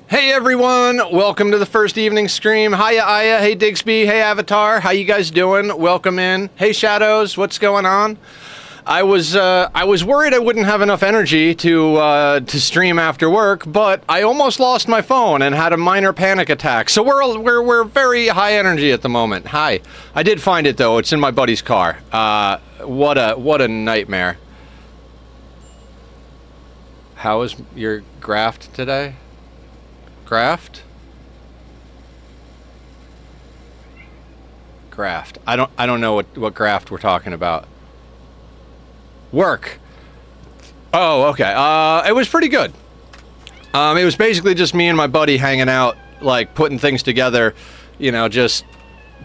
Hey everyone, welcome to the first evening stream. Hiya Aya, hey Digsby, hey Avatar, how you guys doing? Welcome in. Hey Shadows, what's going on? I was worried I wouldn't have enough energy to stream after work, but I almost lost my phone and had a minor panic attack. So we're very high energy at the moment. Hi, I did find it though. It's in my buddy's car. What a nightmare. How was your graft today? Graft? Graft. I don't know what graft we're talking about. Work. Oh, okay. It was pretty good. It was basically just me and my buddy hanging out, like putting things together, you know, just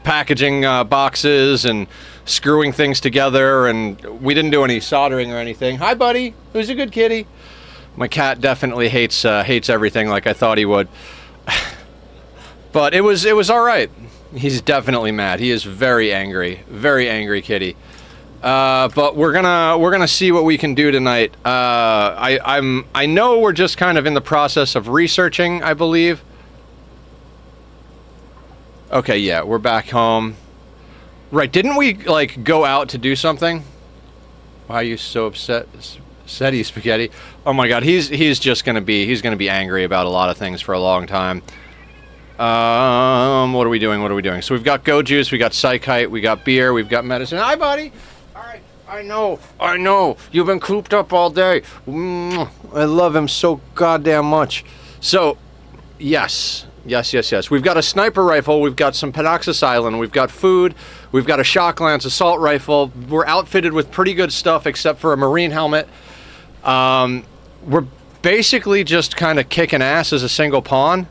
packaging boxes and screwing things together, and we didn't do any soldering or anything. Hi, buddy. Who's a good kitty? My cat definitely hates everything like I thought he would. But it was all right. He's definitely mad. He is very angry kitty. But we're gonna see what we can do tonight. I know we're just kind of in the process of researching, I believe. Okay, yeah, we're back home. Right, didn't we like go out to do something? Why are you so upset? Seti spaghetti. Oh my god, he's just gonna be angry about a lot of things for a long time. What are we doing? So we've got Go Juice, we got Psychite, we got beer, we've got medicine. Hi, buddy. I know. You've been cooped up all day. I love him so goddamn much. So, yes. We've got a sniper rifle, we've got some penoxysilin, we've got food, we've got a shock lance assault rifle. We're outfitted with pretty good stuff except for a marine helmet. We're basically just kind of kicking ass as a single pawn.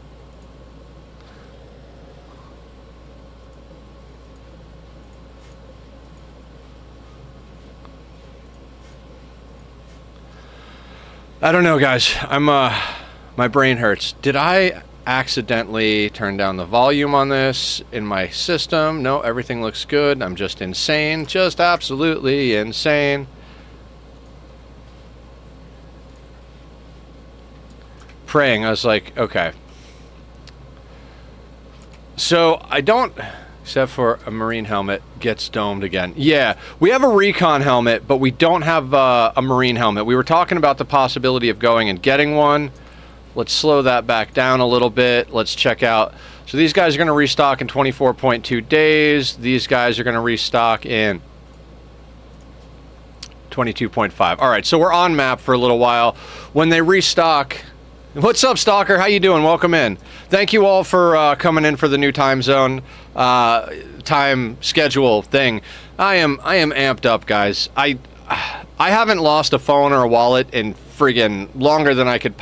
I don't know, guys. My brain hurts. Did I accidentally turn down the volume on this in my system? No, everything looks good. I'm just insane. Just absolutely insane. Praying. I was like, okay. So I don't... Except for a marine helmet gets domed again. Yeah, we have a recon helmet, but we don't have a marine helmet. We were talking about the possibility of going and getting one. Let's slow that back down a little bit. Let's check out. So these guys are going to restock in 24.2 days. These guys are going to restock in 22.5. All right, so we're on map for a little while. When they restock... What's up, Stalker? How you doing? Welcome in. Thank you all for coming in for the new time zone, time schedule thing. I am amped up, guys. I haven't lost a phone or a wallet in friggin' longer than I could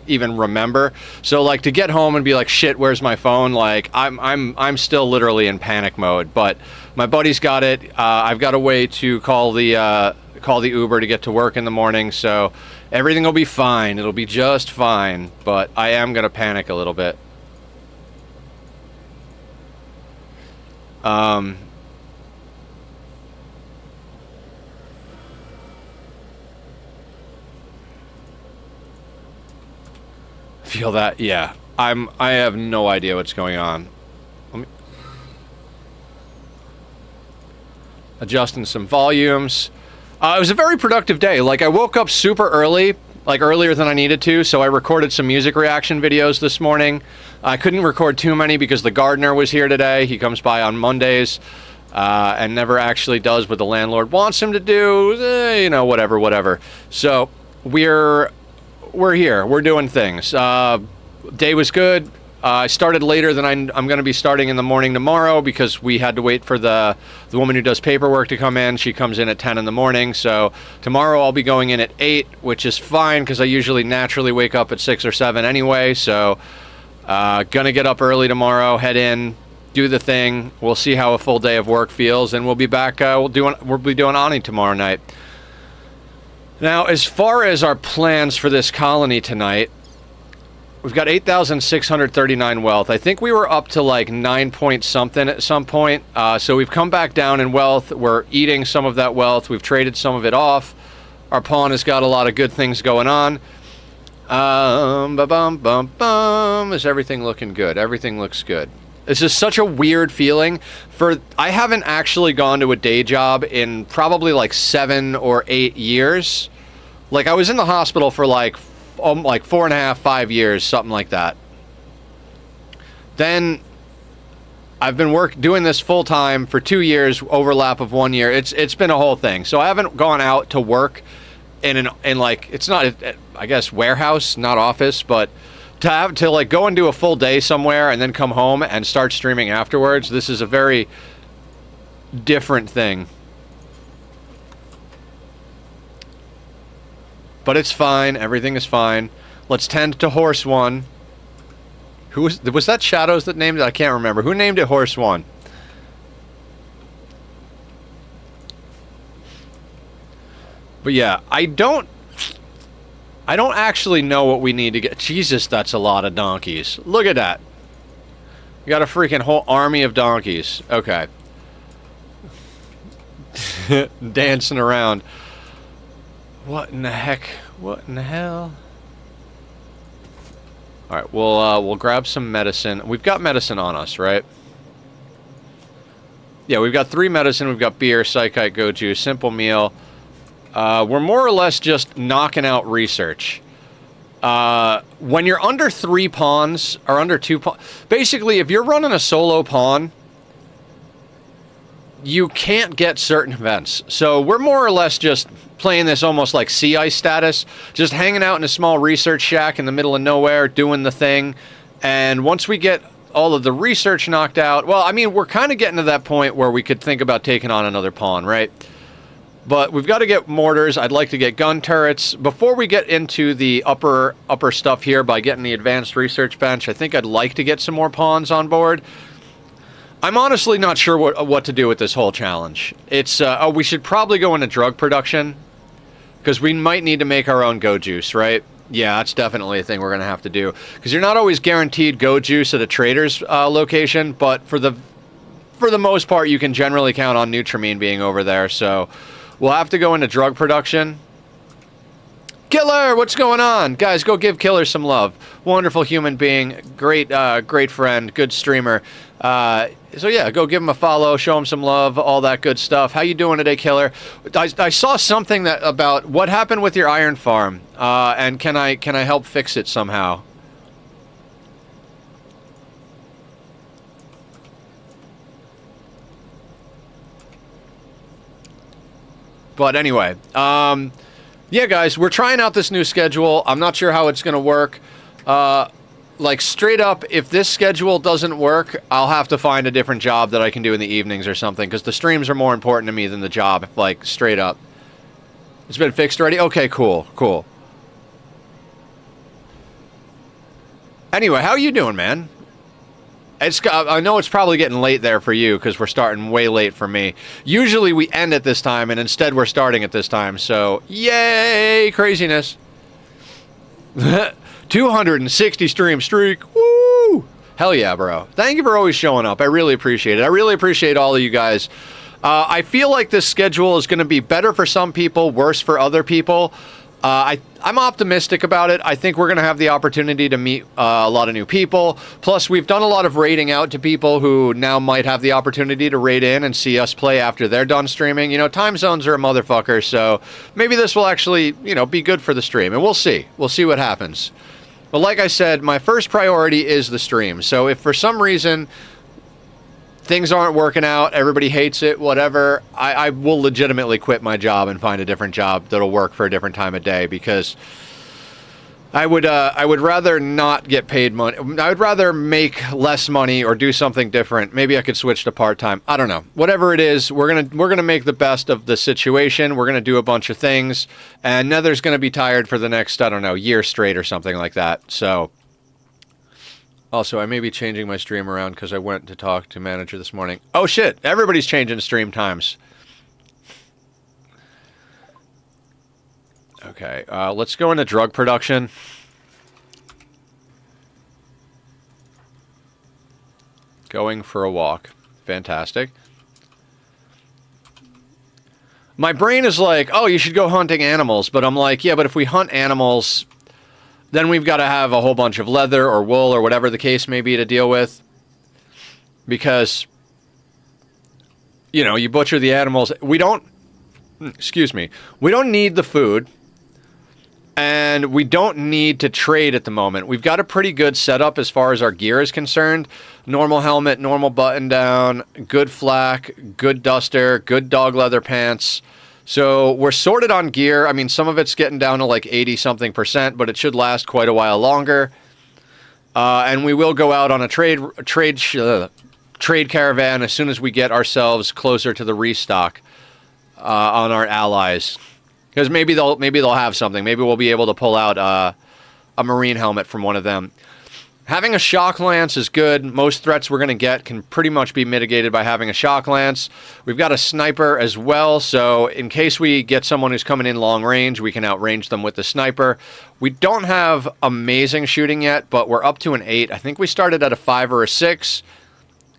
even remember. So like to get home and be like, shit, where's my phone? Like I'm still literally in panic mode. But my buddy's got it. I've got a way to call the Uber to get to work in the morning. So. Everything will be fine. It'll be just fine. But I am going to panic a little bit. Feel that? Yeah. I have no idea what's going on. Adjusting some volumes. It was a very productive day. Like, I woke up super early, like earlier than I needed to, so I recorded some music reaction videos this morning. I couldn't record too many because the gardener was here today. He comes by on Mondays and never actually does what the landlord wants him to do. You know, whatever. So we're here. We're doing things. Day was good. I started later than I'm going to be starting in the morning tomorrow because we had to wait for the woman who does paperwork to come in. She comes in at 10 in the morning. So tomorrow I'll be going in at 8, which is fine because I usually naturally wake up at 6 or 7 anyway. So gonna get up early tomorrow, head in, do the thing. We'll see how a full day of work feels, and we'll be back. We'll be doing Ani tomorrow night. Now, as far as our plans for this colony tonight, we've got 8,639 wealth. I think we were up to like 9 point something at some point. So we've come back down in wealth. We're eating some of that wealth. We've traded some of it off. Our pawn has got a lot of good things going on. Ba-bum, bum, bum. Is everything looking good? Everything looks good. This is such a weird feeling. I haven't actually gone to a day job in probably like 7 or 8 years. Like, I was in the hospital for like 4.5, 5 years, something like that. Then I've been doing this full time for 2 years, overlap of 1 year. It's been a whole thing. So I haven't gone out to work in like, it's not, I guess, warehouse, not office, but to like go and do a full day somewhere and then come home and start streaming afterwards. This is a very different thing. But it's fine. Everything is fine. Let's tend to Horse 1. Who was that Shadows that named it? I can't remember. Who named it Horse 1? But yeah, I don't actually know what we need to get. Jesus, that's a lot of donkeys. Look at that. We got a freaking whole army of donkeys. Okay. Dancing around. What in the heck? What in the hell? Alright, we'll grab some medicine. We've got medicine on us, right? Yeah, we've got 3 medicine. We've got beer, psychite, goju, simple meal. We're more or less just knocking out research. When you're under 3 pawns, or under 2 pawns... Basically, if you're running a solo pawn, you can't get certain events. So we're more or less just playing this almost like sea ice status, just hanging out in a small research shack in the middle of nowhere, doing the thing. And once we get all of the research knocked out, well, I mean, we're kind of getting to that point where we could think about taking on another pawn, right? But we've got to get mortars. I'd like to get gun turrets. Before we get into the upper stuff here by getting the advanced research bench, I think I'd like to get some more pawns on board. I'm honestly not sure what to do with this whole challenge. It's, we should probably go into drug production, because we might need to make our own go juice, right? Yeah, that's definitely a thing we're going to have to do. Because you're not always guaranteed go juice at a trader's location, but for the most part, you can generally count on Nutramine being over there, so we'll have to go into drug production. Killer, what's going on? Guys, go give Killer some love. Wonderful human being, great friend, good streamer. So yeah, go give him a follow, show him some love, all that good stuff. How you doing today, Killer? I saw something about what happened with your iron farm, and can I help fix it somehow? But anyway, yeah, guys, we're trying out this new schedule. I'm not sure how it's going to work. Like, straight up, if this schedule doesn't work, I'll have to find a different job that I can do in the evenings or something, because the streams are more important to me than the job, like, straight up. It's been fixed already? Okay, cool, cool. Anyway, how are you doing, man? I know it's probably getting late there for you, because we're starting way late for me. Usually we end at this time, and instead we're starting at this time, so yay, craziness. 260 stream streak. Woo! Hell yeah, bro. Thank you for always showing up. I really appreciate it. I really appreciate all of you guys. I feel like this schedule is going to be better for some people, worse for other people. I'm optimistic about it. I think we're going to have the opportunity to meet a lot of new people. Plus, we've done a lot of raiding out to people who now might have the opportunity to raid in and see us play after they're done streaming. You know, time zones are a motherfucker, so maybe this will actually, you know, be good for the stream. And we'll see. We'll see what happens. But like I said, my first priority is the stream. So if for some reason things aren't working out, everybody hates it, whatever, I will legitimately quit my job and find a different job that'll work for a different time of day, because I would rather not get paid money. I would rather make less money or do something different. Maybe I could switch to part-time. I don't know. Whatever it is, we're gonna make the best of the situation. We're gonna do a bunch of things, and Nether's gonna be tired for the next, I don't know, year straight or something like that. So, also, I may be changing my stream around because I went to talk to manager this morning. Oh shit! Everybody's changing stream times. Okay, let's go into drug production. Going for a walk. Fantastic. My brain is like, oh, you should go hunting animals. But I'm like, yeah, but if we hunt animals, Then we've got to have a whole bunch of leather or wool or whatever the case may be to deal with. Because, you know, you butcher the animals. We don't need the food. And we don't need to trade at the moment. We've got a pretty good setup as far as our gear is concerned. Normal helmet, normal button down, good flak, good duster, good dog leather pants. So we're sorted on gear. I mean, some of it's getting down to like 80-something%, but it should last quite a while longer. And we will go out on a trade caravan as soon as we get ourselves closer to the restock on our allies. Because maybe they'll have something. Maybe we'll be able to pull out a marine helmet from one of them. Having a shock lance is good. Most threats we're going to get can pretty much be mitigated by having a shock lance. We've got a sniper as well, so in case we get someone who's coming in long range, we can outrange them with the sniper. We don't have amazing shooting yet, but we're up to an 8. I think we started at a 5 or a 6.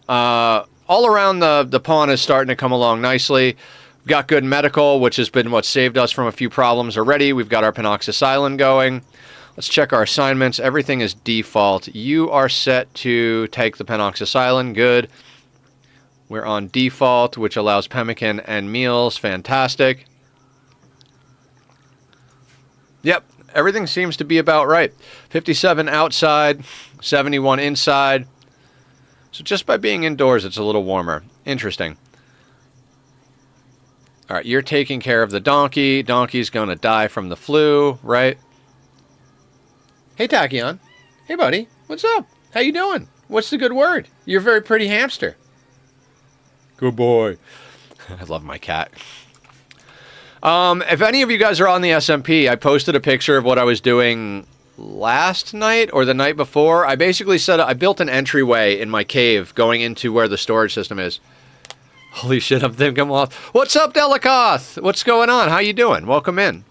All around the pawn is starting to come along nicely. We've got good medical, which has been what saved us from a few problems already. We've got our penoxysilin going. Let's check our assignments. Everything is default. You are set to take the penoxysilin. Good. We're on default, which allows pemmican and meals. Fantastic. Yep, everything seems to be about right. 57 outside, 71 inside. So just by being indoors, it's a little warmer. Interesting. All right, you're taking care of the donkey. Donkey's going to die from the flu, right? Hey, Tachyon. Hey, buddy. What's up? How you doing? What's the good word? You're a very pretty hamster. Good boy. I love my cat. If any of you guys are on the SMP, I posted a picture of what I was doing last night or the night before. I basically said I built an entryway in my cave going into where the storage system is. Holy shit, I'm thinking I'm off. What's up, Delicoth? What's going on? How you doing? Welcome in.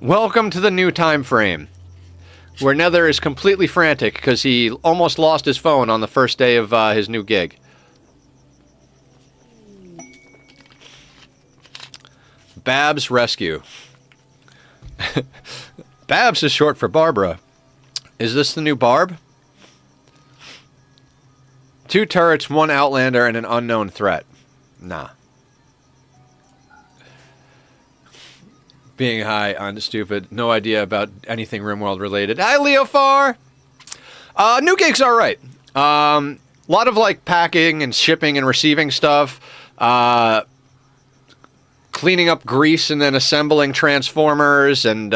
Welcome to the new time frame, where Nether is completely frantic because he almost lost his phone on the first day of his new gig. Babs Rescue. Babs is short for Barbara. Is this the new Barb? 2 turrets, 1 outlander, and an unknown threat. Nah. Being high on stupid. No idea about anything Rimworld related. Hi, Leofar! New gig's alright. A lot of, like, packing and shipping and receiving stuff. Cleaning up grease and then assembling transformers and,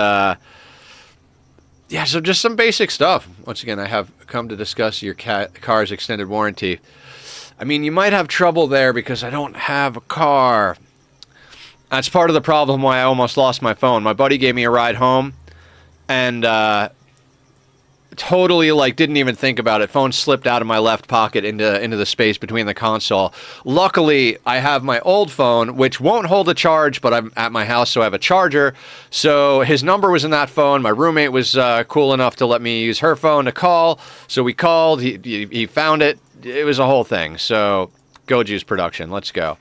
yeah, so just some basic stuff. Once again, I have come to discuss your car's extended warranty. I mean, you might have trouble there because I don't have a car. That's part of the problem why I almost lost my phone. My buddy gave me a ride home and totally, like, didn't even think about it. Phone slipped out of my left pocket into the space between the console. Luckily, I have my old phone, which won't hold a charge, but I'm at my house, so I have a charger. So his number was in that phone. My roommate was cool enough to let me use her phone to call. So we called. He found it. It was a whole thing. So, Goju's production. Let's go.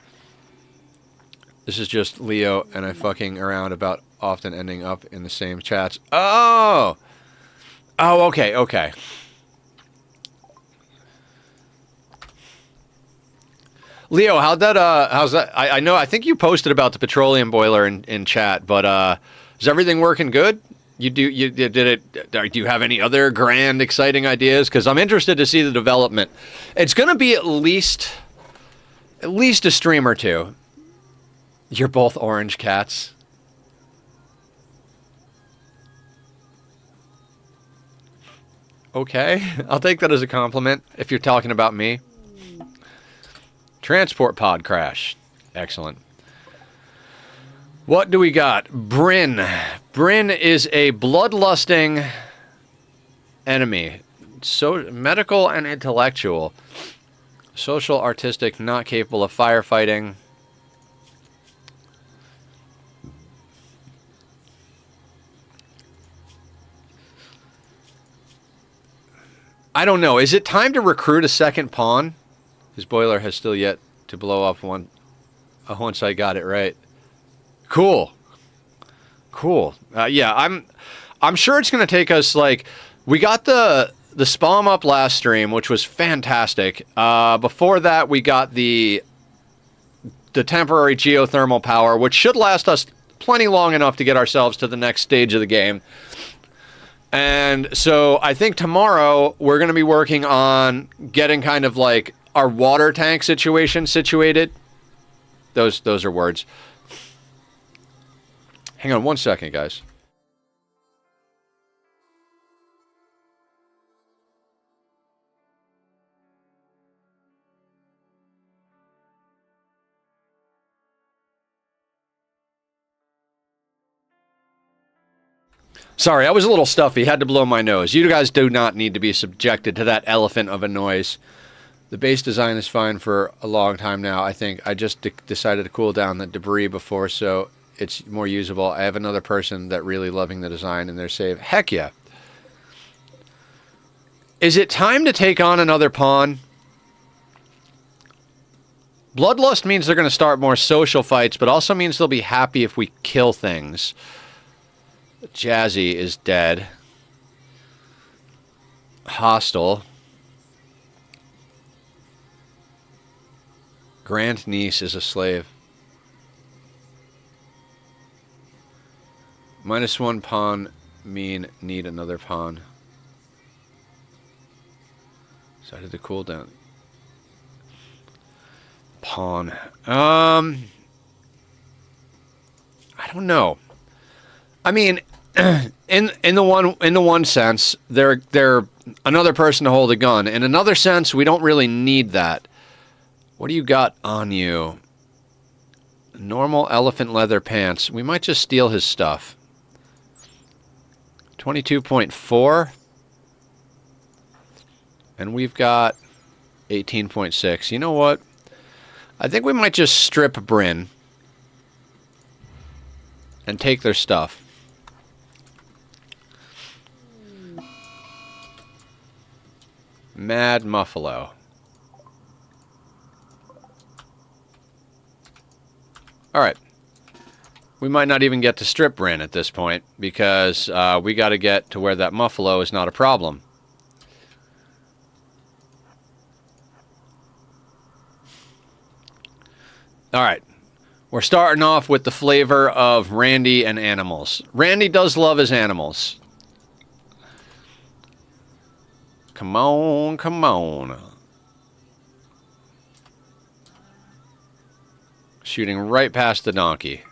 This is just Leo and I fucking around about often ending up in the same chats. Oh! Oh, okay, okay. Leo, how's that, I know, I think you posted about the petroleum boiler in chat, but, is everything working good? Do you have any other grand, exciting ideas? Because I'm interested to see the development. It's gonna be at least a stream or two. You're both orange cats. Okay, I'll take that as a compliment if you're talking about me. Transport pod crash. Excellent. What do we got? Bryn. Bryn is a bloodlusting enemy. So medical and intellectual. Social, artistic, not capable of firefighting. I don't know. Is it time to recruit a second pawn? His boiler has still yet to blow up once I got it right. Cool. Cool. Yeah, I'm sure it's going to take us, like, we got the spalm up last stream, which was fantastic. Before that, we got the temporary geothermal power, which should last us plenty long enough to get ourselves to the next stage of the game. And so I think tomorrow we're going to be working on getting kind of like our water tank situation situated. Those are words. Hang on one second, guys. Sorry, I was a little stuffy. Had to blow my nose. You guys do not need to be subjected to that elephant of a noise. The base design is fine for a long time now. I think I just decided to cool down the debris before, so it's more usable. I have another person that really loving the design and their save. Heck yeah. Is it time to take on another pawn? Bloodlust means they're going to start more social fights, but also means they'll be happy if we kill things. Jazzy is dead. Hostile. Grandniece is a slave. -1 pawn mean need another pawn. Decided to cool down. Pawn. I don't know. I mean, in the one sense, they're another person to hold a gun. In another sense, we don't really need that. What do you got on you? Normal elephant leather pants. We might just steal his stuff. 22.4. And we've got 18.6. You know what? I think we might just strip Bryn and take their stuff. Mad Muffalo. Alright. We might not even get to strip Bryn at this point, because we got to get to where that Muffalo is not a problem. Alright. We're starting off with the flavor of Randy and animals. Randy does love his animals. Come on, come on. Shooting right past the donkey.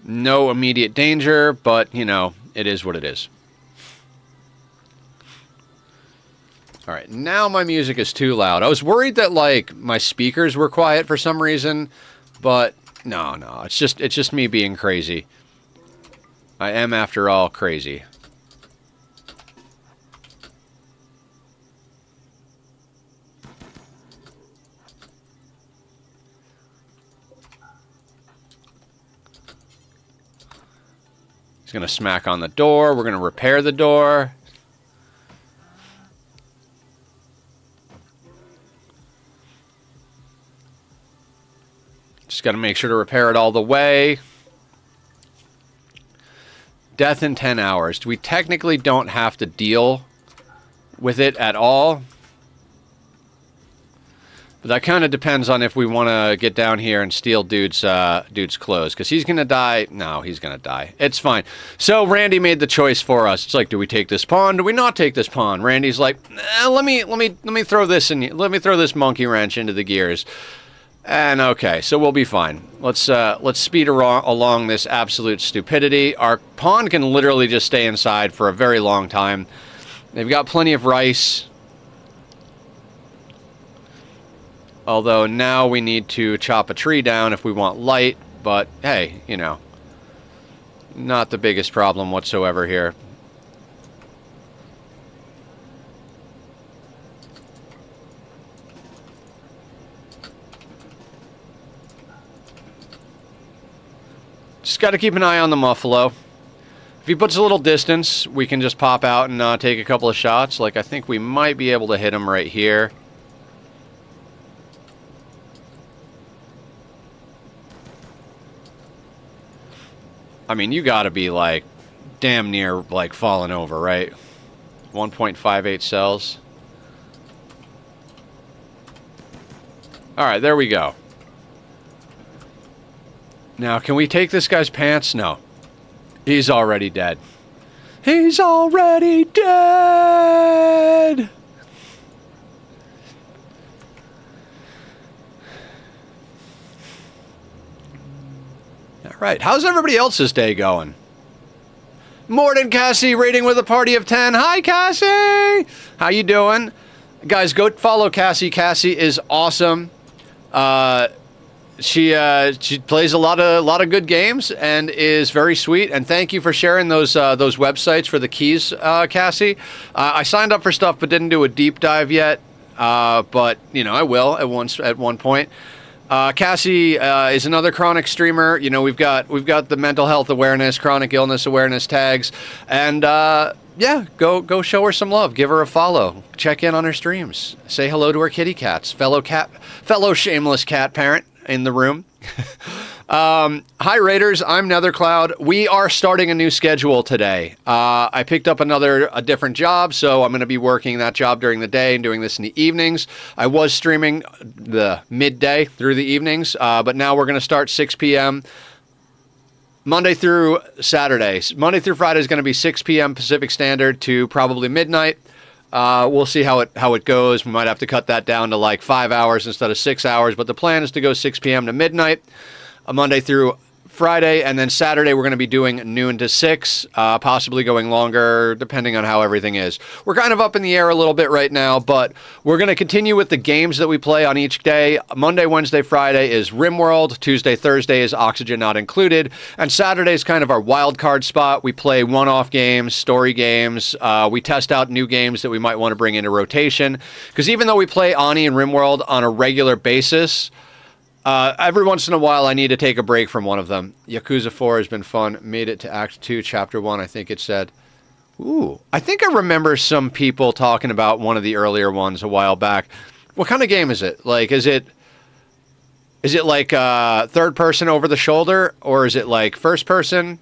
No immediate danger, but, you know, it is what it is. Alright, now my music is too loud. I was worried that, like, my speakers were quiet for some reason, but no, it's just me being crazy. I am, after all, crazy. He's gonna smack on the door. We're gonna repair the door. Just got to make sure to repair it all the way. Death in 10 hours. We technically don't have to deal with it at all. But that kind of depends on if we want to get down here and steal dude's clothes. Because he's going to die. No, he's going to die. It's fine. So Randy made the choice for us. It's like, do we take this pawn? Do we not take this pawn? Randy's like, let me throw this in. Let me throw this monkey wrench into the gears. And okay, so we'll be fine. Let's speed along this absolute stupidity. Our pawn can literally just stay inside for a very long time. They've got plenty of rice. Although now we need to chop a tree down if we want light. But hey, you know, not the biggest problem whatsoever here. Just got to keep an eye on the Muffalo. If he puts a little distance, we can just pop out and take a couple of shots. Like, I think we might be able to hit him right here. I mean, you gotta be, like, damn near, like, falling over, right? 1.58 cells. Alright, there we go. Now, can we take this guy's pants? No. He's already dead. He's already dead! Alright, how's everybody else's day going? Morning, Cassie, rating with a party of 10. Hi, Cassie! How you doing? Guys, go follow Cassie. Cassie is awesome. She plays a lot of good games and is very sweet. And thank you for sharing those websites for the keys, Cassie. I signed up for stuff but didn't do a deep dive yet. But you know, I will at one point. Cassie is another chronic streamer. You know, we've got the mental health awareness, chronic illness awareness tags, and yeah, go show her some love. Give her a follow. Check in on her streams. Say hello to her kitty cats. Fellow shameless cat parent in the room. Hi Raiders, I'm Nethercloud. We are starting a new schedule today. I picked up a different job, so I'm going to be working that job during the day and doing this in the evenings. I was streaming the midday through the evenings, but now we're going to start 6 p.m. Monday through Saturday. Monday through Friday is going to be 6 p.m. Pacific Standard to probably midnight. We'll see how it goes. We might have to cut that down to like 5 hours instead of 6 hours, but the plan is to go 6 p.m. to midnight, Monday through Friday, and then Saturday we're going to be doing noon to 6, possibly going longer, depending on how everything is. We're kind of up in the air a little bit right now, but we're going to continue with the games that we play on each day. Monday, Wednesday, Friday is Rimworld. Tuesday, Thursday is Oxygen Not Included. And Saturday is kind of our wild card spot. We play one-off games, story games. We test out new games that we might want to bring into rotation. Because even though we play Ani and Rimworld on a regular basis, every once in a while, I need to take a break from one of them. Yakuza 4 has been fun. Made it to Act 2, Chapter 1, I think it said. Ooh, I think I remember some people talking about one of the earlier ones a while back. What kind of game is it? Like, is it like third person over the shoulder, or is it like first person?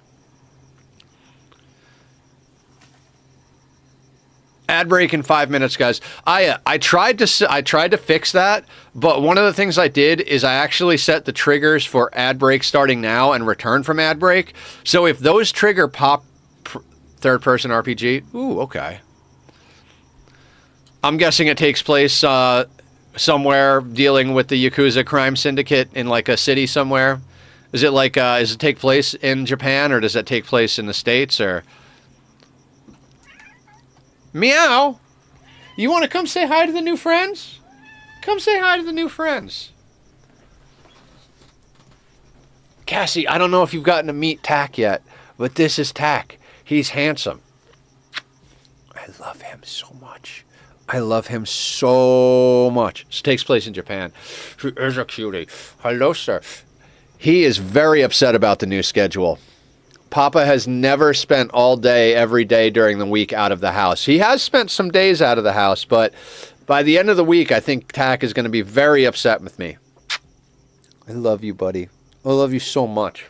Ad break in 5 minutes, guys. I tried to fix that, but one of the things I did is I actually set the triggers for ad break starting now and return from ad break. So if those trigger pop third person RPG, ooh, okay. I'm guessing it takes place somewhere dealing with the Yakuza crime syndicate in like a city somewhere. Is it like does it take place in Japan, or does it take place in the States, or? Meow! You want to come say hi to the new friends? Come say hi to the new friends. Cassie, I don't know if you've gotten to meet Tak yet, but this is Tak. He's handsome. I love him so much. I love him so much. This takes place in Japan. He is a cutie. Hello, sir. He is very upset about the new schedule. Papa has never spent all day, every day during the week out of the house. He has spent some days out of the house, but by the end of the week, I think Tak is going to be very upset with me. I love you, buddy. I love you so much.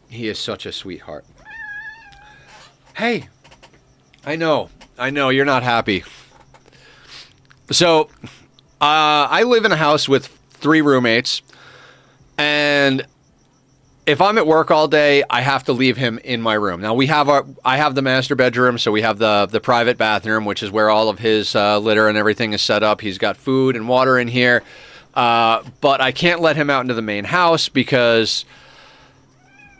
He is such a sweetheart. Hey, I know, you're not happy. So, I live in a house with 3 roommates, and if I'm at work all day, I have to leave him in my room. Now I have the master bedroom, so we have the private bathroom, which is where all of his litter and everything is set up. He's got food and water in here, but I can't let him out into the main house because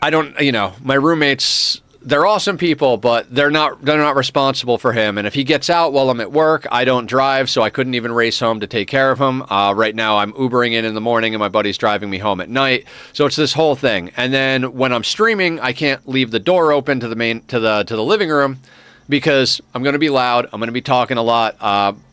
I don't. You know, my roommates, they're awesome people, but they're not responsible for him. And if he gets out while I'm at work, I don't drive, so I couldn't even race home to take care of him. Right now, I'm Ubering in the morning, and my buddy's driving me home at night. So it's this whole thing. And then when I'm streaming, I can't leave the door open to the living room because I'm going to be loud. I'm going to be talking a lot.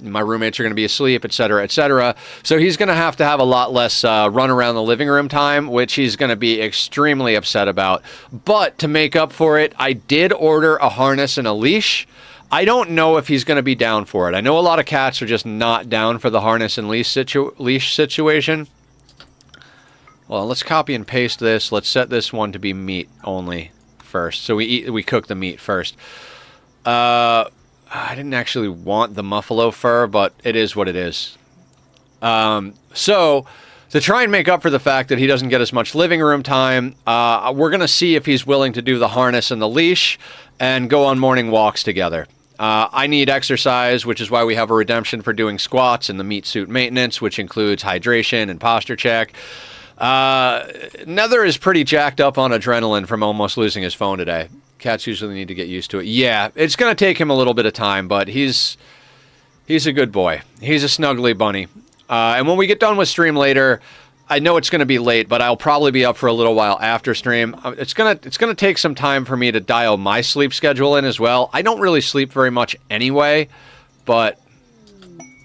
My roommates are going to be asleep, etc., etc. So he's going to have a lot less run around the living room time, which he's going to be extremely upset about. But to make up for it, I did order a harness and a leash. I don't know if he's going to be down for it. I know a lot of cats are just not down for the harness and leash situation. Well, let's copy and paste this. Let's set this one to be meat only first. So we cook the meat first. I didn't actually want the muffalo fur, but it is what it is. So to try and make up for the fact that he doesn't get as much living room time, we're going to see if he's willing to do the harness and the leash and go on morning walks together. I need exercise, which is why we have a redemption for doing squats and the meat suit maintenance, which includes hydration and posture check. Nether is pretty jacked up on adrenaline from almost losing his phone today. Cats usually need to get used to it. Yeah, it's going to take him a little bit of time, but he's a good boy. He's a snuggly bunny. And when we get done with stream later, I know it's going to be late, but I'll probably be up for a little while after stream. It's gonna take some time for me to dial my sleep schedule in as well. I don't really sleep very much anyway, but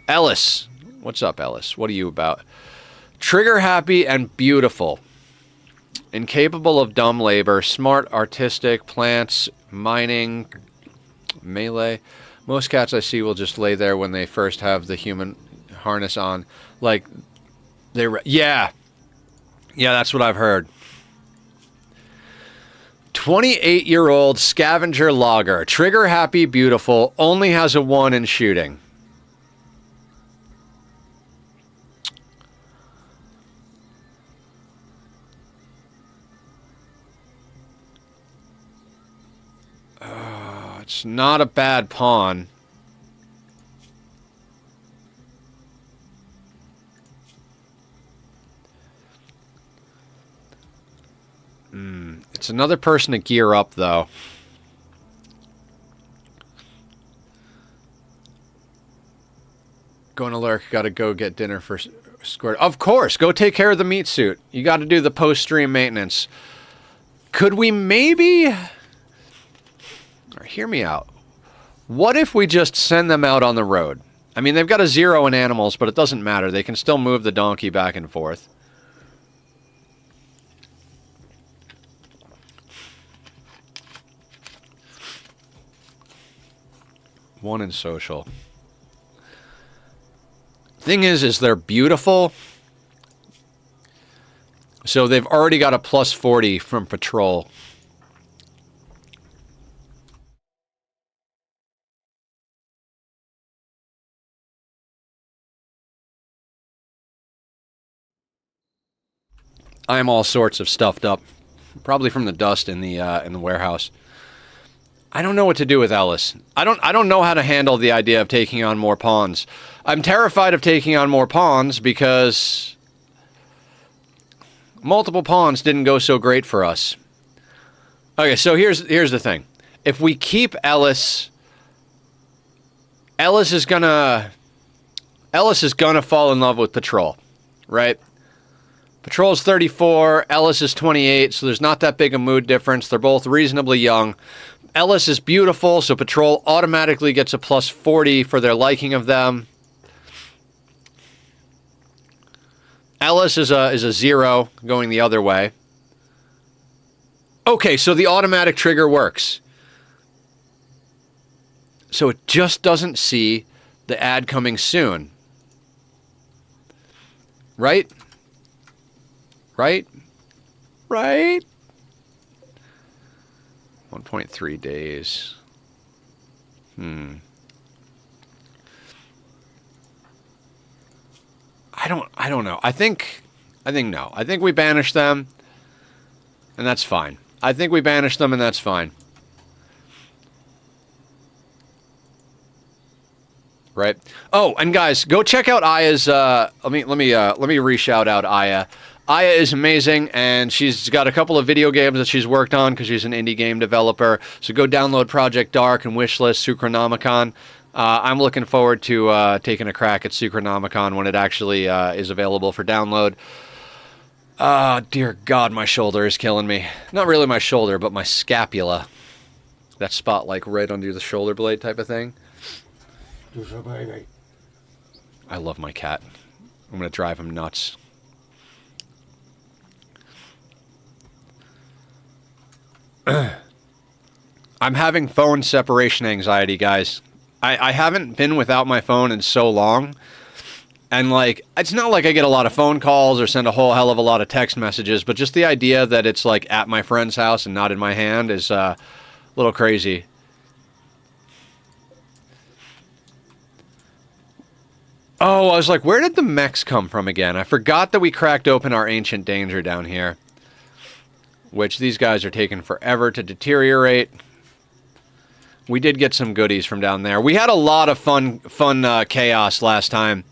Ellis, what's up, Ellis? What are you about? Trigger happy and beautiful. Incapable of dumb labor, smart, artistic, plants, mining, melee. Most cats I see will just lay there when they first have the human harness on. Like, yeah, that's what I've heard. 28-year-old scavenger logger. Trigger happy, beautiful, only has a 1 in shooting. It's not a bad pawn. It's another person to gear up, though. Going to lurk, gotta go get dinner for squirt. Of course, go take care of the meat suit. You gotta do the post-stream maintenance. Could we maybe... Hear me out. What if we just send them out on the road? I mean, they've got a 0 in animals, but it doesn't matter. They can still move the donkey back and forth. One in social. Thing is they're beautiful. So they've already got a plus 40 from patrol. I'm all sorts of stuffed up, probably from the dust in the warehouse. I don't know what to do with Ellis. I don't know how to handle the idea of taking on more pawns. I'm terrified of taking on more pawns because multiple pawns didn't go so great for us. Okay, so here's the thing. If we keep Ellis is gonna fall in love with Patrol, right? Patrol's 34, Ellis is 28, so there's not that big a mood difference. They're both reasonably young. Ellis is beautiful, so Patrol automatically gets a plus 40 for their liking of them. Ellis is a 0 going the other way. Okay, so the automatic trigger works. So it just doesn't see the ad coming soon. Right? Right? 1.3 days. I don't know. I think no. I think we banish them, and that's fine. Right? Oh, and guys, go check out Aya's. Let me re-shout out Aya. Aya is amazing, and she's got a couple of video games that she's worked on because she's an indie game developer. So go download Project Dark and wishlist Suchronomicon. I'm looking forward to taking a crack at Suchronomicon when it actually is available for download. Dear God, my shoulder is killing me. Not really my shoulder, but my scapula. That spot like right under the shoulder blade type of thing. I love my cat. I'm going to drive him nuts. I'm having phone separation anxiety, guys. I haven't been without my phone in so long. And, like, it's not like I get a lot of phone calls or send a whole hell of a lot of text messages, but just the idea that it's, like, at my friend's house and not in my hand is a little crazy. Oh, I was like, where did the mechs come from again? I forgot that we cracked open our ancient danger down here. Which these guys are taking forever to deteriorate. We did get some goodies from down there. We had a lot of fun chaos last time.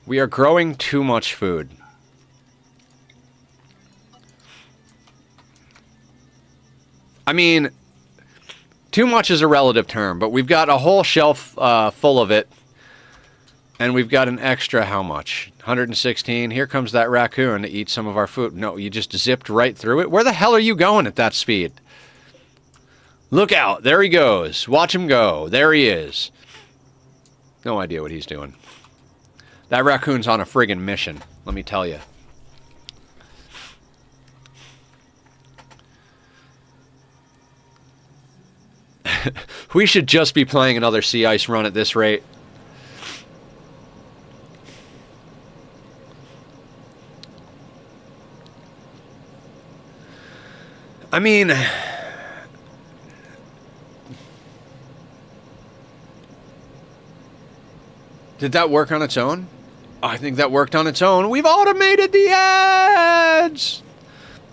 We are growing too much food. I mean, too much is a relative term, but we've got a whole shelf full of it. And we've got an extra, how much? 116. Here comes that raccoon to eat some of our food. No, you just zipped right through it? Where the hell are you going at that speed? Look out. There he goes. Watch him go. There he is. No idea what he's doing. That raccoon's on a friggin' mission, let me tell you. We should just be playing another sea ice run at this rate. I mean, did that work on its own? I think that worked on its own. We've automated the ads!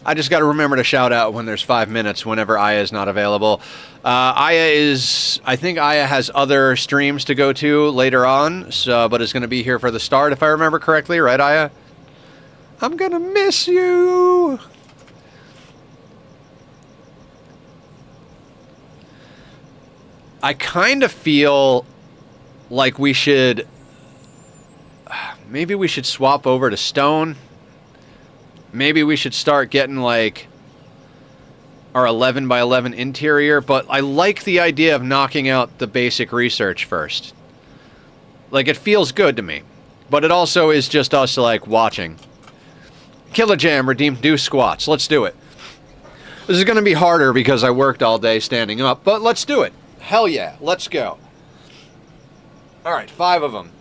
I just got to remember to shout out when there's 5 minutes whenever Aya is not available. I think Aya has other streams to go to later on, so, but is going to be here for the start, if I remember correctly. Right, Aya? I'm going to miss you! I kind of feel like we should... Maybe we should swap over to stone. Maybe we should start getting, like, our 11 by 11 interior. But I like the idea of knocking out the basic research first. Like, it feels good to me. But it also is just us, like, watching. Killer Jam, redeemed, do squats. Let's do it. This is going to be harder because I worked all day standing up. But let's do it. Hell yeah, let's go. Alright, 5 of them.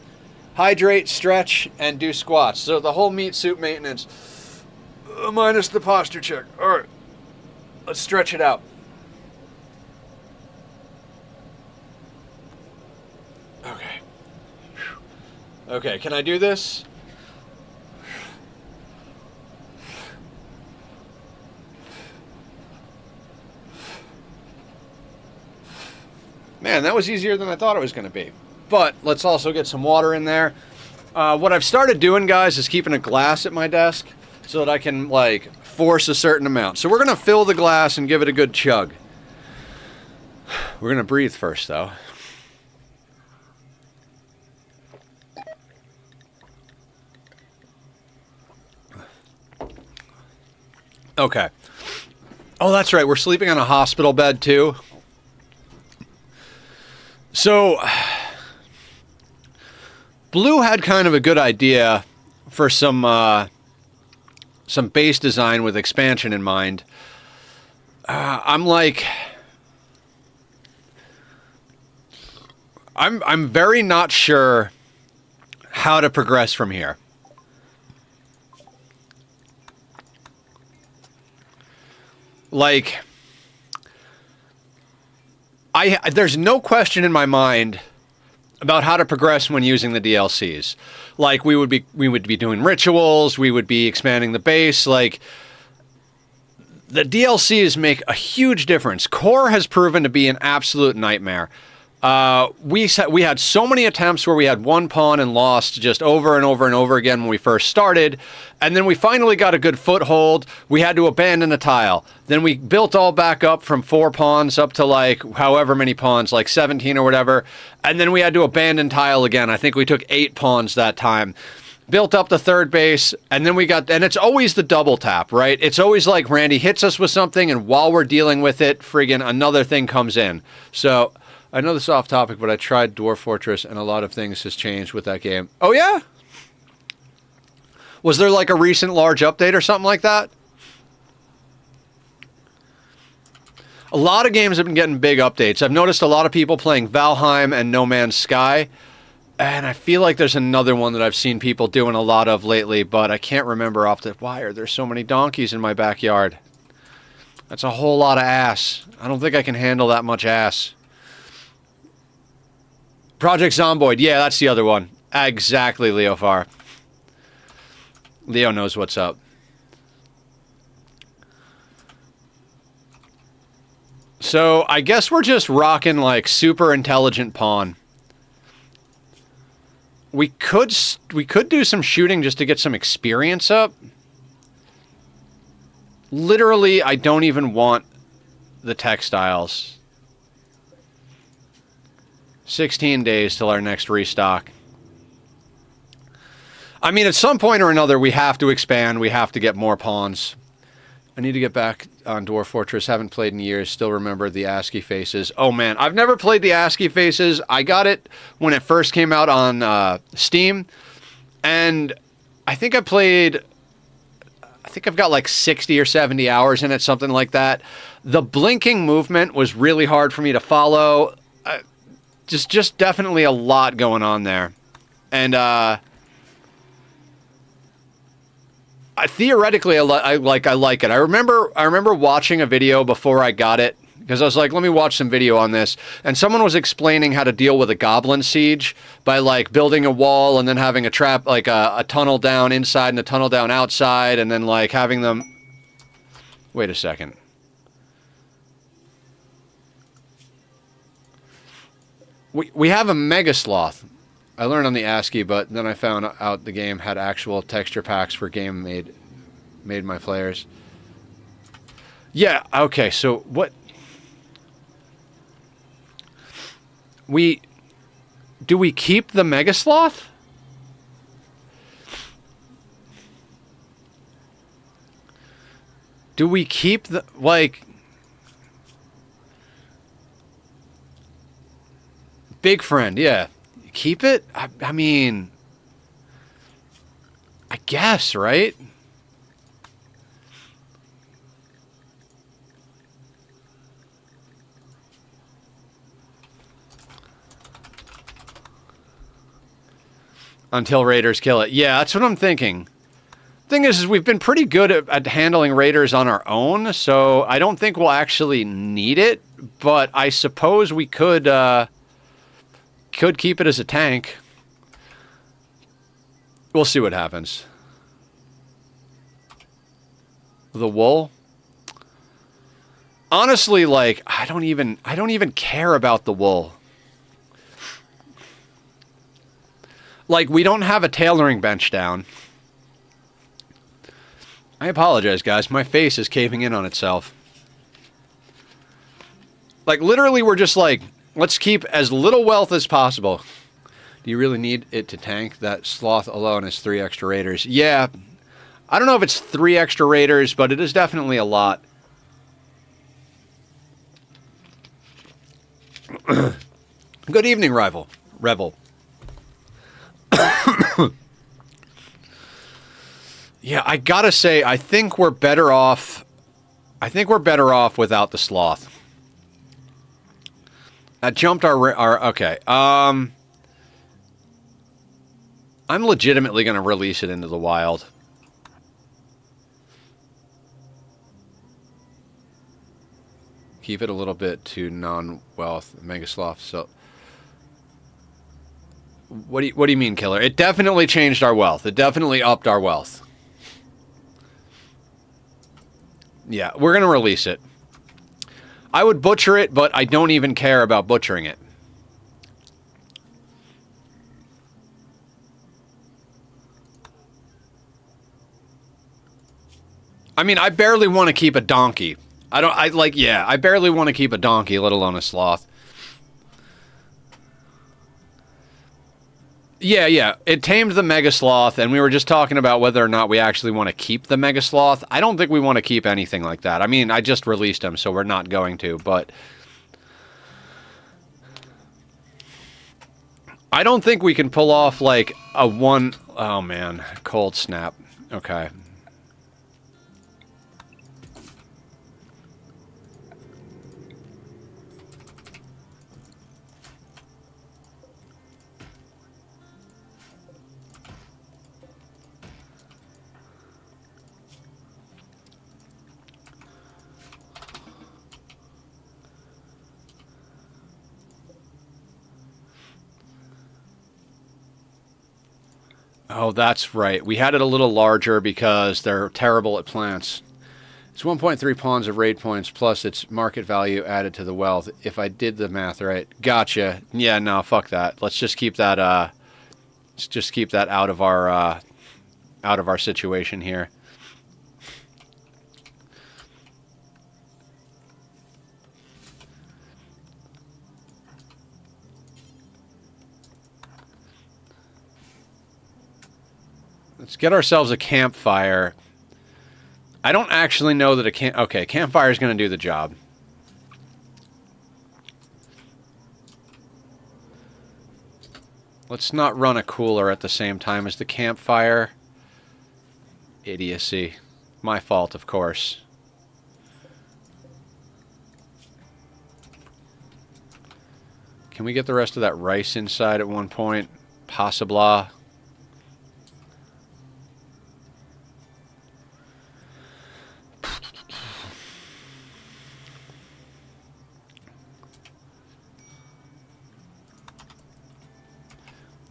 Hydrate, stretch, and do squats. So the whole meat suit maintenance, minus the posture check. Alright, let's stretch it out. Okay. Okay, can I do this? Man, that was easier than I thought it was going to be. But let's also get some water in there. What I've started doing, guys, is keeping a glass at my desk so that I can, like, force a certain amount. So we're going to fill the glass and give it a good chug. We're going to breathe first, though. Okay. Oh, that's right. We're sleeping on a hospital bed, too. So, Blue had kind of a good idea for some base design with expansion in mind. I'm like, I'm very not sure how to progress from here. Like, there's no question in my mind about how to progress when using the DLCs. Like, we would be doing rituals, we would be expanding the base. Like, the DLCs make a huge difference. Core has proven to be an absolute nightmare. We had so many attempts where we had one pawn and lost just over and over and over again when we first started. And then we finally got a good foothold. We had to abandon a tile. Then we built all back up from 4 pawns up to, like, however many pawns, like 17 or whatever. And then we had to abandon tile again. I think we took 8 pawns that time. built up the third base, and then and it's always the double tap, right? It's always like Randy hits us with something, and while we're dealing with it, friggin' another thing comes in. So, I know this is off topic, but I tried Dwarf Fortress, and a lot of things has changed with that game. Oh, yeah? Was there like a recent large update or something like that? A lot of games have been getting big updates. I've noticed a lot of people playing Valheim and No Man's Sky. And I feel like there's another one that I've seen people doing a lot of lately, but I can't remember off the... Why are there so many donkeys in my backyard? That's a whole lot of ass. I don't think I can handle that much ass. Project Zomboid. Yeah, that's the other one. Exactly, Leofar. Leo knows what's up. So, I guess we're just rocking, like, super intelligent pawn. We could do some shooting just to get some experience up. Literally, I don't even want the textiles. 16 days till our next restock. I mean, at some point or another, we have to expand. We have to get more pawns. I need to get back on Dwarf Fortress. Haven't played in years. Still remember the ASCII faces. Oh, man. I've never played the ASCII faces. I got it when it first came out on Steam. And I think I've got like 60 or 70 hours in it, something like that. The blinking movement was really hard for me to follow. Just definitely a lot going on there. And, theoretically, I like it. I remember watching a video before I got it, because I was like, let me watch some video on this. And someone was explaining how to deal with a goblin siege by, like, building a wall and then having a trap, like a tunnel down inside and a tunnel down outside, and then, like, having them... Wait a second. We have a Mega Sloth. I learned on the ASCII, but then I found out the game had actual texture packs for game made my players. Yeah, okay, so what... Do we keep the Mega Sloth? Do we keep the... Like... Big Friend, yeah. Keep it? I mean... I guess, right? Until raiders kill it. Yeah, that's what I'm thinking. Thing is we've been pretty good at handling raiders on our own, so I don't think we'll actually need it, but I suppose we could keep it as a tank. We'll see what happens. The wool? Honestly, like, I don't even care about the wool. Like, we don't have a tailoring bench down. I apologize, guys. My face is caving in on itself. Like, literally, we're just like, let's keep as little wealth as possible. Do you really need it to tank? That sloth alone is 3 extra raiders. Yeah. I don't know if it's 3 extra raiders, but it is definitely a lot. Good evening, Revel. Yeah, I gotta say, I think we're better off without the sloth. That jumped our okay. I'm legitimately gonna release it into the wild. Keep it a little bit to non-wealth, Mega Sloth. So, what do you mean, Killer? It definitely changed our wealth. It definitely upped our wealth. Yeah, we're gonna release it. I would butcher it, but I don't even care about butchering it. I mean, I barely want to keep a donkey. I barely want to keep a donkey, let alone a sloth. Yeah, yeah. It tamed the Mega Sloth, and we were just talking about whether or not we actually want to keep the Mega Sloth. I don't think we want to keep anything like that. I mean, I just released him, so we're not going to, but I don't think we can pull off, like, a one... Oh, man. Cold snap. Okay. Oh, that's right. We had it a little larger because they're terrible at plants. It's 1.3 pawns of raid points plus its market value added to the wealth. If I did the math right. Gotcha. Yeah, no, fuck that. Let's just keep that out of our situation here. Let's get ourselves a campfire. I don't actually know that okay, campfire is going to do the job. Let's not run a cooler at the same time as the campfire. Idiocy. My fault, of course. Can we get the rest of that rice inside at one point? Possibly.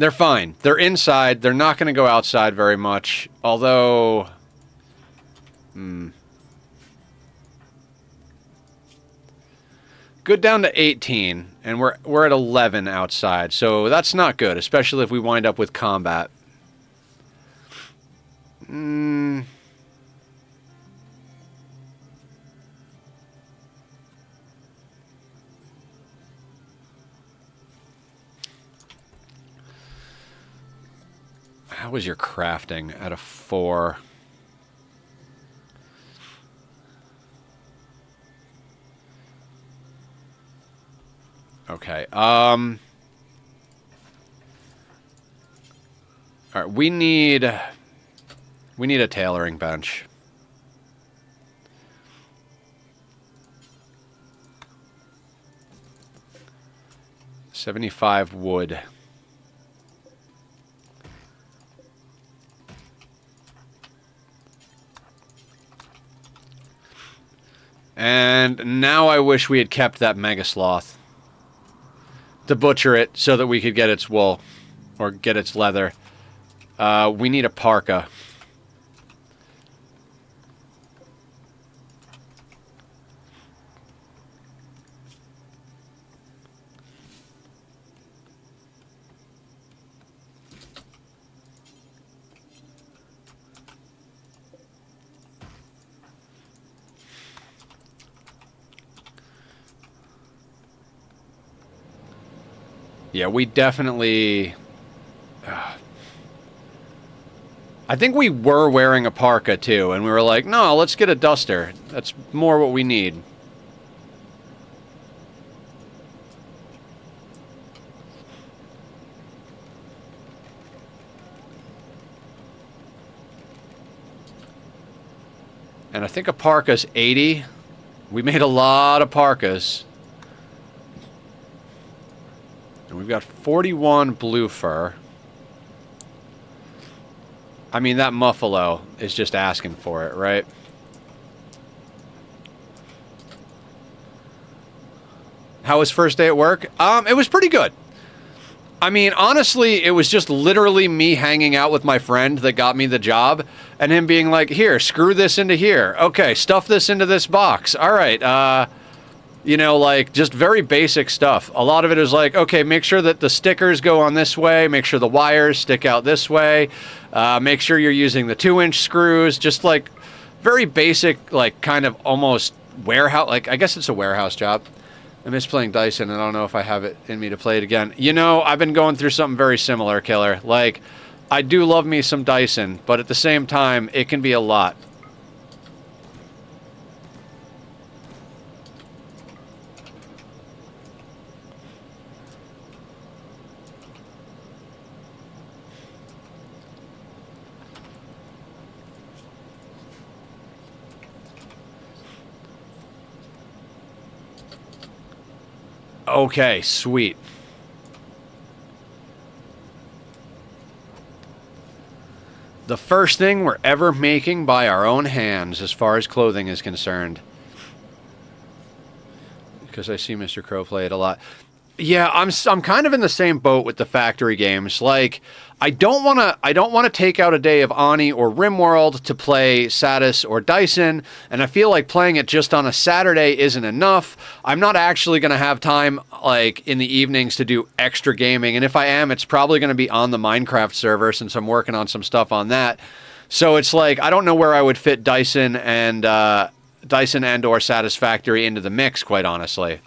They're fine. They're inside. They're not going to go outside very much. Although... Good down to 18, and we're at 11 outside, so that's not good, especially if we wind up with combat. How was your crafting at a 4? Okay. All right, we need a tailoring bench. $75 wood. And now I wish we had kept that Mega Sloth to butcher it so that we could get its wool or get its leather. We need a parka. Yeah, we definitely... I think we were wearing a parka, too, and we were like, no, let's get a duster. That's more what we need. And I think a parka's 80. We made a lot of parkas. And we've got 41 blue fur. I mean, that muffalo is just asking for it, right? How was first day at work? It was pretty good. I mean, honestly, it was just literally me hanging out with my friend that got me the job, and him being like, here, screw this into here. Okay, stuff this into this box. All right, you know, like, just very basic stuff. A lot of it is like, okay, make sure that the stickers go on this way, make sure the wires stick out this way, make sure you're using the 2-inch screws, just like very basic, like kind of almost warehouse, like I guess it's a warehouse job. I miss playing Dyson, and I don't know if I have it in me to play it again. You know, I've been going through something very similar, Killer. Like, I do love me some Dyson, but at the same time, it can be a lot. Okay, sweet. The first thing we're ever making by our own hands as far as clothing is concerned. Because I see Mr. Crow play it a lot. Yeah, I'm kind of in the same boat with the factory games. Like, I don't want to take out a day of Ani or Rimworld to play Sadis or Dyson, and I feel like playing it just on a Saturday isn't enough. I'm not actually going to have time, like, in the evenings to do extra gaming, and if I am, it's probably going to be on the Minecraft server since I'm working on some stuff on that. So it's like, I don't know where I would fit Dyson and or Satisfactory into the mix, quite honestly.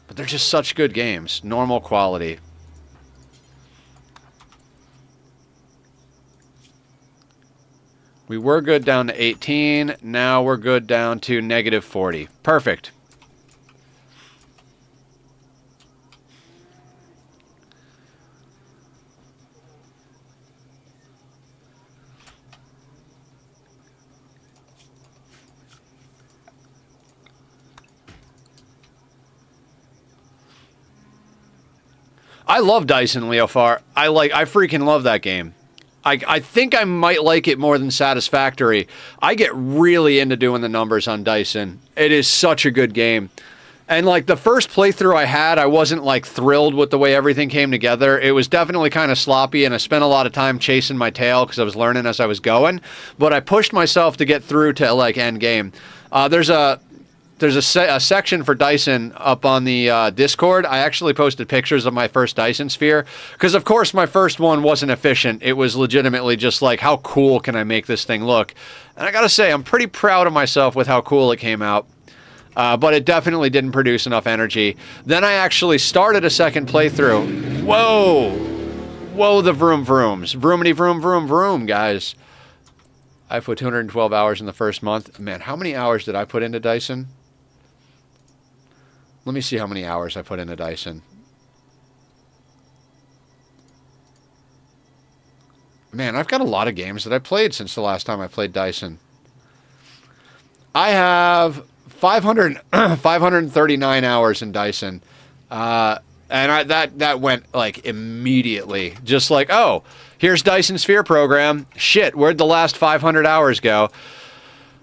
But they're just such good games. Normal quality. We were good down to 18. Now we're good down to negative 40. Perfect. I love Dyson, Leofar. I freaking love that game. I think I might like it more than Satisfactory. I get really into doing the numbers on Dyson. It is such a good game. And like the first playthrough I had, I wasn't like thrilled with the way everything came together. It was definitely kind of sloppy, and I spent a lot of time chasing my tail because I was learning as I was going. But I pushed myself to get through to like end game. There's a section for Dyson up on the Discord. I actually posted pictures of my first Dyson sphere because, of course, my first one wasn't efficient. It was legitimately just like, how cool can I make this thing look? And I gotta say, I'm pretty proud of myself with how cool it came out. But it definitely didn't produce enough energy. Then I actually started a second playthrough. Whoa! Whoa, the vroom vrooms. Vroomity vroom vroom vroom, guys. I put 212 hours in the first month. Man, how many hours did I put into Dyson? Let me see how many hours I put into Dyson. Man, I've got a lot of games that I played since the last time I played Dyson. I have 539 hours in Dyson. And that went, like, immediately. Just like, oh, here's Dyson Sphere program. Shit, where'd the last 500 hours go?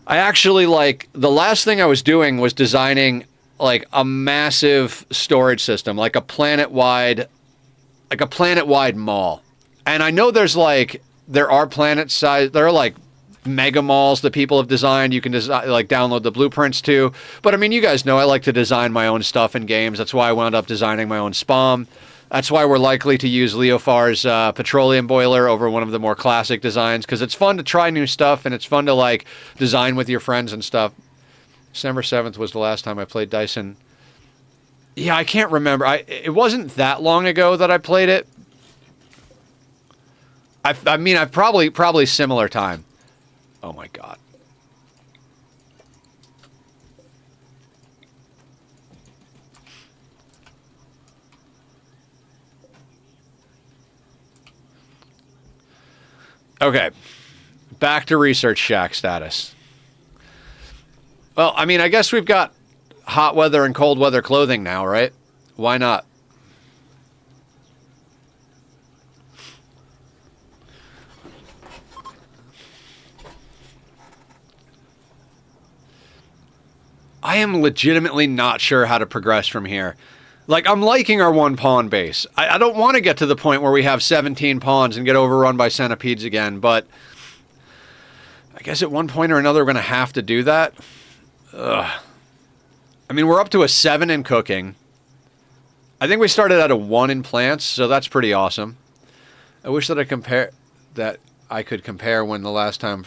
I actually, like, the last thing I was doing was designing like a massive storage system, like a planet-wide mall. And I know there are like mega malls that people have designed. You can like download the blueprints to. But I mean, you guys know I like to design my own stuff in games. That's why I wound up designing my own SPOM. That's why we're likely to use Leofar's petroleum boiler over one of the more classic designs, because it's fun to try new stuff and it's fun to like design with your friends and stuff. December 7th was the last time I played Dyson. Yeah, I can't remember. It wasn't that long ago that I played it. I mean, I've probably similar time. Oh my god. Okay. Back to Research Shack status. Well, I mean, I guess we've got hot weather and cold weather clothing now, right? Why not? I am legitimately not sure how to progress from here. Like, I'm liking our one pawn base. I don't want to get to the point where we have 17 pawns and get overrun by centipedes again, but I guess at one point or another we're going to have to do that. Ugh. I mean, we're up to a 7 in cooking. I think we started at a 1 in plants, so that's pretty awesome. I wish that I could compare when the last time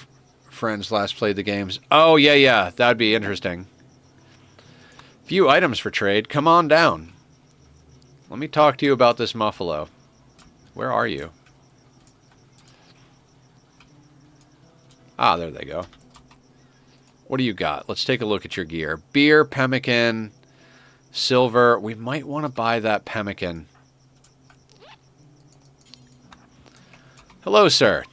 friends last played the games. Oh, yeah, yeah. That'd be interesting. Few items for trade. Come on down. Let me talk to you about this Muffalo. Where are you? Ah, there they go. What do you got? Let's take a look at your gear. Beer, pemmican, silver. We might want to buy that pemmican. Hello, sir.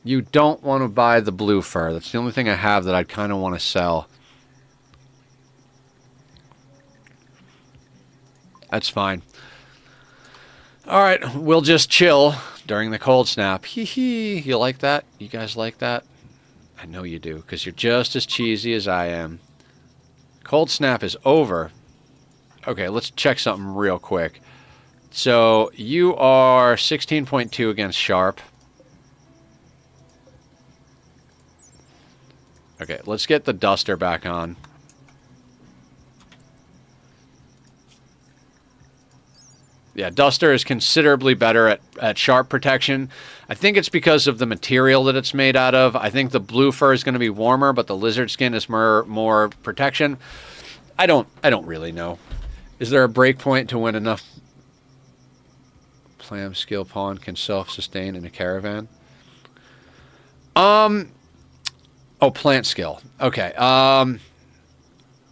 You don't want to buy the blue fur. That's the only thing I have that I'd kind of want to sell. That's fine. All right, we'll just chill during the cold snap. Hee hee. You like that? You guys like that? I know you do, because you're just as cheesy as I am. Cold snap is over. Okay, let's check something real quick. So you are 16.2 against sharp. Okay, let's get the duster back on. Yeah, duster is considerably better at sharp protection. I think it's because of the material that it's made out of. I think the blue fur is going to be warmer, but the lizard skin is more protection. I don't really know. Is there a breakpoint to when enough Plam skill pawn can self-sustain in a caravan? Oh, plant skill. Okay.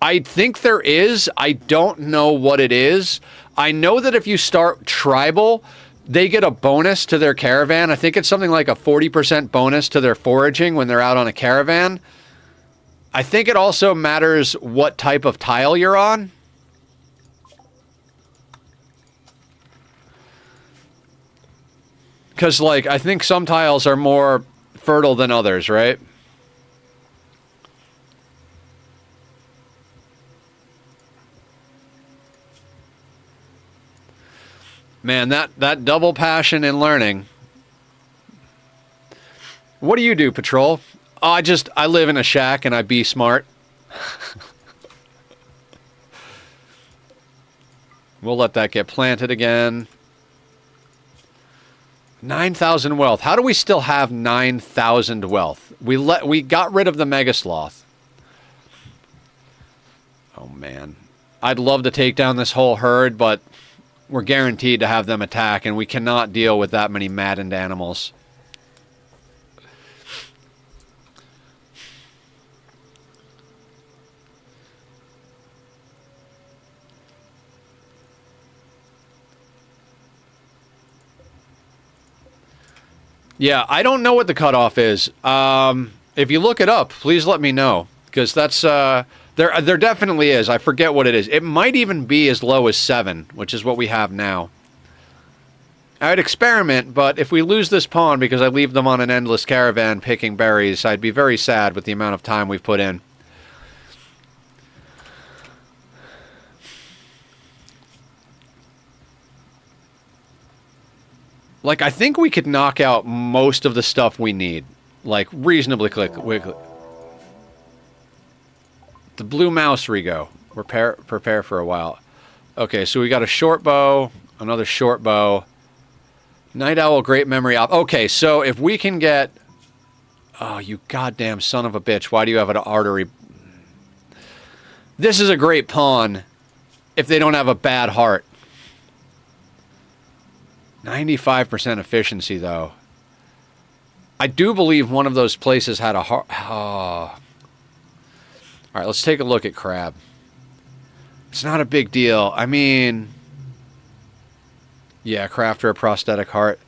I think there is. I don't know what it is. I know that if you start tribal, they get a bonus to their caravan. I think it's something like a 40% bonus to their foraging when they're out on a caravan. I think it also matters what type of tile you're on. Because, like, I think some tiles are more fertile than others, right? Man, that double passion in learning. What do you do, Patrol? Oh, I live in a shack and I be smart. We'll let that get planted again. 9,000 wealth. How do we still have 9,000 wealth? We got rid of the Mega Sloth. Oh, man. I'd love to take down this whole herd, but we're guaranteed to have them attack, and we cannot deal with that many maddened animals. Yeah, I don't know what the cutoff is. If you look it up, please let me know, because that's there definitely is. I forget what it is. It might even be as low as 7, which is what we have now. I'd experiment, but if we lose this pawn because I leave them on an endless caravan picking berries, I'd be very sad with the amount of time we've put in. Like, I think we could knock out most of the stuff we need. Like, reasonably quickly. The blue mouse, Rigo. Prepare for a while. Okay, so we got a short bow, another short bow. Night Owl, great memory op. Okay, so if we can get... Oh, you goddamn son of a bitch. Why do you have an artery? This is a great pawn if they don't have a bad heart. 95% efficiency, though. I do believe one of those places had a heart. Oh. All right, let's take a look at Crab. It's not a big deal. I mean... Yeah, craft her a prosthetic heart.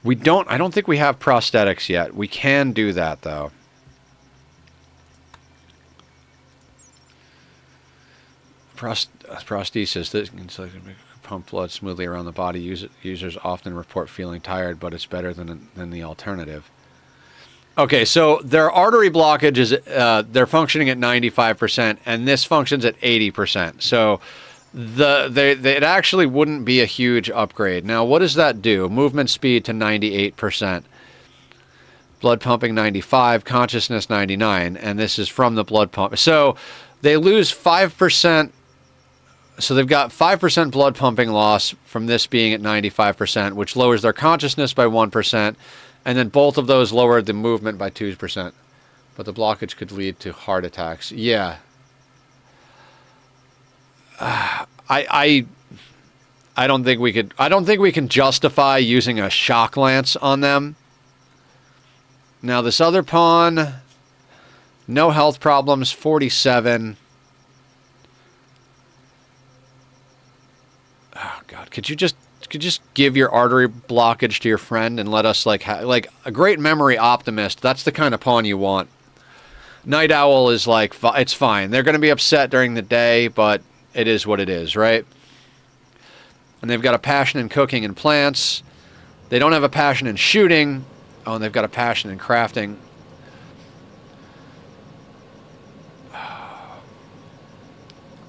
I don't think we have prosthetics yet. We can do that, though. Prosthesis. This can pump blood smoothly around the body. Users often report feeling tired, but it's better than the alternative. Okay, so their artery blockage is they're functioning at 95%, and this functions at 80%. So it actually wouldn't be a huge upgrade. Now, what does that do? Movement speed to 98%. Blood pumping 95, consciousness 99, and this is from the blood pump. So they lose 5%. So they've got 5% blood pumping loss from this being at 95%, which lowers their consciousness by 1%, and then both of those lowered the movement by 2%. But the blockage could lead to heart attacks. Yeah. I don't think we could. I don't think we can justify using a shock lance on them. Now this other pawn, no health problems, 47. Oh God, could you just give your artery blockage to your friend and let us like a great memory optimist? That's the kind of pawn you want. Night Owl is like, it's fine. They're going to be upset during the day, but it is what it is, right? And they've got a passion in cooking and plants. They don't have a passion in shooting. Oh, and they've got a passion in crafting.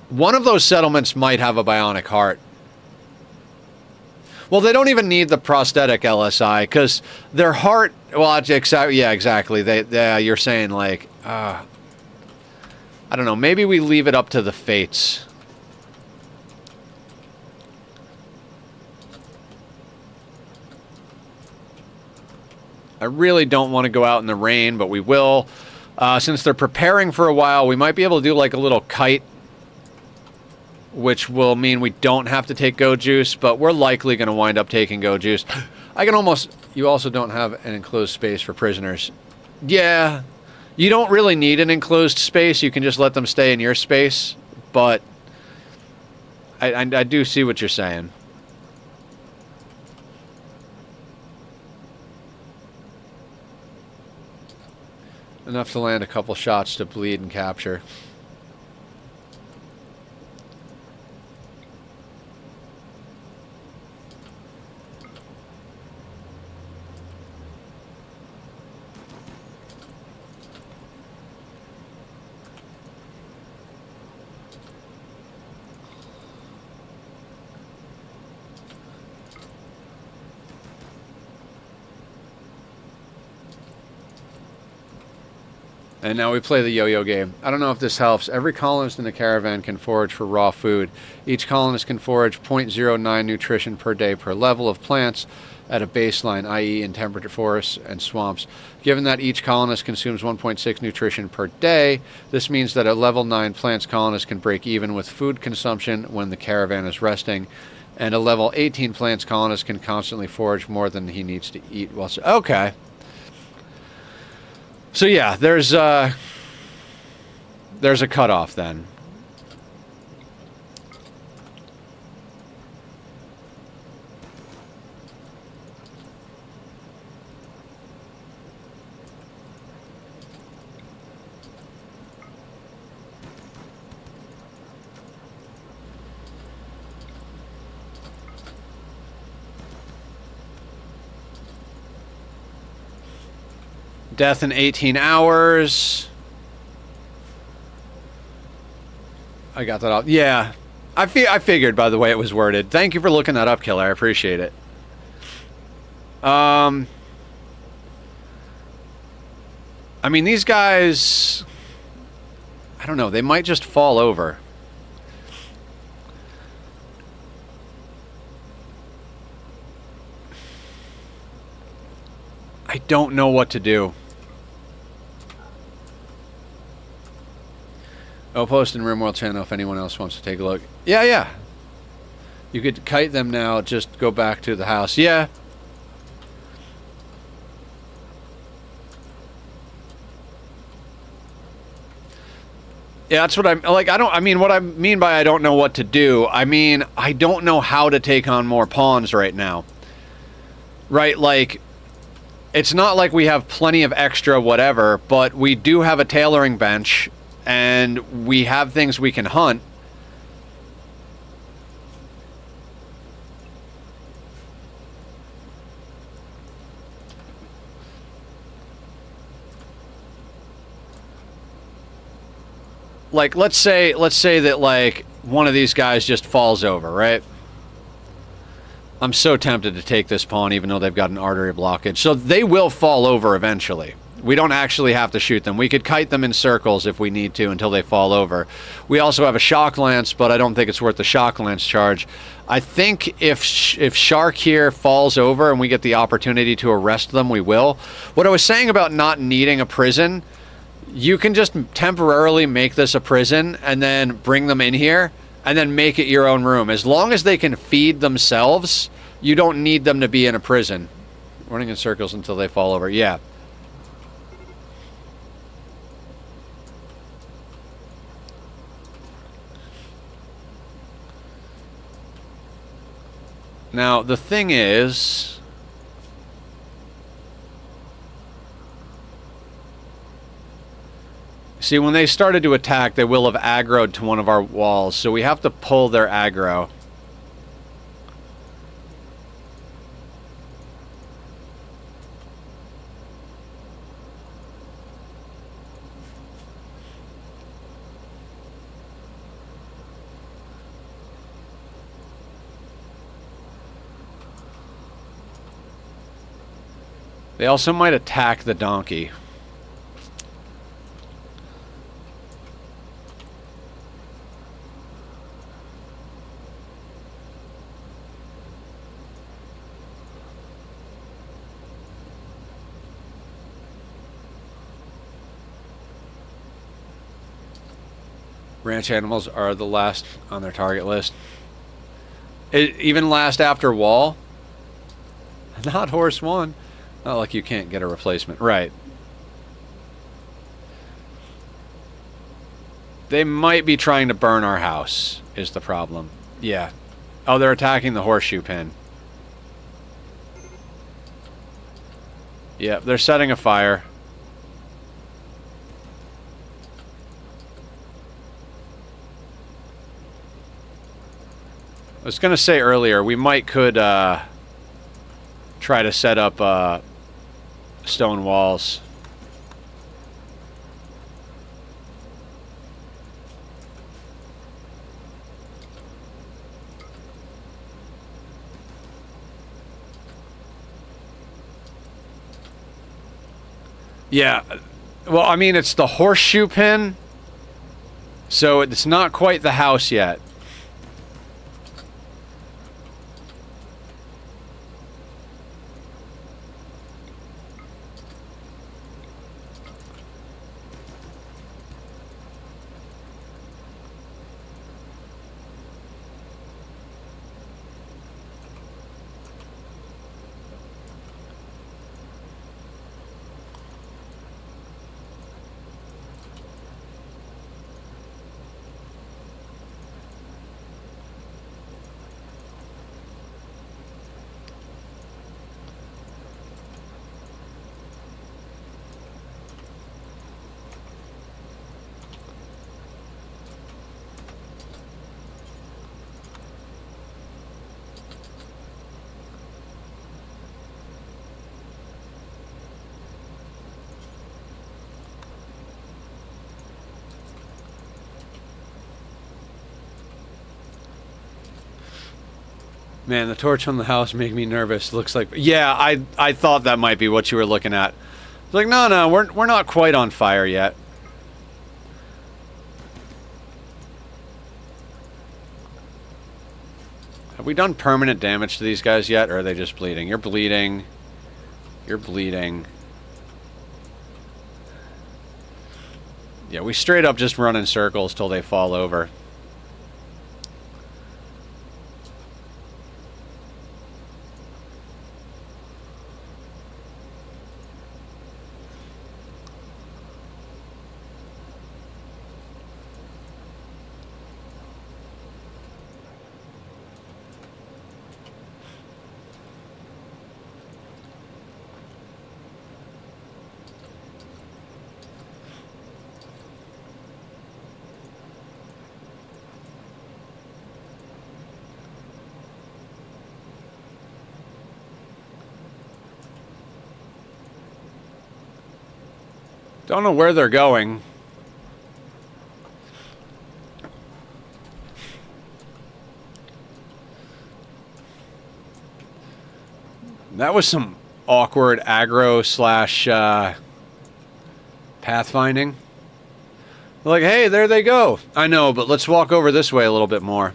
One of those settlements might have a bionic heart. Well, they don't even need the prosthetic LSI because their heart. Well, yeah, exactly. You're saying like, I don't know. Maybe we leave it up to the fates. I really don't want to go out in the rain, but we will. Since they're preparing for a while, we might be able to do like a little kite, which will mean we don't have to take Go Juice, but we're likely going to wind up taking Go Juice. You also don't have an enclosed space for prisoners. Yeah, you don't really need an enclosed space. You can just let them stay in your space, but I do see what you're saying. Enough to land a couple shots to bleed and capture. And now we play the yo-yo game. I don't know if this helps. Every colonist in the caravan can forage for raw food. Each colonist can forage 0.09 nutrition per day per level of plants at a baseline, i.e. in temperate forests and swamps. Given that each colonist consumes 1.6 nutrition per day, this means that a level 9 plants colonist can break even with food consumption when the caravan is resting, and a level 18 plants colonist can constantly forage more than he needs to eat. Okay. So yeah, there's a cutoff then. Death in 18 hours. I got that off. Yeah. I figured by the way it was worded. Thank you for looking that up, Killer. I appreciate it. I mean, these guys, I don't know. They might just fall over. I don't know what to do. I'll post in Rimworld channel if anyone else wants to take a look. Yeah. You could kite them now, just go back to the house. Yeah. Yeah, that's what I'm like. What I mean by I don't know what to do, I mean, I don't know how to take on more pawns right now. Right? Like, it's not like we have plenty of extra whatever, but we do have a tailoring bench, and we have things we can hunt. Like, let's say that, like, one of these guys just falls over, right? I'm so tempted to take this pawn, even though they've got an artery blockage. So they will fall over eventually, We don't actually have to shoot them. We could kite them in circles if we need to until they fall over. We also have a shock lance, but I don't think it's worth the shock lance charge. I think if Shark here falls over and we get the opportunity to arrest them, we will. What I was saying about not needing a prison, you can just temporarily make this a prison and then bring them in here and then make it your own room. As long as they can feed themselves, you don't need them to be in a prison. Running in circles until they fall over. Yeah. Now, the thing is, see, when they started to attack, they will have aggroed to one of our walls, so we have to pull their aggro. They also might attack the donkey. Ranch animals are the last on their target list. Even last after wall? Not horse 1. Not like you can't get a replacement. Right. They might be trying to burn our house, is the problem. Yeah. Oh, they're attacking the horseshoe pin. Yeah, they're setting a fire. I was going to say earlier, we could try to set up stone walls. Yeah, well, I mean, it's the horseshoe pin, so it's not quite the house yet. Man, the torch on the house make me nervous. Looks like... Yeah, I thought that might be what you were looking at. It's like, no, we're not quite on fire yet. Have we done permanent damage to these guys yet, or are they just bleeding? You're bleeding. You're bleeding. Yeah, we straight up just run in circles till they fall over. Don't know where they're going. That was some awkward aggro slash Pathfinding. Like, hey, there they go. I know, but let's walk over this way a little bit more.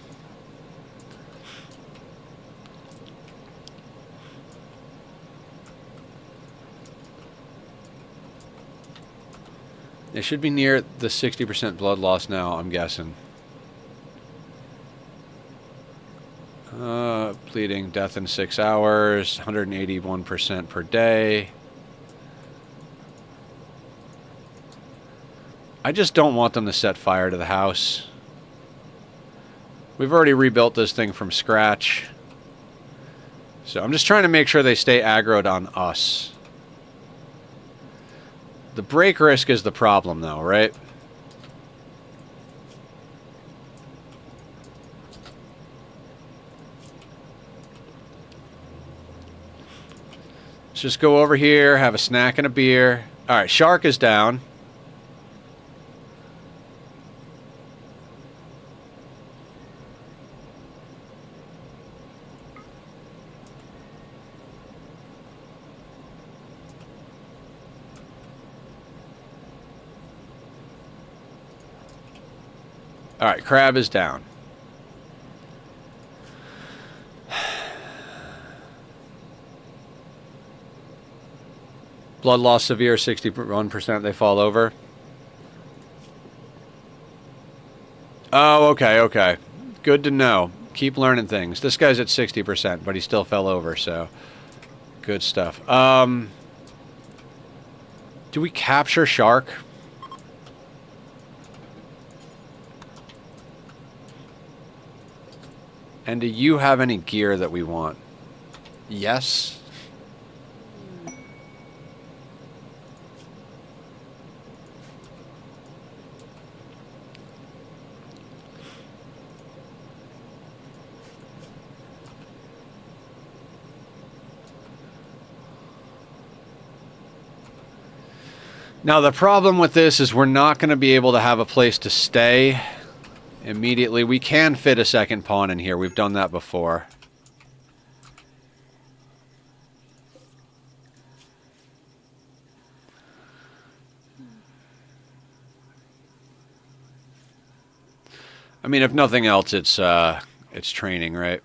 They should be near the 60% blood loss now, I'm guessing. Bleeding, death in 6 hours, 181% per day. I just don't want them to set fire to the house. We've already rebuilt this thing from scratch. So I'm just trying to make sure they stay aggroed on us. The break risk is the problem, though, right? Let's just go over here, have a snack and a beer. All right, Shark is down. All right, Crab is down. Blood loss severe, 61%. They fall over. Oh, okay, okay. Good to know. Keep learning things. This guy's at 60%, but he still fell over, so good stuff. Do we capture Shark? And do you have any gear that we want? Yes. Now, the problem with this is we're not going to be able to have a place to stay immediately. We can fit a second pawn in here. We've done that before. I mean, if nothing else, it's training, right?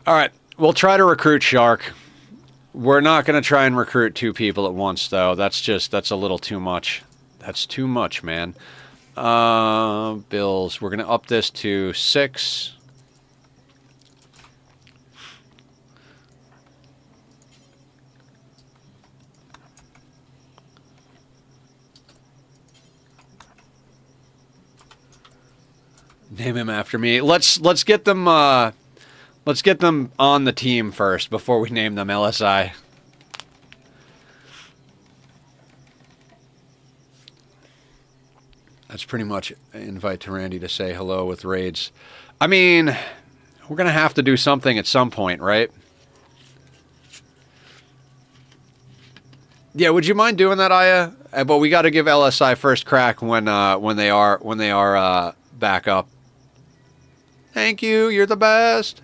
All right, we'll try to recruit Shark. We're not going to try and recruit 2 people at once, though. That's a little too much. That's too much, man. Bills. We're going to up this to 6. Name him after me. Let's get them. Let's get them on the team first before we name them LSI. That's pretty much an invite to Randy to say hello with raids. I mean, we're going to have to do something at some point, right? Yeah, would you mind doing that, Aya? But we got to give LSI first crack when they are back up. Thank you. You're the best.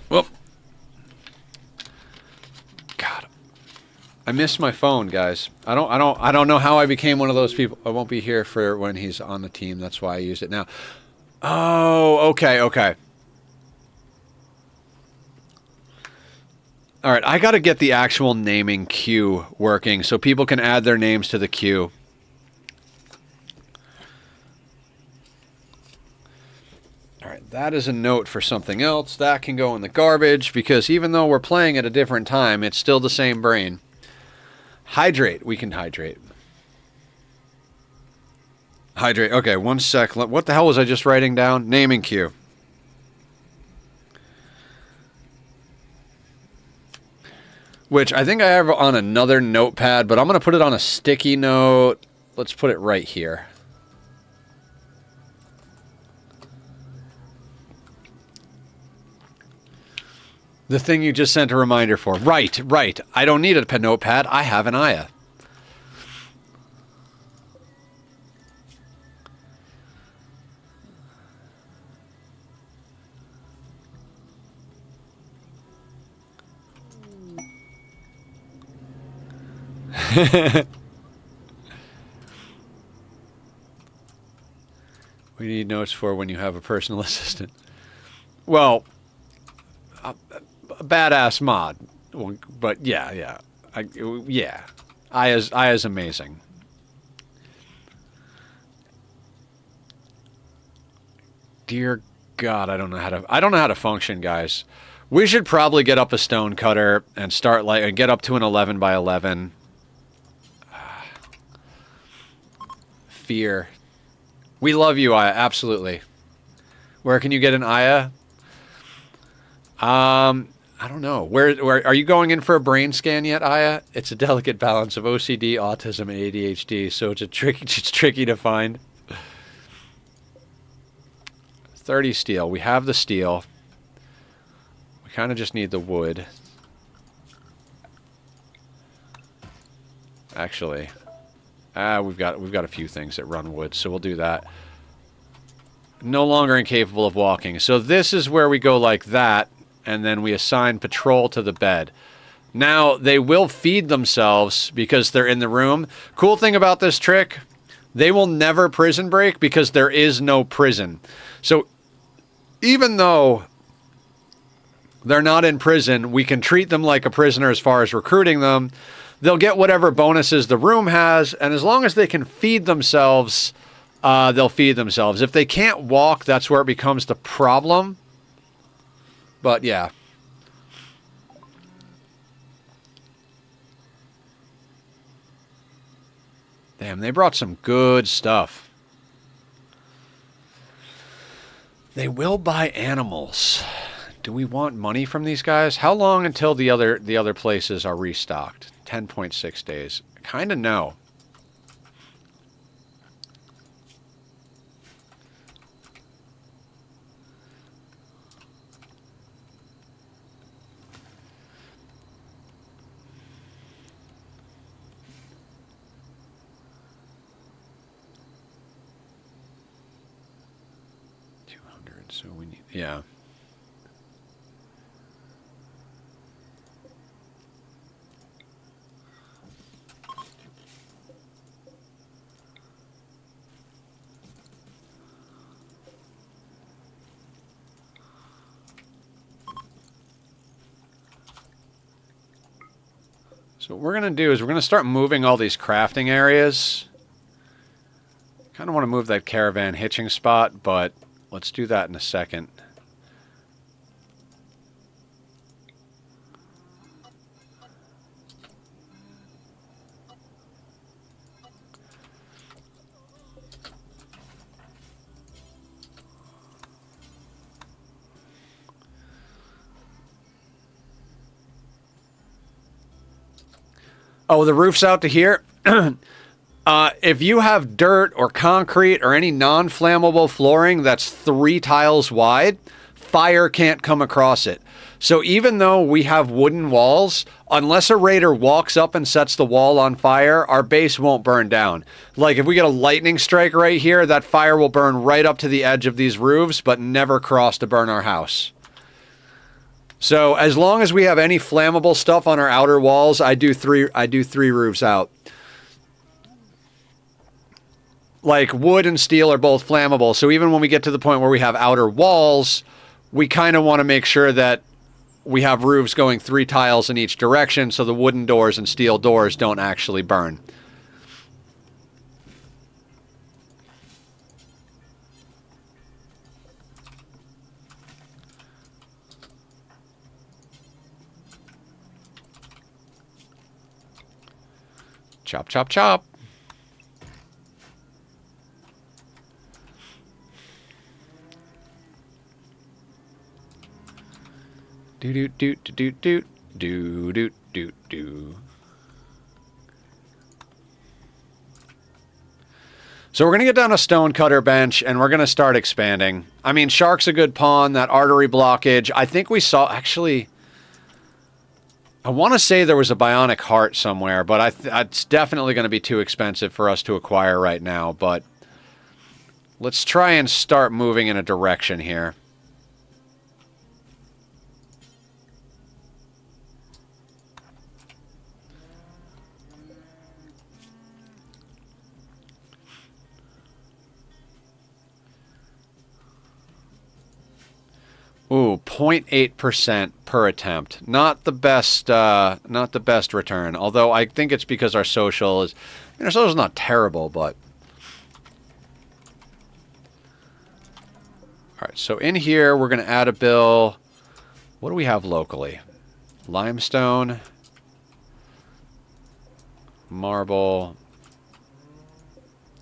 Well, God, I miss my phone, guys. I don't know how I became one of those people. I won't be here for when he's on the team. That's why I use it now. Oh, okay. All right, I got to get the actual naming queue working so people can add their names to the queue. All right, that is a note for something else. That can go in the garbage because even though we're playing at a different time, it's still the same brain. Hydrate. We can hydrate. Hydrate. Okay, one sec. What the hell was I just writing down? Naming queue. which I think I have on another notepad, but I'm going to put it on a sticky note. Let's put it right here. The thing you just sent a reminder for. Right, right. I don't need a notepad. I have an Aya. We need notes for when you have a personal assistant. Well, a badass mod. But yeah. Yeah. Aya's amazing. Dear God, I don't know how to function, guys. We should probably get up a stone cutter and start and get up to an 11 by 11. Fear. We love you, Aya. Absolutely. Where can you get an Aya? I don't know. Where are you going in for a brain scan yet, Aya? It's a delicate balance of OCD, autism, and ADHD, so it's tricky to find. 30 steel. We have the steel. We kind of just need the wood. Actually, we've got a few things that run wood, so we'll do that. No longer incapable of walking. So this is where we go like that, and then we assign patrol to the bed. Now, they will feed themselves because they're in the room. Cool thing about this trick, they will never prison break because there is no prison. So even though they're not in prison, we can treat them like a prisoner as far as recruiting them. They'll get whatever bonuses the room has, and as long as they can feed themselves, they'll feed themselves. If they can't walk, that's where it becomes the problem. But yeah. Damn, they brought some good stuff. They will buy animals. Do we want money from these guys? How long until the other places are restocked? 10.6 days. Kind of no. So we need, yeah. So what we're going to do is we're going to start moving all these crafting areas. Kind of want to move that caravan hitching spot, but let's do that in a second. Oh, the roof's out to here. If you have dirt or concrete or any non-flammable flooring that's 3 tiles wide, fire can't come across it. So even though we have wooden walls, unless a raider walks up and sets the wall on fire, our base won't burn down. Like if we get a lightning strike right here, that fire will burn right up to the edge of these roofs, but never cross to burn our house. So as long as we have any flammable stuff on our outer walls, I do three roofs out. Like wood and steel are both flammable, so even when we get to the point where we have outer walls, we kind of want to make sure that we have roofs going 3 tiles in each direction so the wooden doors and steel doors don't actually burn. Chop, chop, chop. Doot, doot, doot, doot, doot. Do, do, do, do. So we're going to get down a stonecutter bench, and we're going to start expanding. I mean, Shark's a good pawn, that artery blockage. I think we saw, actually, I want to say there was a bionic heart somewhere, but it's definitely going to be too expensive for us to acquire right now. But let's try and start moving in a direction here. Ooh, 0.8% per attempt. Not the best return. Although I think it's because our social is, I mean, our social is not terrible, but. All right, so in here we're going to add a bill. What do we have locally? Limestone, marble,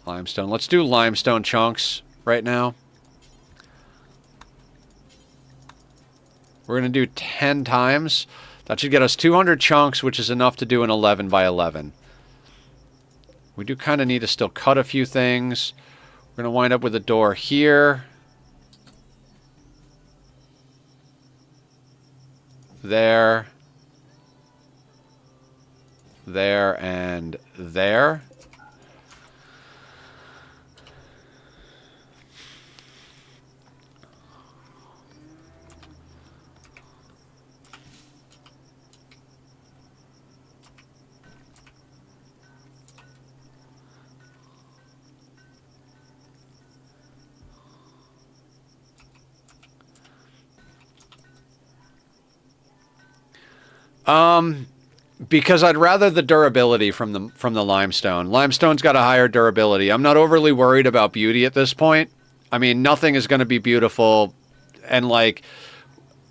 limestone. Let's do limestone chunks right now. We're going to do 10 times. That should get us 200 chunks, which is enough to do an 11 by 11. We do kind of need to still cut a few things. We're going to wind up with a door here. There. There and there. Because I'd rather the durability from the limestone. Limestone's got a higher durability. I'm not overly worried about beauty at this point. I mean, nothing is going to be beautiful, and like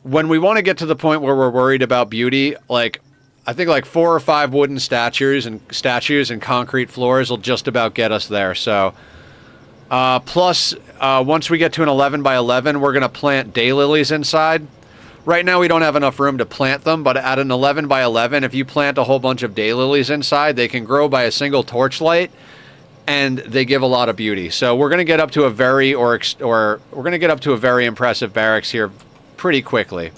when we want to get to the point where we're worried about beauty, like I think like 4 or 5 wooden statues and concrete floors will just about get us there. So plus once we get to an 11 by 11, we're going to plant daylilies inside. Right now we don't have enough room to plant them, but at an 11 by 11, if you plant a whole bunch of daylilies inside, they can grow by a single torchlight, and they give a lot of beauty. So we're going to get up to a very impressive barracks here pretty quickly.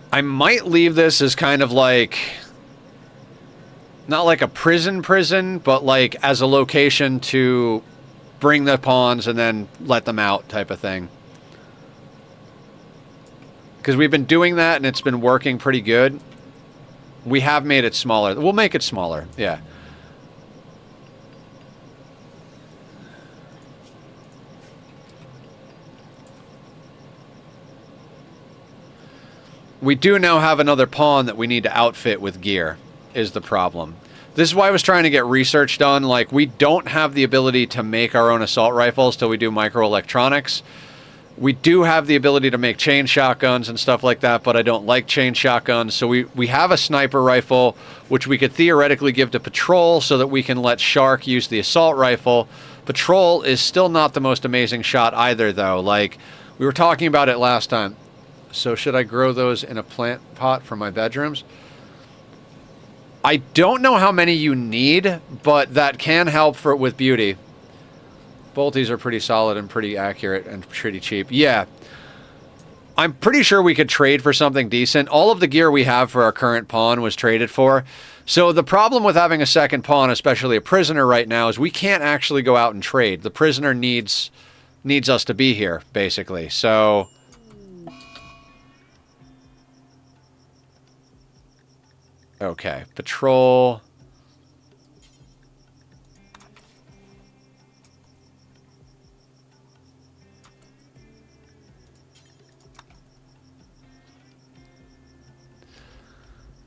I might leave this as kind of like, not like a prison, but like as a location to bring the pawns and then let them out type of thing. Because we've been doing that and it's been working pretty good. We have made it smaller. We'll make it smaller, yeah. We do now have another pawn that we need to outfit with gear, is the problem. This is why I was trying to get research done. Like, we don't have the ability to make our own assault rifles till we do microelectronics. We do have the ability to make chain shotguns and stuff like that, but I don't like chain shotguns. So we have a sniper rifle, which we could theoretically give to Patrol so that we can let Shark use the assault rifle. Patrol is still not the most amazing shot either, though. Like, we were talking about it last time. So should I grow those in a plant pot for my bedrooms? I don't know how many you need, but that can help with beauty. Bolties are pretty solid and pretty accurate and pretty cheap. Yeah. I'm pretty sure we could trade for something decent. All of the gear we have for our current pawn was traded for. So the problem with having a second pawn, especially a prisoner right now, is we can't actually go out and trade. The prisoner needs us to be here, basically. So okay, Patrol.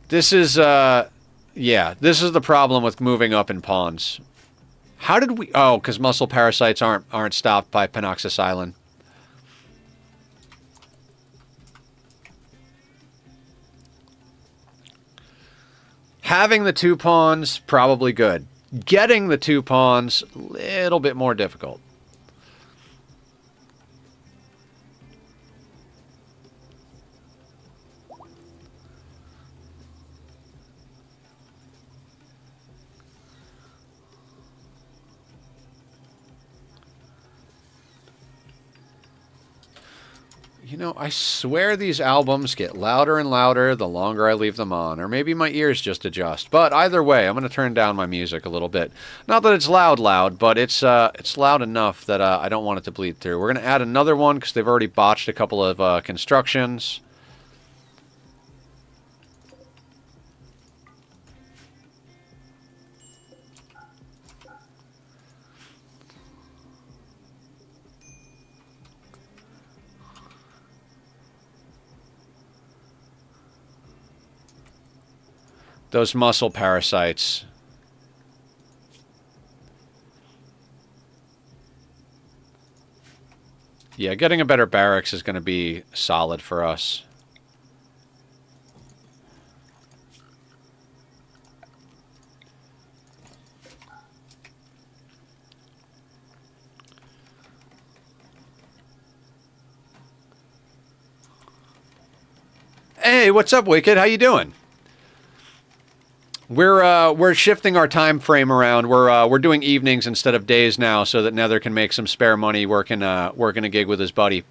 This is, yeah, this is the problem with moving up in pawns. How did we, oh, because muscle parasites aren't stopped by penoxysilin. Having the 2 pawns, probably good. Getting the 2 pawns, a little bit more difficult. You know, I swear these albums get louder and louder the longer I leave them on. Or maybe my ears just adjust. But either way, I'm going to turn down my music a little bit. Not that it's loud, but it's loud enough that I don't want it to bleed through. We're going to add another one because they've already botched a couple of constructions. Those muscle parasites. Yeah, getting a better barracks is going to be solid for us. Hey, what's up, Wicked? How you doing? We're shifting our time frame around. We're doing evenings instead of days now, so that Nether can make some spare money working a gig with his buddy.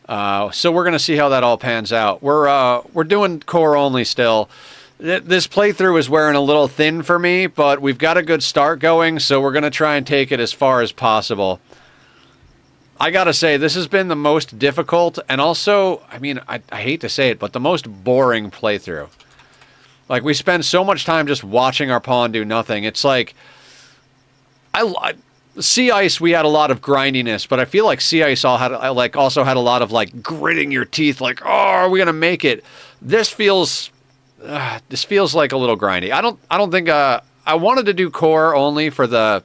So we're gonna see how that all pans out. We're doing core only still. This playthrough is wearing a little thin for me, but we've got a good start going, so we're gonna try and take it as far as possible. I gotta say, this has been the most difficult, and also, I mean, I hate to say it, but the most boring playthrough. Like, we spend so much time just watching our pawn do nothing. It's like, Sea Ice, we had a lot of grindiness, but I feel like Sea Ice also had a lot of, like, gritting your teeth, like, oh, are we gonna make it? This feels like a little grindy. I don't think, I wanted to do core only for the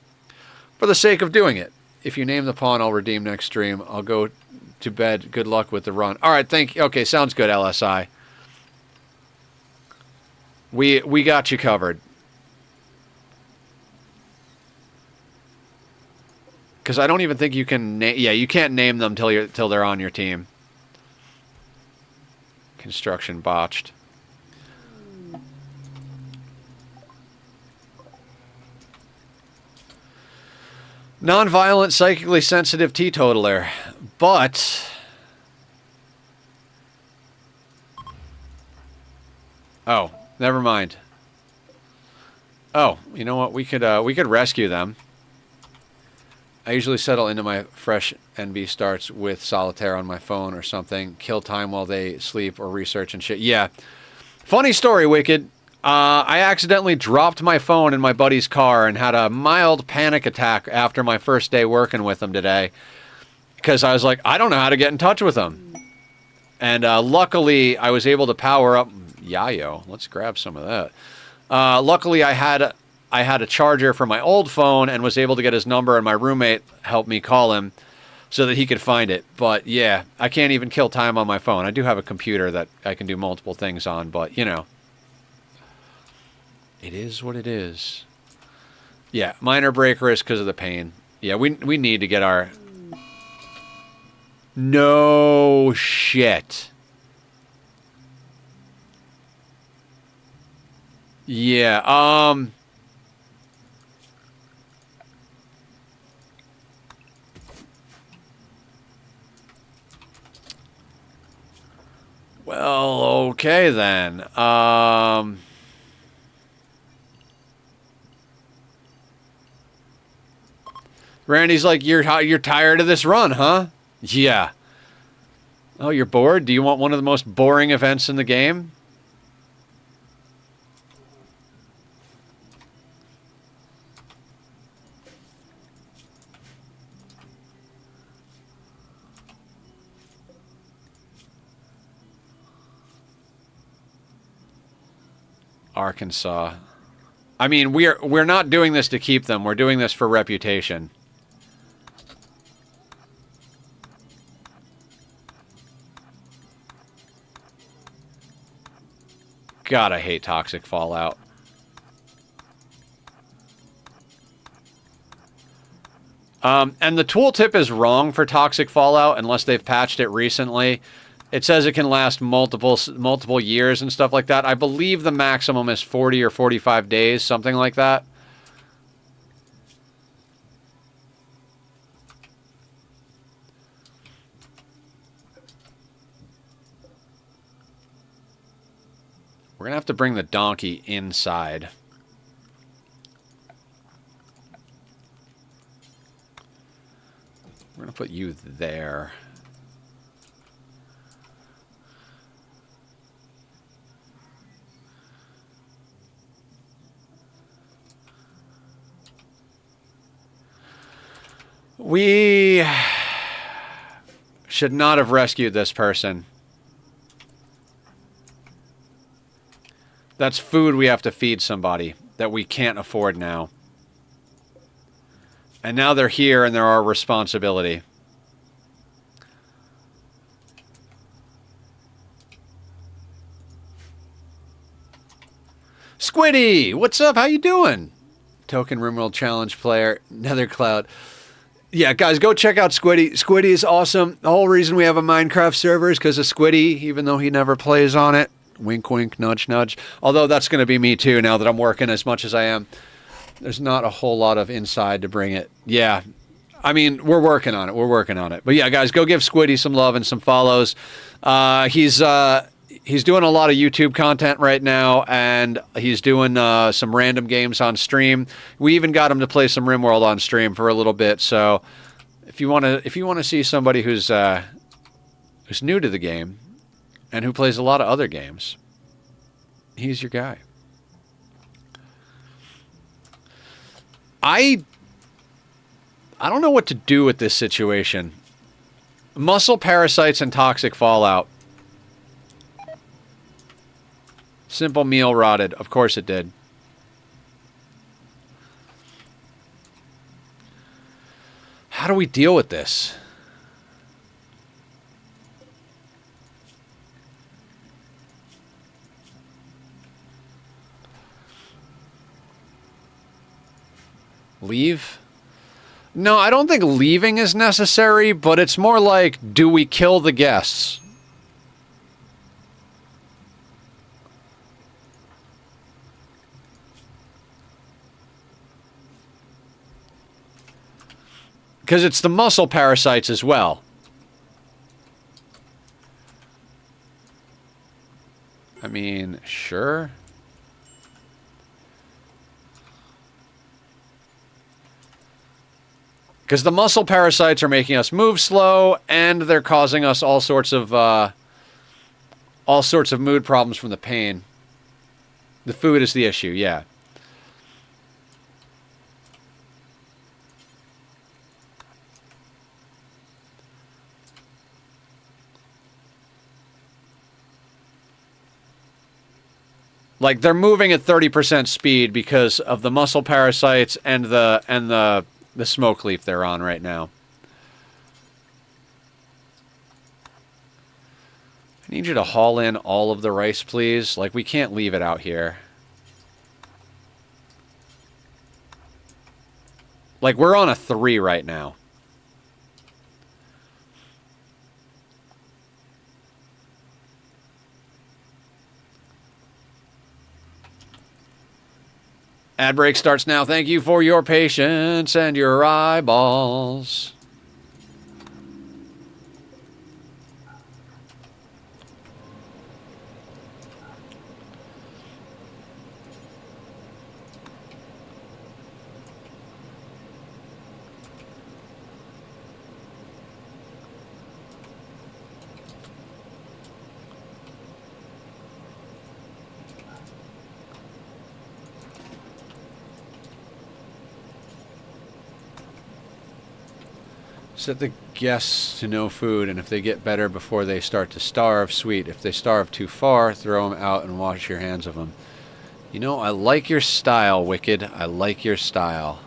sake of doing it. If you name the pawn, I'll redeem next stream. I'll go to bed. Good luck with the run. All right, thank you. Okay, sounds good, LSI. We got you covered. Because I don't even think you can... Yeah, you can't name them till they're on your team. Construction botched. Non-violent, psychically sensitive teetotaler. But... Oh, never mind. Oh, you know what? We could rescue them. I usually settle into my fresh NB starts with solitaire on my phone or something. Kill time while they sleep or research and shit. Yeah. Funny story, Wicked. I accidentally dropped my phone in my buddy's car and had a mild panic attack after my first day working with him today. Because I was like, I don't know how to get in touch with him. And luckily, I was able to power up... Yayo. Let's grab some of that. Luckily, I had a charger for my old phone and was able to get his number, and my roommate helped me call him so that he could find it. But yeah, I can't even kill time on my phone. I do have a computer that I can do multiple things on, but you know. It is what it is. Yeah, minor break risk because of the pain. Yeah, we need to get our... No shit. Yeah, well, okay then. Randy's like, you're tired of this run, huh? Yeah. Oh, you're bored? Do you want one of the most boring events in the game? Arkansas. I mean, we're not doing this to keep them. We're doing this for reputation. God, I hate toxic fallout. And the tooltip is wrong for toxic fallout unless they've patched it recently. It says it can last multiple years and stuff like that. I believe the maximum is 40 or 45 days, something like that. We're going to have to bring the donkey inside. We're going to put you there. We should not have rescued this person. That's food we have to feed somebody that we can't afford now. And now they're here and they're our responsibility. Squiddy, what's up? How you doing? Token Rimworld Challenge player, Nethercloud. Yeah, guys, go check out Squiddy. Squiddy is awesome. The whole reason we have a Minecraft server is because of Squiddy, even though he never plays on it. Wink, wink, nudge, nudge. Although that's going to be me too now that I'm working as much as I am. There's not a whole lot of inside to bring it. Yeah, I mean, we're working on it. We're working on it. But yeah, guys, go give Squiddy some love and some follows. He's doing a lot of YouTube content right now, and he's doing some random games on stream. We even got him to play some Rimworld on stream for a little bit. So if you want to see somebody who's new to the game and who plays a lot of other games, he's your guy. I don't know what to do with this situation. Muscle parasites and toxic fallout. Simple meal rotted. Of course it did. How do we deal with this? Leave? No, I don't think leaving is necessary, but it's more like, do we kill the guests? Because it's the muscle parasites as well. I mean, sure. Because the muscle parasites are making us move slow, and they're causing us all sorts of mood problems from the pain. The food is the issue, yeah. Like, they're moving at 30% speed because of the muscle parasites and the smoke leaf they're on right now. I need you to haul in all of the rice, please. Like, we can't leave it out here. Like, we're on a 3 right now. Ad break starts now. Thank you for your patience and your eyeballs. Set the guests to no food, and if they get better before they start to starve, sweet. If they starve too far, throw them out and wash your hands of them. You know, I like your style, Wicked. I like your style.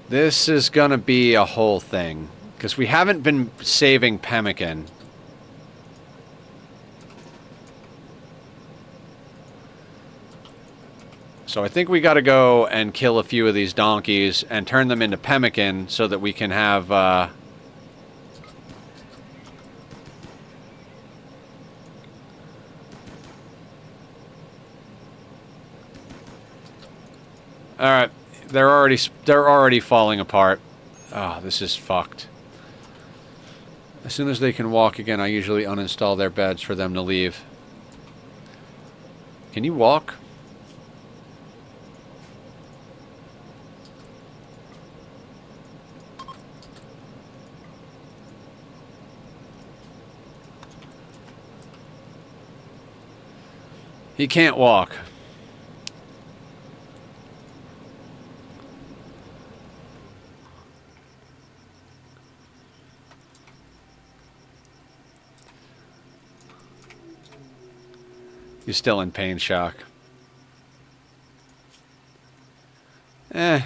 This is gonna be a whole thing. Because we haven't been saving pemmican. So I think we gotta go and kill a few of these donkeys and turn them into pemmican so that we can have, Alright, they're already falling apart. Oh, this is fucked. As soon as they can walk again, I usually uninstall their beds for them to leave. Can you walk? He can't walk. He's still in pain shock. Eh.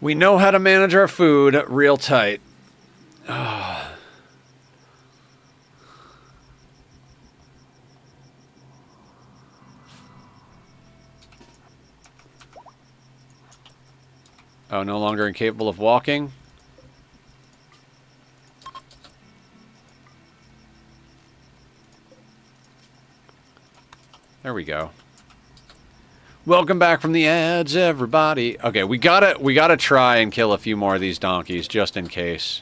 We know how to manage our food real tight. Oh. Oh, no longer incapable of walking? There we go. Welcome back from the ads, everybody. Okay, we gotta try and kill a few more of these donkeys, just in case.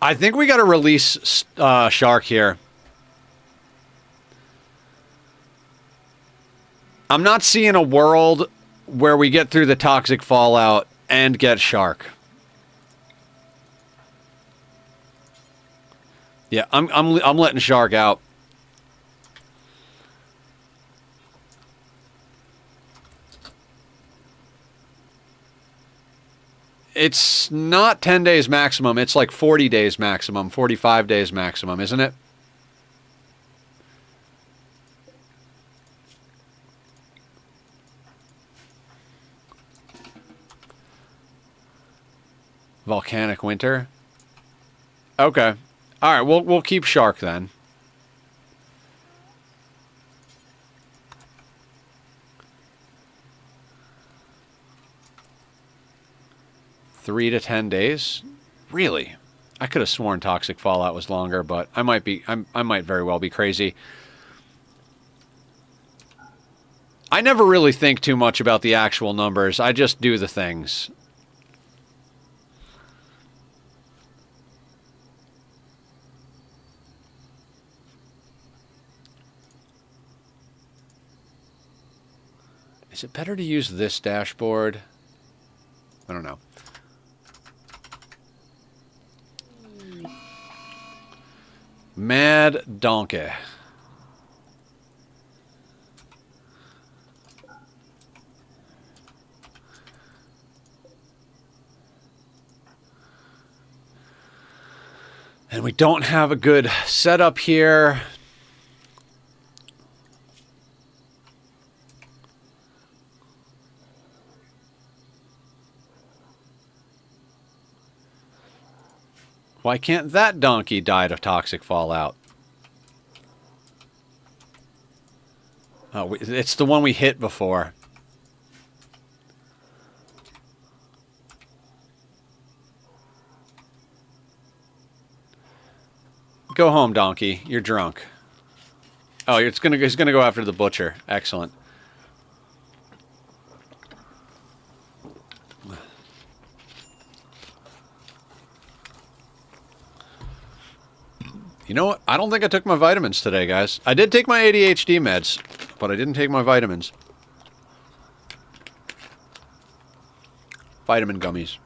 I think we gotta release Shark here. I'm not seeing a world where we get through the toxic fallout and get Shark. Yeah, I'm letting Shark out. It's not 10 days maximum. It's like 40 days maximum, 45 days maximum, isn't it? Volcanic winter. Okay. All right, we'll keep Shark then. Three to 10 days? Really? I could have sworn Toxic Fallout was longer, but I might very well be crazy. I never really think too much about the actual numbers. I just do the things. Is it better to use this dashboard? I don't know. Mad Donkey. And we don't have a good setup here. Why can't that donkey die to toxic fallout? Oh, it's the one we hit before. Go home, donkey. You're drunk. Oh, he's gonna go after the butcher. Excellent. You know what? I don't think I took my vitamins today, guys. I did take my ADHD meds, but I didn't take my vitamins. Vitamin gummies.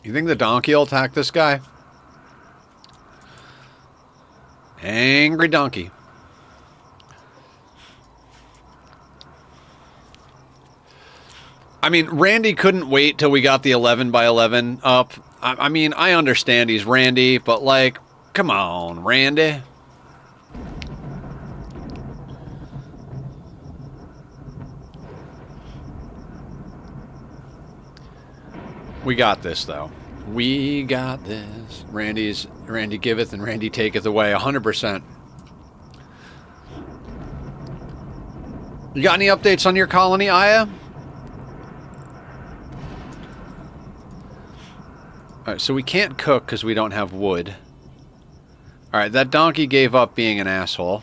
You think the donkey will attack this guy? Angry donkey. I mean, Randy couldn't wait till we got the 11 by 11 up. I mean, I understand he's Randy, but like, come on, Randy. We got this, though. We got this. Randy giveth and Randy taketh away, 100%. You got any updates on your colony, Aya? Alright, so we can't cook because we don't have wood. Alright, that donkey gave up being an asshole.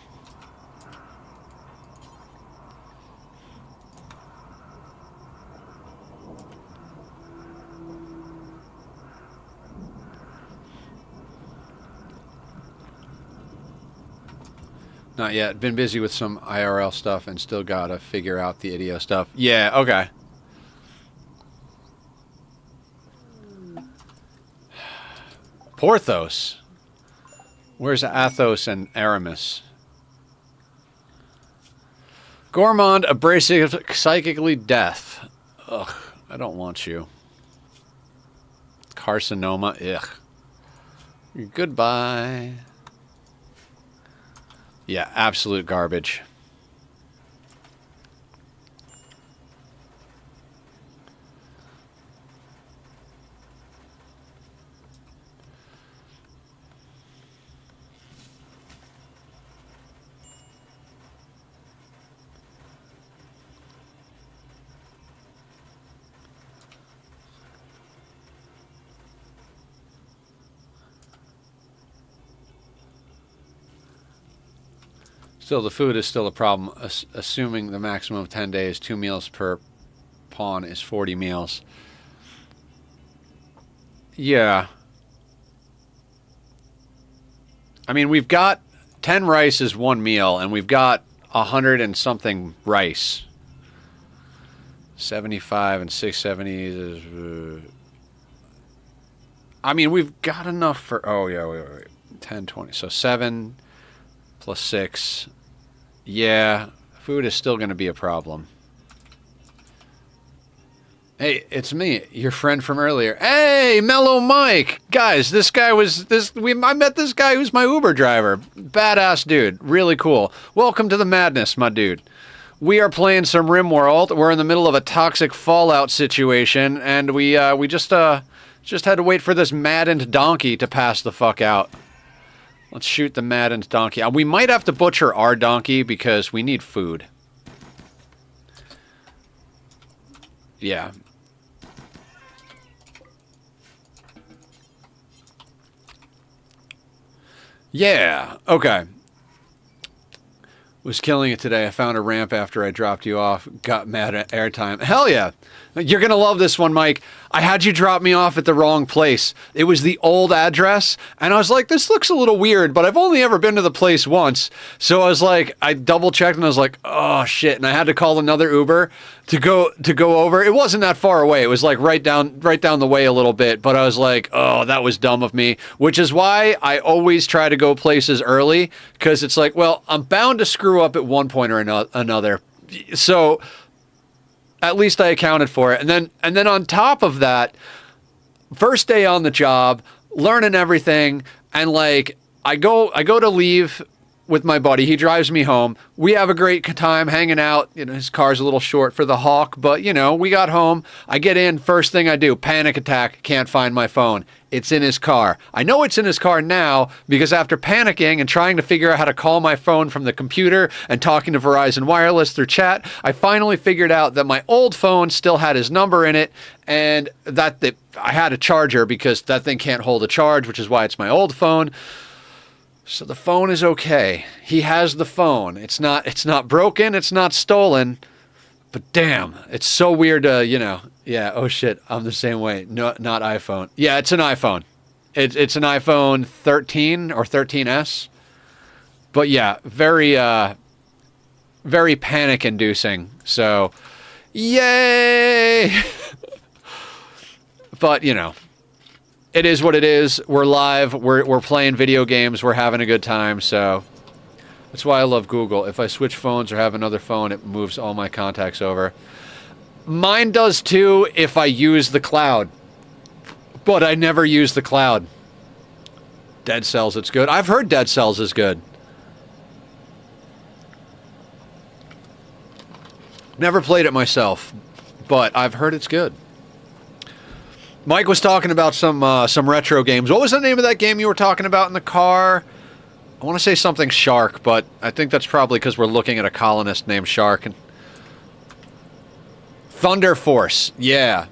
Not yet. Been busy with some IRL stuff and still gotta figure out the IDEO stuff. Yeah, okay. Porthos. Where's Athos and Aramis? Gourmand, abrasive, psychically death. Ugh, I don't want you. Carcinoma, ugh. Goodbye. Yeah, absolute garbage. Still, the food is still a problem, assuming the maximum of 10 days, 2 meals per pawn is 40 meals. Yeah. I mean, we've got 10 rice is 1 meal, and we've got 100 and something rice. 75 and 670 is... I mean, we've got enough for... Oh, yeah, wait. 10, 20. So 7 plus 6... Yeah, food is still going to be a problem. Hey, it's me, your friend from earlier. Hey, Mellow Mike! Guys, this guy was... I met this guy who's my Uber driver. Badass dude. Really cool. Welcome to the madness, my dude. We are playing some Rimworld. We're in the middle of a toxic fallout situation, and we just had to wait for this maddened donkey to pass the fuck out. Let's shoot the maddened donkey. We might have to butcher our donkey because we need food. Yeah. Yeah. Okay. Was killing it today. I found a ramp after I dropped you off. Got mad at airtime. Hell yeah. You're going to love this one, Mike. I had you drop me off at the wrong place. It was the old address, and I was like, this looks a little weird, but I've only ever been to the place once. So I was like, I double-checked, and I was like, oh, shit, and I had to call another Uber to go over. It wasn't that far away. It was like right down the way a little bit, but I was like, oh, that was dumb of me, which is why I always try to go places early, because it's like, well, I'm bound to screw up at one point or another. So... at least I accounted for it. And then on top of that, first day on the job, learning everything, and like I go to leave with my buddy. He drives me home. We have a great time hanging out. You know, his car's a little short for the Hawk, but, you know, we got home. I get in. First thing I do, panic attack. Can't find my phone. It's in his car. I know it's in his car now because after panicking and trying to figure out how to call my phone from the computer and talking to Verizon Wireless through chat, I finally figured out that my old phone still had his number in it, and that I had a charger because that thing can't hold a charge, which is why it's my old phone. So the phone is okay. He has the phone. It's not broken. It's not stolen. But damn, it's so weird to, you know. Yeah, oh shit, I'm the same way. No, not iPhone. Yeah, it's an iPhone. It's an iPhone 13 or 13S. But yeah, very panic-inducing. So, yay! But, you know. It is what it is. We're live. We're playing video games. We're having a good time. So that's why I love Google. If I switch phones or have another phone, it moves all my contacts over. Mine does too if I use the cloud. But I never use the cloud. Dead Cells, it's good. I've heard Dead Cells is good. Never played it myself, but I've heard it's good. Mike was talking about some retro games. What was the name of that game you were talking about in the car? I want to say something Shark, but I think that's probably because we're looking at a colonist named Shark. And Thunder Force. Yeah.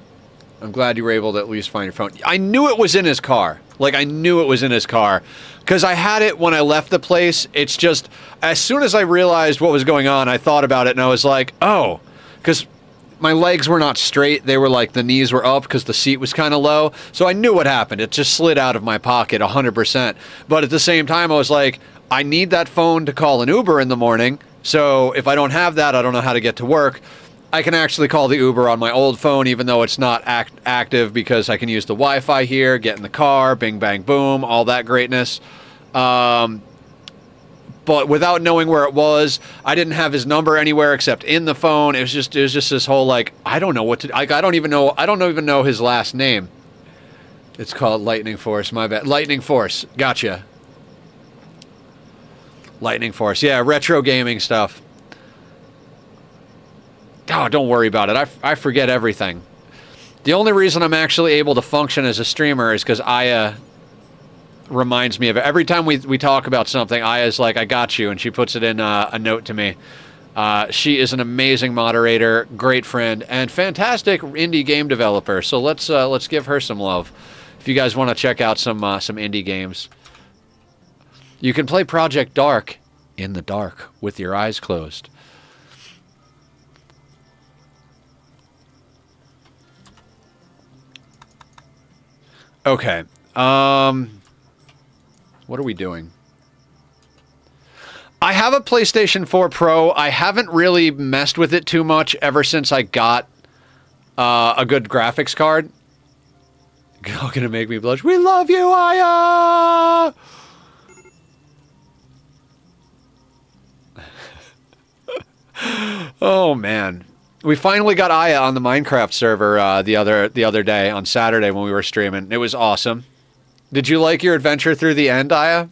I'm glad you were able to at least find your phone. I knew it was in his car. Like, I knew it was in his car. Because I had it when I left the place. It's just, as soon as I realized what was going on, I thought about it and I was like, oh. Because my legs were not straight. They were like, the knees were up because the seat was kind of low. So I knew what happened. It just slid out of my pocket 100%. But at the same time, I was like, I need that phone to call an Uber in the morning. So if I don't have that, I don't know how to get to work. I can actually call the Uber on my old phone, even though it's not active, because I can use the Wi-Fi here, get in the car, bing, bang, boom, all that greatness. But without knowing where it was, I didn't have his number anywhere except in the phone. It was just this whole, like, I don't know what to, like, I don't even know his last name. It's called Lightning Force, my bad. Lightning Force, gotcha. Lightning Force, yeah, retro gaming stuff. Oh, don't worry about it. I forget everything. The only reason I'm actually able to function as a streamer is because Aya reminds me of it. Every time we talk about something, Aya's like, I got you, and she puts it in a note to me. She is an amazing moderator, great friend, and fantastic indie game developer. So let's give her some love. If you guys want to check out some indie games, you can play Project Dark in the dark with your eyes closed. Okay. What are we doing? I have a PlayStation 4 Pro. I haven't really messed with it too much ever since I got a good graphics card. You're gonna make me blush. We love you, Aya! Oh, man. We finally got Aya on the Minecraft server the other day, on Saturday when we were streaming. It was awesome. Did you like your adventure through the end, Aya?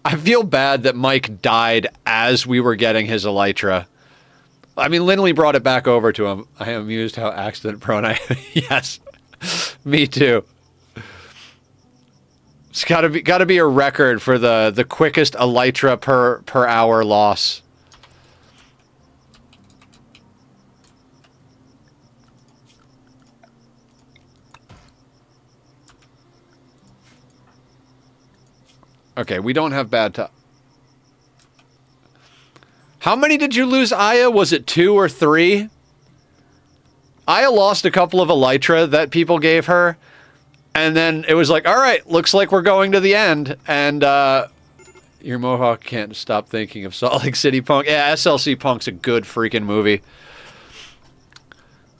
I feel bad that Mike died as we were getting his elytra. I mean, Lindley brought it back over to him. I am amused how accident prone I am. Yes, me too. It's gotta be a record for the quickest elytra per hour loss. Okay, we don't have bad time. How many did you lose, Aya? Was it 2 or 3? Aya lost a couple of elytra that people gave her. And then it was like, all right, looks like we're going to the end. And your Mohawk can't stop thinking of Salt Lake City Punk. Yeah, SLC Punk's a good freaking movie.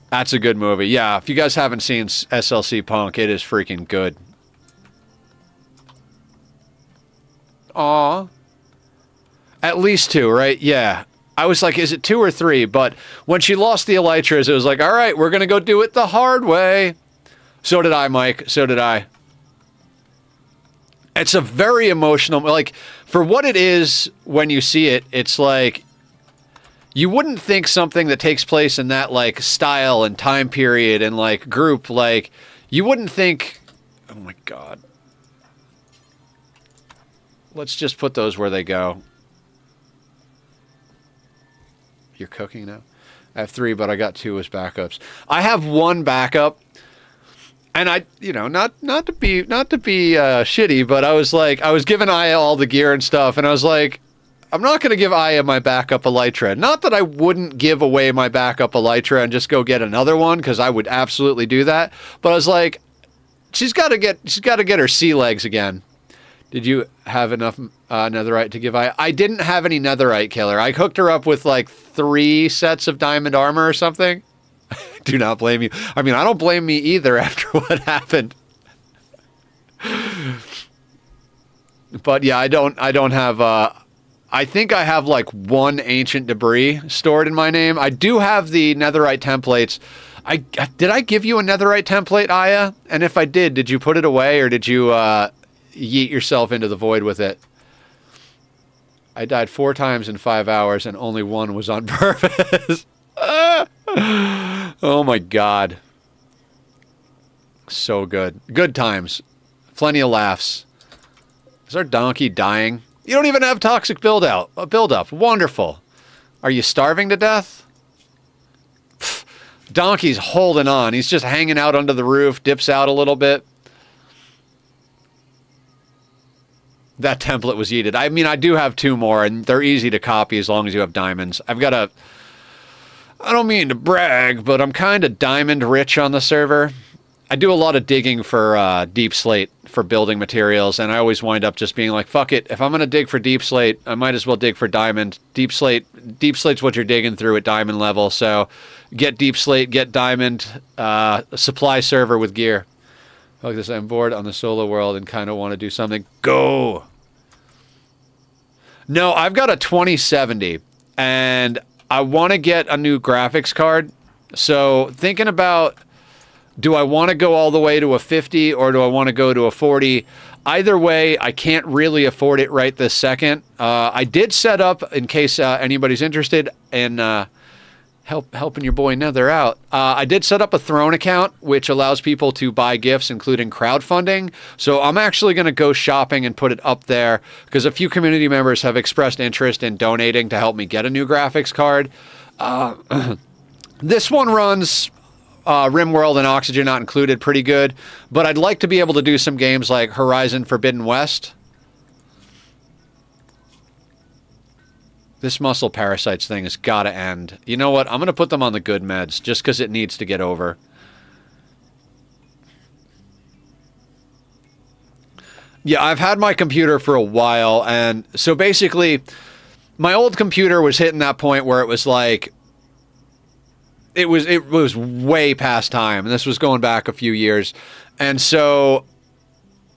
That's a good movie. Yeah, if you guys haven't seen SLC Punk, it is freaking good. Aw. At least 2, right? Yeah. I was like, is it 2 or 3? But when she lost the elytras, it was like, all right, we're going to go do it the hard way. So did I, Mike. So did I. It's a very emotional, like, for what it is when you see it, it's like, you wouldn't think something that takes place in that, like, style and time period and, like, group, like, you wouldn't think, oh my God. Let's just put those where they go. You're cooking now? I have 3, but I got 2 as backups. I have 1 backup. And I, you know, not to be shitty, but I was like, I was giving Aya all the gear and stuff, and I was like, I'm not going to give Aya my backup Elytra. Not that I wouldn't give away my backup Elytra and just go get another one, because I would absolutely do that. But I was like, she's got to get her sea legs again. Did you have enough netherite to give Aya? I didn't have any netherite, killer. I hooked her up with like 3 sets of diamond armor or something. Do not blame you. I mean, I don't blame me either after what happened. But yeah, I don't have, I think I have like 1 ancient debris stored in my name. I do have the netherite templates. Did I give you a netherite template, Aya? And if I did you put it away, or did you yeet yourself into the void with it? I died 4 times in 5 hours, and only 1 was on purpose. Oh my God. So good. Good times. Plenty of laughs. Is our donkey dying? You don't even have toxic build-up. Wonderful. Are you starving to death? Pfft. Donkey's holding on. He's just hanging out under the roof, dips out a little bit. That template was yeeted. I mean, I do have 2 more, and they're easy to copy as long as you have diamonds. I've got a... I don't mean to brag, but I'm kind of diamond rich on the server. I do a lot of digging for deep slate for building materials, and I always wind up just being like, fuck it, if I'm going to dig for deep slate, I might as well dig for diamond. Deep slate's what you're digging through at diamond level, so get deep slate, get diamond, supply server with gear. Like this, I'm bored on the solo world and kind of want to do something. Go! No, I've got a 2070, and I want to get a new graphics card. So thinking about, do I want to go all the way to a 50 or do I want to go to a 40? Either way, I can't really afford it right this second. I did set up, in case anybody's interested in helping your boy Nether out, I did set up a Throne account, which allows people to buy gifts, including crowdfunding. So I'm actually going to go shopping and put it up there, because a few community members have expressed interest in donating to help me get a new graphics card. This one runs Rimworld and Oxygen not included pretty good, but I'd like to be able to do some games like Horizon Forbidden West. This muscle parasites thing has got to end. You know what? I'm going to put them on the good meds just because it needs to get over. Yeah, I've had my computer for a while, and so basically my old computer was hitting that point where it was like, it was way past time, and this was going back a few years. And so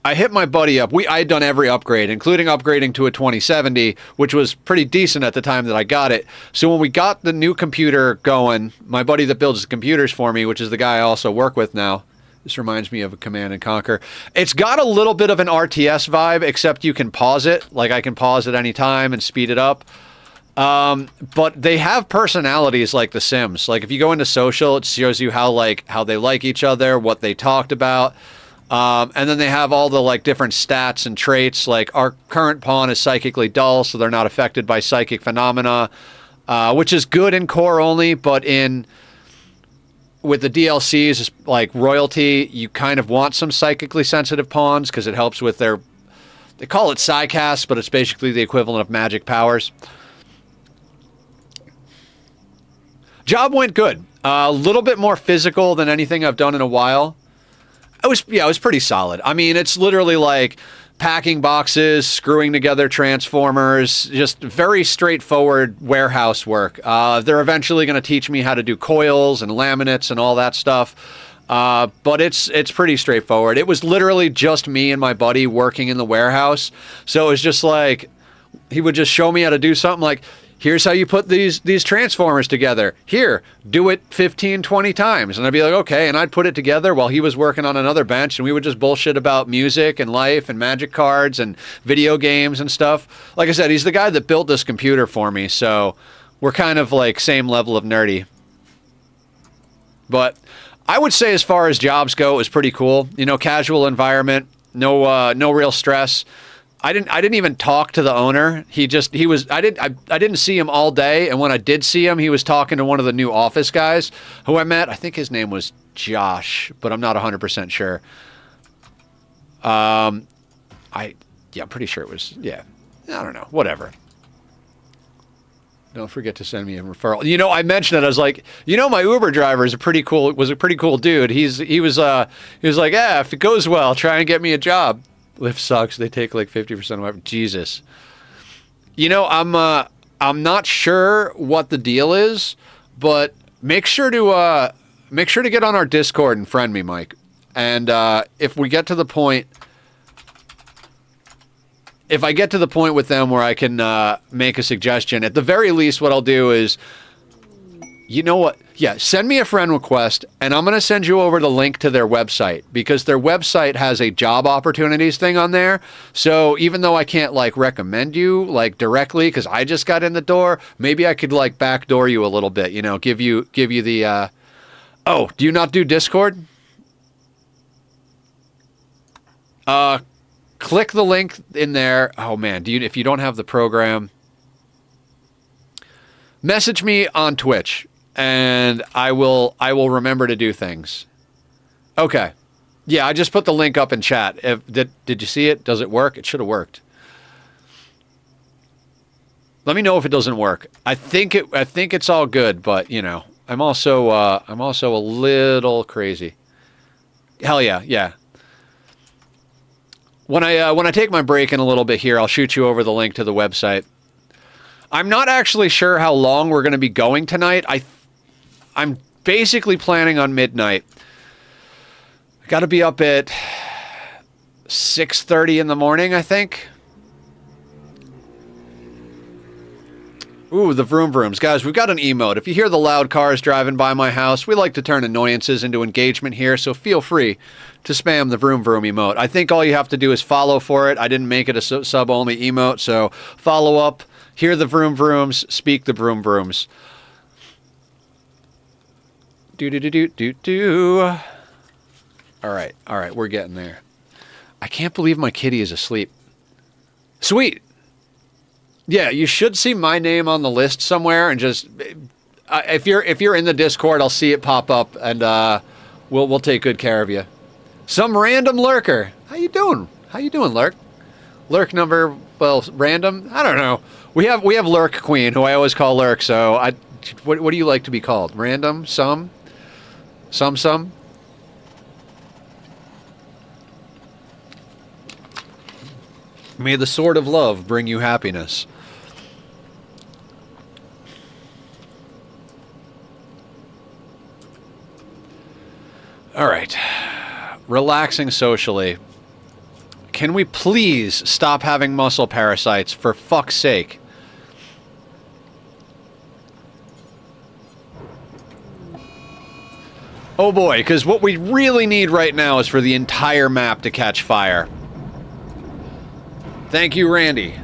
I hit my buddy up. I had done every upgrade, including upgrading to a 2070, which was pretty decent at the time that I got it. So when we got the new computer going, my buddy that builds the computers for me, which is the guy I also work with now, this reminds me of a Command and Conquer. It's got a little bit of an RTS vibe, except you can pause it. Like, I can pause at any time and speed it up. But they have personalities like The Sims. Like, if you go into social, it shows you how they like each other, what they talked about. And then they have all the like different stats and traits. Like, our current pawn is psychically dull, so they're not affected by psychic phenomena, which is good in core only, but with the DLCs, like royalty, you kind of want some psychically sensitive pawns because it helps with their, they call it psycast, but it's basically the equivalent of magic powers. Job went good. A little bit more physical than anything I've done in a while. It was pretty solid. I mean, it's literally like packing boxes, screwing together transformers, just very straightforward warehouse work. They're eventually going to teach me how to do coils and laminates and all that stuff. But it's pretty straightforward. It was literally just me and my buddy working in the warehouse. So it was just like, he would just show me how to do something like, here's how you put these transformers together. Here, do it 15, 20 times. And I'd be like, okay. And I'd put it together while he was working on another bench, and we would just bullshit about music and life and magic cards and video games and stuff. Like I said, he's the guy that built this computer for me, so we're kind of like same level of nerdy. But I would say as far as jobs go, it was pretty cool. You know, casual environment, no real stress. I didn't even talk to the owner. I didn't see him all day, and when I did see him, he was talking to one of the new office guys who I met. I think his name was Josh, but I'm not 100% sure. I'm pretty sure it was, yeah. I don't know, whatever. Don't forget to send me a referral. You know, I mentioned it. I was like, you know, my Uber driver was a pretty cool dude. He was like, yeah, if it goes well, try and get me a job. Lyft sucks. They take like 50% of my... Jesus. You know, I'm not sure what the deal is, but make sure to get on our Discord and friend me, Mike. And if I get to the point with them where I can make a suggestion, at the very least, what I'll do is, you know what? Yeah, send me a friend request, and I'm going to send you over the link to their website, because their website has a job opportunities thing on there. So even though I can't, like, recommend you, like, directly, because I just got in the door, maybe I could, like, backdoor you a little bit, you know, give you the, Oh, do you not do Discord? Click the link in there. Oh, man, if you don't have the program, message me on Twitch. And I will remember to do things. Okay. Yeah, I just put the link up in chat. Did you see it? Does it work? It should have worked. Let me know if it doesn't work. I think it's all good, but you know, I'm also a little crazy. Hell yeah, yeah. When I take my break in a little bit here, I'll shoot you over the link to the website. I'm not actually sure how long we're going to be going tonight. I'm basically planning on midnight. I got to be up at 6:30 in the morning, I think. Ooh, the vroom vrooms. Guys, we've got an emote. If you hear the loud cars driving by my house, we like to turn annoyances into engagement here, so feel free to spam the vroom vroom emote. I think all you have to do is follow for it. I didn't make it a sub-only emote, so follow up, hear the vroom vrooms, speak the vroom vrooms. Do. All right, we're getting there. I can't believe my kitty is asleep. Sweet. Yeah, you should see my name on the list somewhere, and just if you're in the Discord, I'll see it pop up, and we'll take good care of you. Some random lurker. How you doing? Lurk? Lurk number, well, random. I don't know. We have Lurk Queen, who I always call Lurk. So what do you like to be called? Random? Some. May the sword of love bring you happiness. All right. Relaxing socially. Can we please stop having muscle parasites, for fuck's sake? Oh boy, because what we really need right now is for the entire map to catch fire. Thank you, Randy.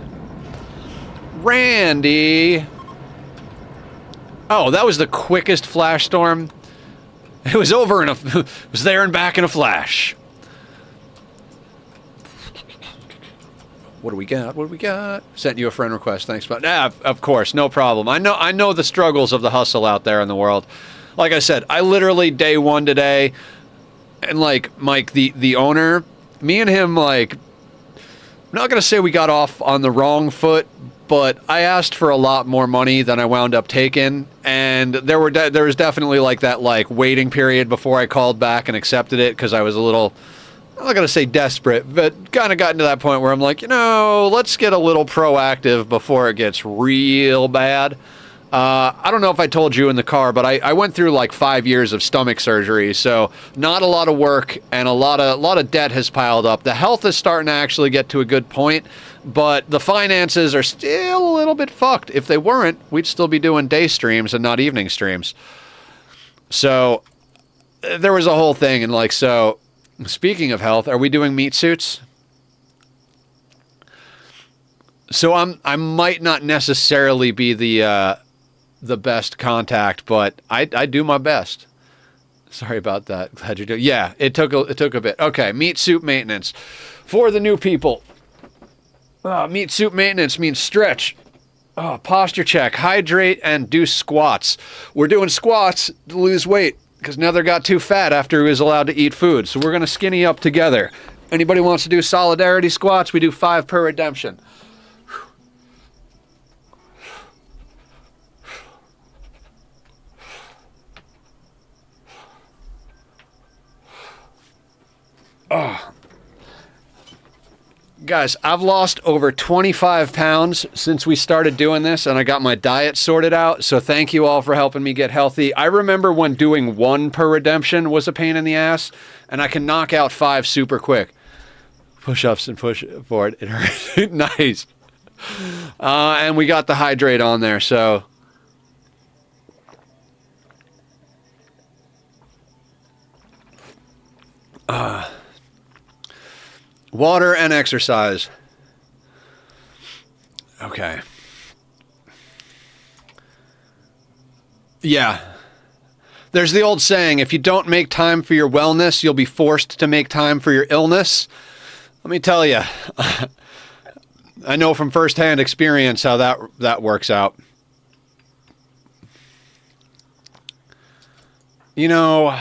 Randy! Oh, that was the quickest flash storm. It was over in it was there and back in a flash. What do we got? Sent you a friend request. Thanks, but of course, no problem. I know the struggles of the hustle out there in the world. Like I said, I literally day one today, and like Mike, the owner, me and him, like, I'm not gonna say we got off on the wrong foot, but I asked for a lot more money than I wound up taking, and there was definitely like that like waiting period before I called back and accepted it, because I was a little, I'm not gonna say desperate, but kind of gotten to that point where I'm like, you know, let's get a little proactive before it gets real bad. I don't know if I told you in the car, but I went through like 5 years of stomach surgery, so not a lot of work, and a lot of debt has piled up. The health is starting to actually get to a good point, but the finances are still a little bit fucked. If they weren't, we'd still be doing day streams and not evening streams. So there was a whole thing, and like, so speaking of health, are we doing meat suits? So I might not necessarily be the best contact, but I do my best. Sorry about that. Glad you're doing. Yeah, it took a bit. Okay, meat suit maintenance for the new people. Meat suit maintenance means stretch, posture check, hydrate, and do squats. We're doing squats to lose weight because Nether got too fat after he was allowed to eat food. So we're gonna skinny up together. Anybody wants to do solidarity squats? We do 5 per redemption. Guys, I've lost over 25 pounds since we started doing this, and I got my diet sorted out, so thank you all for helping me get healthy. I remember when doing 1 per redemption was a pain in the ass, and I can knock out 5 super quick. Push-ups and push forward. It hurts. Nice. And we got the hydrate on there, so... Water and exercise. Okay. Yeah. There's the old saying, if you don't make time for your wellness, you'll be forced to make time for your illness. Let me tell you, I know from firsthand experience how that works out. You know,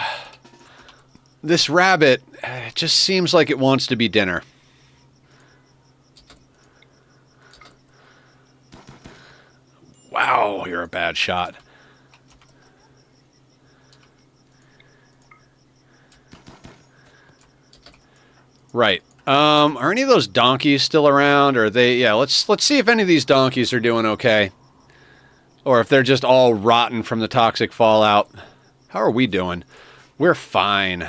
this rabbit, it just seems like it wants to be dinner. Wow, you're a bad shot. Right. Are any of those donkeys still around? Or are they... Yeah, let's see if any of these donkeys are doing okay. Or if they're just all rotten from the toxic fallout. How are we doing? We're fine.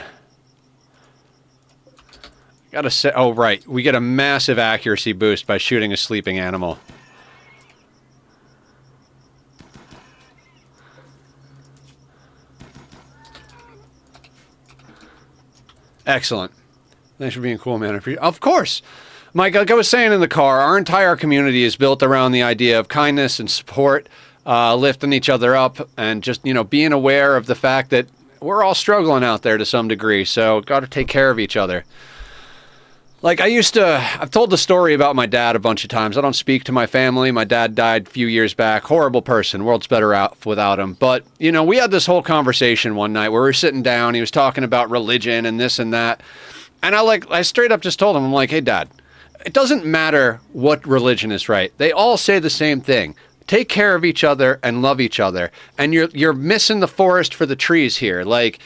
Gotta say... Oh, right. We get a massive accuracy boost by shooting a sleeping animal. Excellent. Thanks for being cool, man. Of course. Mike, like I was saying in the car, our entire community is built around the idea of kindness and support, lifting each other up, and just, you know, being aware of the fact that we're all struggling out there to some degree, so got to take care of each other. Like, I've told the story about my dad a bunch of times. I don't speak to my family. My dad died a few years back. Horrible person. World's better out without him. But, you know, we had this whole conversation one night where we were sitting down. He was talking about religion and this and that. And I straight up just told him, I'm like, hey, Dad, it doesn't matter what religion is right. They all say the same thing. Take care of each other and love each other. And you're missing the forest for the trees here. Like,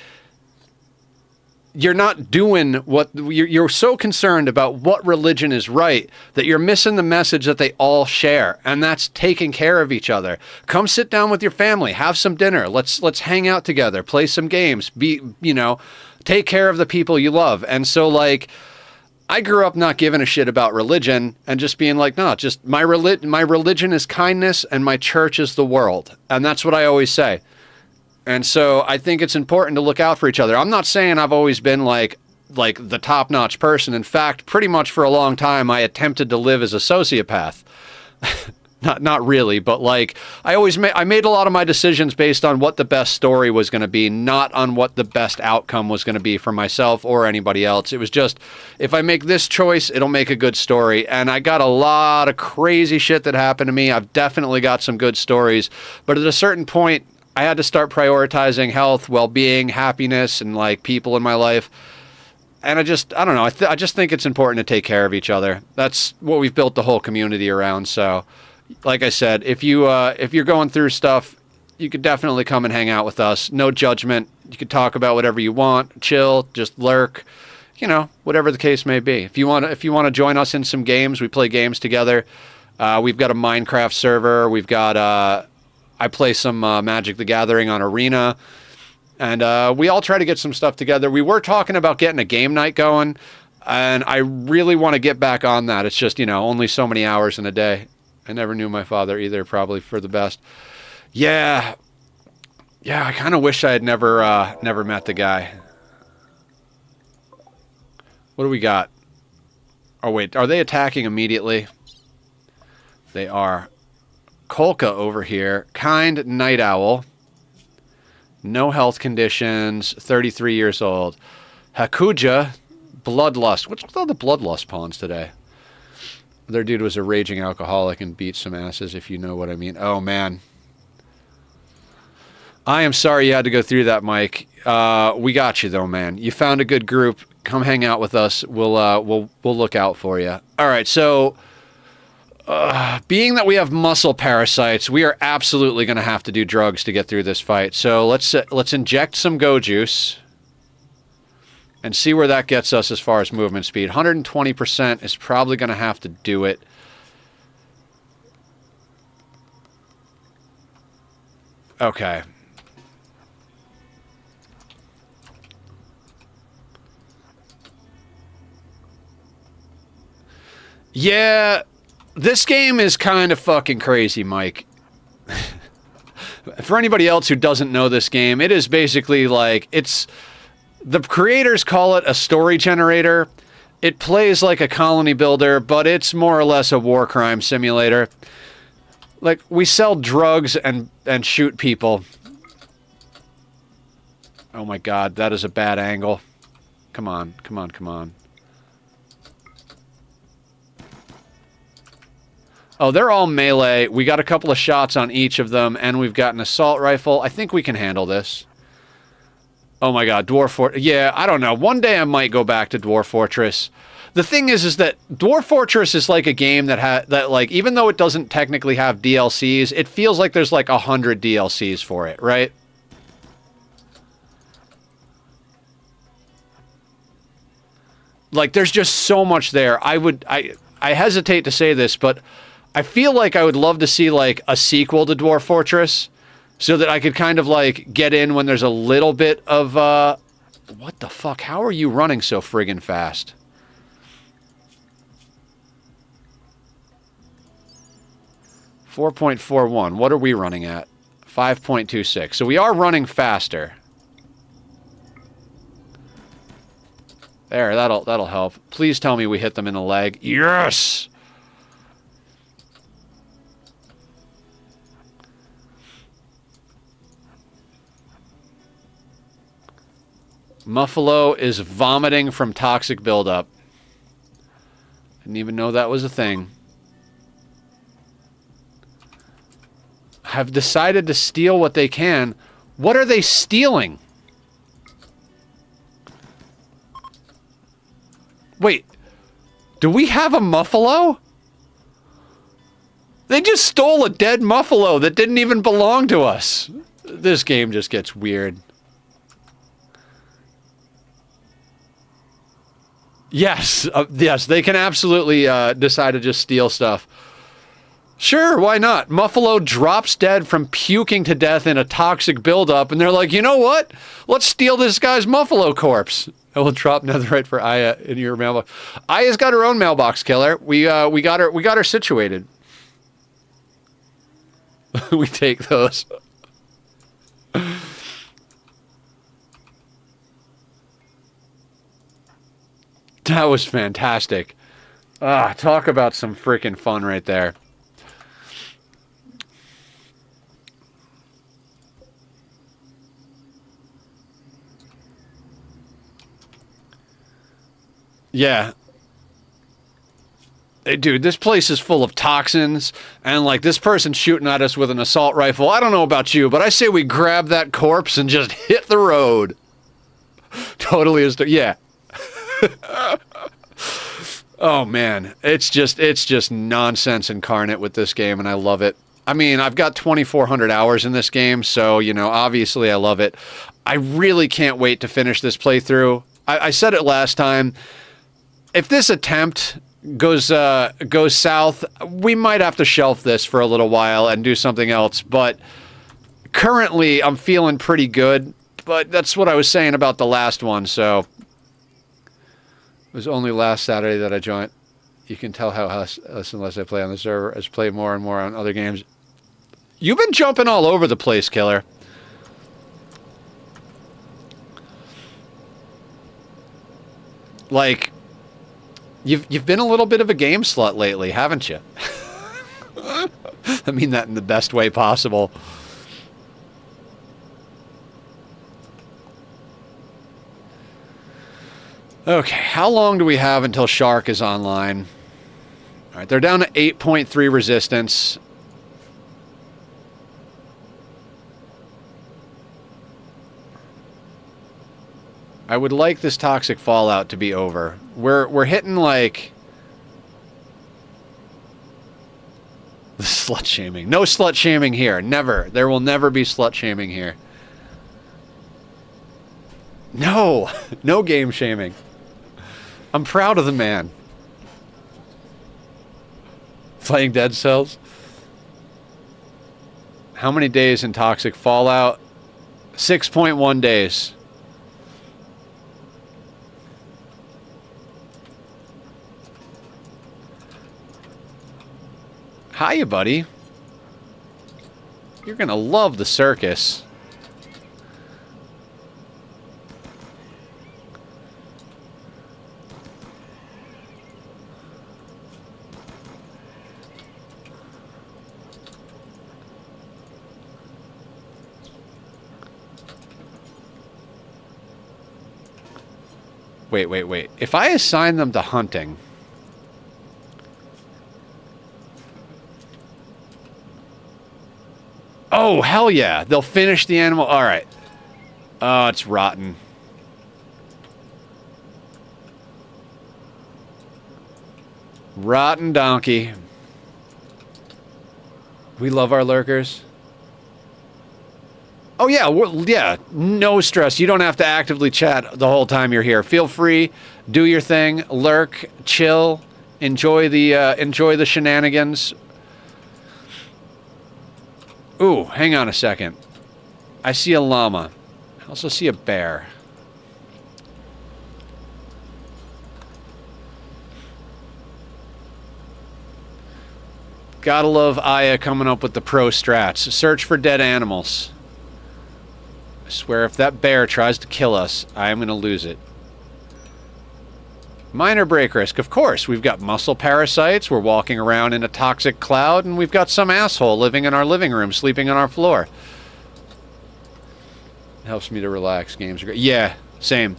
you're not doing what... You're so concerned about what religion is right that you're missing the message that they all share. And that's taking care of each other. Come sit down with your family. Have some dinner. Let's hang out together. Play some games. Take care of the people you love. And so, like, I grew up not giving a shit about religion and just being like, no, just my religion is kindness and my church is the world. And that's what I always say. And so I think it's important to look out for each other. I'm not saying I've always been like the top-notch person. In fact, pretty much for a long time, I attempted to live as a sociopath. Not really, but like I made a lot of my decisions based on what the best story was going to be, not on what the best outcome was going to be for myself or anybody else. It was just, if I make this choice, it'll make a good story. And I got a lot of crazy shit that happened to me. I've definitely got some good stories, but at a certain point, I had to start prioritizing health, well-being, happiness, and like people in my life. And I don't know. I just think it's important to take care of each other. That's what we've built the whole community around. So, like I said, if you're going through stuff, you could definitely come and hang out with us. No judgment. You could talk about whatever you want. Chill. Just lurk. You know, whatever the case may be. If you want to join us in some games, we play games together. We've got a Minecraft server. We've got I play some Magic the Gathering on Arena. And we all try to get some stuff together. We were talking about getting a game night going. And I really want to get back on that. It's just, you know, only so many hours in a day. I never knew my father either, probably for the best. Yeah. Yeah, I kind of wish I had never met the guy. What do we got? Oh, wait. Are they attacking immediately? They are. Kolka over here. Kind night owl. No health conditions. 33 years old. Hakuja. Bloodlust. What's with all the bloodlust pawns today? Their dude was a raging alcoholic and beat some asses, if you know what I mean. Oh, man. I am sorry you had to go through that, Mike. We got you, though, man. You found a good group. Come hang out with us. We'll look out for you. All right, so being that we have muscle parasites, we are absolutely going to have to do drugs to get through this fight. So let's inject some go juice and see where that gets us as far as movement speed. 120% is probably going to have to do it. Okay. Yeah, this game is kind of fucking crazy, Mike. For anybody else who doesn't know this game, it is basically like, the creators call it a story generator. It plays like a colony builder, but it's more or less a war crime simulator. Like, we sell drugs and shoot people. Oh my god, that is a bad angle. Come on, come on, come on. Oh, they're all melee. We got a couple of shots on each of them, and we've got an assault rifle. I think we can handle this. Oh my god, Dwarf Fortress. Yeah, I don't know. One day I might go back to Dwarf Fortress. The thing is that Dwarf Fortress is like a game that like, even though it doesn't technically have DLCs, it feels like there's like 100 DLCs for it, right? Like, there's just so much there. I hesitate to say this, but I feel like I would love to see, like, a sequel to Dwarf Fortress so that I could kind of, like, get in when there's a little bit of, what the fuck? How are you running so friggin' fast? .41. What are we running at? 5.26. So we are running faster. There, that'll help. Please tell me we hit them in the leg. Yes! Muffalo is vomiting from toxic buildup. Didn't even know that was a thing. Have decided to steal what they can. What are they stealing? Wait, do we have a Muffalo? They just stole a dead Muffalo that didn't even belong to us. This game just gets weird. Yes, yes, they can absolutely decide to just steal stuff. Sure, why not? Muffalo drops dead from puking to death in a toxic buildup, and they're like, you know what? Let's steal this guy's Muffalo corpse. I will drop netherite for Aya in your mailbox. Aya's got her own mailbox killer. We got her situated. We take those. That was fantastic. Ah, talk about some freaking fun right there. Yeah. Hey, dude, this place is full of toxins, and, like, this person's shooting at us with an assault rifle. I don't know about you, but I say we grab that corpse and just hit the road. Totally is. Yeah. Oh, man. It's just nonsense incarnate with this game, and I love it. I mean, I've got 2,400 hours in this game, so, you know, obviously I love it. I really can't wait to finish this playthrough. I said it last time. If this attempt goes south, we might have to shelf this for a little while and do something else, but currently I'm feeling pretty good, but that's what I was saying about the last one, so was only last Saturday that I joined. You can tell how less and less I play on the server as I play more and more on other games. You've been jumping all over the place, Killer. Like, you've been a little bit of a game slut lately, haven't you? I mean that in the best way possible. Okay, how long do we have until Shark is online? All right, they're down to 8.3 resistance. I would like this toxic fallout to be over. We're hitting like the slut shaming. No slut shaming here. Never. There will never be slut shaming here. No. No game shaming. I'm proud of the man. Playing Dead Cells. How many days in toxic fallout? 6.1 days. Hiya, buddy. You're gonna love the circus. Wait. If I assign them to hunting... Oh, hell yeah. They'll finish the animal. All right. Oh, it's rotten. Rotten donkey. We love our lurkers. Oh, yeah. Yeah. No stress. You don't have to actively chat the whole time you're here. Feel free. Do your thing. Lurk. Chill. Enjoy the shenanigans. Ooh, hang on a second. I see a llama. I also see a bear. Gotta love Aya coming up with the pro strats. Search for dead animals. I swear if that bear tries to kill us, I am going to lose it. Minor break risk, of course. We've got muscle parasites, we're walking around in a toxic cloud, and we've got some asshole living in our living room, sleeping on our floor. It helps me to relax. Games are great. Yeah, same.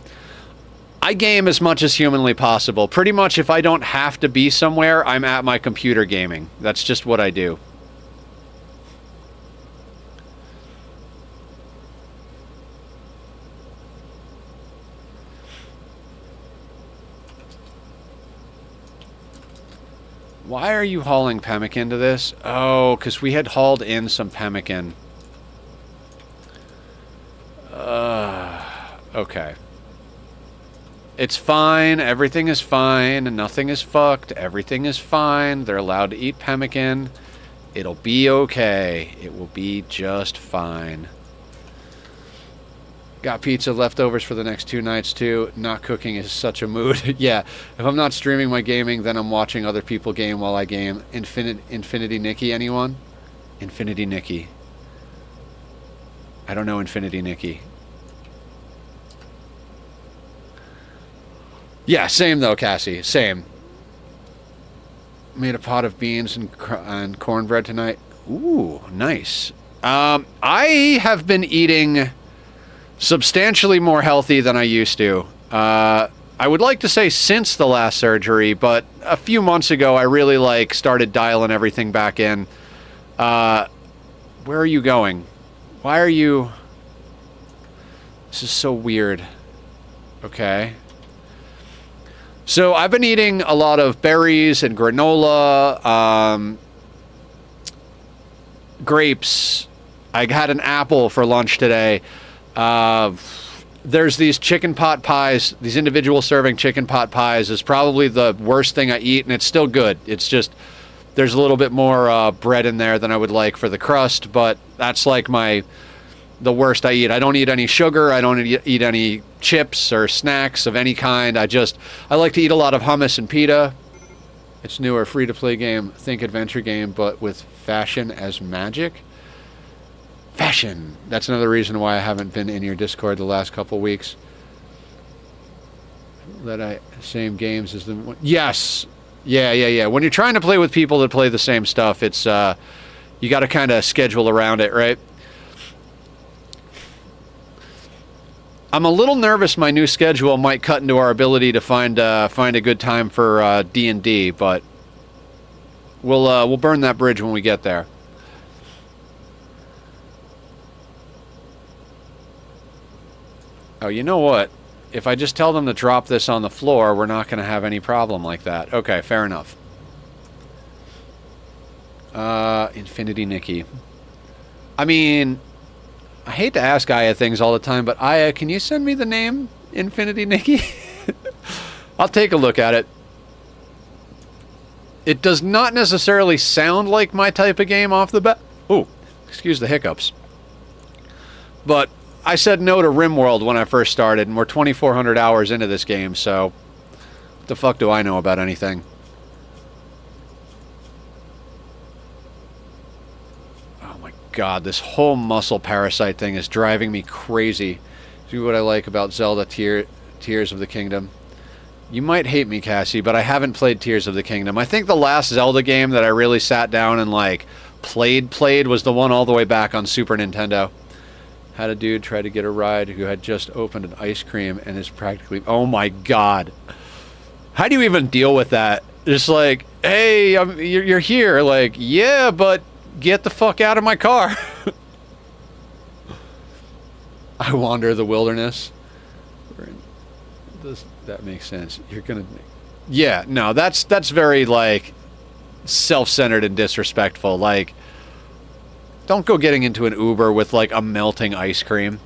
I game as much as humanly possible. Pretty much if I don't have to be somewhere, I'm at my computer gaming. That's just what I do. Why are you hauling pemmican to this? Oh, because we had hauled in some pemmican. Okay. It's fine. Everything is fine. Nothing is fucked. Everything is fine. They're allowed to eat pemmican. It'll be okay. It will be just fine. Got pizza leftovers for the next 2 nights, too. Not cooking is such a mood. Yeah, if I'm not streaming my gaming, then I'm watching other people game while I game. Infinity Nikki, anyone? Infinity Nikki. I don't know Infinity Nikki. Yeah, same though, Cassie. Same. Made a pot of beans and cornbread tonight. Ooh, nice. I have been eating... substantially more healthy than I used to. I would like to say since the last surgery, but a few months ago I really started dialing everything back in. Where are you going? Why are you... This is so weird. Okay. So I've been eating a lot of berries and granola, grapes. I had an apple for lunch today. There's these chicken pot pies, these individual serving chicken pot pies is probably the worst thing I eat, and it's still good. It's just, there's a little bit more bread in there than I would like for the crust, but that's like my the worst I eat. I don't eat any sugar. I don't eat any chips or snacks of any kind. I like to eat a lot of hummus and pita. It's newer, free-to-play game, think adventure game, but with fashion as magic. Fashion. That's another reason why I haven't been in your Discord the last couple weeks. Same games as the... Yes! Yeah. When you're trying to play with people that play the same stuff, it's, you gotta kind of schedule around it, right? I'm a little nervous my new schedule might cut into our ability to find a good time for D&D, but we'll burn that bridge when we get there. Oh, you know what? If I just tell them to drop this on the floor, we're not going to have any problem like that. Okay, fair enough. Infinity Nikki. I mean, I hate to ask Aya things all the time, but Aya, can you send me the name Infinity Nikki? I'll take a look at it. It does not necessarily sound like my type of game off the bat. Oh, excuse the hiccups. But I said no to Rimworld when I first started, and we're 2,400 hours into this game, so what the fuck do I know about anything? Oh my god, this whole muscle parasite thing is driving me crazy. See what I like about Zelda Tears of the Kingdom. You might hate me, Cassie, but I haven't played Tears of the Kingdom. I think the last Zelda game that I really sat down and, like, played was the one all the way back on Super Nintendo. Had a dude try to get a ride who had just opened an ice cream and is practically... Oh my god. How do you even deal with that? Just like, hey, you're here. Like, yeah, but get the fuck out of my car. I wander the wilderness. That makes sense. You're gonna... Yeah, no, that's very, like, self-centered and disrespectful. Like... Don't go getting into an Uber with, like, a melting ice cream.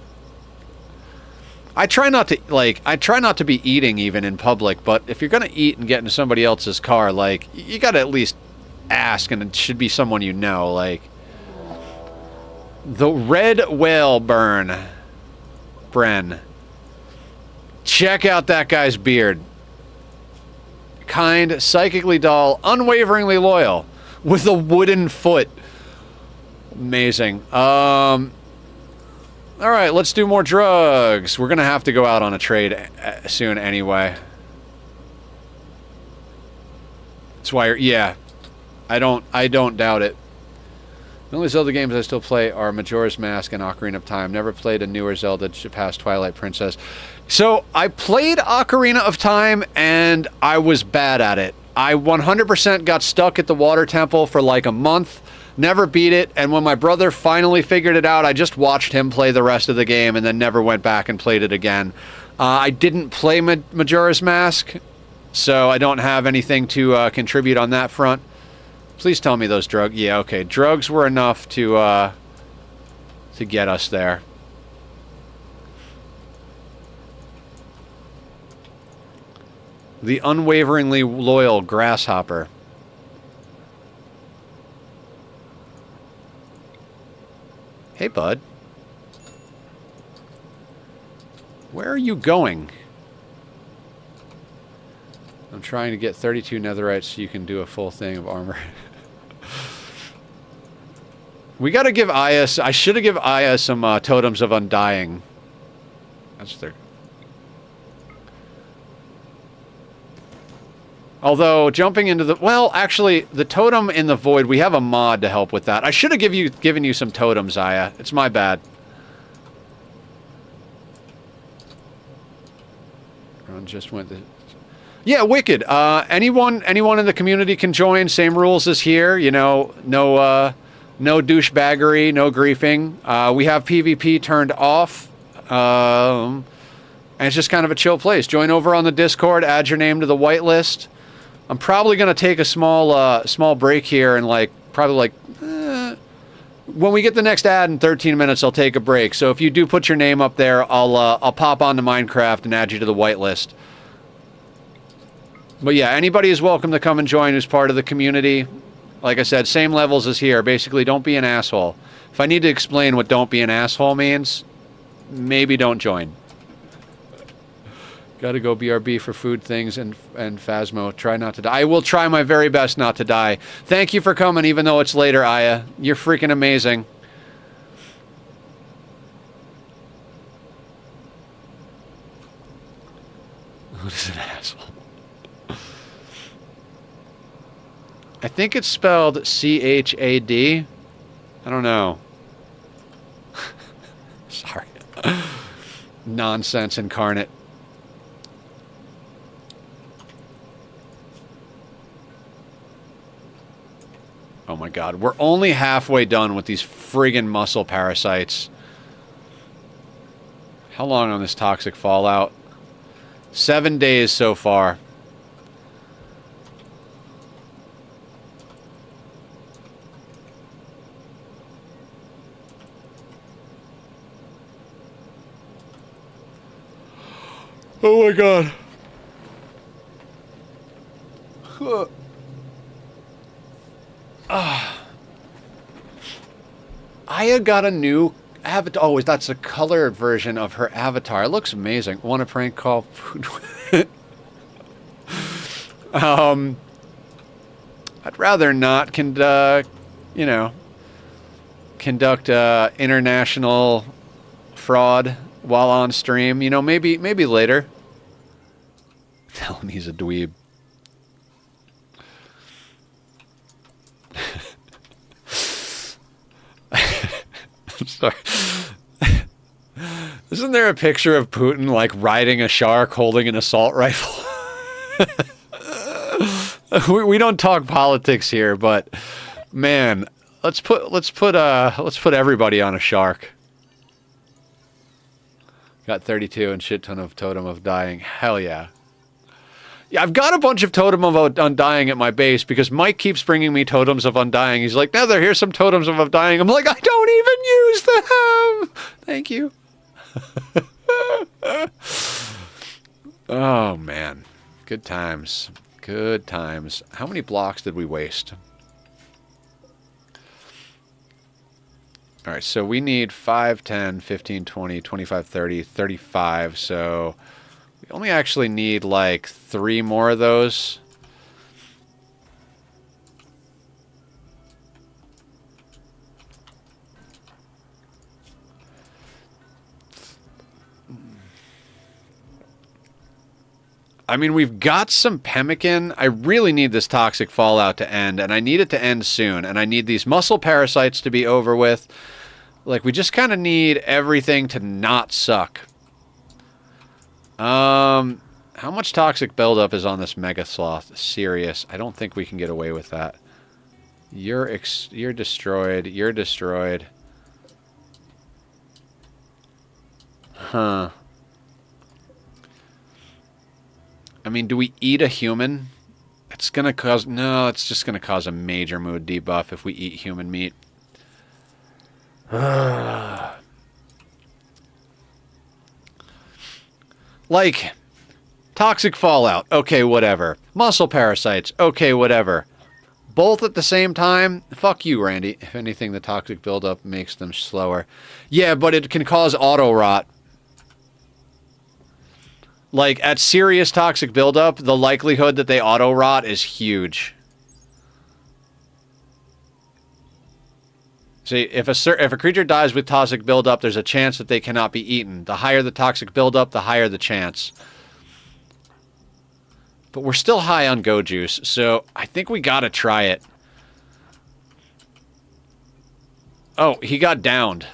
I try not to be eating even in public, but if you're going to eat and get into somebody else's car, like, you got to at least ask, and it should be someone you know, like. The Red Whale Bren. Check out that guy's beard. Kind, psychically dull, unwaveringly loyal, with a wooden foot. Amazing. Alright, let's do more drugs. We're gonna have to go out on a trade soon anyway. That's why yeah. I don't doubt it. The only Zelda games I still play are Majora's Mask and Ocarina of Time. Never played a newer Zelda past Twilight Princess. So, I played Ocarina of Time, and I was bad at it. I 100% got stuck at the Water Temple for like a month. Never beat it, and when my brother finally figured it out, I just watched him play the rest of the game and then never went back and played it again. I didn't play Majora's Mask, so I don't have anything to contribute on that front. Please tell me those drugs... Yeah, okay. Drugs were enough to get us there. The unwaveringly loyal grasshopper. Hey, bud. Where are you going? I'm trying to get 32 netherites so you can do a full thing of armor. We gotta give Aya... I should have given Aya some totems of undying. That's their... Although, jumping into the... Well, actually, the totem in the void, we have a mod to help with that. I should have given you some totems, Aya. It's my bad. Ron just went... Yeah, Wicked. Anyone in the community can join. Same rules as here. You know, no douchebaggery, no griefing. We have PvP turned off. And it's just kind of a chill place. Join over on the Discord. Add your name to the whitelist. I'm probably going to take a small break here and when we get the next ad in 13 minutes, I'll take a break. So if you do put your name up there, I'll pop onto Minecraft and add you to the whitelist. But yeah, anybody is welcome to come and join who's part of the community. Like I said, same levels as here. Basically, don't be an asshole. If I need to explain what don't be an asshole means, maybe don't join. Gotta go BRB for food things and Phasmo. Try not to die. I will try my very best not to die. Thank you for coming, even though it's later, Aya. You're freaking amazing. What is an asshole? I think it's spelled C-H-A-D. I don't know. Sorry. Nonsense incarnate. Oh my god, we're only halfway done with these friggin' muscle parasites. How long on this toxic fallout? 7 days so far. Oh my god. Aya got a new avatar. Oh, that's a colored version of her avatar. It looks amazing. Want a prank call? I'd rather not conduct international fraud while on stream. You know, maybe later. Tell him he's a dweeb. I'm sorry. Isn't there a picture of Putin like riding a shark holding an assault rifle? we don't talk politics here, but man, let's put everybody on a shark. Got 32 and shit ton of Totem of Dying. Hell yeah. Yeah, I've got a bunch of Totem of Undying at my base because Mike keeps bringing me Totems of Undying. He's like, Nether, here's some Totems of Undying. I'm like, I don't even use them. Thank you. Oh, man. Good times. Good times. How many blocks did we waste? All right, so we need 5, 10, 15, 20, 25, 30, 35. So we only actually need like 3 more of those. I mean, we've got some pemmican. I really need this toxic fallout to end, and I need it to end soon. And I need these muscle parasites to be over with. Like, we just kind of need everything to not suck. How much toxic buildup is on this Mega Sloth? Serious. I don't think we can get away with that. You're destroyed. You're destroyed. Huh. I mean, do we eat a human? It's gonna cause... No, it's just gonna cause a major mood debuff if we eat human meat. Like, toxic fallout, okay, whatever. Muscle parasites, okay, whatever. Both at the same time, fuck you, Randy. If anything, the toxic buildup makes them slower. Yeah, but it can cause auto-rot. Like, at serious toxic buildup, the likelihood that they auto-rot is huge. See, if a creature dies with toxic buildup, there's a chance that they cannot be eaten. The higher the toxic buildup, the higher the chance. But we're still high on go juice, so I think we gotta try it. Oh, he got downed.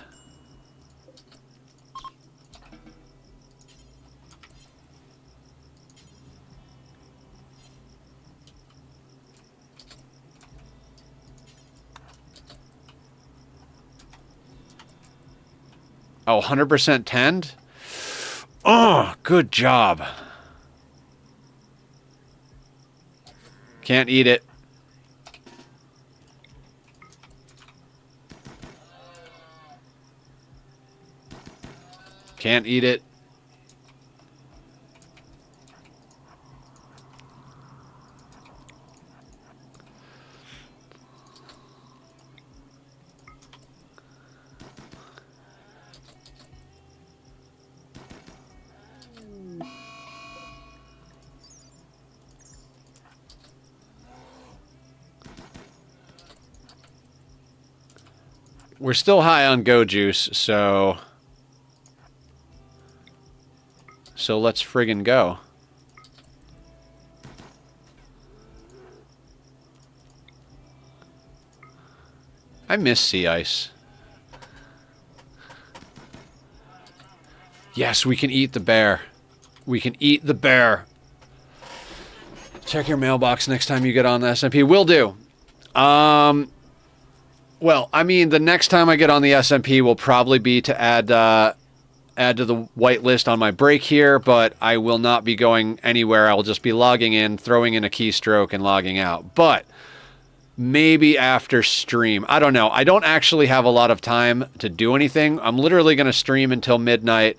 Oh, 100% tend? Oh, good job. Can't eat it. Can't eat it. We're still high on go juice, so let's friggin' go. I miss sea ice. Yes, we can eat the bear. We can eat the bear. Check your mailbox next time you get on the SMP. Will do. Well, I mean, the next time I get on the SMP will probably be to add to the whitelist on my break here, but I will not be going anywhere. I will just be logging in, throwing in a keystroke, and logging out. But maybe after stream. I don't know. I don't actually have a lot of time to do anything. I'm literally going to stream until midnight.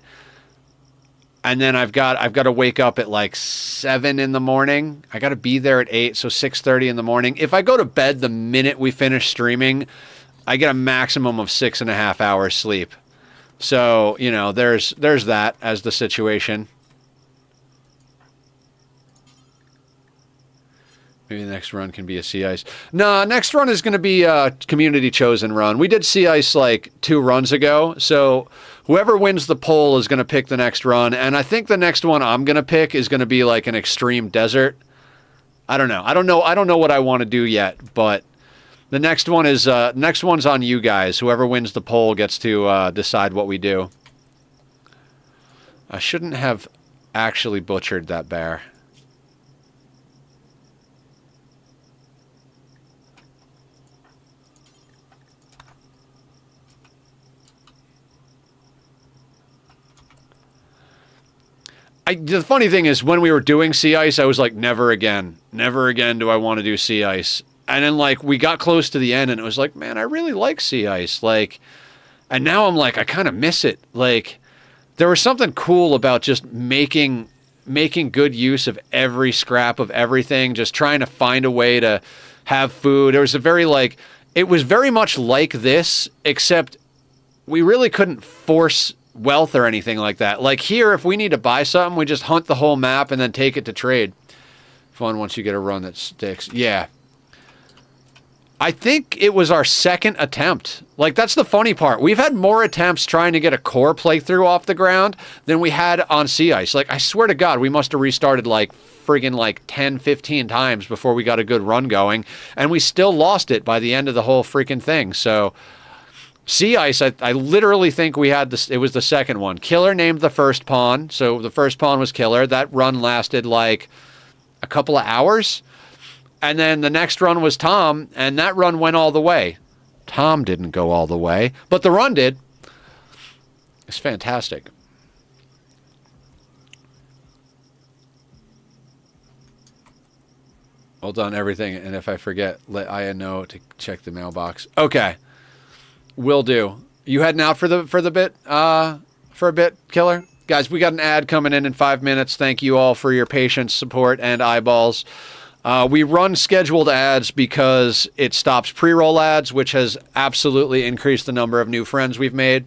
And then I've got to wake up at like 7 in the morning. I got to be there at 8, so 6:30 in the morning. If I go to bed the minute we finish streaming, I get a maximum of 6.5 hours sleep. So, you know, there's that as the situation. Maybe the next run can be a sea ice. No, next run is going to be a community chosen run. We did sea ice like 2 runs ago, so whoever wins the poll is going to pick the next run. And I think the next one I'm going to pick is going to be like an extreme desert. I don't know. I don't know what I want to do yet, but the next one is next one's on you guys. Whoever wins the poll gets to decide what we do. I shouldn't have actually butchered that bear. The funny thing is, when we were doing sea ice, I was like, never again. Never again do I want to do sea ice. And then, like, we got close to the end, and it was like, man, I really like sea ice. Like, and now I'm like, I kind of miss it. Like, there was something cool about just making good use of every scrap of everything, just trying to find a way to have food. There was a very, like, it was very much like this, except we really couldn't force wealth or anything like that. Like here, if we need to buy something, we just hunt the whole map and then take it to trade. Fun once you get a run that sticks. Yeah. I think it was our second attempt. Like, that's the funny part. We've had more attempts trying to get a core playthrough off the ground than we had on sea ice. Like, I swear to God, we must have restarted like friggin' like 10, 15 times before we got a good run going. And we still lost it by the end of the whole freaking thing. So sea ice, I literally think we had this. It was the second one. Killer named the first pawn. So the first pawn was Killer. That run lasted like a couple of hours. And then the next run was Tom, and that run went all the way. Tom didn't go all the way, but the run did. It's fantastic. Well done, everything. And if I forget, let Aya know to check the mailbox. Okay. Will do. You heading out for a bit, Killer? Guys, we got an ad coming in 5 minutes. Thank you all for your patience, support, and eyeballs. We run scheduled ads because it stops pre-roll ads, which has absolutely increased the number of new friends we've made.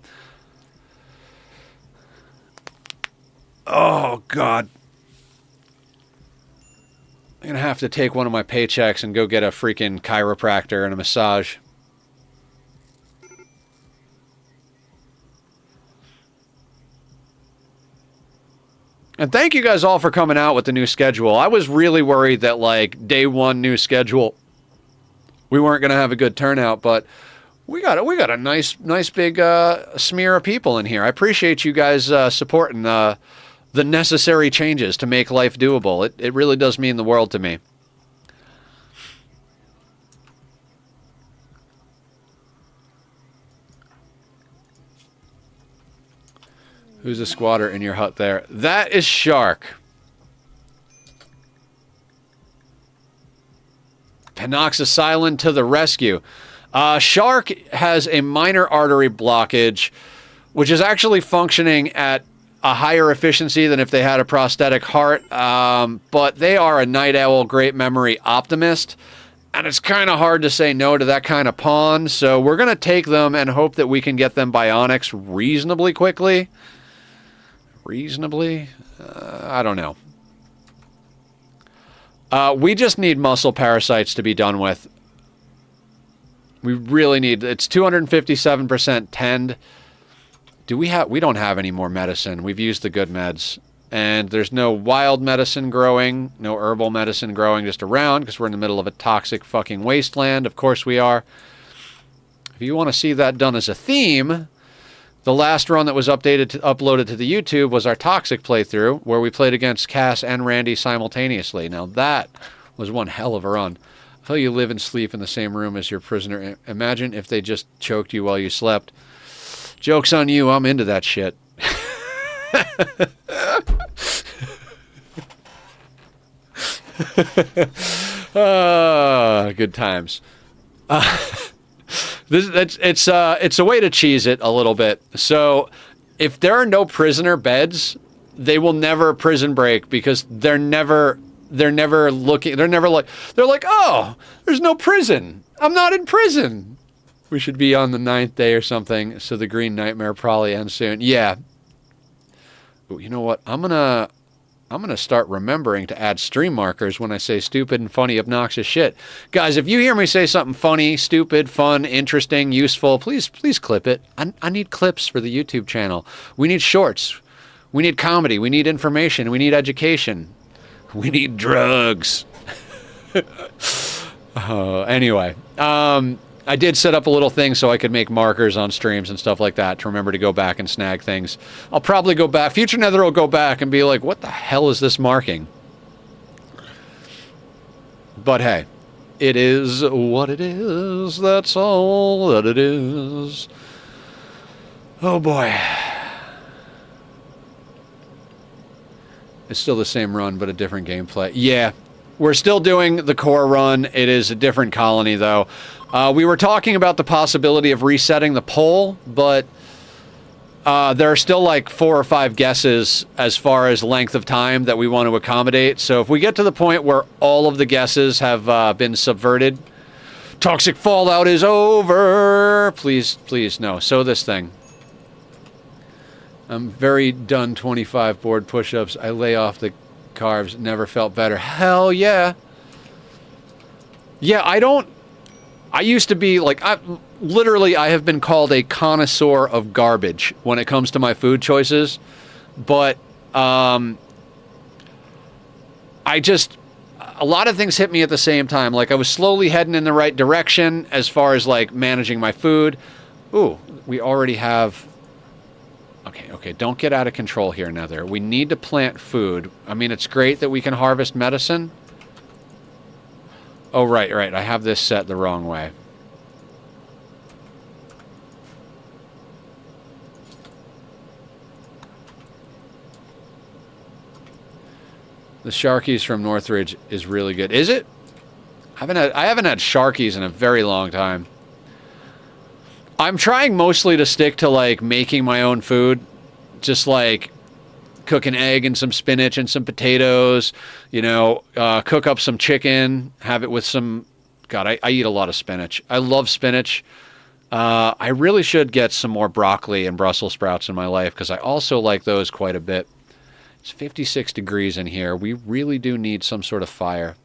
Oh, God. I'm going to have to take one of my paychecks and go get a freaking chiropractor and a massage. And thank you guys all for coming out with the new schedule. I was really worried that, like, day one new schedule, we weren't going to have a good turnout, but we got a nice big smear of people in here. I appreciate you guys supporting the necessary changes to make life doable. It really does mean the world to me. Who's a squatter in your hut there? That is Shark. Penoxysilin to the rescue. Shark has a minor artery blockage, which is actually functioning at a higher efficiency than if they had a prosthetic heart. But they are a night owl, great memory optimist. And it's kind of hard to say no to that kind of pawn. So we're going to take them and hope that we can get them bionics reasonably quickly. Reasonably? I don't know. We just need muscle parasites to be done with. We really need, it's 257% tend. We don't have any more medicine. We've used the good meds. And there's no wild medicine growing, no herbal medicine growing just around because we're in the middle of a toxic fucking wasteland. Of course we are. If you want to see that done as a theme, the last run that was uploaded to the YouTube was our toxic playthrough where we played against Cass and Randy simultaneously. Now that was one hell of a run. I feel you live and sleep in the same room as your prisoner. Imagine if they just choked you while you slept. Joke's on you, I'm into that shit. Good times. It's a way to cheese it a little bit. So if there are no prisoner beds, they will never prison break because they're never looking. They're like, oh, there's no prison. I'm not in prison. We should be on the 9th day or something. So the Green Nightmare probably ends soon. Yeah. Ooh, you know what? I'm gonna start remembering to add stream markers when I say stupid and funny, obnoxious shit. Guys, if you hear me say something funny, stupid, fun, interesting, useful, please clip it. I need clips for the YouTube channel. We need shorts. We need comedy. We need information. We need education. We need drugs. Anyway, I did set up a little thing so I could make markers on streams and stuff like that to remember to go back and snag things. I'll probably go back. Future Nether will go back and be like, what the hell is this marking? But hey, it is what it is. That's all that it is. Oh boy. It's still the same run, but a different gameplay. Yeah, we're still doing the core run. It is a different colony, though. We were talking about the possibility of resetting the poll, but there are still like 4 or 5 guesses as far as length of time that we want to accommodate. So if we get to the point where all of the guesses have been subverted, Toxic Fallout is over. Please, please, no. Sow this thing. I'm very done 25 board push-ups. I lay off the carbs. Never felt better. Hell yeah. Yeah, I used to be like, I have been called a connoisseur of garbage when it comes to my food choices. But a lot of things hit me at the same time. Like I was slowly heading in the right direction as far as like managing my food. Ooh, we already have... Okay, don't get out of control here, Nether. We need to plant food. I mean, it's great that we can harvest medicine. Oh, right. I have this set the wrong way. The Sharkies from Northridge is really good. Is it? I haven't had Sharkies in a very long time. I'm trying mostly to stick to like making my own food, just like cook an egg and some spinach and some potatoes, you know, cook up some chicken, have it with some, God, I eat a lot of spinach. I love spinach. I really should get some more broccoli and Brussels sprouts in my life because I also like those quite a bit. It's 56 degrees in here. We really do need some sort of fire.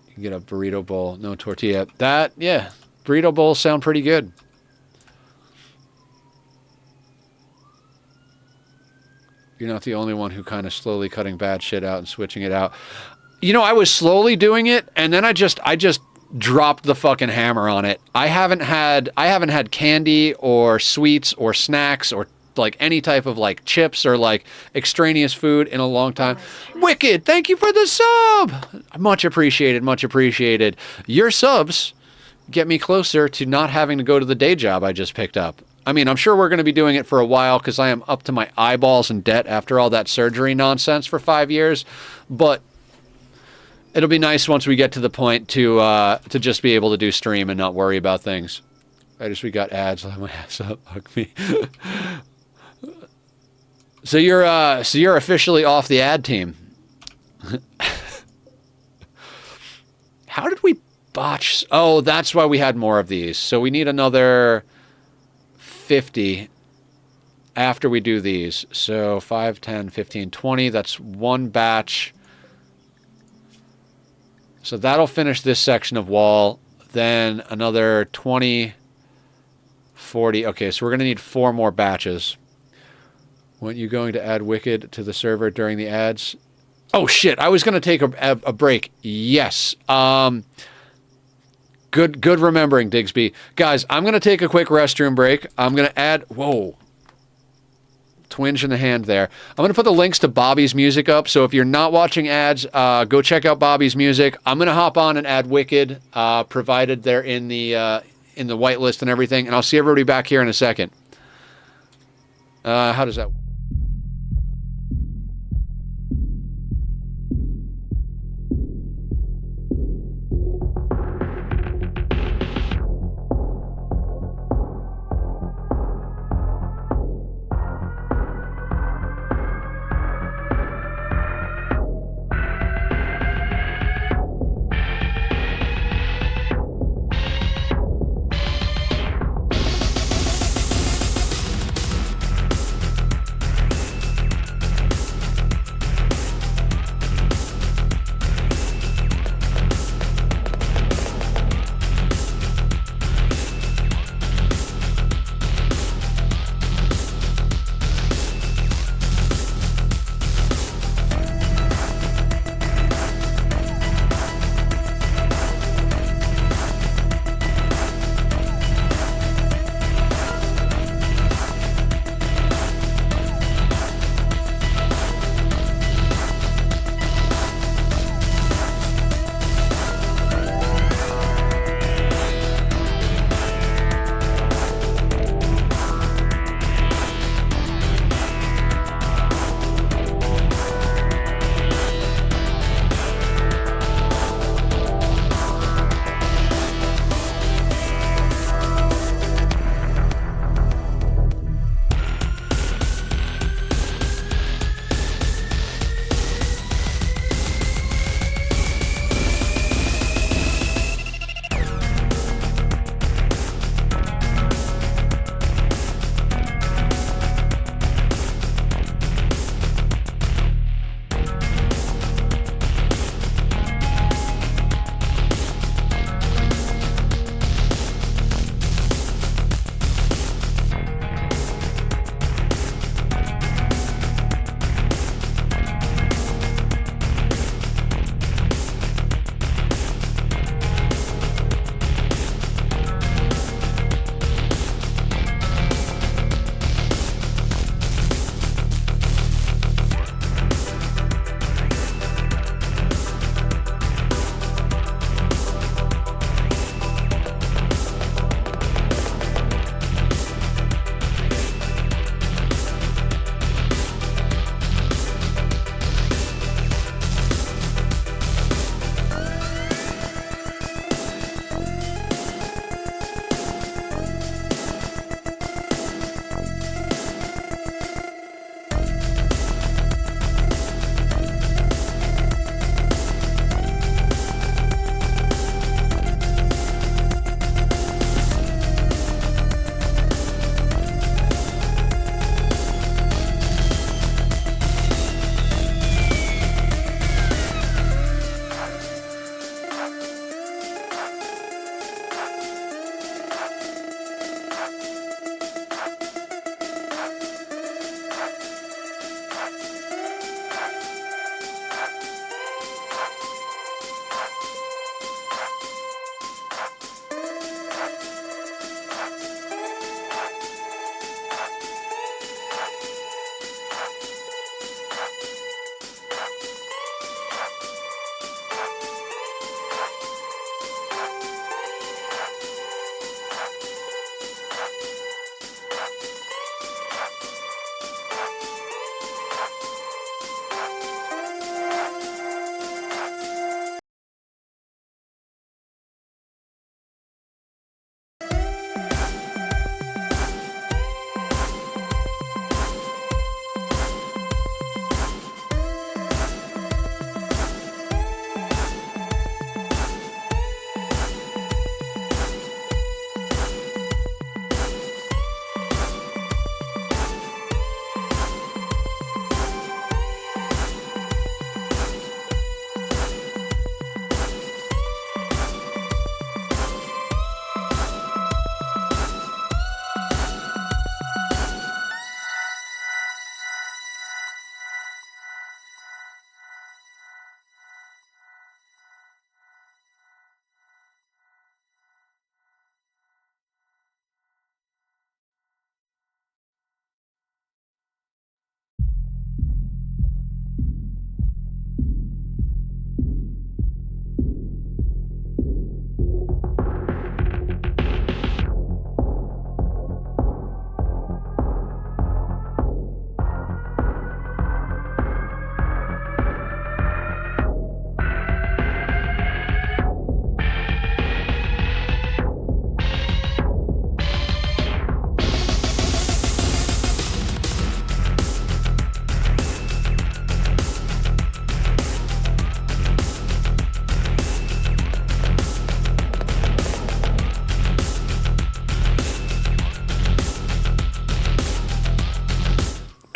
You can get a burrito bowl, no tortilla. Yeah. Burrito bowls sound pretty good. You're not the only one who kind of slowly cutting bad shit out and switching it out. You know, I was slowly doing it, and then I just dropped the fucking hammer on it. I haven't had candy or sweets or snacks or like any type of like chips or like extraneous food in a long time. Wicked, thank you for the sub. Much appreciated, much appreciated. Your subs get me closer to not having to go to the day job I just picked up. I mean, I'm sure we're going to be doing it for a while because I am up to my eyeballs in debt after all that surgery nonsense for 5 years. But it'll be nice once we get to the point to just be able to do stream and not worry about things. We got ads. Let my ass up. Fuck me. So you're officially off the ad team. How did we botch? Oh, that's why we had more of these. So we need another 50 after we do these. So 5, 10, 15, 20. That's one batch. So that'll finish this section of wall. then another 20, 40. Okay, so we're going to need 4 more batches. Weren't you going to add Wicked to the server during the ads? Oh, shit. I was going to take a break. Yes. Good remembering, Digsby. Guys, I'm going to take a quick restroom break. I'm going to add... Whoa. Twinge in the hand there. I'm going to put the links to Bobby's music up, so if you're not watching ads, go check out Bobby's music. I'm going to hop on and add Wicked, provided they're in the whitelist and everything, and I'll see everybody back here in a second. How does that...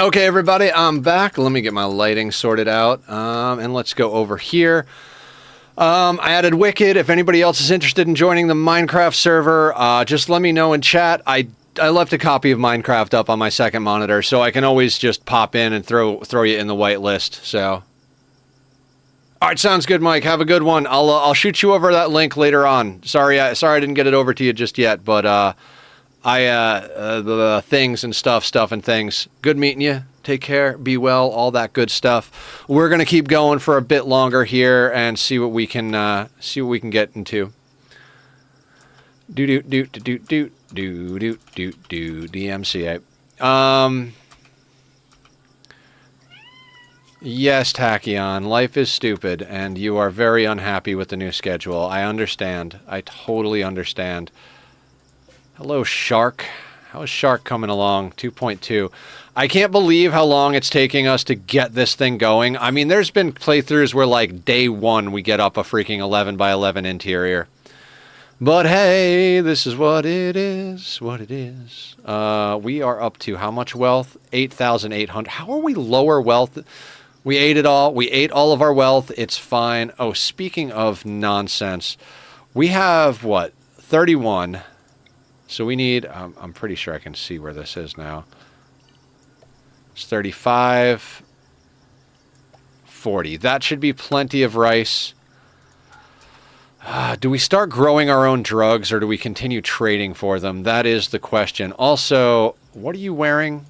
Okay, everybody, I'm back. Let me get my lighting sorted out, and let's go over here. I added Wicked. If anybody else is interested in joining the Minecraft server, just let me know in chat. I left a copy of Minecraft up on my second monitor, so I can always just pop in and throw you in the whitelist. So, all right, sounds good, Mike. Have a good one. I'll shoot you over that link later on. Sorry I didn't get it over to you just yet, but the things and stuff and things. Good meeting you. Take care. Be well. All that good stuff. We're gonna keep going for a bit longer here and see what we can get into. Do DMCA. Yes, Tachyon. Life is stupid, and you are very unhappy with the new schedule. I understand. I totally understand. Hello, Shark. How is Shark coming along? 2.2. I can't believe how long it's taking us to get this thing going. I mean, there's been playthroughs where, like, day one, we get up a freaking 11 by 11 interior. But hey, this is what it is, what it is. We are up to how much wealth? 8,800. How are we lower wealth? We ate it all. We ate all of our wealth. It's fine. Oh, speaking of nonsense, we have, what, 31. So we need, I'm pretty sure I can see where this is now. It's 35, 40. That should be plenty of rice. Do we start growing our own drugs, or do we continue trading for them? That is the question. Also, what are you wearing?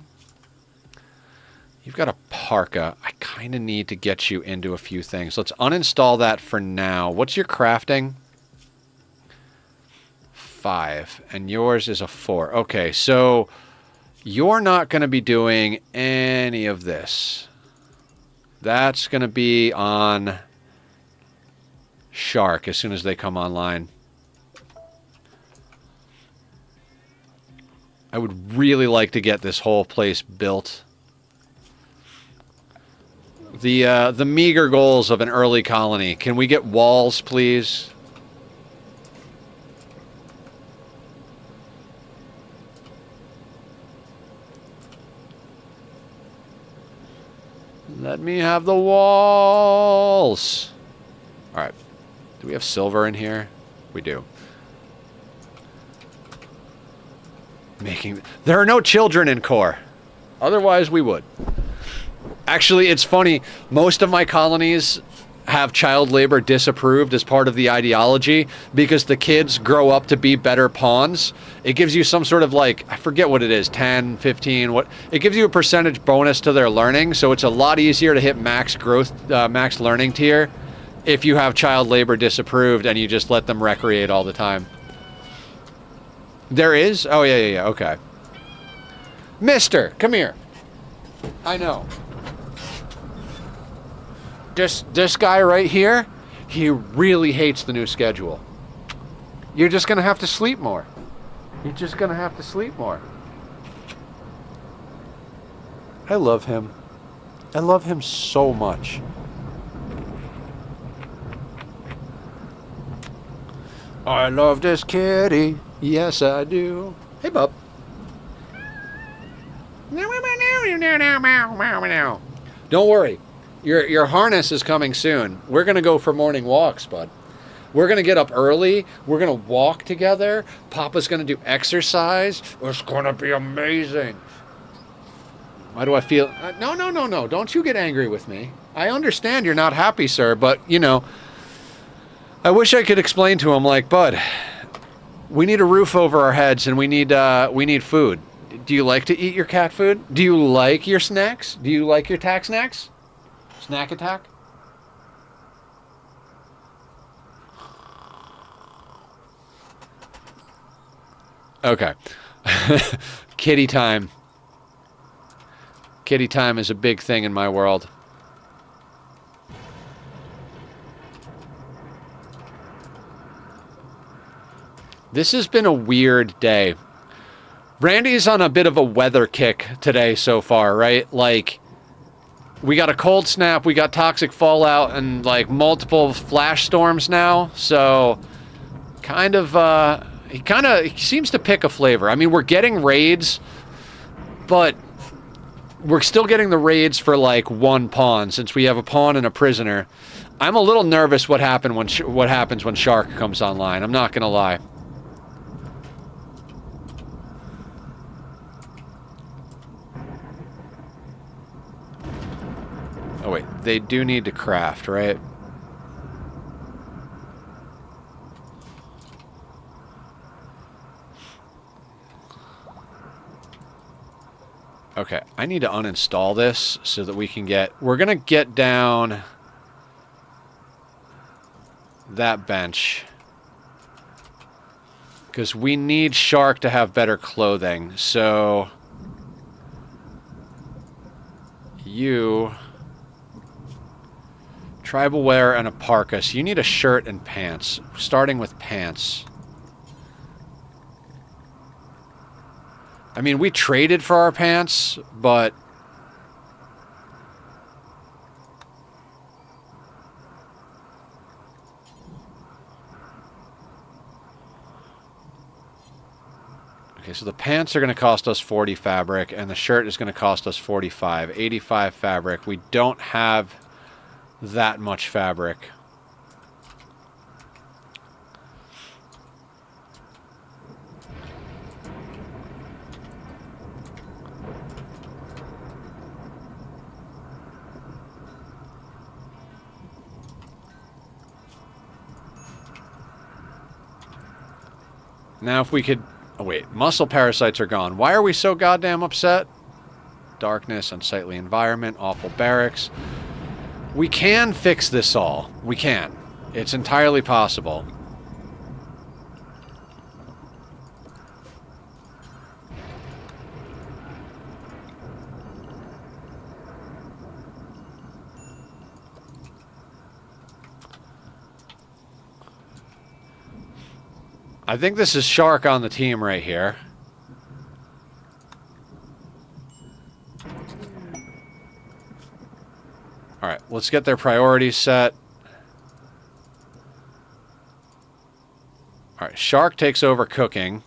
You've got a parka. I kind of need to get you into a few things. Let's uninstall that for now. What's your crafting? 5, and yours is a 4. Okay, so you're not going to be doing any of this. That's going to be on Shark as soon as they come online. I would really like to get this whole place built. The meager goals of an early colony. Can we get walls, please? Let me have the walls. All right. Do we have silver in here? We do. There are no children in core. Otherwise, we would. Actually, it's funny. Most of my colonies have child labor disapproved as part of the ideology because the kids grow up to be better pawns. It gives you some sort of, like, I forget what it is, 10, 15, what. It gives you a percentage bonus to their learning, so it's a lot easier to hit max growth, max learning tier if you have child labor disapproved and you just let them recreate all the time. There is? Oh, yeah, okay. Mister, come here. I know. This guy right here, he really hates the new schedule. You're just going to have to sleep more. You're just going to have to sleep more. I love him. I love him so much. I love this kitty. Yes, I do. Hey, bub. Don't worry. Your harness is coming soon. We're going to go for morning walks, bud. We're going to get up early. We're going to walk together. Papa's going to do exercise. It's going to be amazing. Why do I feel... No. Don't you get angry with me. I understand you're not happy, sir, but, you know, I wish I could explain to him, like, bud, we need a roof over our heads and we need food. Do you like to eat your cat food? Do you like your snacks? Do you like your tack snacks? Snack attack? Okay. Kitty time. Kitty time is a big thing in my world. This has been a weird day. Randy's on a bit of a weather kick today so far, right? Like, we got a cold snap, we got toxic fallout, and, like, multiple flash storms now. So, he seems to pick a flavor. I mean, we're getting raids, but we're still getting the raids for like one pawn since we have a pawn and a prisoner. I'm a little nervous what happens when Shark comes online. I'm not gonna lie. Oh wait, they do need to craft, right? Okay, I need to uninstall this so that we can get... We're gonna get down that bench. Because we need Shark to have better clothing, so... You... Tribal wear and a parka. So you need a shirt and pants. Starting with pants. I mean, we traded for our pants, but... Okay, so the pants are going to cost us 40 fabric, and the shirt is going to cost us 45. 85 fabric. We don't have that much fabric. Now if we could... Oh wait, muscle parasites are gone. Why are we so goddamn upset? Darkness, unsightly environment, awful barracks. We can fix this all. We can. It's entirely possible. I think this is Shark on the team right here. Alright, let's get their priorities set. Alright, Shark takes over cooking.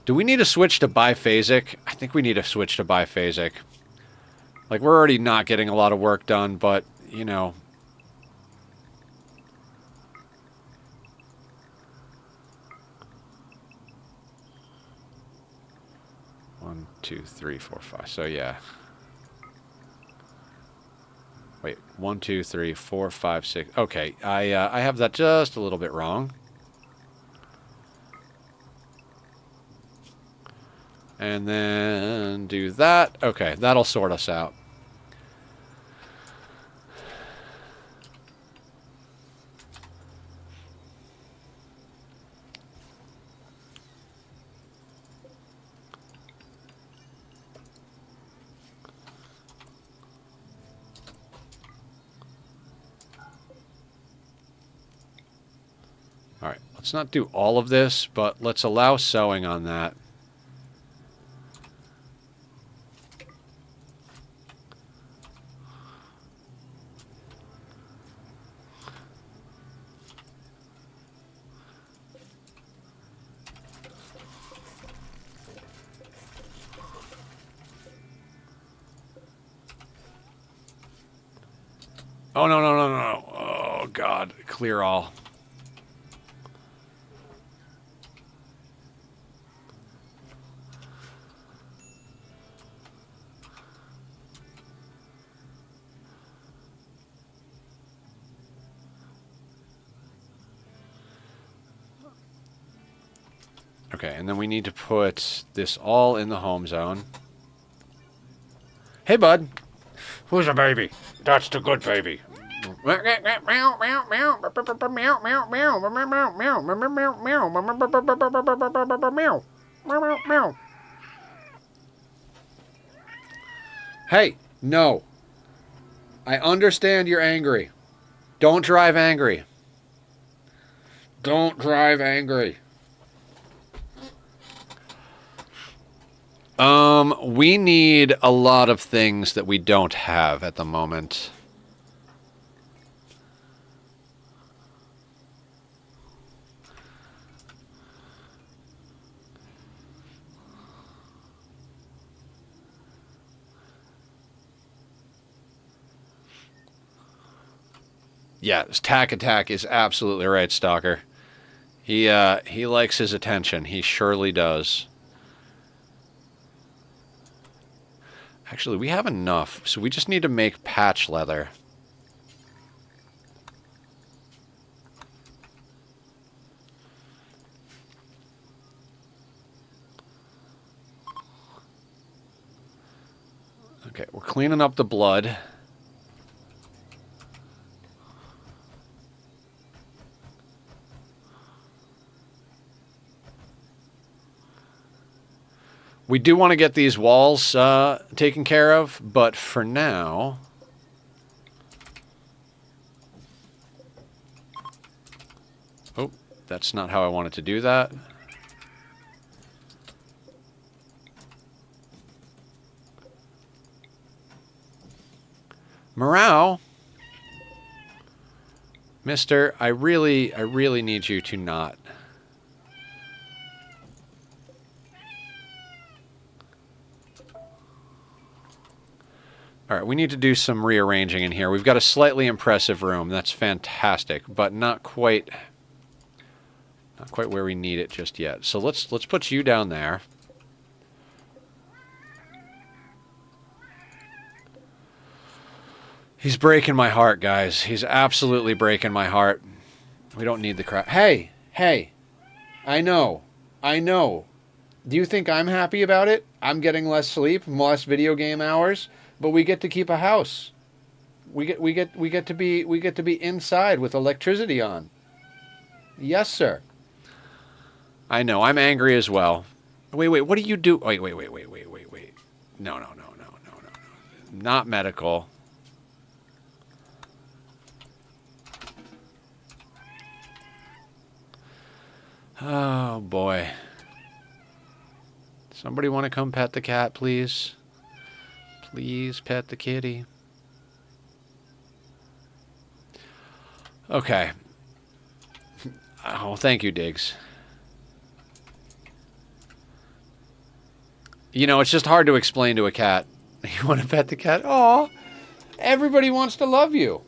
Do we need to switch to biphasic? I think we need to switch to biphasic. Like, we're already not getting a lot of work done, but, you know... 1, 2, 3, 4, 5. So, yeah. Wait, 1, 2, 3, 4, 5, 6. Okay, I have that just a little bit wrong. And then do that. Okay, that'll sort us out. All right, let's not do all of this, but let's allow sewing on that. Oh, no, no, no, no. Oh, God. Clear all. Okay, and then we need to put this all in the home zone. Hey, bud. Who's a baby? That's the good baby. Hey, no. I understand you're angry. Don't drive angry. Don't drive angry. We need a lot of things that we don't have at the moment. Yeah, Tack Attack is absolutely right, Stalker. He likes his attention. He surely does. Actually, we have enough, so we just need to make patch leather. Okay, we're cleaning up the blood. We do want to get these walls taken care of, but for now... Oh, that's not how I wanted to do that. Morale? Mister, I really need you to not... All right, we need to do some rearranging in here. We've got a slightly impressive room. That's fantastic, but not quite where we need it just yet. So let's put you down there. He's breaking my heart, guys. He's absolutely breaking my heart. We don't need the crap. Hey, hey. I know. Do you think I'm happy about it? I'm getting less sleep, less video game hours. But we get to keep a house. We get to be inside with electricity on. Yes, sir. I know. I'm angry as well. Wait. What do you do? Wait. No. Not medical. Oh boy. Somebody want to come pet the cat, please? Please pet the kitty. Okay. Oh, thank you, Diggs. You know, it's just hard to explain to a cat. You want to pet the cat? Aw, everybody wants to love you.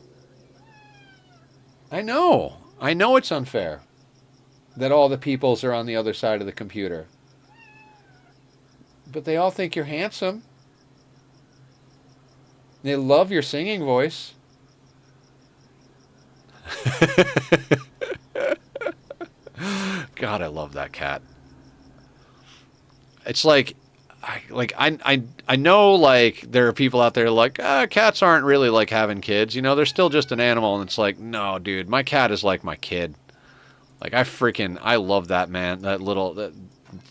I know it's unfair that all the peoples are on the other side of the computer. But they all think you're handsome. They love your singing voice. God, I love that cat. It's like I know, like, there are people out there like, cats aren't really like having kids. You know, they're still just an animal. And it's like, no, dude, my cat is like my kid. Like, I love that, man. That little, that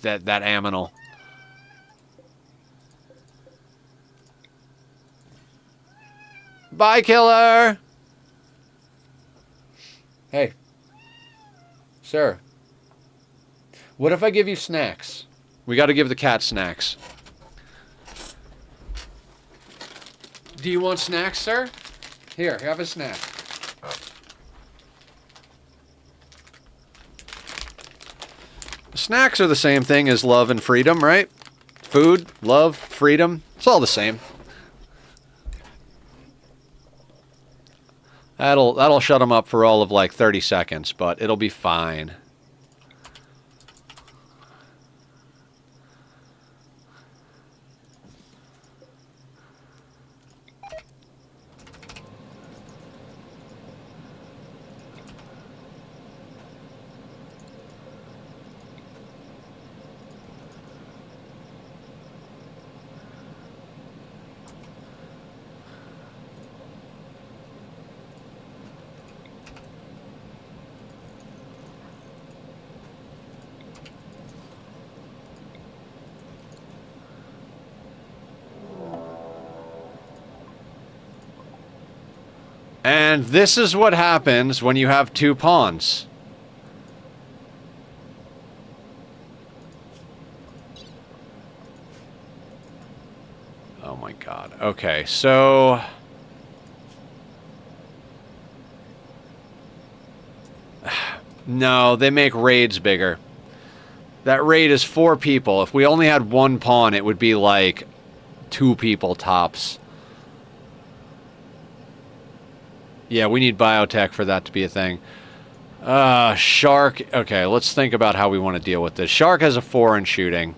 aminal. Bye, killer! Hey. Sir. What if I give you snacks? We gotta give the cat snacks. Do you want snacks, sir? Here, have a snack. Snacks are the same thing as love and freedom, right? Food, love, freedom, it's all the same. That'll shut him up for all of like 30 seconds, but it'll be fine. And this is what happens when you have two pawns. Oh my god. Okay, so... No, they make raids bigger. That raid is 4 people. If we only had 1 pawn, it would be like 2 people tops. Yeah, we need biotech for that to be a thing. Shark. Okay, let's think about how we want to deal with this. Shark has a 4 in shooting.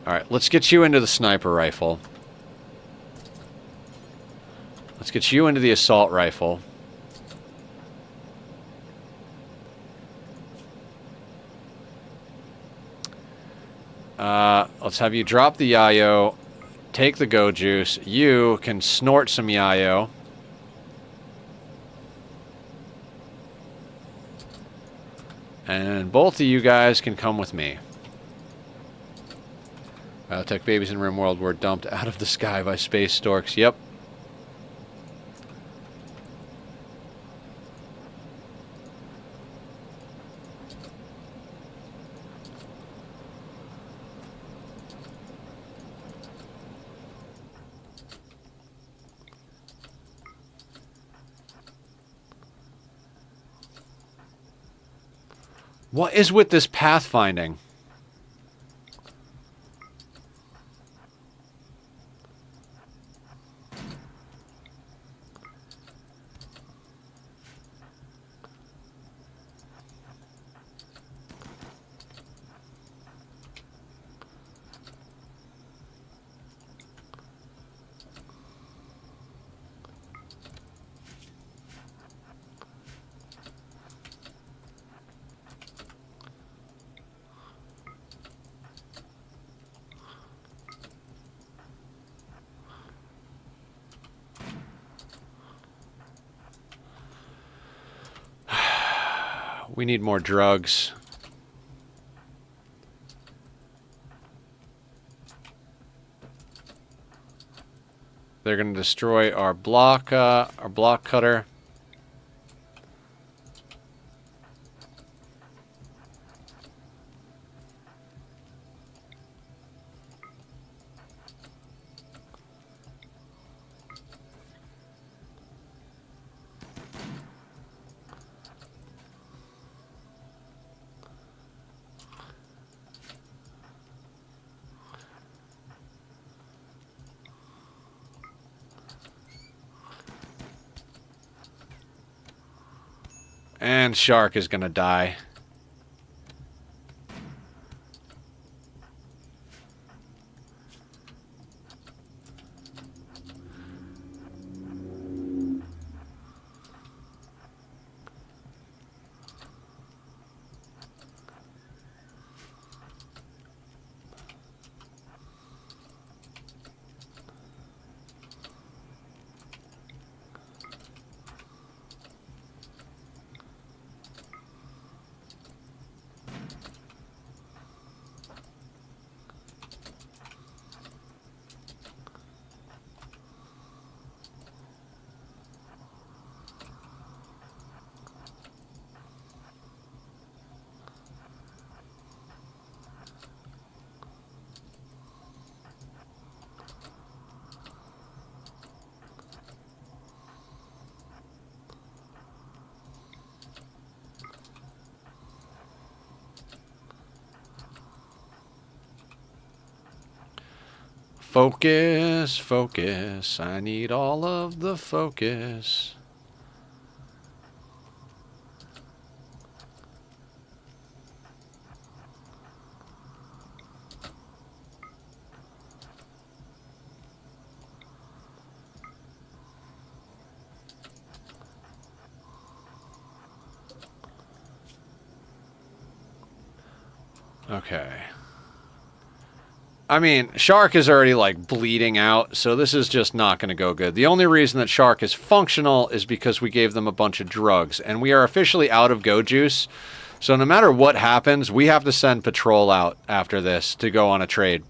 Alright, let's get you into the sniper rifle. Let's get you into the assault rifle. Let's have you drop the Yayo, take the Go Juice. You can snort some Yayo. And both of you guys can come with me. Biotech babies in Rimworld were dumped out of the sky by space storks. Yep. What is with this pathfinding? We need more drugs. They're going to destroy our block cutter. And Shark is going to die. Focus, focus. I need all of the focus. Okay. I mean, Shark is already, like, bleeding out, so this is just not going to go good. The only reason that Shark is functional is because we gave them a bunch of drugs, and we are officially out of Go Juice, so no matter what happens, we have to send Patrol out after this to go on a trade.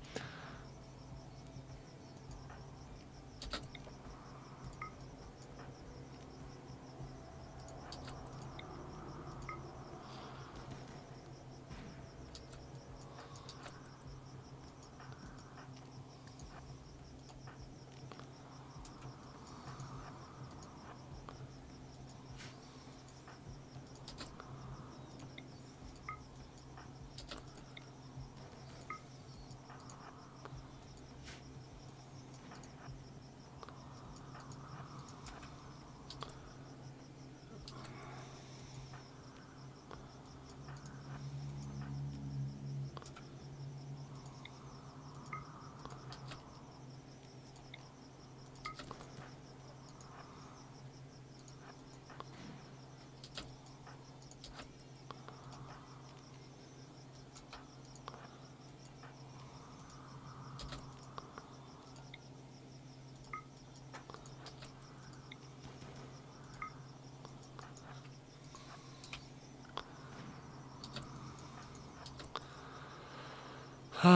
Sorry,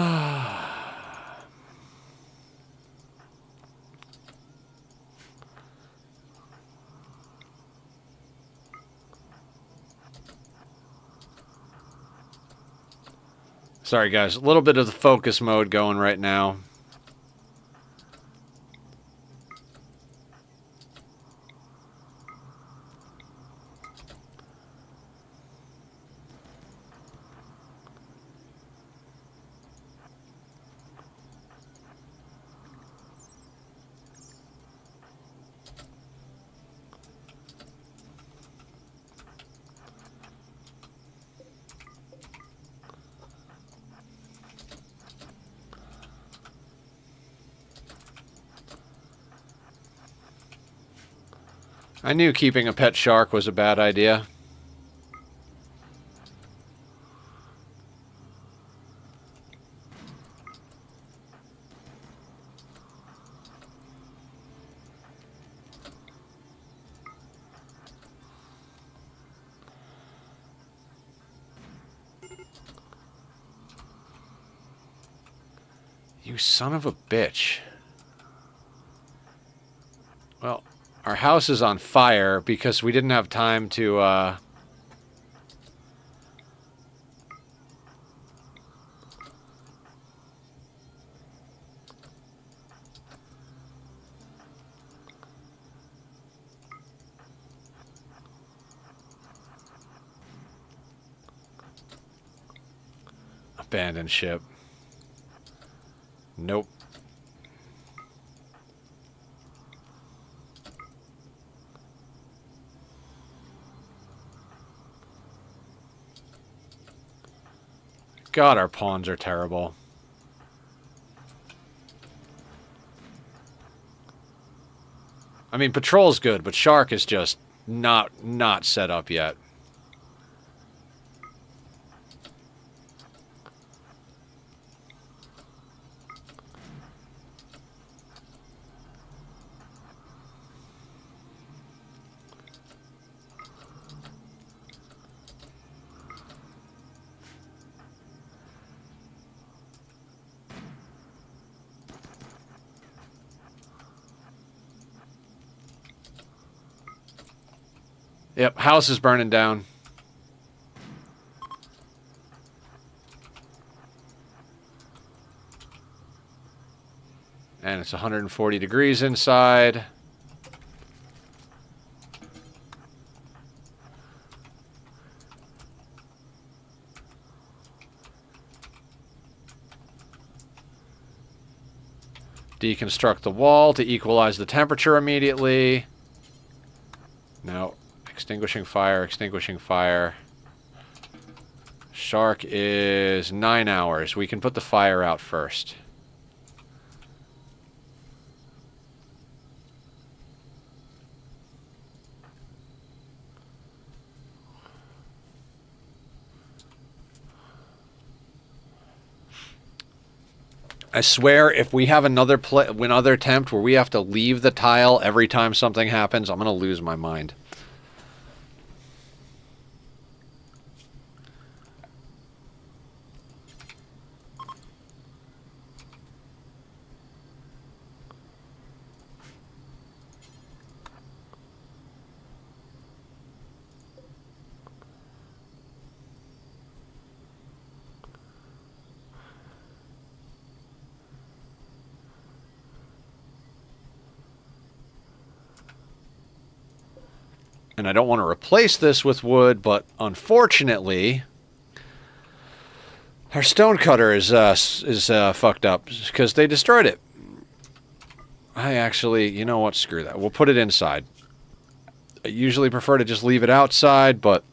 guys. A little bit of the focus mode going right now. I knew keeping a pet shark was a bad idea. You son of a bitch. Well, our house is on fire because we didn't have time to, abandon ship. Nope. God, our pawns are terrible. I mean, patrol's good, but shark is just not set up yet. Yep, house is burning down. And it's 140 degrees inside. Deconstruct the wall to equalize the temperature immediately. No. Extinguishing fire, extinguishing fire. Shark is 9 hours. We can put the fire out first. I swear, if we have another attempt where we have to leave the tile every time something happens, I'm going to lose my mind. And I don't want to replace this with wood, but unfortunately, our stone cutter is fucked up because they destroyed it. I actually, you know what? Screw that. We'll put it inside. I usually prefer to just leave it outside, but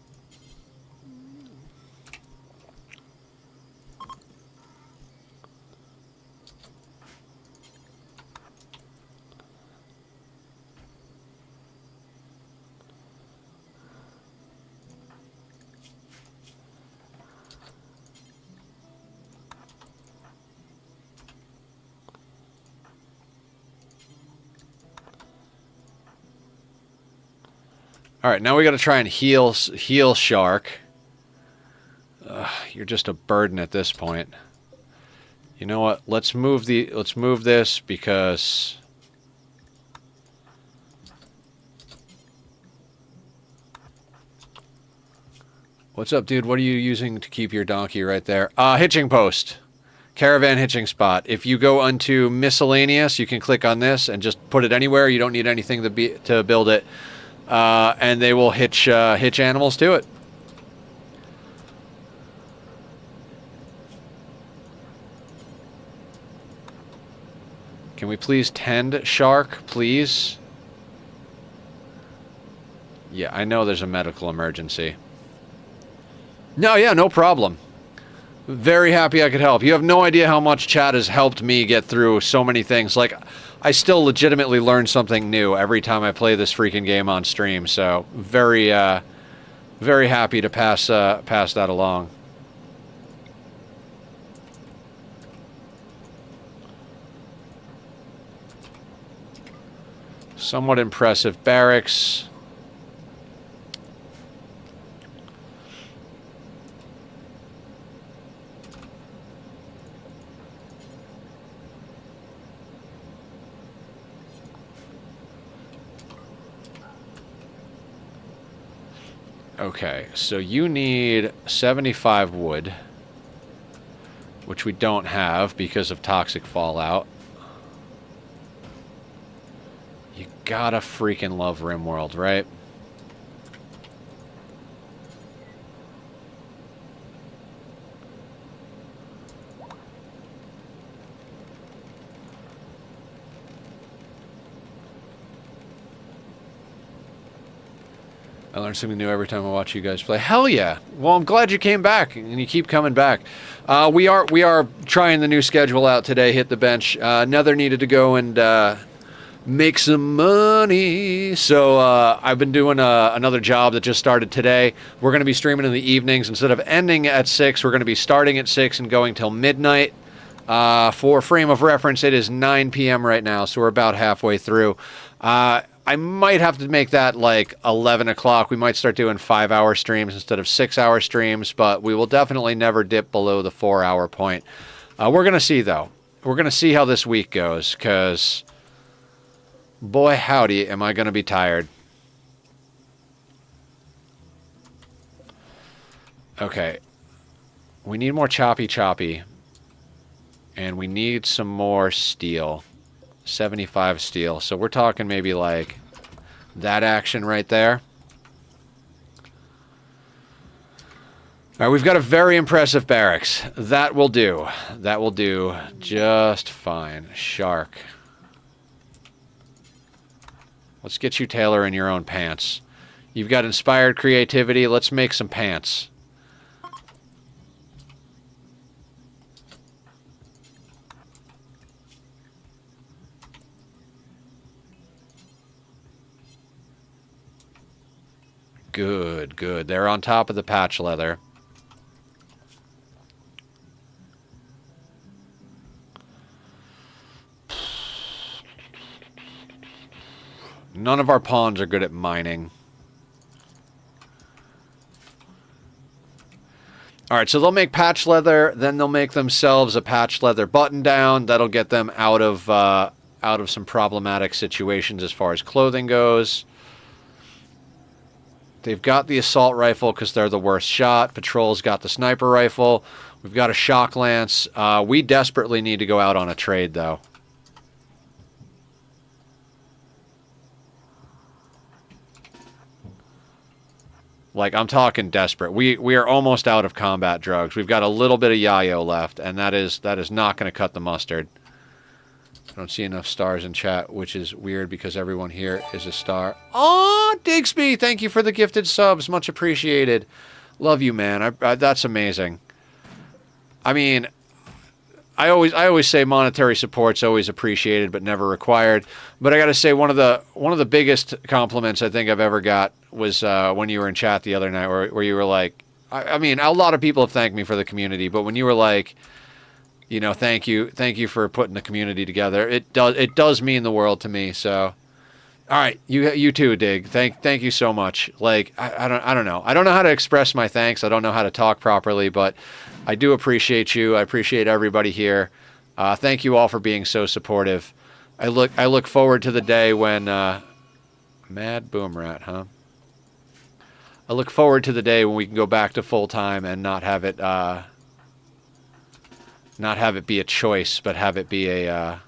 all right, now we got to try and heal Shark. You're just a burden at this point. You know what? Let's move this because what's up, dude? What are you using to keep your donkey right there? Hitching post. Caravan hitching spot. If you go onto miscellaneous, you can click on this and just put it anywhere. You don't need anything to build it. And they will hitch animals to it. Can we please tend shark, please? Yeah, I know there's a medical emergency. No, yeah, no problem. Very happy I could help. You have no idea how much chat has helped me get through so many things. Like, I still legitimately learn something new every time I play this freaking game on stream. So, very happy to pass that along. Somewhat impressive barracks. Okay, so you need 75 wood, which we don't have because of toxic fallout. You gotta freaking love Rimworld, right? I learn something new every time I watch you guys play. Hell yeah! Well, I'm glad you came back, and you keep coming back. We are trying the new schedule out today. Hit the bench. Nether needed to go and make some money, so I've been doing another job that just started today. We're going to be streaming in the evenings instead of ending at 6. We're going to be starting at 6 and going till midnight. For frame of reference, it is 9 p.m. right now, so we're about halfway through. I might have to make that like 11 o'clock. We might start doing 5-hour streams instead of 6-hour streams, but we will definitely never dip below the 4-hour point. We're going to see, though. We're going to see how this week goes, because boy, howdy, am I going to be tired. Okay. We need more choppy. And we need some more steel. 75 steel. So we're talking maybe like that action right there. All right, we've got a very impressive barracks. That will do. That will do just fine. Shark. Let's get you, Taylor, in your own pants. You've got inspired creativity. Let's make some pants. Good, good. They're on top of the patch leather. None of our pawns are good at mining. Alright, so they'll make patch leather, then they'll make themselves a patch leather button down. That'll get them out of some problematic situations as far as clothing goes. They've got the assault rifle because they're the worst shot. Patrol's got the sniper rifle. We've got a shock lance. We desperately need to go out on a trade, though. Like, I'm talking desperate. We are almost out of combat drugs. We've got a little bit of yayo left, and that is not going to cut the mustard. I don't see enough stars in chat, which is weird because everyone here is a star. Aw, Digsby, thank you for the gifted subs. Much appreciated. Love you, man. That's amazing. I mean, I always say monetary support's always appreciated but never required. But I got to say one of the biggest compliments I think I've ever got was when you were in chat the other night where you were like, I mean, a lot of people have thanked me for the community, but when you were like, you know, thank you for putting the community together. It does mean the world to me. So, all right, you too, Dig. Thank you so much. Like, I don't know. I don't know how to express my thanks. I don't know how to talk properly, but I do appreciate you. I appreciate everybody here. Thank you all for being so supportive. I look forward to the day when Mad Boom Rat, huh? I look forward to the day when we can go back to full time and not have it be a choice, but have it be a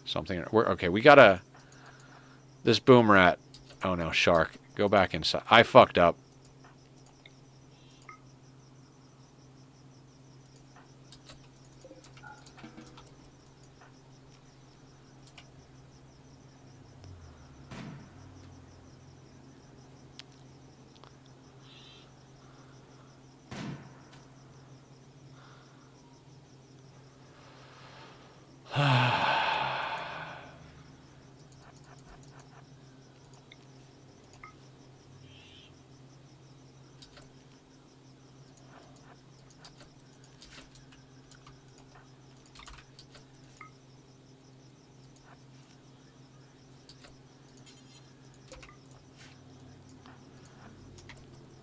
something. Okay, we gotta this Boom Rat. Oh no, shark. Go back inside. I fucked up.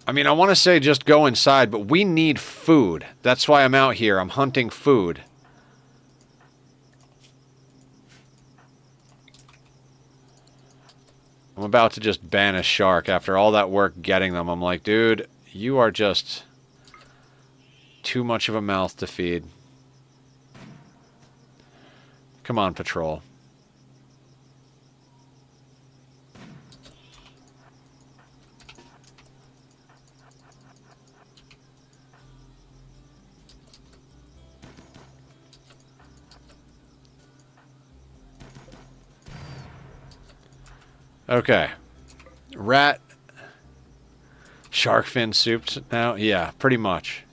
I mean, I want to say just go inside, but we need food. That's why I'm out here. I'm hunting food. I'm about to just ban a shark after all that work getting them. I'm like, dude, you are just too much of a mouth to feed. Come on, patrol. Okay. Rat. Shark fin soup now? Yeah, pretty much.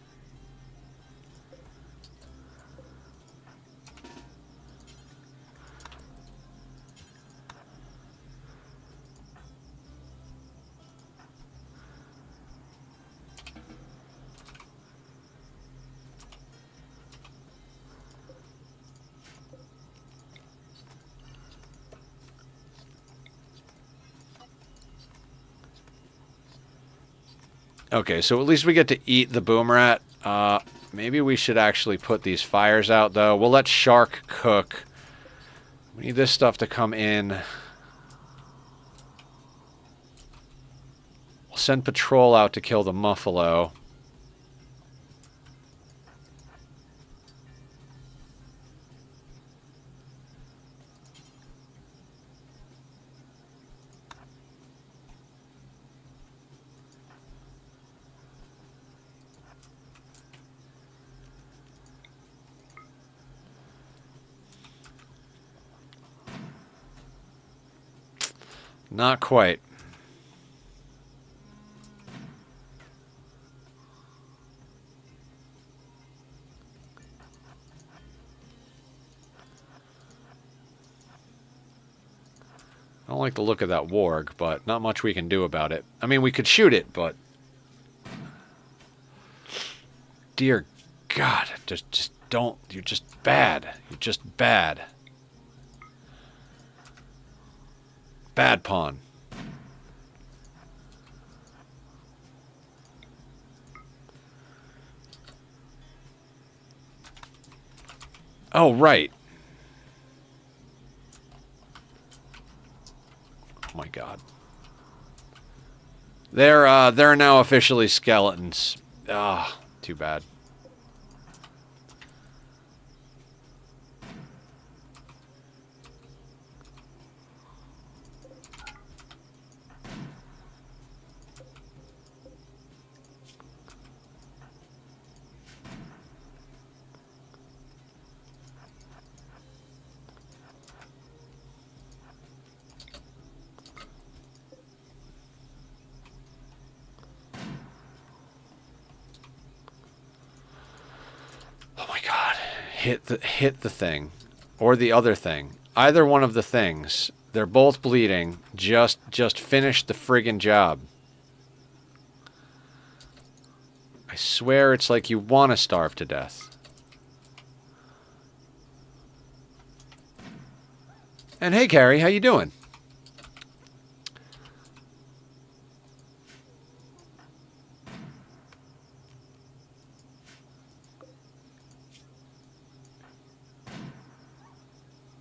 Okay, so at least we get to eat the boom rat. Maybe we should actually put these fires out, though. We'll let Shark cook. We need this stuff to come in. We'll send Patrol out to kill the Muffalo. Not quite. I don't like the look of that warg, but not much we can do about it. I mean, we could shoot it, but... Dear God, just don't... You're just bad. You're just bad. Bad pawn. Oh, right. Oh my God. They're now officially skeletons. Ah, too bad. Hit the thing, or the other thing. Either one of the things. They're both bleeding. Just finish the friggin' job. I swear it's like you want to starve to death. And hey, Carrie, how you doing?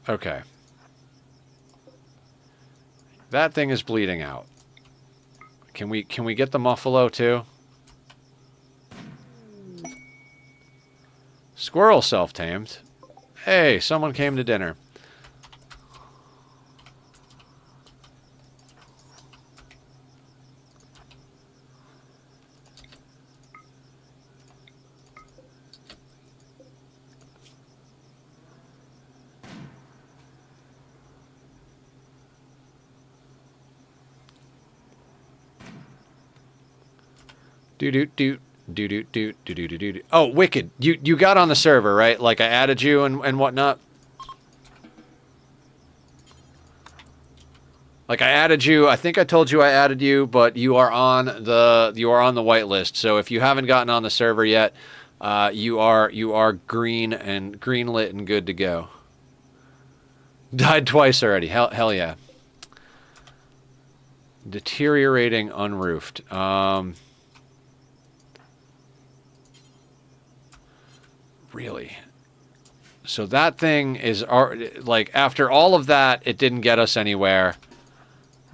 Okay. That thing is bleeding out. Can we get the muffalo too? Squirrel self-tamed. Hey, someone came to dinner. Do. Oh, Wicked. You got on the server, right? Like I added you and whatnot. Like I added you. I think I told you I added you, but you are on the whitelist. So if you haven't gotten on the server yet, you are greenlit and good to go. Died twice already. Hell yeah. Deteriorating unroofed. Really? So that thing is, like, after all of that, it didn't get us anywhere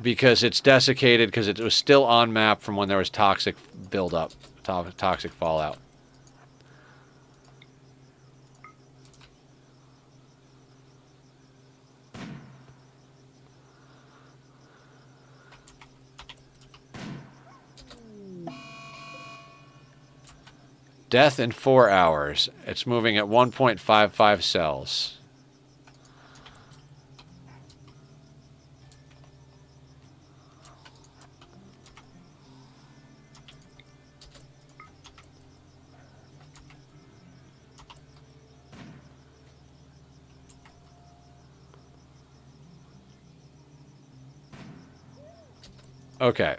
because it's desiccated because it was still on map from when there was toxic buildup, toxic fallout. Death in 4 hours. It's moving at 1.55 cells. Okay.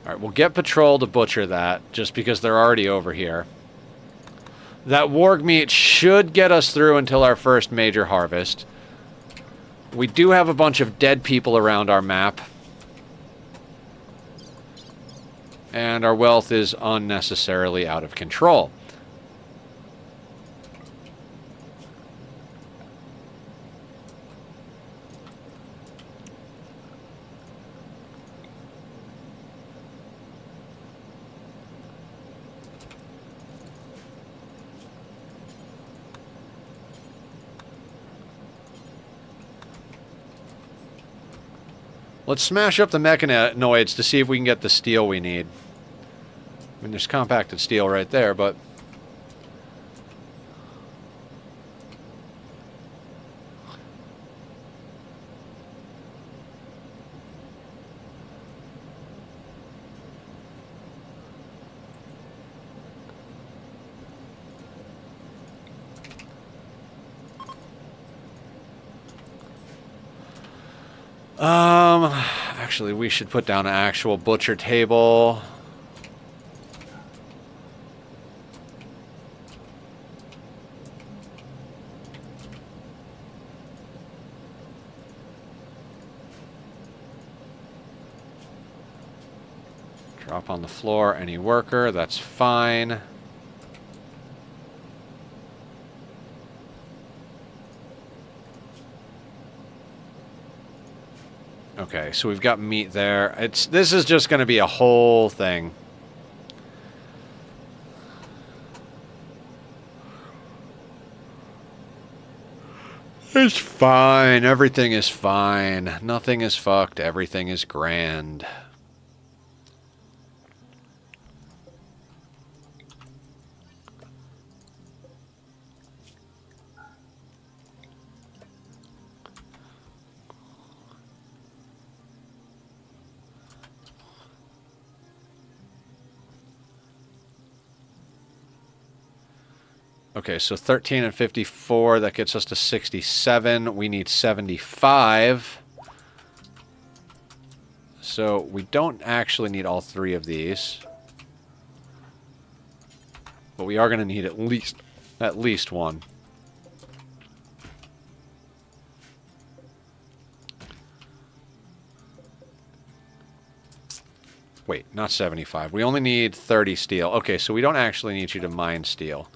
Alright, we'll get Patrol to butcher that, just because they're already over here. That warg meat should get us through until our first major harvest. We do have a bunch of dead people around our map. And our wealth is unnecessarily out of control. Let's smash up the mechanoids to see if we can get the steel we need. I mean, there's compacted steel right there, but... Actually, we should put down an actual butcher table. Drop on the floor any worker, that's fine. Okay, so we've got meat there. This is just going to be a whole thing. It's fine. Everything is fine. Nothing is fucked. Everything is grand. Okay, so 13 and 54, that gets us to 67. We need 75. So we don't actually need all three of these. But we are going to need at least one. Wait, not 75. We only need 30 steel. Okay, so we don't actually need you to mine steel.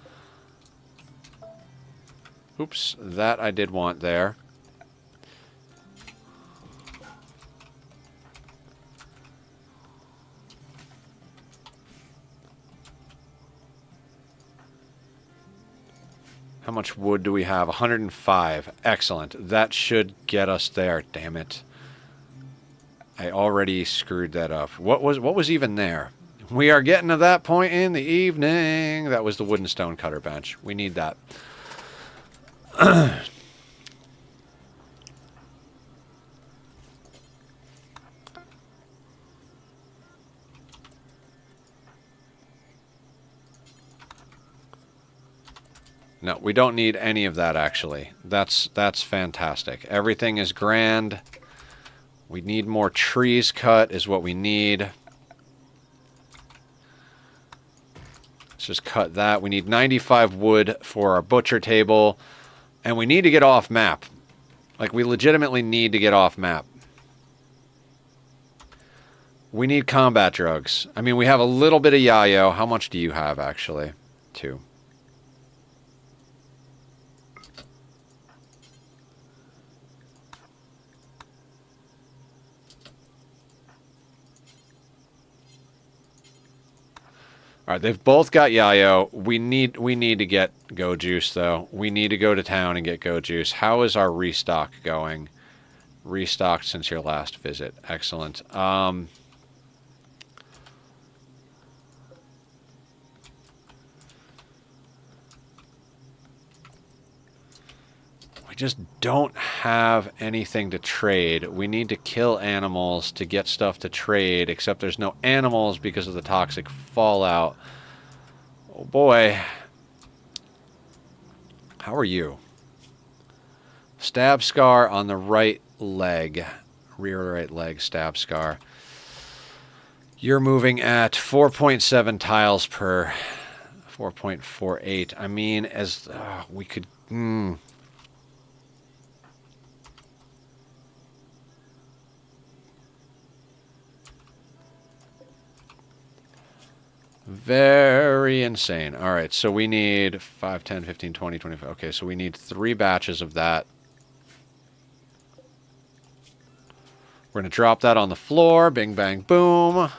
Oops, that I did want there. How much wood do we have? 105. Excellent. That should get us there. Damn it. I already screwed that up. What was even there? We are getting to that point in the evening. That was the wooden stone cutter bench. We need that. No, we don't need any of that, actually. That's fantastic. Everything is grand. We need more trees cut is what we need. Let's just cut that. We need 95 wood for our butcher table. And we need to get off map. Like, we legitimately need to get off map. We need combat drugs. I mean, we have a little bit of yayo. How much do you have, actually? 2. All right, they've both got yayo. We need to get go juice though. We need to go to town and get go juice. How is our restock going? Restocked since your last visit. Excellent. We just don't have anything to trade. We need to kill animals to get stuff to trade, except there's no animals because of the toxic fallout. Oh boy. How are you? Stab scar on the right leg. Rear right leg stab scar. You're moving at 4.7 tiles per 4.48. I mean, as we could... Very insane. All right, so we need 5, 10, 15, 20, 25. Okay, so we need 3 batches of that. We're going to drop that on the floor. Bing, bang, boom.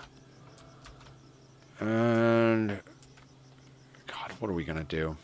And... God, what are we going to do?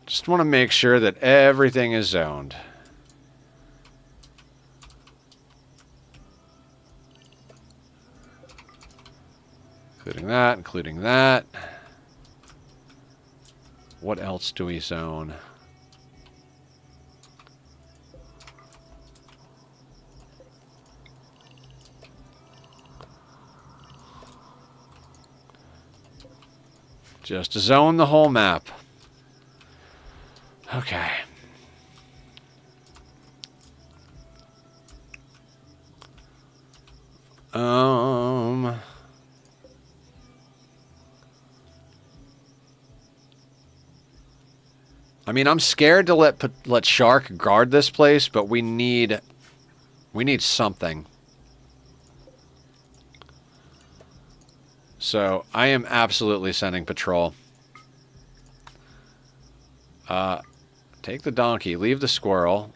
Just want to make sure that everything is zoned. Including that, including that. What else do we zone? Just zone the whole map. Okay. I mean, I'm scared to let Shark guard this place, but we need something. So I am absolutely sending patrol. Take the donkey, leave the squirrel.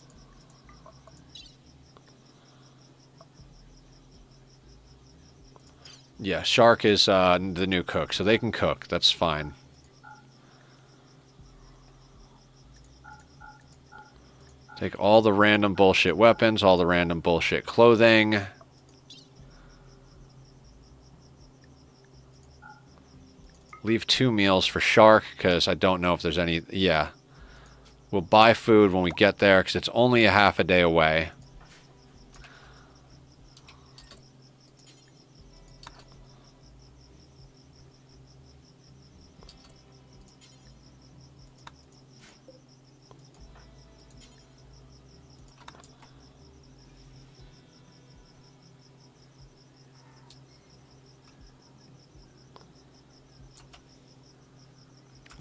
Yeah, Shark is the new cook, so they can cook. That's fine. Take all the random bullshit weapons, all the random bullshit clothing. Leave 2 meals for Shark, because I don't know if there's any... Yeah. We'll buy food when we get there, because it's only a half a day away.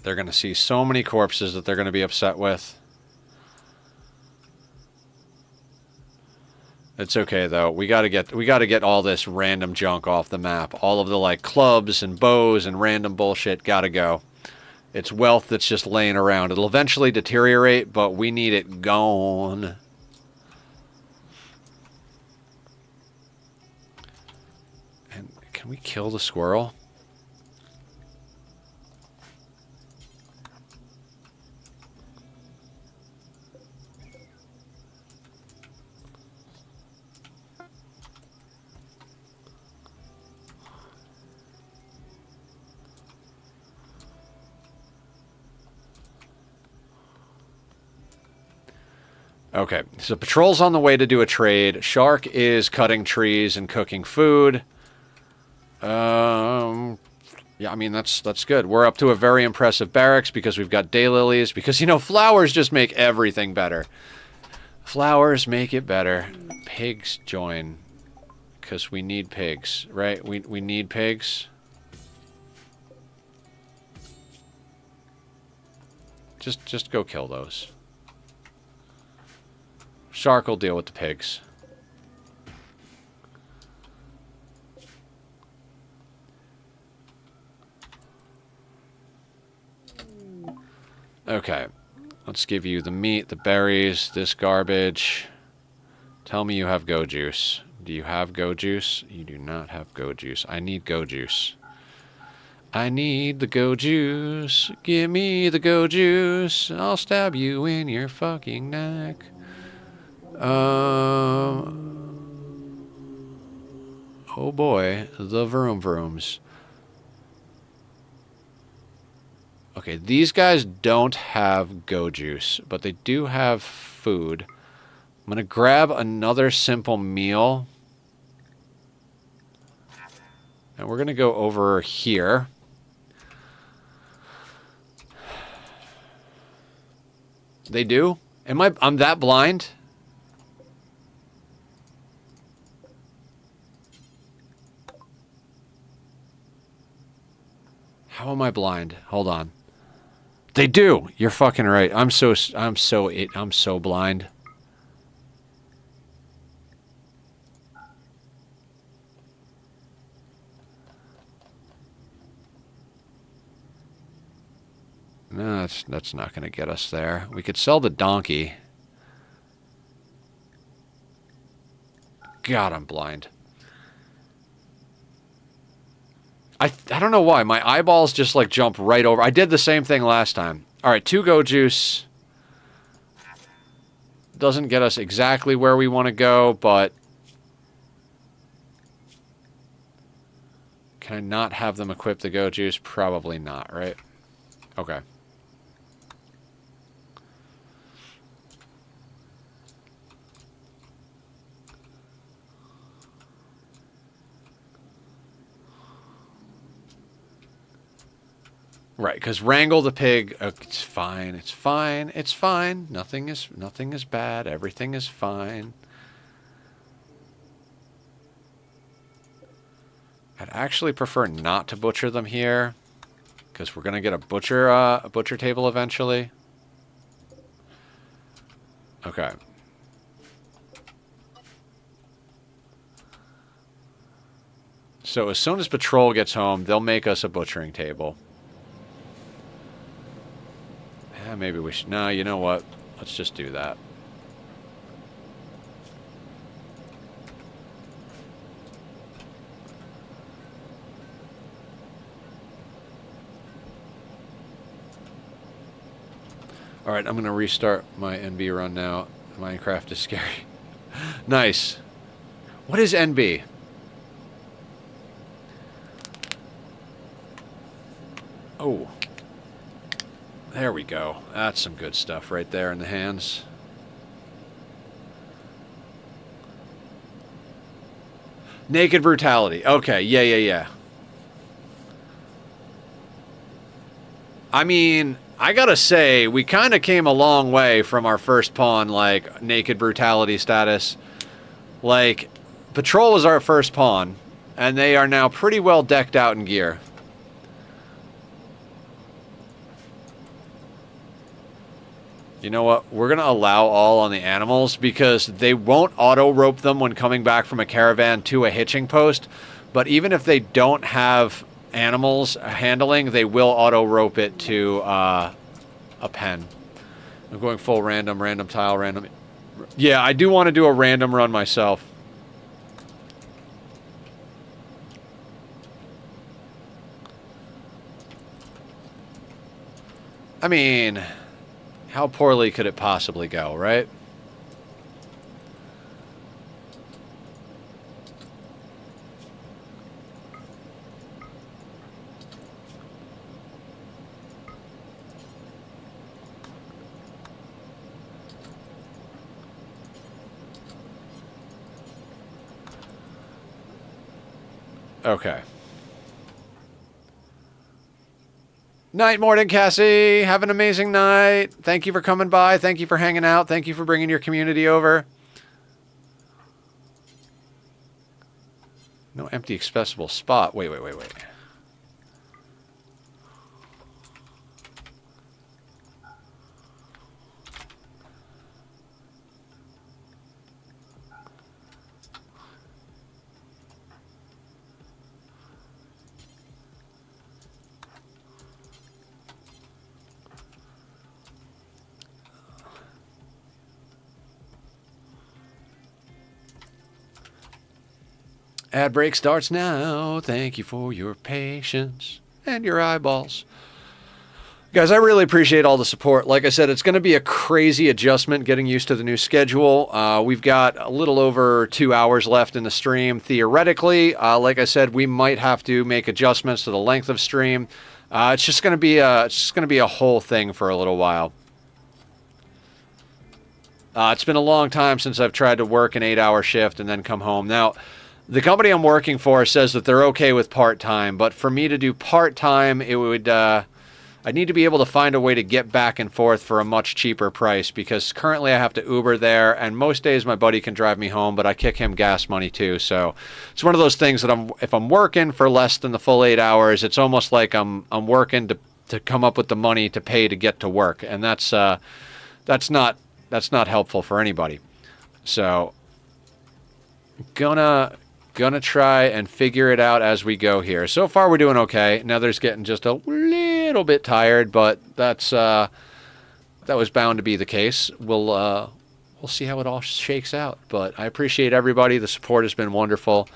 They're going to see so many corpses that they're going to be upset with. It's okay though. We gotta get all this random junk off the map. All of the like clubs and bows and random bullshit gotta go. It's wealth that's just laying around. It'll eventually deteriorate, but we need it gone. And can we kill the squirrel? Okay, so Patrol's on the way to do a trade. Shark is cutting trees and cooking food. Yeah, I mean, that's good. We're up to a very impressive barracks because we've got daylilies. Because, you know, flowers just make everything better. Flowers make it better. Pigs join. Because we need pigs, right? We need pigs. Just go kill those. Shark will deal with the pigs. Okay. Let's give you the meat, the berries, this garbage. Tell me you have go juice. Do you have go juice? You do not have go juice. I need go juice. I need the go juice. Give me the go juice. I'll stab you in your fucking neck. Oh boy, the vroom vrooms. Okay, these guys don't have go juice, but they do have food. I'm gonna grab another simple meal. And we're gonna go over here. They do? I'm that blind? How am I blind? Hold on. They do. You're fucking right. I'm so blind. No, that's not going to get us there. We could sell the donkey. God, I'm blind. I don't know why. My eyeballs just, like, jump right over. I did the same thing last time. All right, 2 go juice. Doesn't get us exactly where we want to go, but... Can I not have them equip the go juice? Probably not, right? Okay. Right, because wrangle the pig. It's fine. It's fine. It's fine. Nothing is bad. Everything is fine. I'd actually prefer not to butcher them here, because we're gonna get a butcher table eventually. Okay. So as soon as Patrol gets home, they'll make us a butchering table. Yeah, maybe we should... No, you know what? Let's just do that. Alright, I'm going to restart my NB run now. Minecraft is scary. Nice. What is NB? Oh. There we go. That's some good stuff right there in the hands. Naked Brutality. Okay, yeah. I mean, I gotta say, we kind of came a long way from our first pawn, like, Naked Brutality status. Like, Patrol was our first pawn, and they are now pretty well decked out in gear. You know what? We're going to allow all on the animals because they won't auto-rope them when coming back from a caravan to a hitching post. But even if they don't have animals handling, they will auto-rope it to a pen. I'm going full random tile, random. Yeah, I do want to do a random run myself. I mean, how poorly could it possibly go, right? Okay. Night, morning, Cassie. Have an amazing night. Thank you for coming by. Thank you for hanging out. Thank you for bringing your community over. No empty accessible spot. Wait. Ad break starts now. Thank you for your patience and your eyeballs. Guys, I really appreciate all the support. Like I said, it's going to be a crazy adjustment getting used to the new schedule. We've got a little over 2 hours left in the stream. Theoretically, like I said, we might have to make adjustments to the length of stream. It's just going to be a whole thing for a little while. It's been a long time since I've tried to work an 8-hour shift and then come home. Now, the company I'm working for says that they're okay with part-time, but for me to do part-time, it would, I need to be able to find a way to get back and forth for a much cheaper price because currently I have to Uber there, and most days my buddy can drive me home, but I kick him gas money too. So it's one of those things that if I'm working for less than the full 8 hours, it's almost like I'm working to come up with the money to pay to get to work, and that's not helpful for anybody. So gonna try and figure it out as we go here. So far we're doing okay. Nether's getting just a little bit tired, but that was bound to be the case. We'll see how it all shakes out. But I appreciate everybody. The support has been wonderful.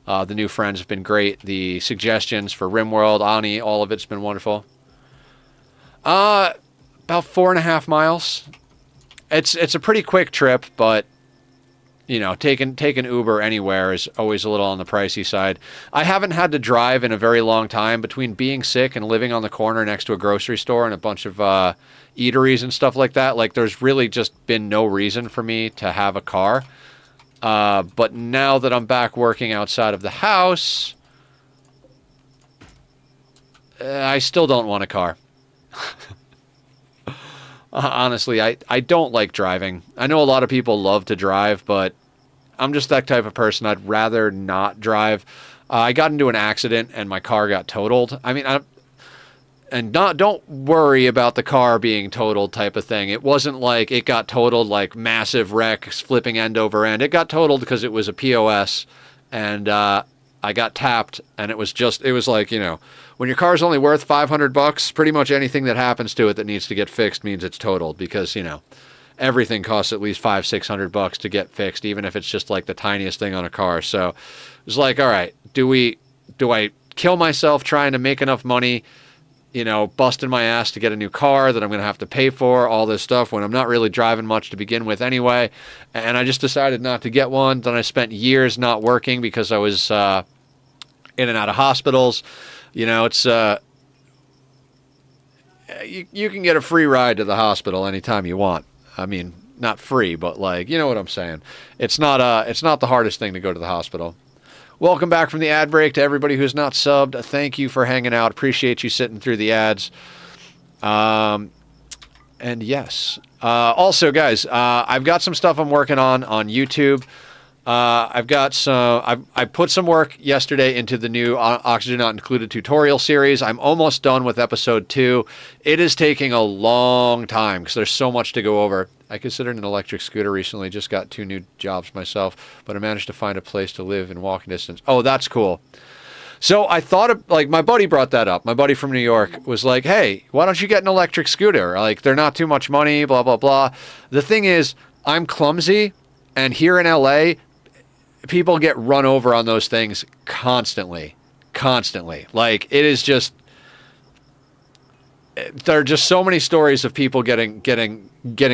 The new friends have been great. The suggestions for Rimworld, Ani, all of it's been wonderful. About 4.5 miles. It's a pretty quick trip, but you know, taking Uber anywhere is always a little on the pricey side. I haven't had to drive in a very long time between being sick and living on the corner next to a grocery store and a bunch of eateries and stuff like that. Like, there's really just been no reason for me to have a car. But now that I'm back working outside of the house, I still don't want a car. Honestly, I don't like driving. I know a lot of people love to drive, but I'm just that type of person. I'd rather not drive. I got into an accident and my car got totaled. I mean, don't worry about the car being totaled type of thing. It wasn't like it got totaled like massive wrecks, flipping end over end. It got totaled because it was a POS, and I got tapped, and it was like, you know, when your car's only worth $500, pretty much anything that happens to it that needs to get fixed means it's totaled because, you know, everything costs at least $500-600 to get fixed, even if it's just like the tiniest thing on a car. So it was like, all right, do I kill myself trying to make enough money, you know, busting my ass to get a new car that I'm going to have to pay for, all this stuff when I'm not really driving much to begin with anyway? And I just decided not to get one. Then I spent years not working because I was in and out of hospitals. You know, it's you can get a free ride to the hospital anytime you want. I mean, not free, but like, you know what I'm saying. It's not the hardest thing to go to the hospital. Welcome back from the ad break to everybody who's not subbed. Thank you for hanging out. Appreciate you sitting through the ads. And yes. Also, guys, I've got some stuff I'm working on YouTube. I've got some. I put some work yesterday into the new Oxygen Not Included tutorial series. I'm almost done with episode 2. It is taking a long time because there's so much to go over. I considered an electric scooter recently. Just got 2 new jobs myself, but I managed to find a place to live in walking distance. Oh, that's cool. So I thought of, like, my buddy brought that up. My buddy from New York was like, hey, why don't you get an electric scooter? Like, they're not too much money, blah, blah, blah. The thing is, I'm clumsy, and here in LA, people get run over on those things constantly. Like, it is just, there are just so many stories of people getting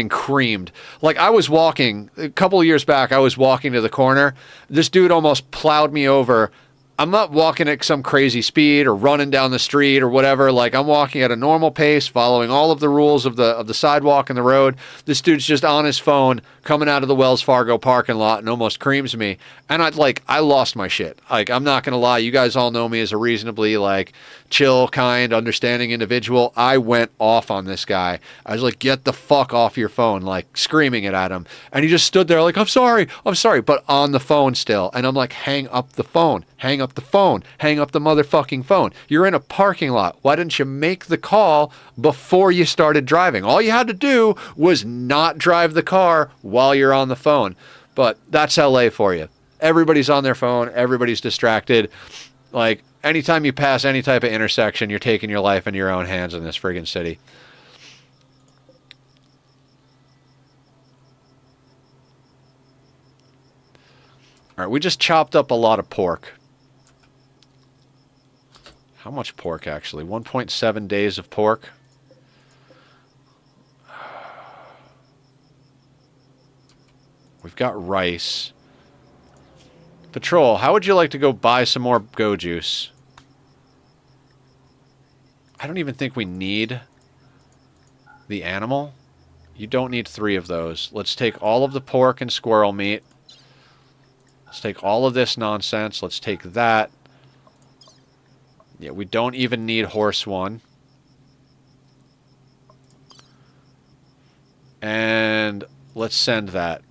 creamed. Like, I was walking, a couple of years back, I was walking to the corner. This dude almost plowed me over. I'm not walking at some crazy speed or running down the street or whatever. Like, I'm walking at a normal pace, following all of the rules of the sidewalk and the road. This dude's just on his phone coming out of the Wells Fargo parking lot and almost creams me. And I lost my shit. Like, I'm not going to lie. You guys all know me as a reasonably, like, chill, kind, understanding individual. I went off on this guy. I was like, get the fuck off your phone, like, screaming it at him. And he just stood there like, I'm sorry, but on the phone still. And I'm like, hang up the phone. Hang up the phone. Hang up the motherfucking phone. You're in a parking lot. Why didn't you make the call before you started driving? All you had to do was not drive the car while you're on the phone. But that's LA for you. Everybody's on their phone. Everybody's distracted. Like, anytime you pass any type of intersection, you're taking your life in your own hands in this friggin' city. All right, we just chopped up a lot of pork. How much pork, actually? 1.7 days of pork. We've got rice. Patrol, how would you like to go buy some more go juice? I don't even think we need the animal. You don't need 3 of those. Let's take all of the pork and squirrel meat. Let's take all of this nonsense. Let's take that. Yeah, we don't even need horse 1. And let's send that.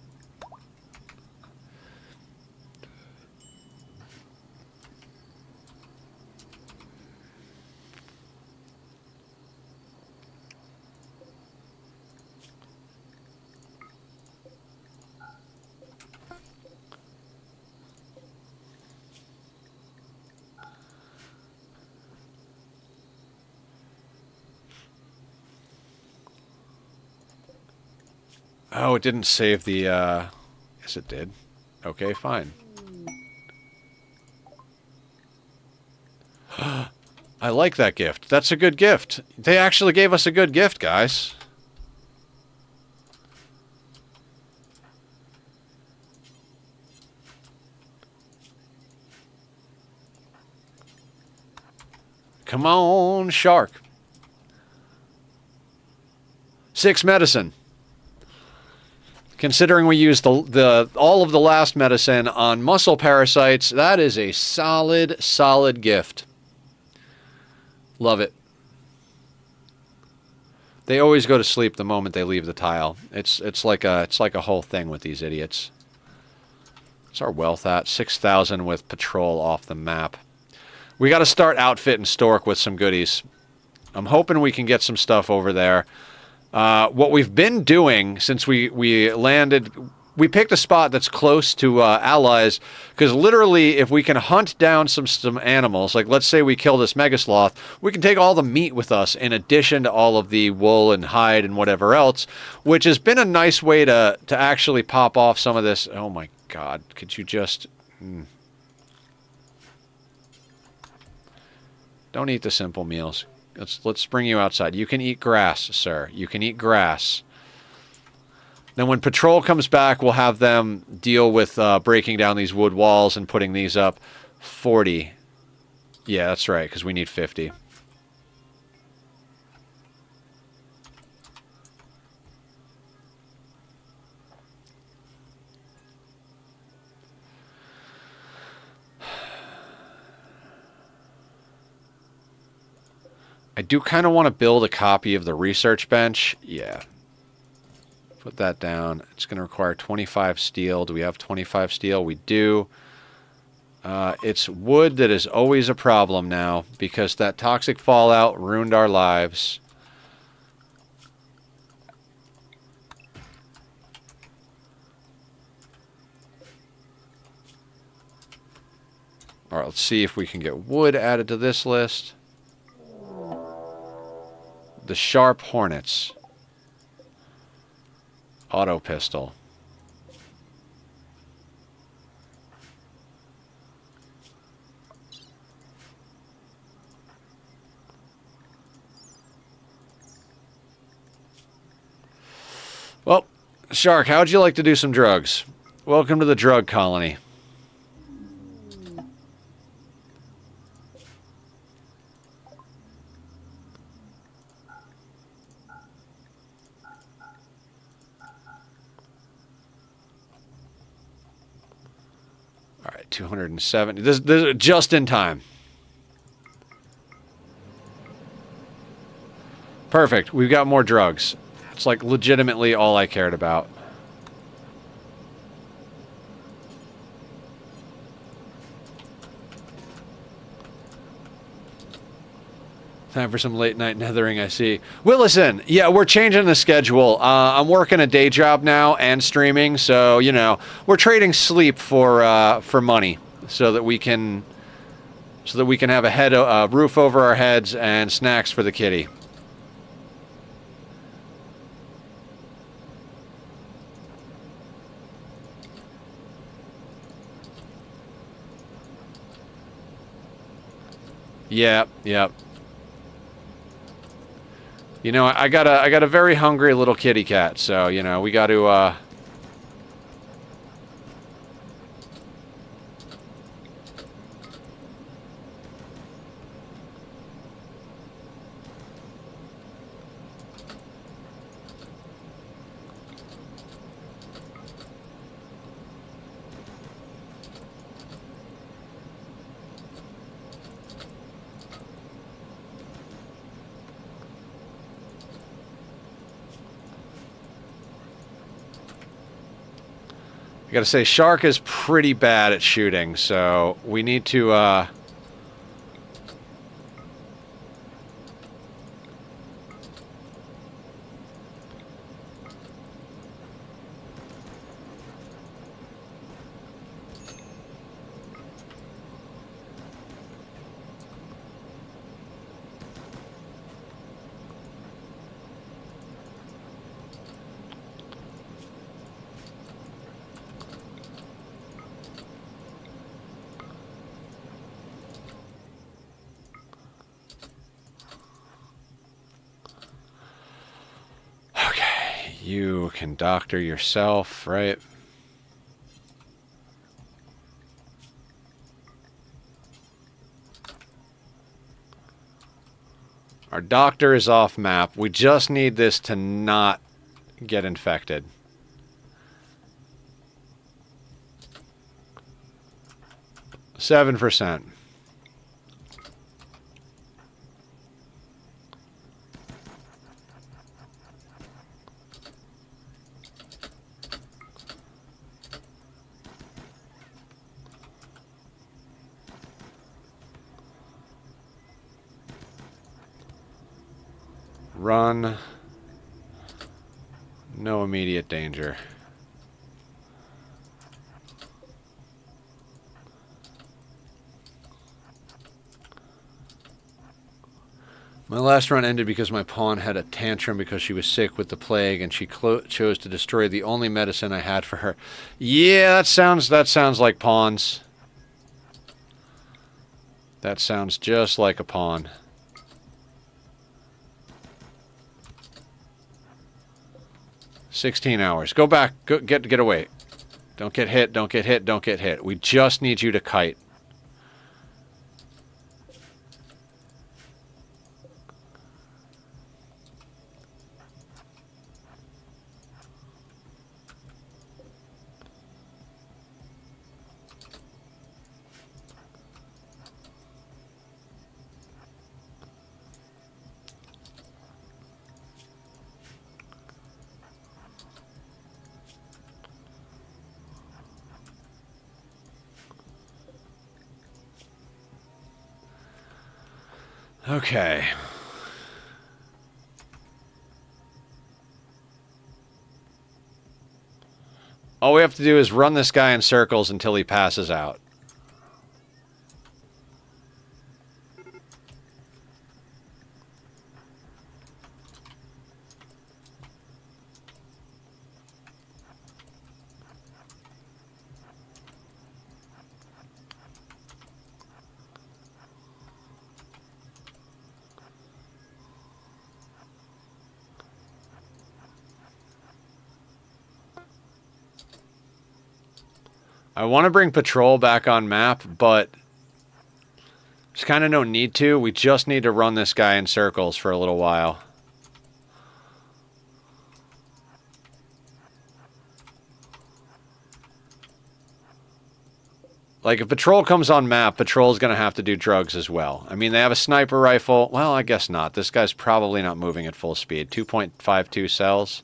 Oh, it didn't save the, yes it did. Okay, fine. I like that gift. That's a good gift. They actually gave us a good gift, guys. Come on, shark. 6 medicine. Considering we used all of the last medicine on muscle parasites, that is a solid gift. Love it. They always go to sleep the moment they leave the tile. It's like a whole thing with these idiots. What's our wealth at? 6,000 with patrol off the map. We got to start outfitting Stork with some goodies. I'm hoping we can get some stuff over there. What we've been doing since we landed, we picked a spot that's close to allies, because literally if we can hunt down some animals, like let's say we kill this megasloth, we can take all the meat with us in addition to all of the wool and hide and whatever else, which has been a nice way to actually pop off some of this. Oh my god, could you just... Don't eat the simple meals. Let's bring you outside. You can eat grass, sir. You can eat grass. Then when patrol comes back, we'll have them deal with breaking down these wood walls and putting these up. 40. Yeah, that's right, because we need 50. I do kind of want to build a copy of the research bench. Yeah. Put that down. It's going to require 25 steel. Do we have 25 steel? We do. It's wood that is always a problem now because that toxic fallout ruined our lives. All right, let's see if we can get wood added to this list. The Sharp Hornets. Auto pistol. Well, Shark, how'd you like to do some drugs? Welcome to the drug colony. All right, 270. This is just in time. Perfect. We've got more drugs. It's like legitimately all I cared about. Time for some late night nethering, I see. Willison, yeah, we're changing the schedule. I'm working a day job now and streaming, so, you know, we're trading sleep for money so that we can have a roof over our heads and snacks for the kitty. Yep. You know, I got a very hungry little kitty cat, so, you know, we got to I gotta say, Shark is pretty bad at shooting, so we need to, you can doctor yourself, right? Our doctor is off map. We just need this to not get infected. %. Run. No immediate danger. My last run ended because my pawn had a tantrum because she was sick with the plague, and she chose to destroy the only medicine I had for her. Yeah, that sounds like pawns. That sounds just like a pawn. $16 hours. Go back. Go, get away. Don't get hit. Don't get hit. Don't get hit. We just need you to kite. Okay. All we have to do is run this guy in circles until he passes out. I want to bring patrol back on map, but there's kind of no need to. We just need to run this guy in circles for a little while. Like, if patrol comes on map, patrol's going to have to do drugs as well. I mean, they have a sniper rifle. Well, I guess not. This guy's probably not moving at full speed. 2.52 cells.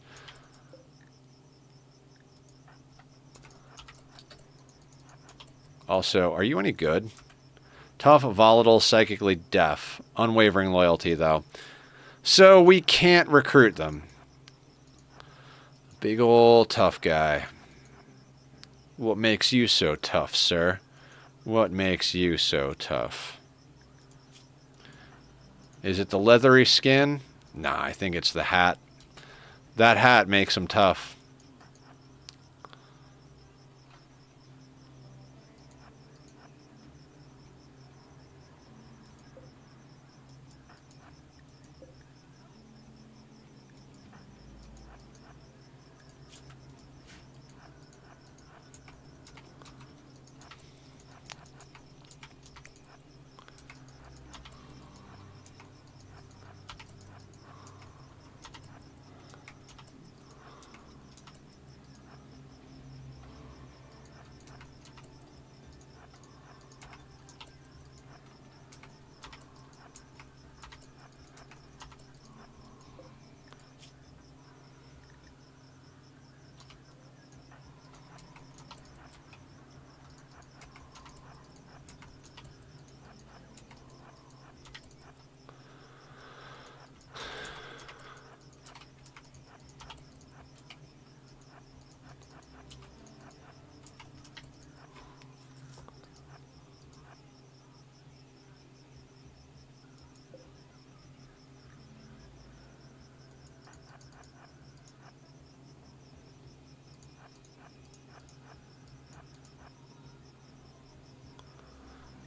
Also, are you any good? Tough, volatile, psychically deaf. Unwavering loyalty, though. So we can't recruit them. Big ol' tough guy. What makes you so tough, sir? What makes you so tough? Is it the leathery skin? Nah, I think it's the hat. That hat makes him tough.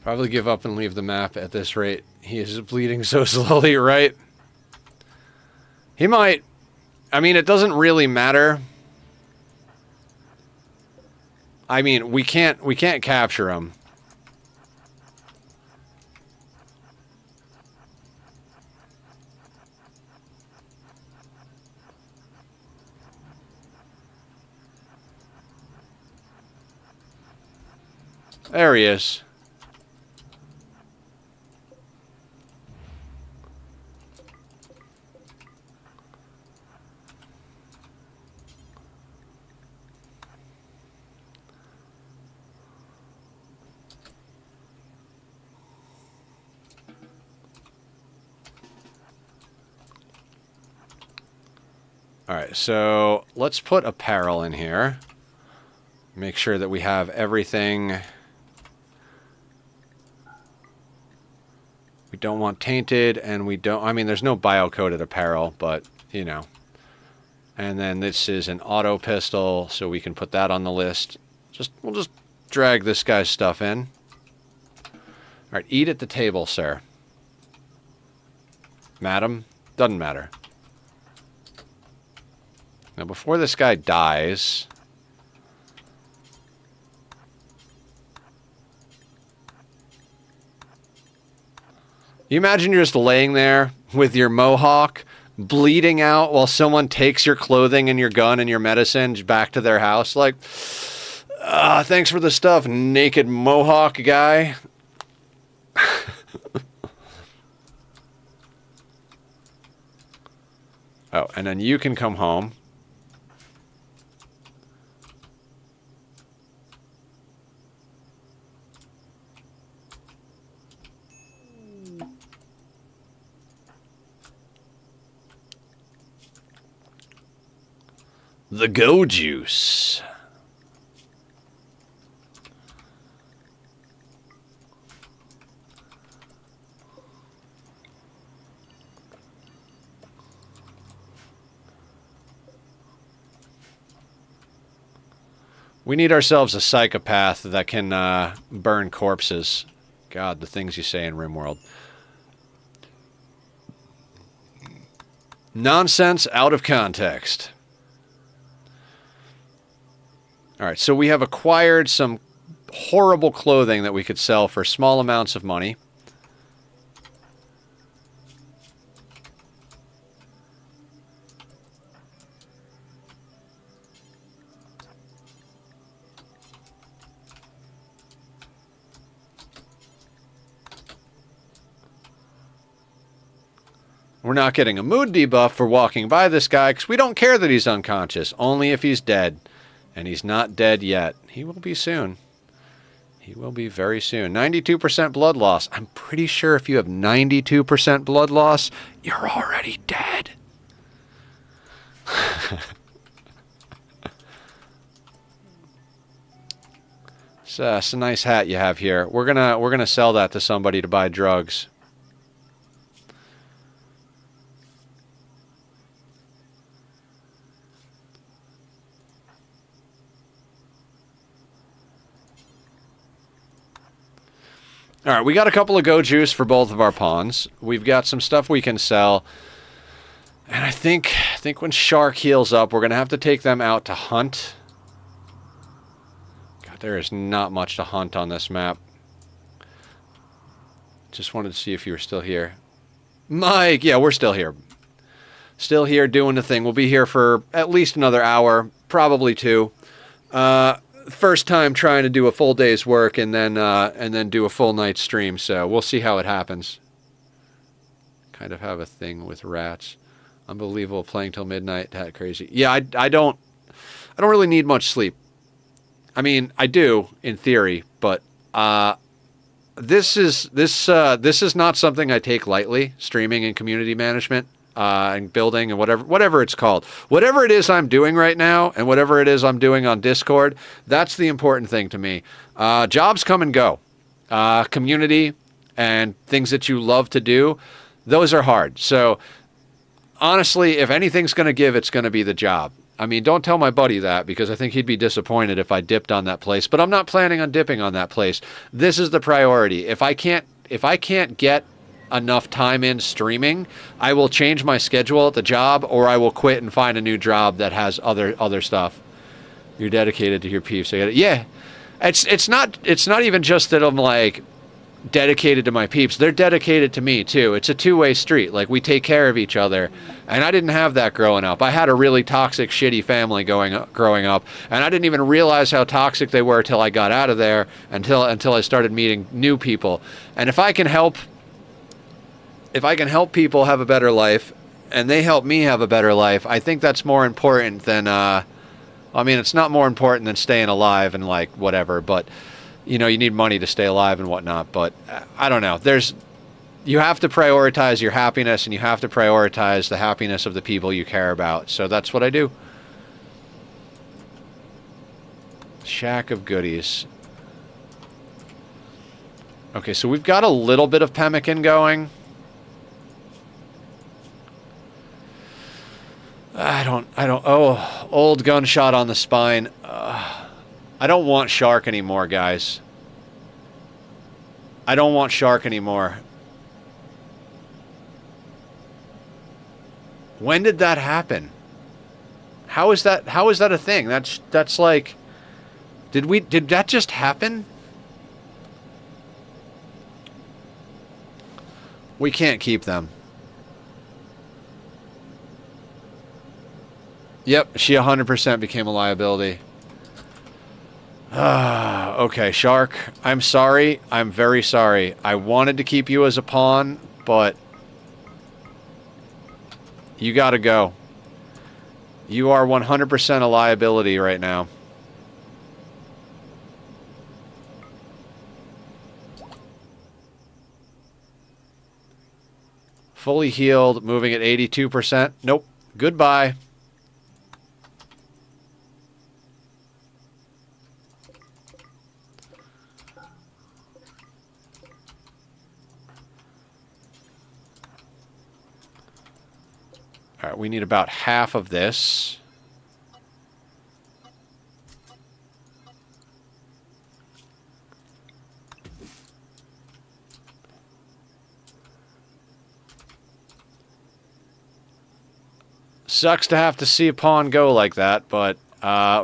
Probably give up and leave the map at this rate. He is bleeding so slowly, right? He might. I mean, it doesn't really matter. I mean, we can't capture him. There he is. Alright, so let's put apparel in here. Make sure that we have everything. We don't want tainted, and we don't... I mean, there's no bio-coded apparel, but, you know. And then this is an auto pistol, so we can put that on the list. We'll just drag this guy's stuff in. Alright, eat at the table, sir. Madam? Doesn't matter. Now, before this guy dies... You imagine you're just laying there with your mohawk, bleeding out while someone takes your clothing and your gun and your medicine back to their house. Like, thanks for the stuff, naked mohawk guy. Oh, and then you can come home. The Go Juice. We need ourselves a psychopath that can burn corpses. God, the things you say in Rimworld. Nonsense out of context. Alright, so we have acquired some horrible clothing that we could sell for small amounts of money. We're not getting a mood debuff for walking by this guy because we don't care that he's unconscious, only if he's dead. And he's not dead yet. He will be soon. He will be very soon. 92% blood loss. I'm pretty sure if you have 92% blood loss, you're already dead. It's a nice hat you have here. We're gonna sell that to somebody to buy drugs. All right, we got a couple of Go Juice for both of our pawns. We've got some stuff we can sell. And I think when Shark heals up, we're going to have to take them out to hunt. God, there is not much to hunt on this map. Just wanted to see if you were still here. Mike, yeah, we're still here. Still here doing the thing. We'll be here for at least another hour, probably two. First time trying to do a full day's work and then do a full night's stream, so we'll see how it happens. Kind of have a thing with rats. Unbelievable, playing till midnight, that crazy. Yeah, I don't really need much sleep. I mean, I do in theory, but this is not something I take lightly. Streaming and community management. And building and whatever it's called. Whatever it is I'm doing right now and whatever it is I'm doing on Discord, that's the important thing to me. Jobs come and go. Community and things that you love to do, those are hard. So, honestly, if anything's going to give, it's going to be the job. I mean, don't tell my buddy that because I think he'd be disappointed if I dipped on that place. But I'm not planning on dipping on that place. This is the priority. If I can't get enough time in streaming, I will change my schedule at the job or I will quit and find a new job that has other stuff. You're dedicated to your peeps. Yeah. It's not even just that I'm like dedicated to my peeps. They're dedicated to me too. It's a two-way street. Like we take care of each other. And I didn't have that growing up. I had a really toxic, shitty family growing up, and I didn't even realize how toxic they were till I got out of there, until I started meeting new people. And if I can help people have a better life, and they help me have a better life, I think that's more important than, I mean, it's not more important than staying alive and, like, whatever, but, you know, you need money to stay alive and whatnot, but, I don't know, you have to prioritize your happiness, and you have to prioritize the happiness of the people you care about, so that's what I do. Shack of goodies. Okay, so we've got a little bit of pemmican going. I don't, oh, old gunshot on the spine. I don't want Shark anymore, guys. I don't want Shark anymore. When did that happen? How is that a thing? That's like, did that just happen? We can't keep them. Yep, she 100% became a liability. Okay, Shark. I'm sorry. I'm very sorry. I wanted to keep you as a pawn, but you gotta go. You are 100% a liability right now. Fully healed, moving at 82%. Nope. Goodbye. All right, we need about half of this. Sucks to have to see a pawn go like that, but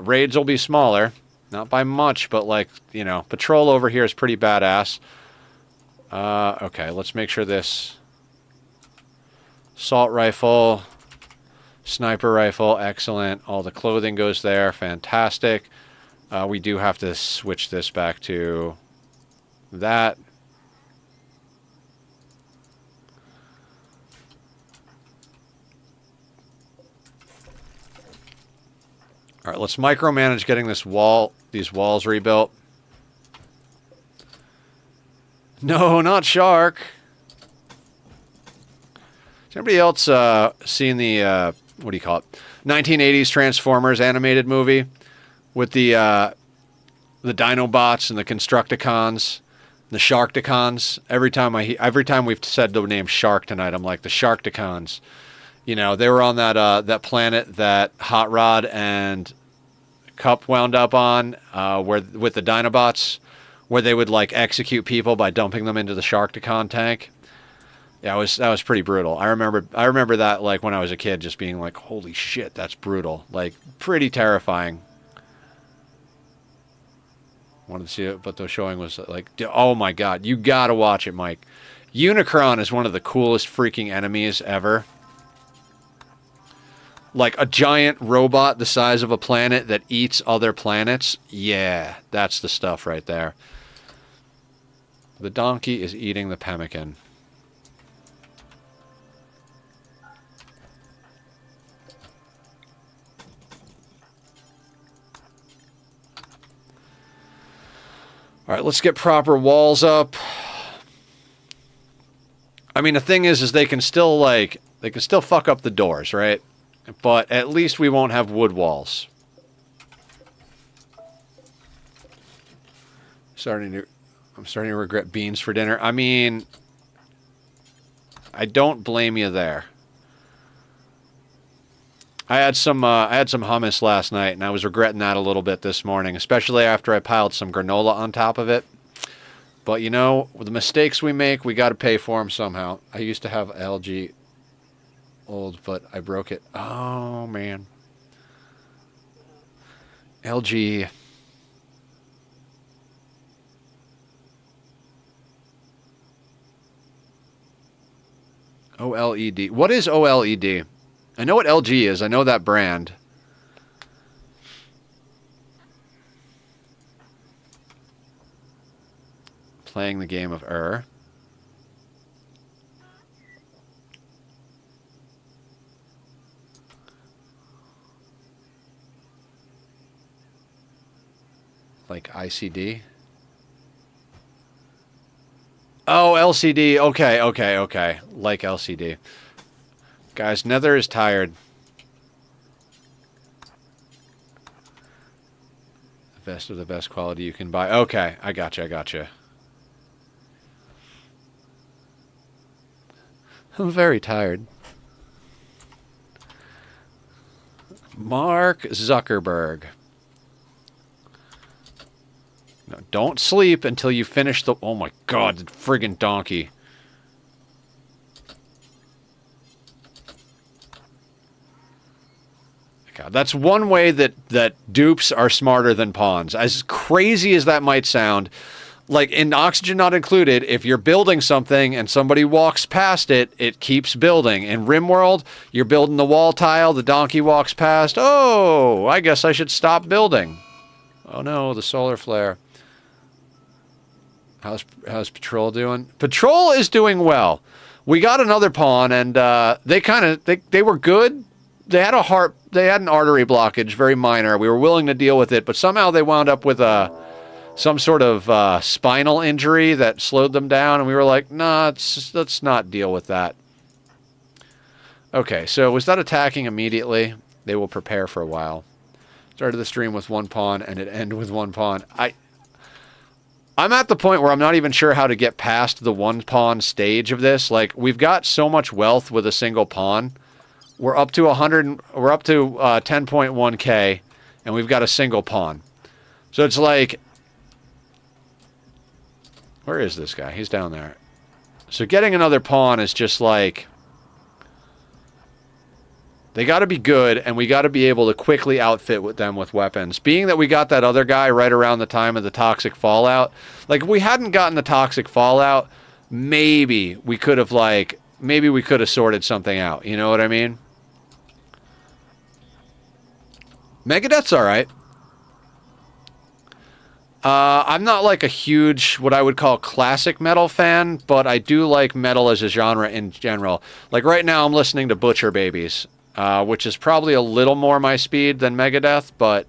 raids will be smaller. Not by much, but like, you know, patrol over here is pretty badass. Okay, let's make sure this assault rifle, sniper rifle, excellent. All the clothing goes there, fantastic. We do have to switch this back to that. All right, let's micromanage getting these walls rebuilt. No, not Shark. Has anybody else seen the, what do you call it? 1980s Transformers animated movie with the Dinobots and the Constructicons, the Sharkticons? Every time we've said the name Shark tonight, I'm like, the Sharkticons. You know, they were on that planet that Hot Rod and Cup wound up on, where with the Dinobots, where they would like execute people by dumping them into the Sharkticon tank. Yeah, that was pretty brutal. I remember that like when I was a kid, just being like, holy shit, that's brutal. Like pretty terrifying. Wanted to see it, but the showing was like, oh my god, you gotta watch it, Mike. Unicron is one of the coolest freaking enemies ever. Like a giant robot the size of a planet that eats other planets. Yeah, that's the stuff right there. The donkey is eating the pemmican. All right, let's get proper walls up. I mean, the thing is they can still fuck up the doors, right? But at least we won't have wood walls. I'm starting to regret beans for dinner. I mean, I don't blame you there. I had some hummus last night, and I was regretting that a little bit this morning, especially after I piled some granola on top of it. But you know, with the mistakes we make, we got to pay for them somehow. I used to have LG old, but I broke it. Oh man, LG. OLED. What is OLED? I know what LG is. I know that brand. Playing the game of like ICD. Oh, LCD. Okay. Like LCD. Guys, Nether is tired. The best of the best quality you can buy. Okay, I gotcha. I'm very tired. Mark Zuckerberg. No, don't sleep until you finish the... Oh my god, the friggin' donkey. God, that's one way that dupes are smarter than pawns. As crazy as that might sound, like in Oxygen Not Included, if you're building something and somebody walks past it, it keeps building. In Rimworld, you're building the wall tile, the donkey walks past. Oh, I guess I should stop building. Oh no, the solar flare. How's Patrol doing? Patrol is doing well. We got another pawn, and they were good. They had an artery blockage, very minor. We were willing to deal with it, but somehow they wound up with some sort of spinal injury that slowed them down, and we were like, nah, let's not deal with that. Okay, so was that attacking immediately? They will prepare for a while. Started the stream with one pawn, and it ended with one pawn. I'm at the point where I'm not even sure how to get past the one pawn stage of this. Like, we've got so much wealth with a single pawn. We're up to 100. We're up to 10.1k, and we've got a single pawn. So it's like, where is this guy? He's down there. So getting another pawn is just like, they got to be good, and we got to be able to quickly outfit with them with weapons. Being that we got that other guy right around the time of the Toxic Fallout, like if we hadn't gotten the Toxic Fallout, maybe we could have sorted something out. You know what I mean? Megadeth's all right. I'm not like a huge, what I would call classic metal fan, but I do like metal as a genre in general. Like right now I'm listening to Butcher Babies, which is probably a little more my speed than Megadeth, but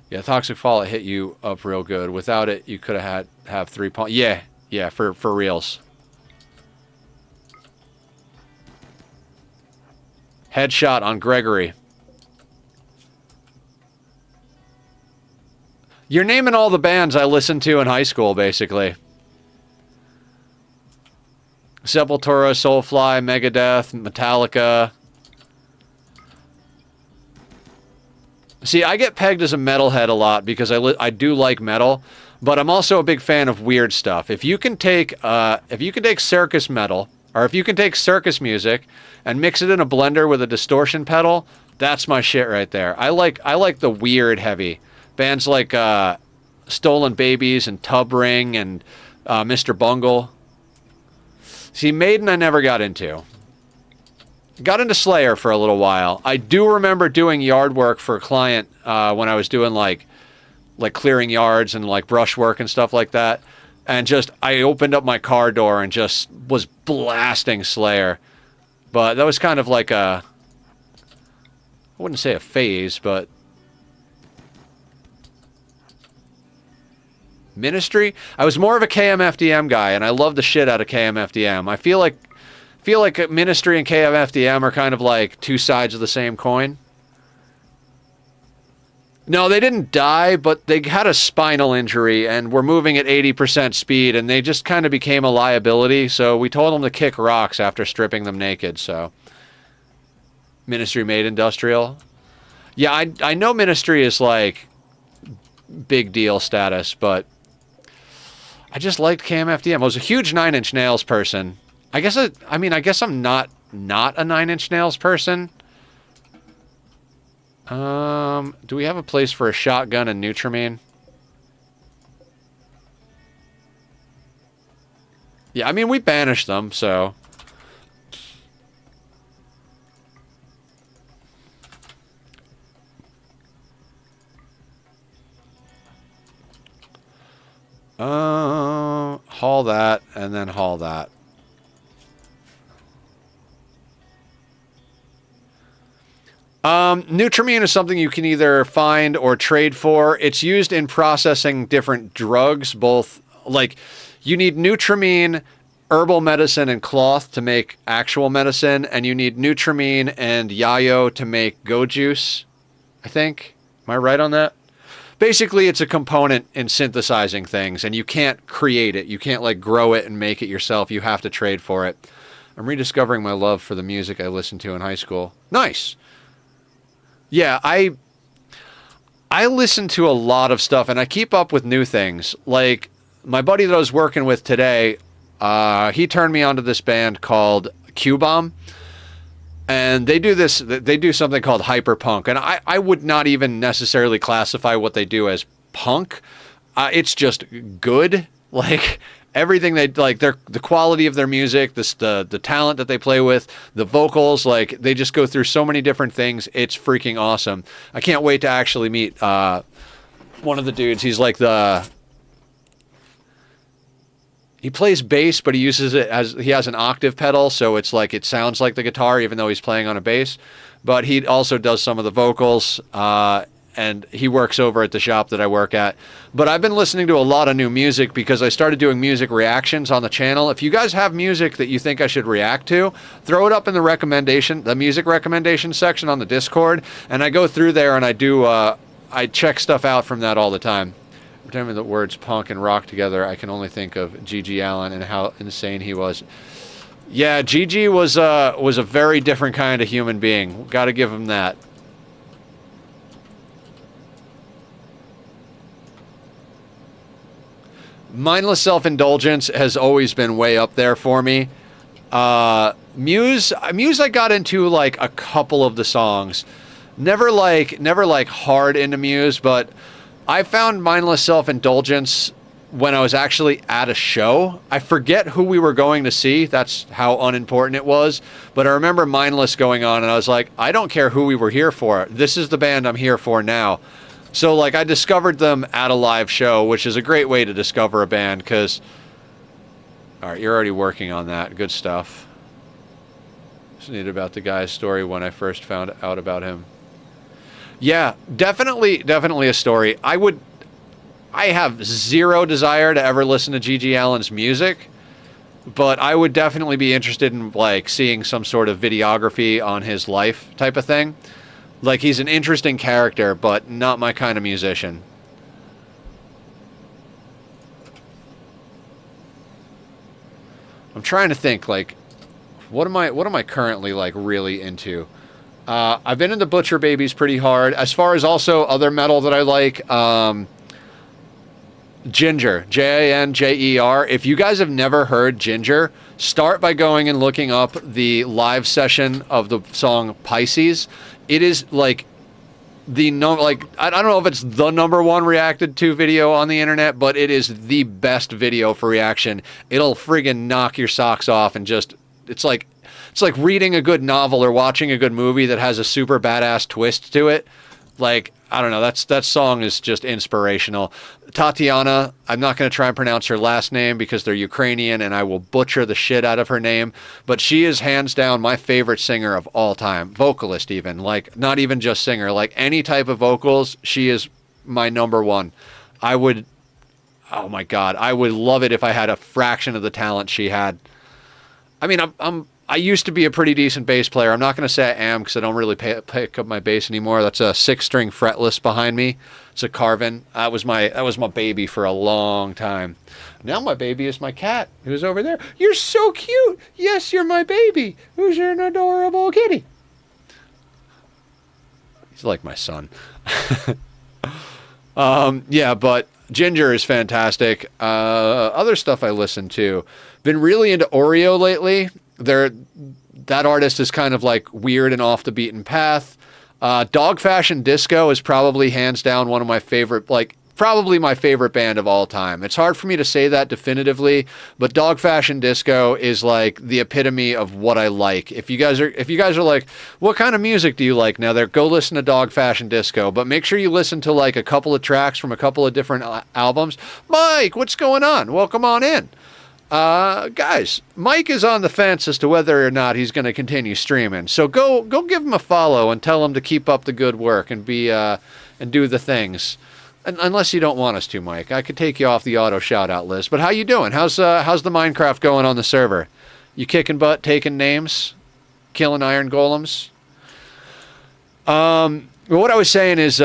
yeah, Toxic Fallout hit you up real good. Without it, you could have 3 pawns. Yeah, for reals. Headshot on Gregory. You're naming all the bands I listened to in high school, basically. Sepultura, Soulfly, Megadeth, Metallica. See, I get pegged as a metalhead a lot because I do like metal, but I'm also a big fan of weird stuff. If you can take circus metal, or if you can take circus music and mix it in a blender with a distortion pedal, that's my shit right there. I like the weird heavy. Bands like Stolen Babies and Tub Ring and Mr. Bungle. See, Maiden I never got into. Got into Slayer for a little while. I do remember doing yard work for a client when I was doing like clearing yards and like brush work and stuff like that. And just, I opened up my car door and just was blasting Slayer. But that was kind of like I wouldn't say a phase, but Ministry. I was more of a KMFDM guy, and I love the shit out of KMFDM. I feel like Ministry and KMFDM are kind of like two sides of the same coin. No, they didn't die, but they had a spinal injury and were moving at 80% speed, and they just kind of became a liability. So we told them to kick rocks after stripping them naked. So Ministry made Industrial. Yeah, I know Ministry is like big deal status, but I just liked KMFDM. I was a huge Nine Inch Nails person. I guess I'm not a Nine Inch Nails person. Do we have a place for a shotgun and Nutrimine? Yeah, I mean, we banished them, so. Haul that, and then haul that. Nutrimine is something you can either find or trade for. It's used in processing different drugs, both, like, you need Nutrimine, herbal medicine, and cloth to make actual medicine, and you need Nutrimine and yayo to make go juice, I think. Am I right on that? Basically, it's a component in synthesizing things, and you can't create it. You can't, like, grow it and make it yourself. You have to trade for it. I'm rediscovering my love for the music I listened to in high school. Nice! Yeah, I listen to a lot of stuff, and I keep up with new things. Like, my buddy that I was working with today, he turned me onto this band called Q-Bomb, and they do something called hyperpunk, and I would not even necessarily classify what they do as punk. It's just good. Like, everything they like, the quality of their music, the talent that they play with, the vocals, like, they just go through so many different things. It's freaking awesome. I can't wait to actually meet one of the dudes. He's like he plays bass, but he uses it he has an octave pedal, so it's like, it sounds like the guitar even though he's playing on a bass. But he also does some of the vocals, and he works over at the shop that I work at. But I've been listening to a lot of new music because I started doing music reactions on the channel. If you guys have music that you think I should react to, throw it up in the music recommendation section on the Discord, and I go through there and I check stuff out from that all the time. Remember the words punk and rock together, I can only think of G.G. Allen and how insane he was. Yeah, G.G. was a very different kind of human being. Got to give him that. Mindless Self-Indulgence has always been way up there for me. Muse I got into like a couple of the songs. Never like hard into Muse, but I found Mindless Self-Indulgence when I was actually at a show. I forget who we were going to see. That's how unimportant it was. But I remember Mindless going on, and I was like, I don't care who we were here for. This is the band I'm here for now. So, like, I discovered them at a live show, which is a great way to discover a band, because... Alright, you're already working on that. Good stuff. Just need about the guy's story when I first found out about him. Yeah, definitely a story. I have zero desire to ever listen to G.G. Allen's music, but I would definitely be interested in, like, seeing some sort of videography on his life type of thing. Like, he's an interesting character, but not my kind of musician. I'm trying to think, like, what am I currently, like, really into? I've been into Butcher Babies pretty hard. As far as also other metal that I like, Ginger, Jinjer. If you guys have never heard Ginger, start by going and looking up the live session of the song Pisces. It is like I don't know if it's the #1 reacted to video on the internet, but it is the best video for reaction. It'll friggin' knock your socks off, and just it's like reading a good novel or watching a good movie that has a super badass twist to it. Like, I don't know, that song is just inspirational. Tatiana, I'm not going to try and pronounce her last name because they're Ukrainian and I will butcher the shit out of her name, but she is hands down my favorite singer of all time. Vocalist even, like, not even just singer, like any type of vocals, she is my #1. Oh my God, I would love it if I had a fraction of the talent she had. I mean, I used to be a pretty decent bass player. I'm not going to say I am because I don't really pick up my bass anymore. That's a 6-string fretless behind me. It's a Carvin. That was my baby for a long time. Now my baby is my cat, who's over there. You're so cute. Yes, you're my baby. Who's an adorable kitty? He's like my son. Yeah, but Ginger is fantastic. Other stuff I listen to. Been really into Oreo lately. That artist is kind of like weird and off the beaten path. Dog Fashion Disco is probably hands down one of my favorite, like probably my favorite band of all time. It's hard for me to say that definitively, but Dog Fashion Disco is like the epitome of what I like. If you guys are like, what kind of music do you like? Now go listen to Dog Fashion Disco, but make sure you listen to like a couple of tracks from a couple of different albums. Mike, what's going on? Welcome on in. Guys, Mike is on the fence as to whether or not he's going to continue streaming. So go give him a follow and tell him to keep up the good work and and do the things. Unless you don't want us to, Mike. I could take you off the auto shout-out list. But how you doing? How's the Minecraft going on the server? You kicking butt, taking names, killing iron golems? What I was saying is,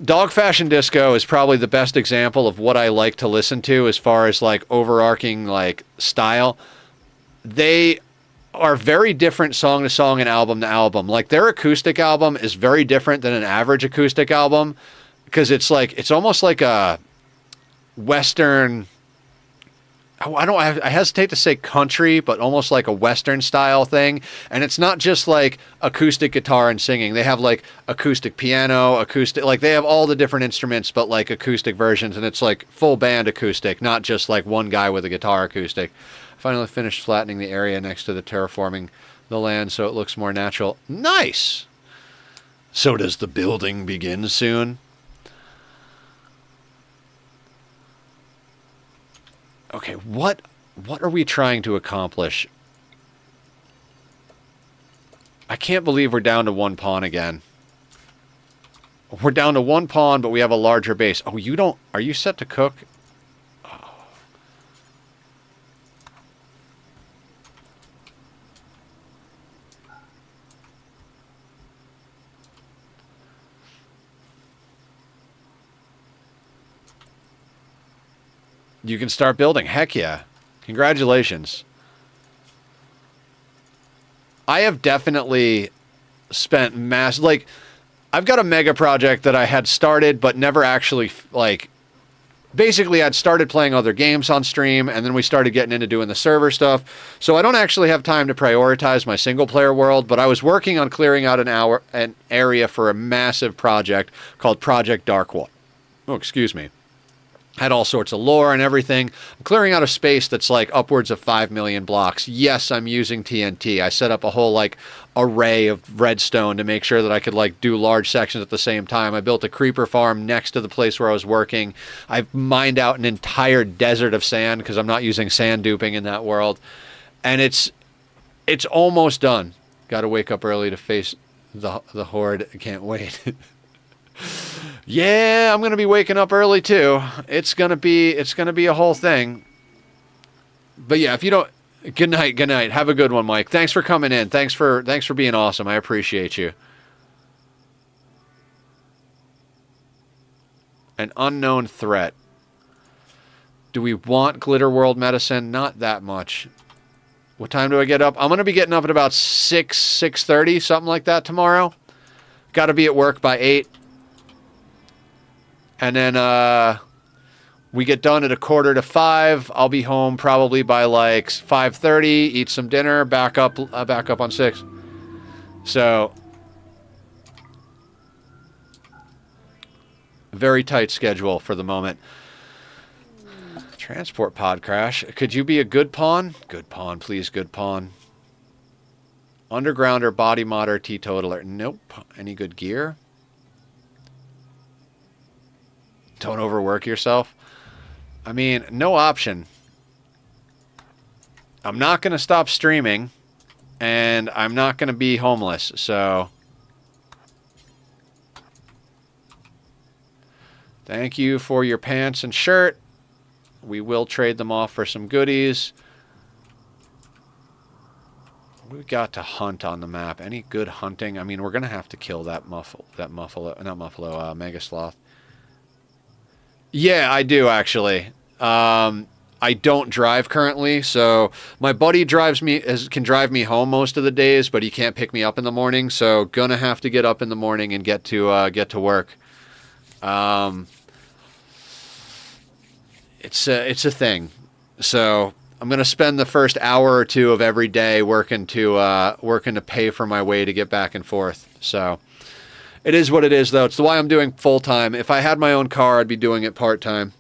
Dog Fashion Disco is probably the best example of what I like to listen to as far as like overarching like style. They are very different song to song and album to album. Like their acoustic album is very different than an average acoustic album because it's almost like a Western. I hesitate to say country, but almost like a Western style thing. And it's not just like acoustic guitar and singing. They have like acoustic piano, like they have all the different instruments, but like acoustic versions. And it's like full band acoustic, not just like one guy with a guitar acoustic. Finally finished flattening the area next to the terraforming the land so it looks more natural. Nice! So does the building begin soon? Okay, what are we trying to accomplish? I can't believe we're down to 1 pawn again. We're down to 1 pawn, but we have a larger base. Oh, you don't... Are you set to cook? Oh. You can start building. Heck yeah. Congratulations. I have definitely spent like, I've got a mega project that I had started but never actually, like, basically I'd started playing other games on stream, and then we started getting into doing the server stuff. So I don't actually have time to prioritize my single player world, but I was working on clearing out an area for a massive project called Project Darkwater. Oh, excuse me. Had all sorts of lore and everything. I'm clearing out a space that's like upwards of 5 million blocks. Yes, I'm using TNT. I set up a whole like array of redstone to make sure that I could like do large sections at the same time. I built a creeper farm next to the place where I was working. I've mined out an entire desert of sand because I'm not using sand duping in that world. And it's almost done. Got to wake up early to face the horde. I can't wait. Yeah, I'm gonna be waking up early too. It's gonna be a whole thing. But yeah, if you don't, good night. Have a good one, Mike. Thanks for coming in. Thanks for being awesome. I appreciate you. An unknown threat. Do we want Glitter World medicine? Not that much. What time do I get up? I'm gonna be getting up at about 6:30, something like that tomorrow. Got to be at work by 8. And then we get done at 4:45. I'll be home probably by like 5:30. Eat some dinner. Back up on 6. So very tight schedule for the moment. Transport pod crash. Could you be a good pawn? Good pawn, please. Good pawn. Undergrounder, body modder, teetotaler. Nope. Any good gear? Don't overwork yourself. I mean, no option. I'm not going to stop streaming, and I'm not going to be homeless, so thank you for your pants and shirt. We will trade them off for some goodies. What do we got to hunt on the map? Any good hunting? I mean, we're going to have to kill that mega sloth. Yeah, I do, actually. I don't drive currently, so my buddy can drive me home most of the days, but he can't pick me up in the morning, so gonna have to get up in the morning and get to work. It's a thing. So I'm gonna spend the first hour or two of every day working to pay for my way to get back and forth. So it is what it is, though. It's why I'm doing full-time. If I had my own car, I'd be doing it part-time.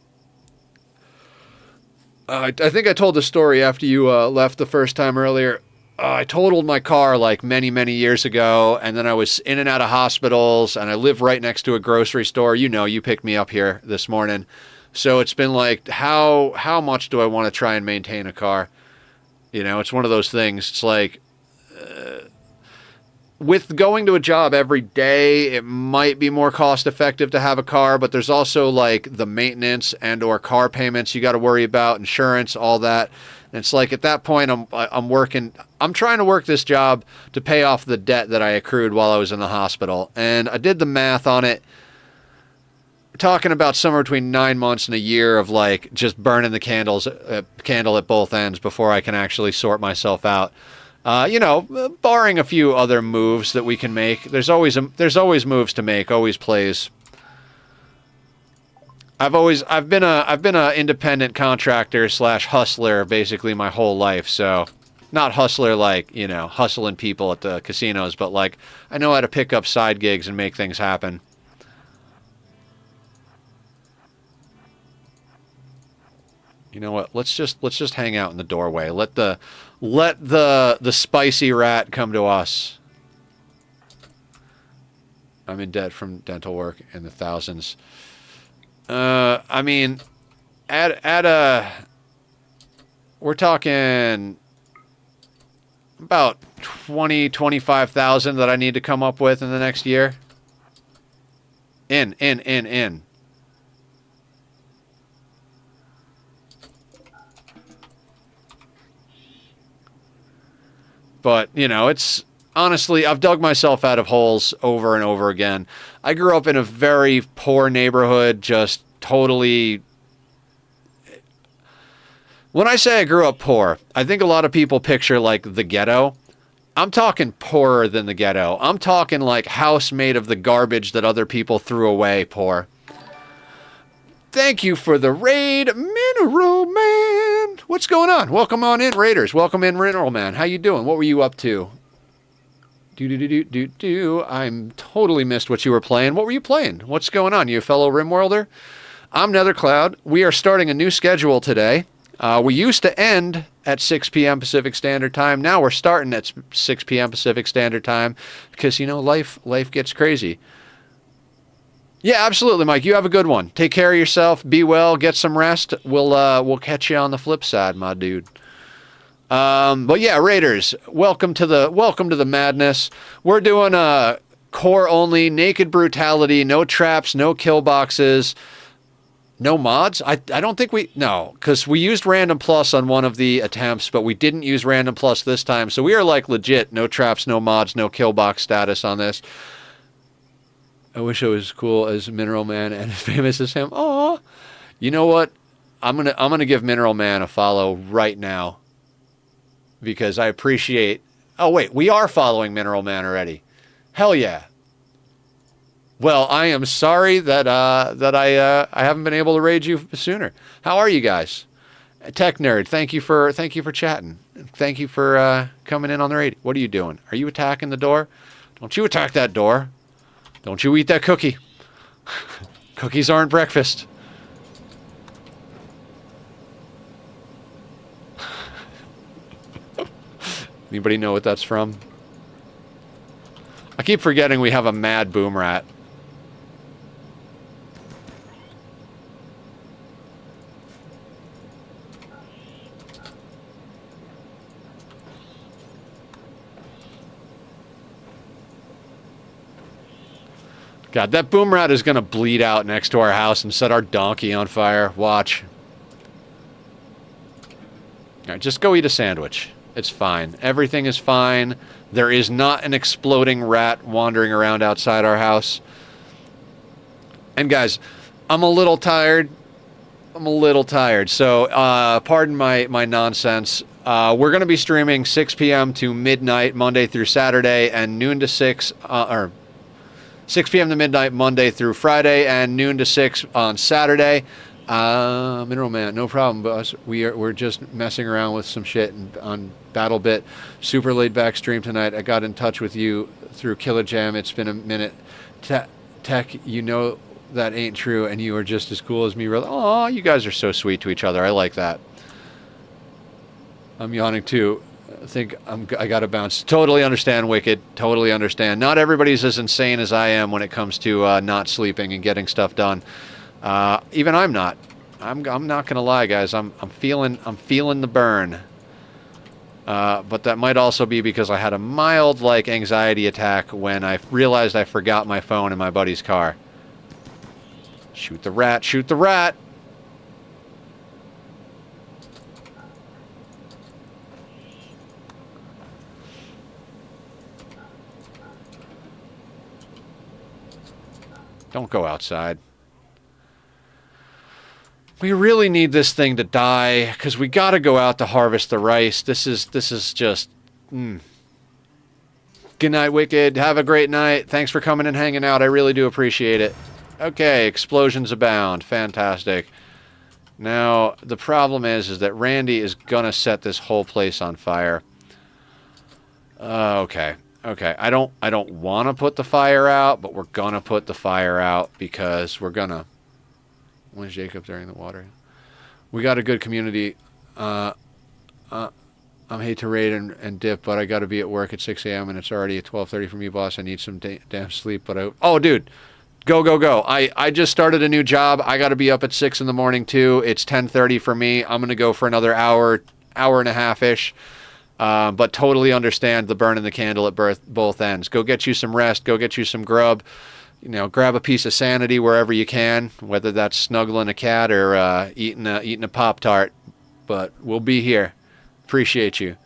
I think I told the story after you left the first time earlier. I totaled my car like many, many years ago, and then I was in and out of hospitals, and I live right next to a grocery store. You know, you picked me up here this morning. So it's been like, how much do I want to try and maintain a car? You know, it's one of those things. It's like, with going to a job every day, it might be more cost effective to have a car, but there's also like the maintenance and or car payments you got to worry about, insurance, all that. And it's like at that point I'm trying to work this job to pay off the debt that I accrued while I was in the hospital. And I did the math on it. We're talking about somewhere between 9 months and a year of like just burning the candle at both ends before I can actually sort myself out. You know, barring a few other moves that we can make. There's always moves to make, always plays. I've been a independent contractor / hustler basically my whole life, so not hustler like, you know, hustling people at the casinos, but like I know how to pick up side gigs and make things happen. You know what? Let's just hang out in the doorway. Let the spicy rat come to us. I'm in debt from dental work in the thousands. I mean, we're talking about 25,000 that I need to come up with in the next year. In. But, you know, it's honestly, I've dug myself out of holes over and over again. I grew up in a very poor neighborhood, just totally. When I say I grew up poor, I think a lot of people picture like the ghetto. I'm talking poorer than the ghetto. I'm talking like house made of the garbage that other people threw away poor. Thank you for the raid, Mineral Man. What's going on? Welcome on in, Raiders. Welcome in, Mineral Man. How you doing? What were you up to? I'm totally missed what you were playing. What were you playing? What's going on, you fellow Rimworlder? I'm Nethercloud. We are starting a new schedule today. We used to end at 6 p.m. Pacific Standard Time. Now we're starting at 6 p.m. Pacific Standard Time because, you know, life gets crazy. Yeah, absolutely, Mike. You have a good one. Take care of yourself. Be well. Get some rest. We'll catch you on the flip side, my dude. But yeah, Raiders, welcome to the madness. We're doing a core only, naked brutality, no traps, no kill boxes, no mods. I don't think because we used random plus on one of the attempts, but we didn't use random plus this time. So we are like legit, no traps, no mods, no kill box status on this. I wish I was as cool as Mineral Man and as famous as him. Aw. You know what? I'm gonna give Mineral Man a follow right now. Because I appreciate... Oh, wait. We are following Mineral Man already. Hell yeah. Well, I am sorry that I haven't been able to raid you sooner. How are you guys? Tech Nerd, thank you for chatting. Thank you for coming in on the raid. What are you doing? Are you attacking the door? Don't you attack that door. Don't you eat that cookie. Cookies aren't breakfast. Anybody know what that's from? I keep forgetting we have a mad boom rat. God, that boom rat is going to bleed out next to our house and set our donkey on fire. Watch. All right, just go eat a sandwich. It's fine. Everything is fine. There is not an exploding rat wandering around outside our house. And guys, I'm a little tired. So, pardon my nonsense. We're going to be streaming 6 p.m. to midnight, Monday through Saturday, and noon to 6, or 6 p.m. to midnight, Monday through Friday, and noon to 6 on Saturday. Mineral Man, no problem, boss. We're just messing around with some shit on BattleBit. Super laid back stream tonight. I got in touch with you through Killer Jam. It's been a minute. Tech, you know that ain't true, and you are just as cool as me. Aw, you guys are so sweet to each other. I like that. I'm yawning too. I think I gotta bounce. Totally understand, Wicked. Totally understand. Not everybody's as insane as I am when it comes to not sleeping and getting stuff done. Even I'm not. I'm not gonna lie, guys. I'm feeling the burn. But that might also be because I had a mild like anxiety attack when I realized I forgot my phone in my buddy's car. Shoot the rat! Shoot the rat! Don't go outside. We really need this thing to die because we got to go out to harvest the rice. This is just. Good night, Wicked. Have a great night. Thanks for coming and hanging out. I really do appreciate it. Okay, explosions abound. Fantastic. Now the problem is that Randy is gonna set this whole place on fire. Okay. Okay, I don't want to put the fire out, but we're gonna put the fire out because we're gonna. When's Jacob during the water? We got a good community. I hate to raid and dip, but I got to be at work at 6 a.m. and it's already at 12:30 for me, boss. I need some damn sleep, but oh, dude, go! I just started a new job. I got to be up at 6 in the morning too. It's 10:30 for me. I'm gonna go for another hour and a half ish. But totally understand the burning the candle at both ends. Go get you some rest. Go get you some grub. You know, grab a piece of sanity wherever you can, whether that's snuggling a cat or eating a Pop-Tart. But we'll be here. Appreciate you.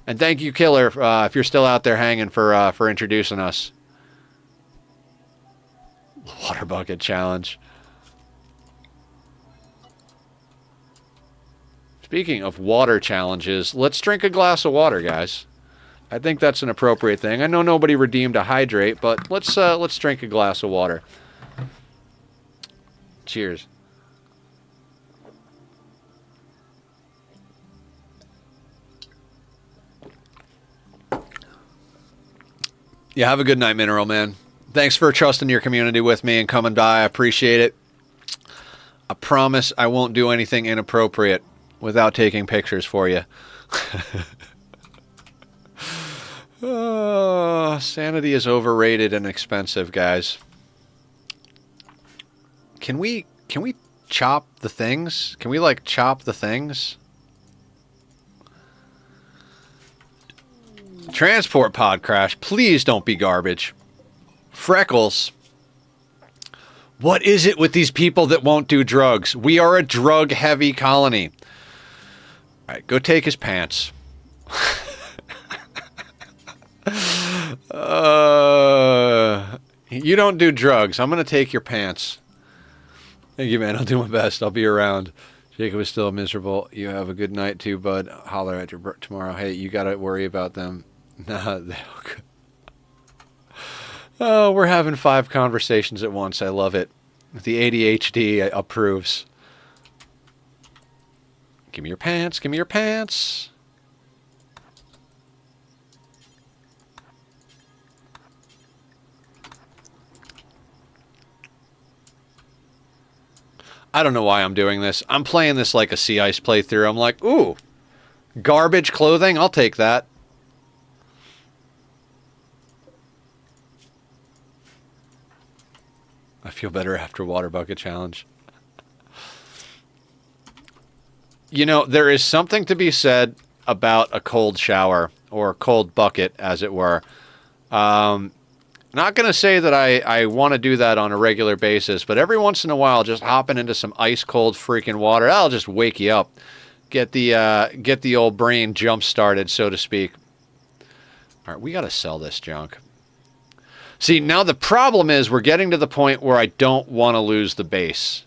And thank you, Killer, if you're still out there hanging for introducing us. Water bucket challenge. Speaking of water challenges, let's drink a glass of water, guys. I think that's an appropriate thing. I know nobody redeemed a hydrate, but let's drink a glass of water. Cheers. Yeah, have a good night, Mineral Man. Thanks for trusting your community with me and coming by. I appreciate it. I promise I won't do anything inappropriate without taking pictures for you. Sanity is overrated and expensive, guys. Can we chop the things? Can we like chop the things? Transport pod crash. Please don't be garbage. Freckles. What is it with these people that won't do drugs? We are a drug-heavy colony. All right, go take his pants. You don't do drugs. I'm going to take your pants. Thank you, man. I'll do my best. I'll be around. Jacob is still miserable. You have a good night, too, bud. Holler at you tomorrow. Hey, you got to worry about them. Nah, oh, we're having 5 conversations at once. I love it. The ADHD approves. Give me your pants. Give me your pants. I don't know why I'm doing this. I'm playing this like a Sea Ice playthrough. I'm like, ooh, garbage clothing. I'll take that. I feel better after water bucket challenge. You know, there is something to be said about a cold shower or a cold bucket, as it were. Not going to say that I want to do that on a regular basis, but every once in a while, just hopping into some ice cold freaking water, that'll just wake you up. Get the old brain jump started, so to speak. All right, we got to sell this junk. See, now the problem is we're getting to the point where I don't want to lose the base.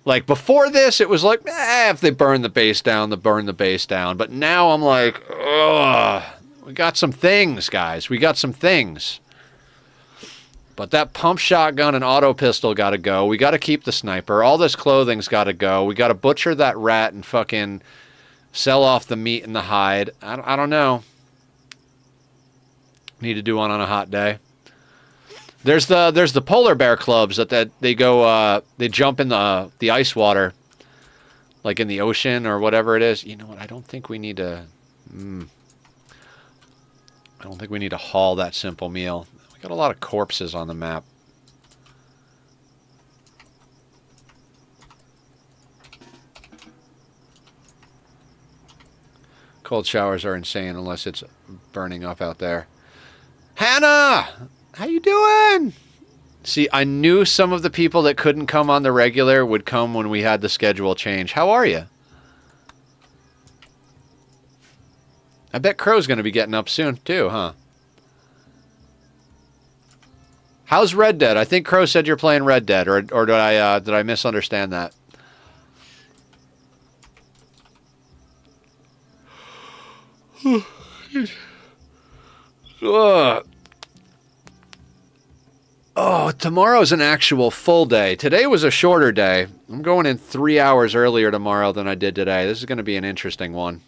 Like, before this, it was like, if they burn the base down, they burn the base down. But now I'm like, ugh, we got some things, guys. We got some things. But that pump shotgun and auto pistol got to go. We got to keep the sniper. All this clothing's got to go. We got to butcher that rat and fucking sell off the meat and the hide. I don't know. Need to do one on a hot day. There's the polar bear clubs that they go they jump in the ice water, like in the ocean or whatever it is. You know what? I don't think we need to. I don't think we need to haul that simple meal. We got a lot of corpses on the map. Cold showers are insane unless it's burning up out there. Hannah! How you doing? See, I knew some of the people that couldn't come on the regular would come when we had the schedule change. How are you? I bet Crow's going to be getting up soon, too, huh? How's Red Dead? I think Crow said you're playing Red Dead, or did I misunderstand that? Oh, tomorrow's an actual full day. Today was a shorter day. I'm going in 3 hours earlier tomorrow than I did today. This is going to be an interesting one.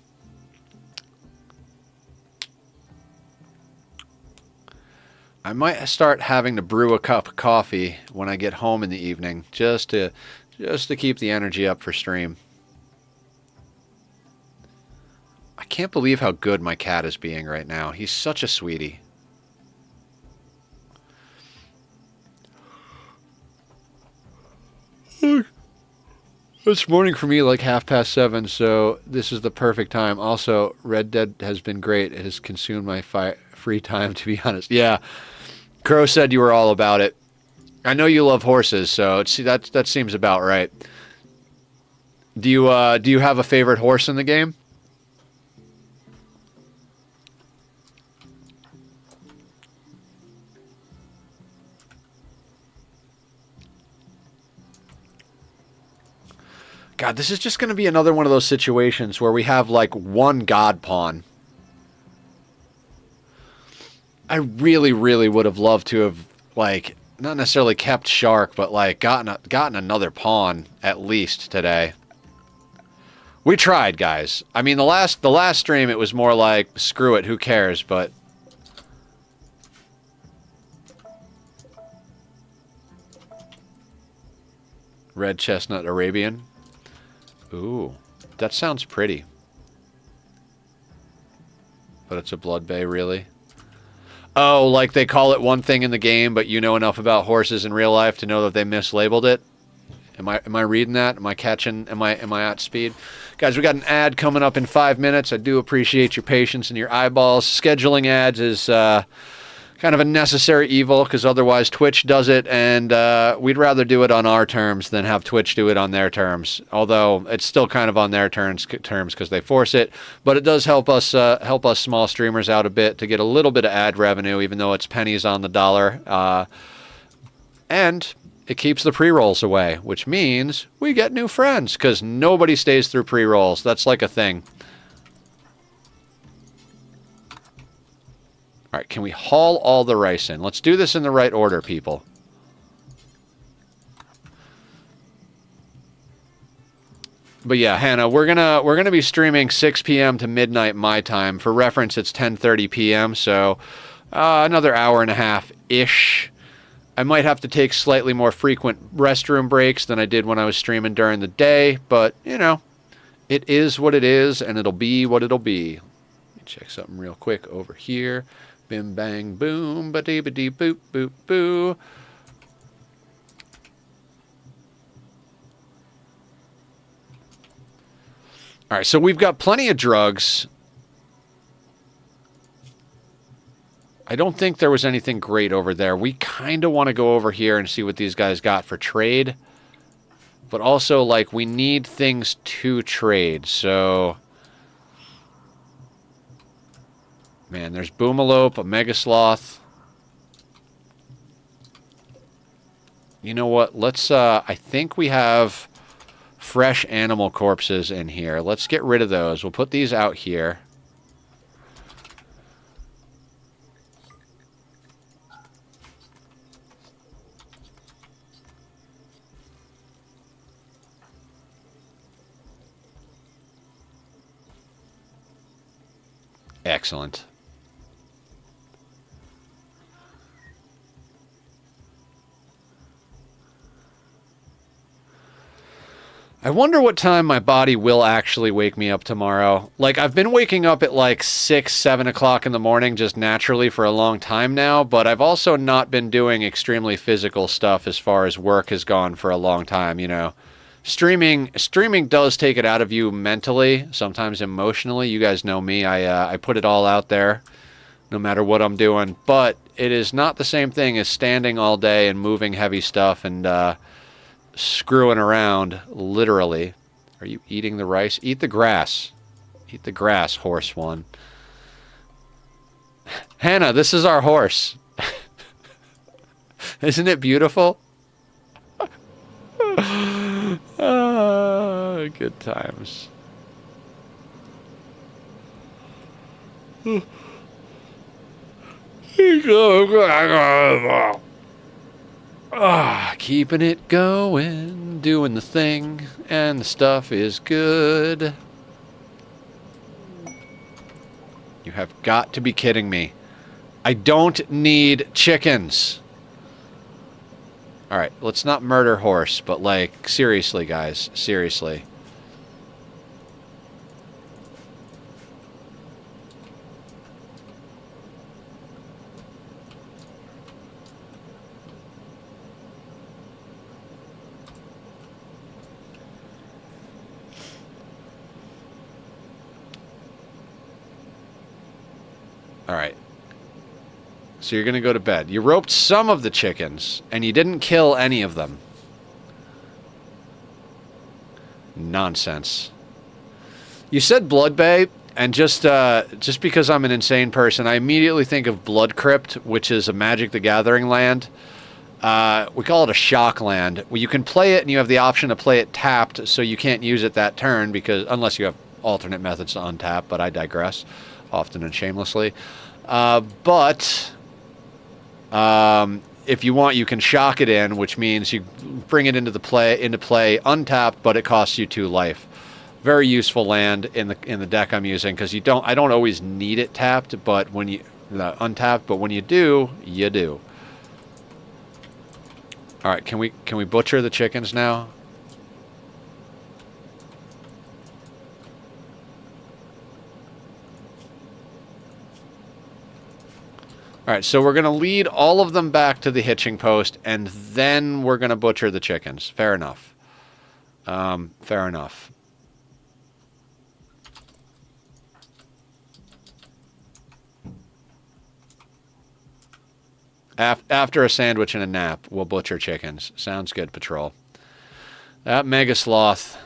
I might start having to brew a cup of coffee when I get home in the evening, just to keep the energy up for stream. I can't believe how good my cat is being right now. He's such a sweetie. It's morning for me, like 7:30, so this is the perfect time. Also, Red Dead has been great. It has consumed my free time, to be honest. Yeah, Crow said you were all about it. I know you love horses, so that seems about right. Do you have a favorite horse in the game? God, this is just going to be another one of those situations where we have, like, one god pawn. I really, really would have loved to have, like, not necessarily kept Shark, but, like, gotten another pawn, at least, today. We tried, guys. I mean, the last stream, it was more like, screw it, who cares, but... Red Chestnut Arabian. Ooh, that sounds pretty. But it's a Blood Bay, really? Oh, like they call it one thing in the game, but you know enough about horses in real life to know that they mislabeled it? Am I reading that? Am I catching? Am I at speed? Guys, we got an ad coming up in 5 minutes. I do appreciate your patience and your eyeballs. Scheduling ads is kind of a necessary evil, because otherwise Twitch does it, and we'd rather do it on our terms than have Twitch do it on their terms. Although it's still kind of on their terms because they force it, but it does help us small streamers out a bit to get a little bit of ad revenue, even though it's pennies on the dollar. And it keeps the pre-rolls away, which means we get new friends, because nobody stays through pre-rolls. That's like a thing. All right, can we haul all the rice in? Let's do this in the right order, people. But yeah, Hannah, we're gonna be streaming 6 p.m. to midnight my time. For reference, it's 10:30 p.m. So another hour and a half ish. I might have to take slightly more frequent restroom breaks than I did when I was streaming during the day, but you know, it is what it is, and it'll be what it'll be. Let me check something real quick over here. Bim bang boom, ba dee boop boop boo. All right, so we've got plenty of drugs. I don't think there was anything great over there. We kind of want to go over here and see what these guys got for trade. But also, like, we need things to trade, so... Man, there's Boomalope, a Mega Sloth. You know what? Let's, I think we have fresh animal corpses in here. Let's get rid of those. We'll put these out here. Excellent. I wonder what time my body will actually wake me up tomorrow. Like, I've been waking up at like 6, 7 o'clock in the morning just naturally for a long time now, but I've also not been doing extremely physical stuff as far as work has gone for a long time, you know. Streaming does take it out of you mentally, sometimes emotionally. You guys know me. I put it all out there no matter what I'm doing, but it is not the same thing as standing all day and moving heavy stuff and screwing around, literally. Are you eating the rice? Eat the grass. Eat the grass, horse one. Hannah, this is our horse. Isn't it beautiful? Good times. Keeping it going, doing the thing, and the stuff is good. You have got to be kidding me. I don't need chickens. Alright, let's not murder horse, but like, seriously, guys, seriously. Alright. So you're going to go to bed. You roped some of the chickens, and you didn't kill any of them. Nonsense. You said Blood Bay, and just because I'm an insane person, I immediately think of Blood Crypt, which is a Magic the Gathering land. We call it a shock land. Well, you can play it, and you have the option to play it tapped, so you can't use it that turn, because unless you have alternate methods to untap, but I digress, often and shamelessly. But if you want, you can shock it in, which means you bring it into play untapped, but it costs you 2 life. Very useful land in the deck I'm using, because I don't always need it tapped, but when you untapped, but when you do, you do. All right, can we butcher the chickens now? All right, so we're going to lead all of them back to the hitching post, and then we're going to butcher the chickens. Fair enough. Fair enough. After a sandwich and a nap, we'll butcher chickens. Sounds good, Patrol. That Mega Sloth...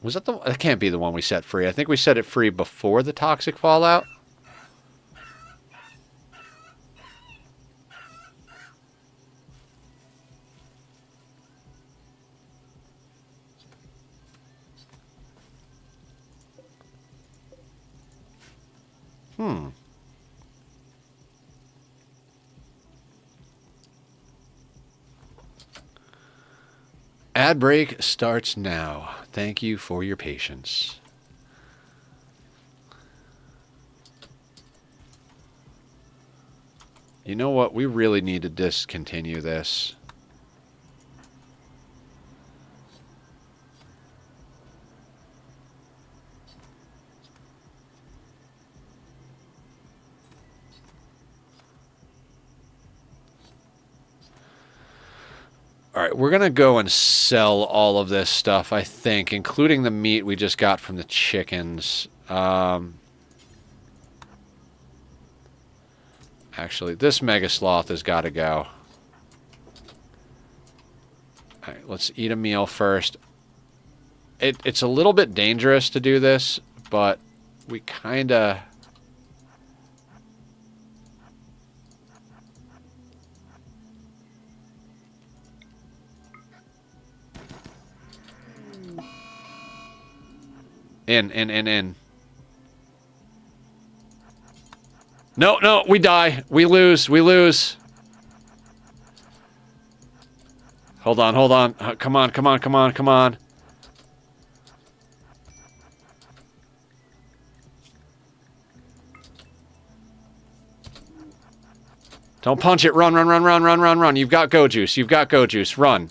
was that the... That can't be the one we set free. I think we set it free before the Toxic Fallout. Ad break starts now. Thank you for your patience. You know what? We really need to discontinue this. All right, we're going to go and sell all of this stuff, I think, including the meat we just got from the chickens. Actually, this Mega Sloth has got to go. All right, let's eat a meal first. It's a little bit dangerous to do this, but we kind of... In. No, we die. We lose. Hold on. Come on. Don't punch it. Run. You've got go juice. Run.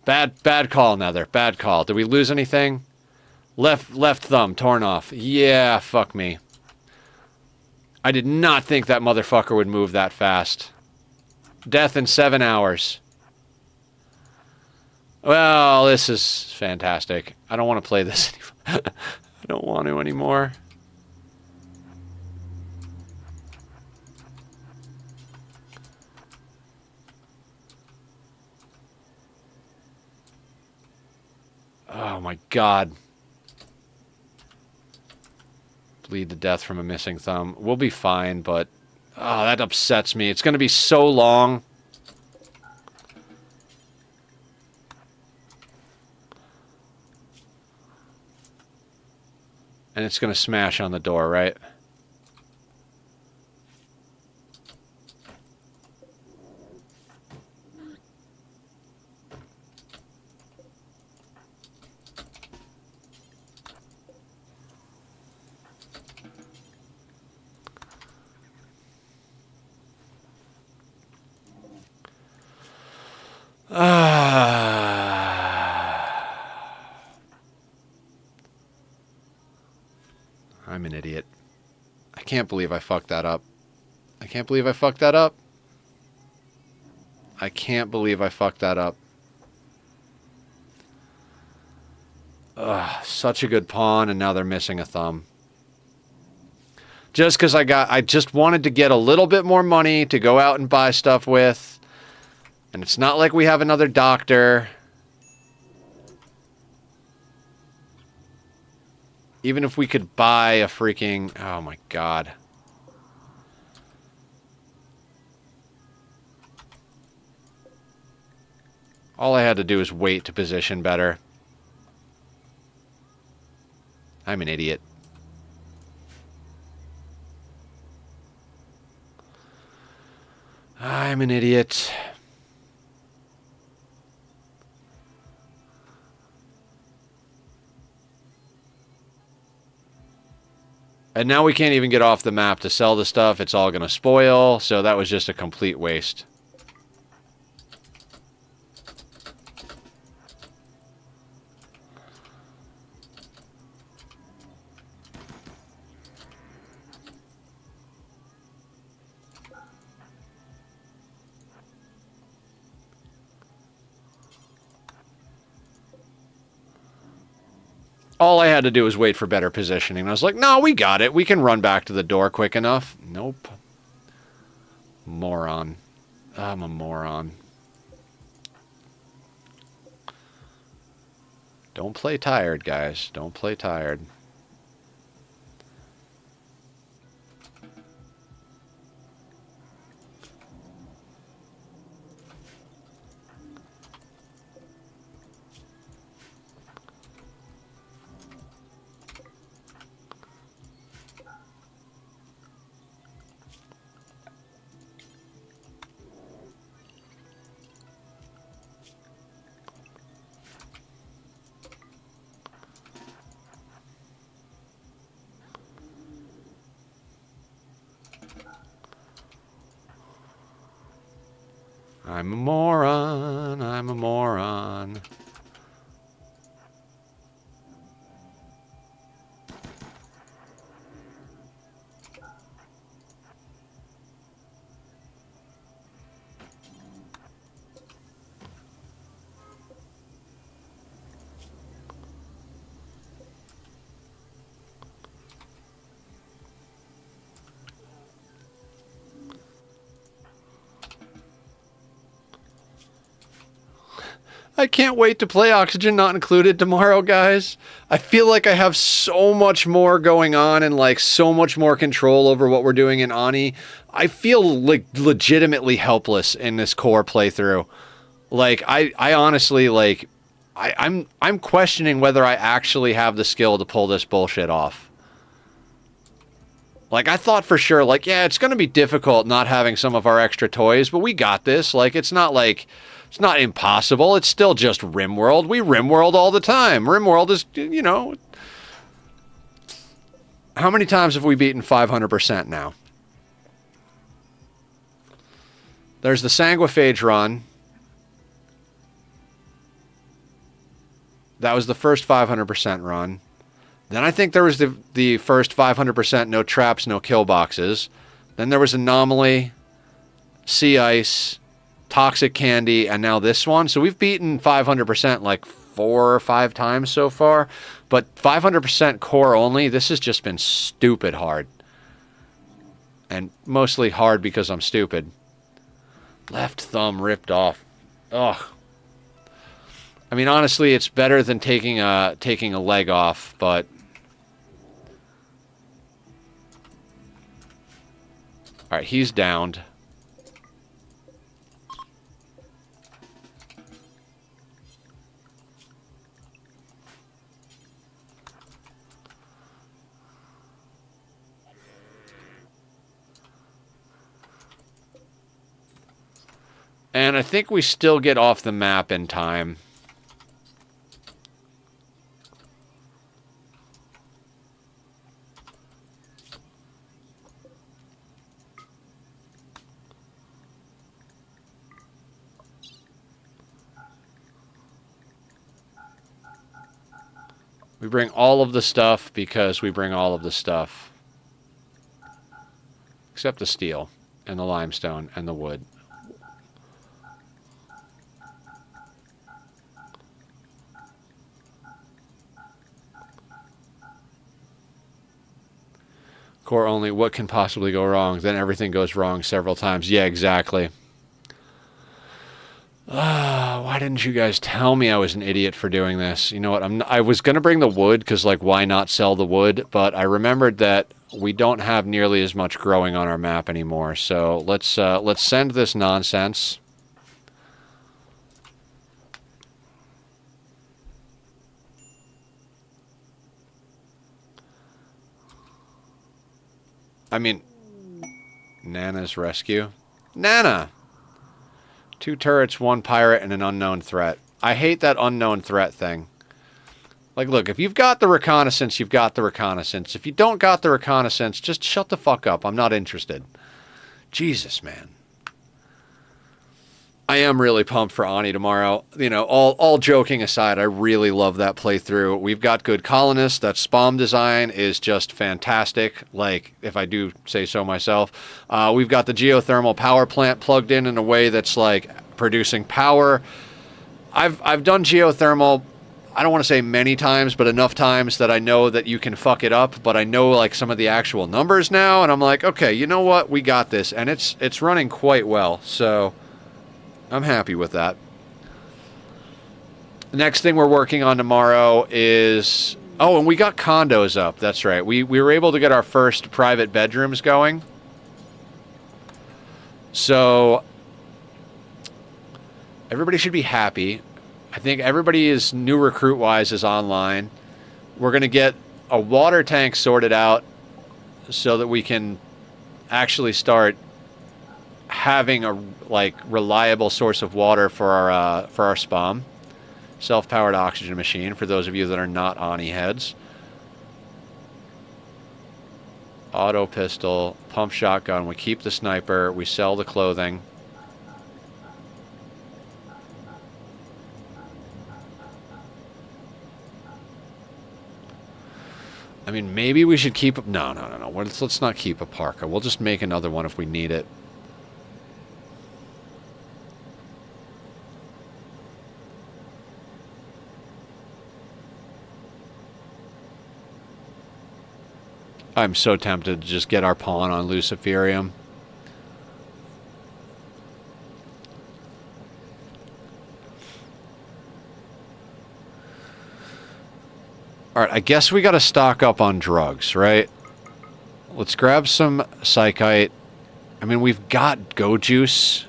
Bad call, Nether. Bad call. Did we lose anything? Left thumb torn off. Yeah, fuck me. I did not think that motherfucker would move that fast. Death in 7 hours. Well, this is fantastic. I don't want to play this anymore. I don't want to anymore. Oh my god. Bleed to death from a missing thumb. We'll be fine, but... Oh, that upsets me. It's going to be so long. And it's going to smash on the door, right? I'm an idiot. I can't believe I fucked that up. I can't believe I fucked that up. Ugh, such a good pawn, and now they're missing a thumb. Just because I just wanted to get a little bit more money to go out and buy stuff with. And it's not like we have another doctor. Even if we could buy a freaking... Oh my god. All I had to do was wait to position better. I'm an idiot. I'm an idiot. And now we can't even get off the map to sell the stuff. It's all going to spoil. So that was just a complete waste. All I had to do was wait for better positioning. I was like, no, we got it. We can run back to the door quick enough. Nope. Moron. I'm a moron. Don't play tired, guys. Don't play tired. I'm a moron. I'm a moron. I can't wait to play Oxygen Not Included tomorrow, guys. I feel like I have so much more going on and like so much more control over what we're doing in Ani. I feel like legitimately helpless in this core playthrough. Like I honestly like I'm questioning whether I actually have the skill to pull this bullshit off. Like I thought for sure, like, yeah, it's gonna be difficult not having some of our extra toys, but we got this. Like it's not impossible. It's still just Rimworld. We Rimworld all the time. Rimworld is, you know... How many times have we beaten 500% now? There's the Sanguiphage run. That was the first 500% run. Then I think there was the first 500% no traps, no kill boxes. Then there was Anomaly, Sea Ice... Toxic Candy, and now this one. So we've beaten 500% like 4 or 5 times so far. But 500% core only, this has just been stupid hard. And mostly hard because I'm stupid. Left thumb ripped off. Ugh. I mean, honestly, it's better than taking a leg off, but... Alright, he's downed. And I think we still get off the map in time. We bring all of the stuff because we bring all of the stuff. Except the steel and the limestone and the wood. Core only, what can possibly go wrong? Then everything goes wrong several times. Yeah, exactly. Why didn't you guys tell me I was an idiot for doing this? You know what? I was going to bring the wood because, like, why not sell the wood? But I remembered that we don't have nearly as much growing on our map anymore. So let's send this nonsense. I mean, Nana's rescue. Nana! 2 turrets, 1 pirate, and an unknown threat. I hate that unknown threat thing. Like, look, if you've got the reconnaissance, you've got the reconnaissance. If you don't got the reconnaissance, just shut the fuck up. I'm not interested. Jesus, man. I am really pumped for Ani tomorrow. You know, all joking aside, I really love that playthrough. We've got good colonists. That SPOM design is just fantastic, like, if I do say so myself. We've got the geothermal power plant plugged in a way that's, like, producing power. I've done geothermal, I don't want to say many times, but enough times that I know that you can fuck it up, but I know, like, some of the actual numbers now, and I'm like, okay, you know what? We got this, and it's running quite well, so I'm happy with that. The next thing we're working on tomorrow is... Oh, and we got condos up. That's right. We were able to get our first private bedrooms going. So everybody should be happy. I think everybody is new recruit-wise is online. We're going to get a water tank sorted out so that we can actually start having a reliable source of water for our SPOM. Self-powered oxygen machine, for those of you that are not Ani heads. Auto pistol, pump shotgun. We keep the sniper. We sell the clothing. I mean, maybe we should keep... No. Let's not keep a parka. We'll just make another one if we need it. I'm so tempted to just get our pawn on Luciferium. Alright, I guess we gotta stock up on drugs, right? Let's grab some Psychite. I mean, we've got Go Juice.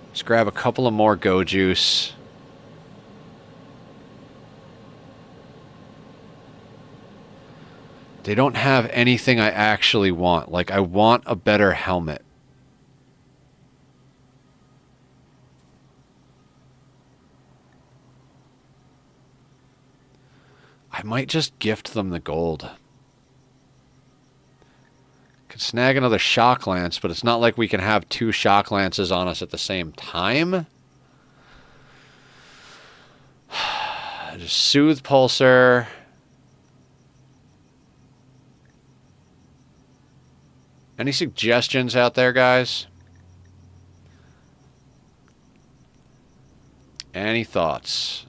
Let's grab a couple of more Go Juice. They don't have anything I actually want. Like, I want a better helmet. I might just gift them the gold. Could snag another shock lance, but it's not like we can have 2 shock lances on us at the same time. Just soothe pulsar. Any suggestions out there, guys? Any thoughts?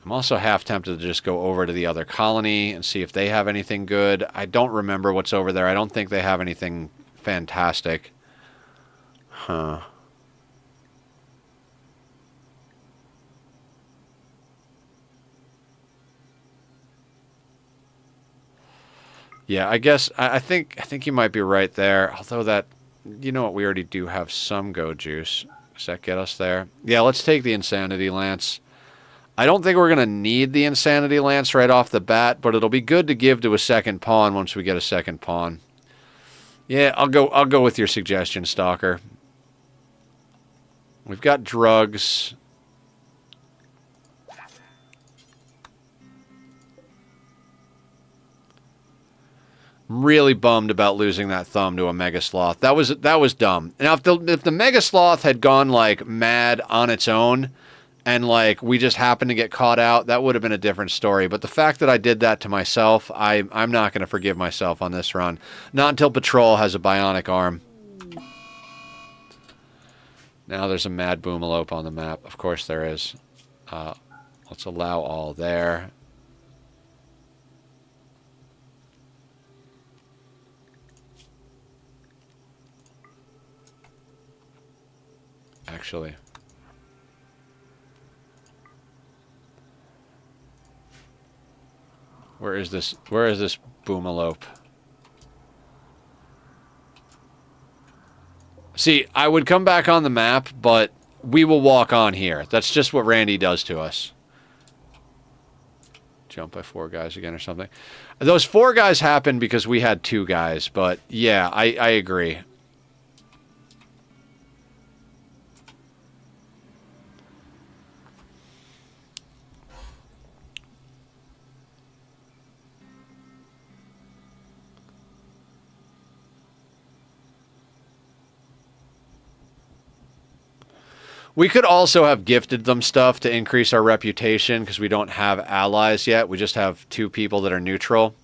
I'm also half tempted to just go over to the other colony and see if they have anything good. I don't remember what's over there. I don't think they have anything fantastic. Huh. Yeah, I guess I think you might be right there. Although that, you know what, we already do have some Go Juice. Does that get us there? Yeah, let's take the Insanity Lance. I don't think we're gonna need the Insanity Lance right off the bat, but it'll be good to give to a second pawn once we get a second pawn. Yeah, I'll go with your suggestion, Stalker. We've got drugs. I'm really bummed about losing that thumb to a Mega Sloth. That was dumb. Now, if the Mega Sloth had gone, like, mad on its own, and, like, we just happened to get caught out, that would have been a different story. But the fact that I did that to myself, I'm not going to forgive myself on this run. Not until Patrol has a bionic arm. Now there's a Mad Boomalope on the map. Of course there is. Let's allow all there. Actually, where is this Boomalope? See, I would come back on the map, but we will walk on here. That's just what Randy does to us. jump by 4 guys again or something. Those 4 guys happened because we had 2 guys, but yeah, I agree. We could also have gifted them stuff to increase our reputation because we don't have allies yet. We just have 2 people that are neutral.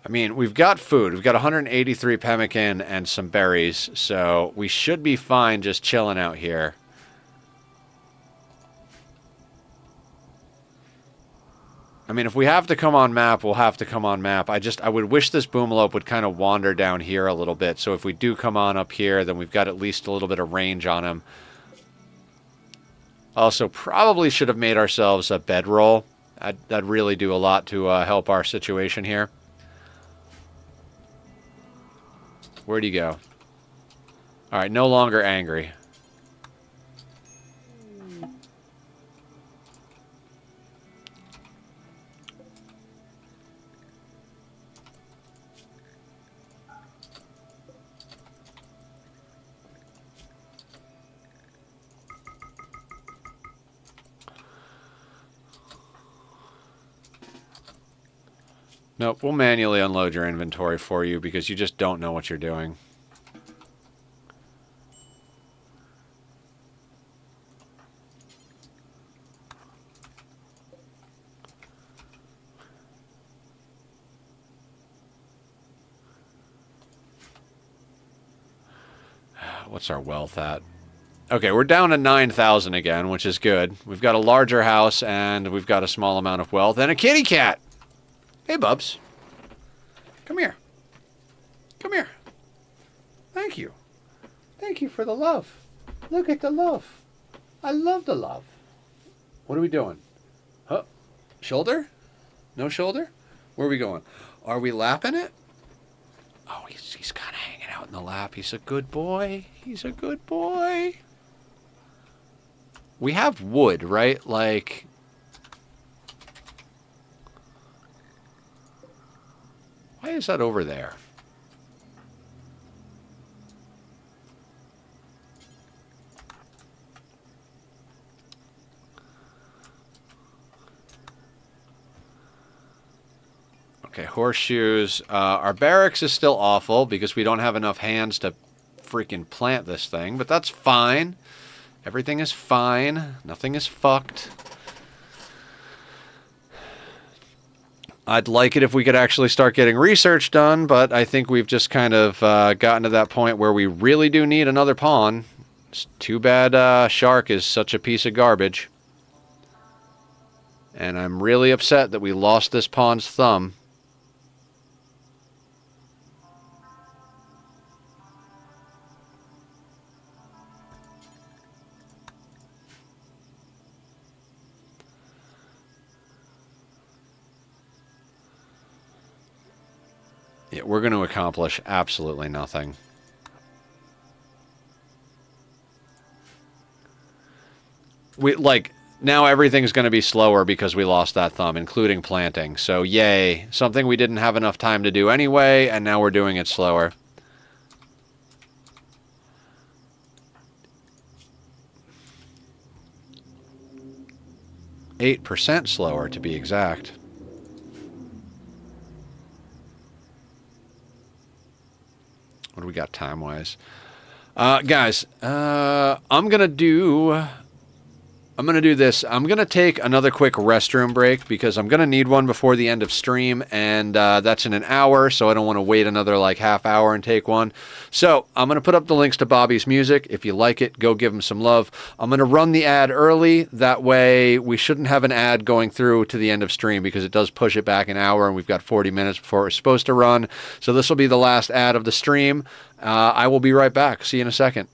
I mean, we've got food. We've got 183 pemmican and some berries, so we should be fine just chilling out here. I mean, if we have to come on map, we'll have to come on map. I would wish this boomalope would kind of wander down here a little bit, so if we do come on up here, then we've got at least a little bit of range on him. Also, probably should have made ourselves a bedroll. That'd really do a lot to help our situation here. Where'd he go? All right, no longer angry. Nope, we'll manually unload your inventory for you because you just don't know what you're doing. What's our wealth at? Okay, we're down to 9,000 again, which is good. We've got a larger house and we've got a small amount of wealth and a kitty cat. Hey, Bubs. Come here. Come here. Thank you. Thank you for the love. Look at the love. I love the love. What are we doing? Huh? Shoulder? No shoulder? Where are we going? Are we lapping it? Oh, he's kind of hanging out in the lap. He's a good boy. He's a good boy. We have wood, right? Like... Why is that over there? Okay, horseshoes. Our barracks is still awful because we don't have enough hands to freaking plant this thing, but that's fine. Everything is fine. Nothing is fucked. I'd like it if we could actually start getting research done, but I think we've just kind of gotten to that point where we really do need another pawn. It's too bad Shark is such a piece of garbage. And I'm really upset that we lost this pawn's thumb. Yeah, we're going to accomplish absolutely nothing. Now everything's going to be slower because we lost that thumb, including planting. So, yay. Something we didn't have enough time to do anyway, and now we're doing it slower. %, slower, to be exact. What do we got time-wise? Guys, I'm going to do I'm going to do this. I'm going to take another quick restroom break because I'm going to need one before the end of stream, and that's in an hour, so I don't want to wait another like half hour and take one. So I'm going to put up the links to Bobby's music. If you like it, go give him some love. I'm going to run the ad early. That way we shouldn't have an ad going through to the end of stream because it does push it back an hour, and we've got 40 minutes before it's supposed to run. So this will be the last ad of the stream. I will be right back. See you in a second.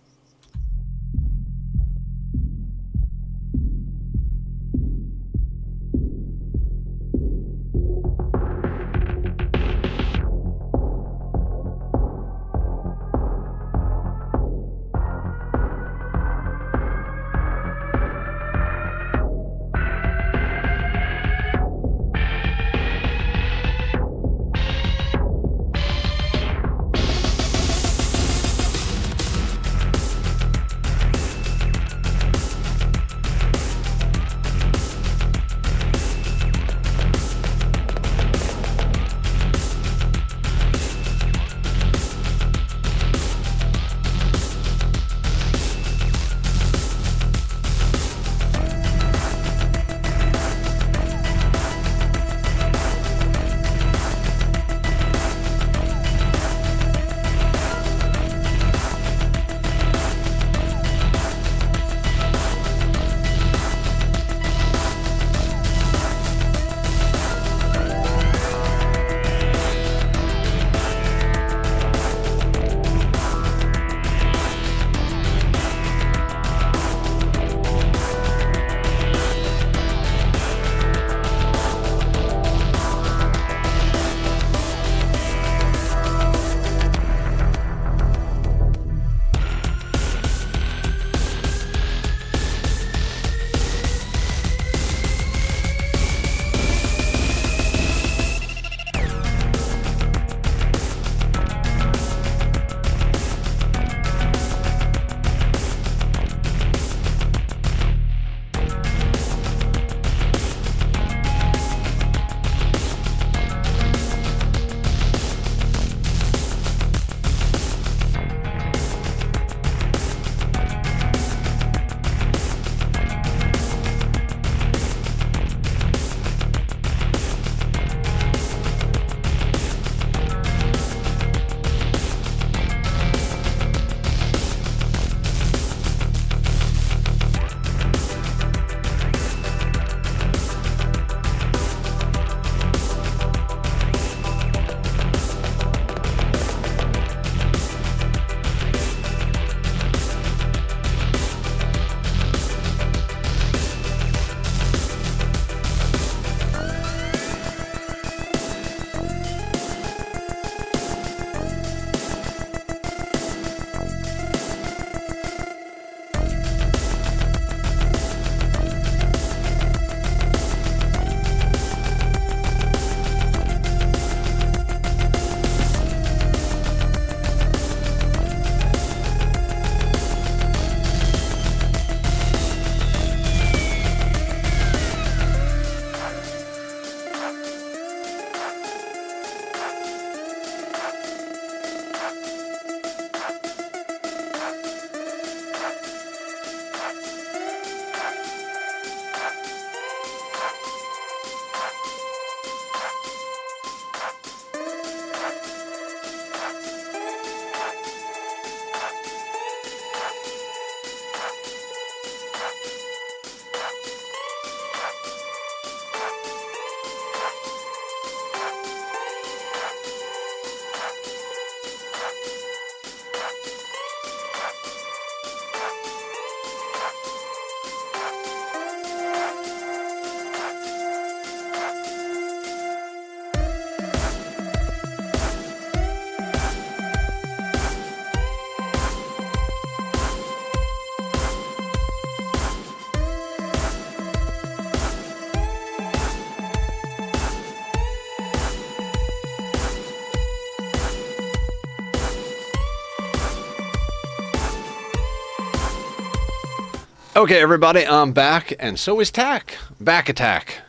Okay, everybody, I'm back, and so is Tack. Back attack.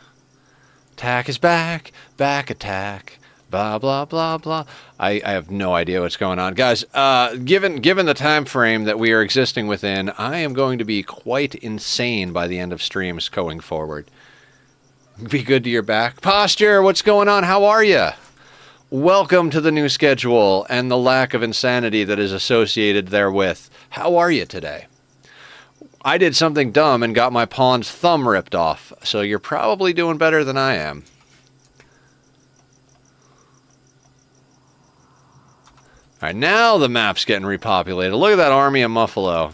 Tack is back, back attack. blah, blah, blah, blah. I have no idea what's going on. Guys, given the time frame that we are existing within, I am going to be quite insane by the end of streams going forward. Be good to your back. Posture, what's going on? How are you? Welcome to the new schedule and the lack of insanity that is associated therewith. How are you today? I did something dumb and got my pawn's thumb ripped off, so you're probably doing better than I am. All right, now the map's getting repopulated. Look at that army of Muffalo.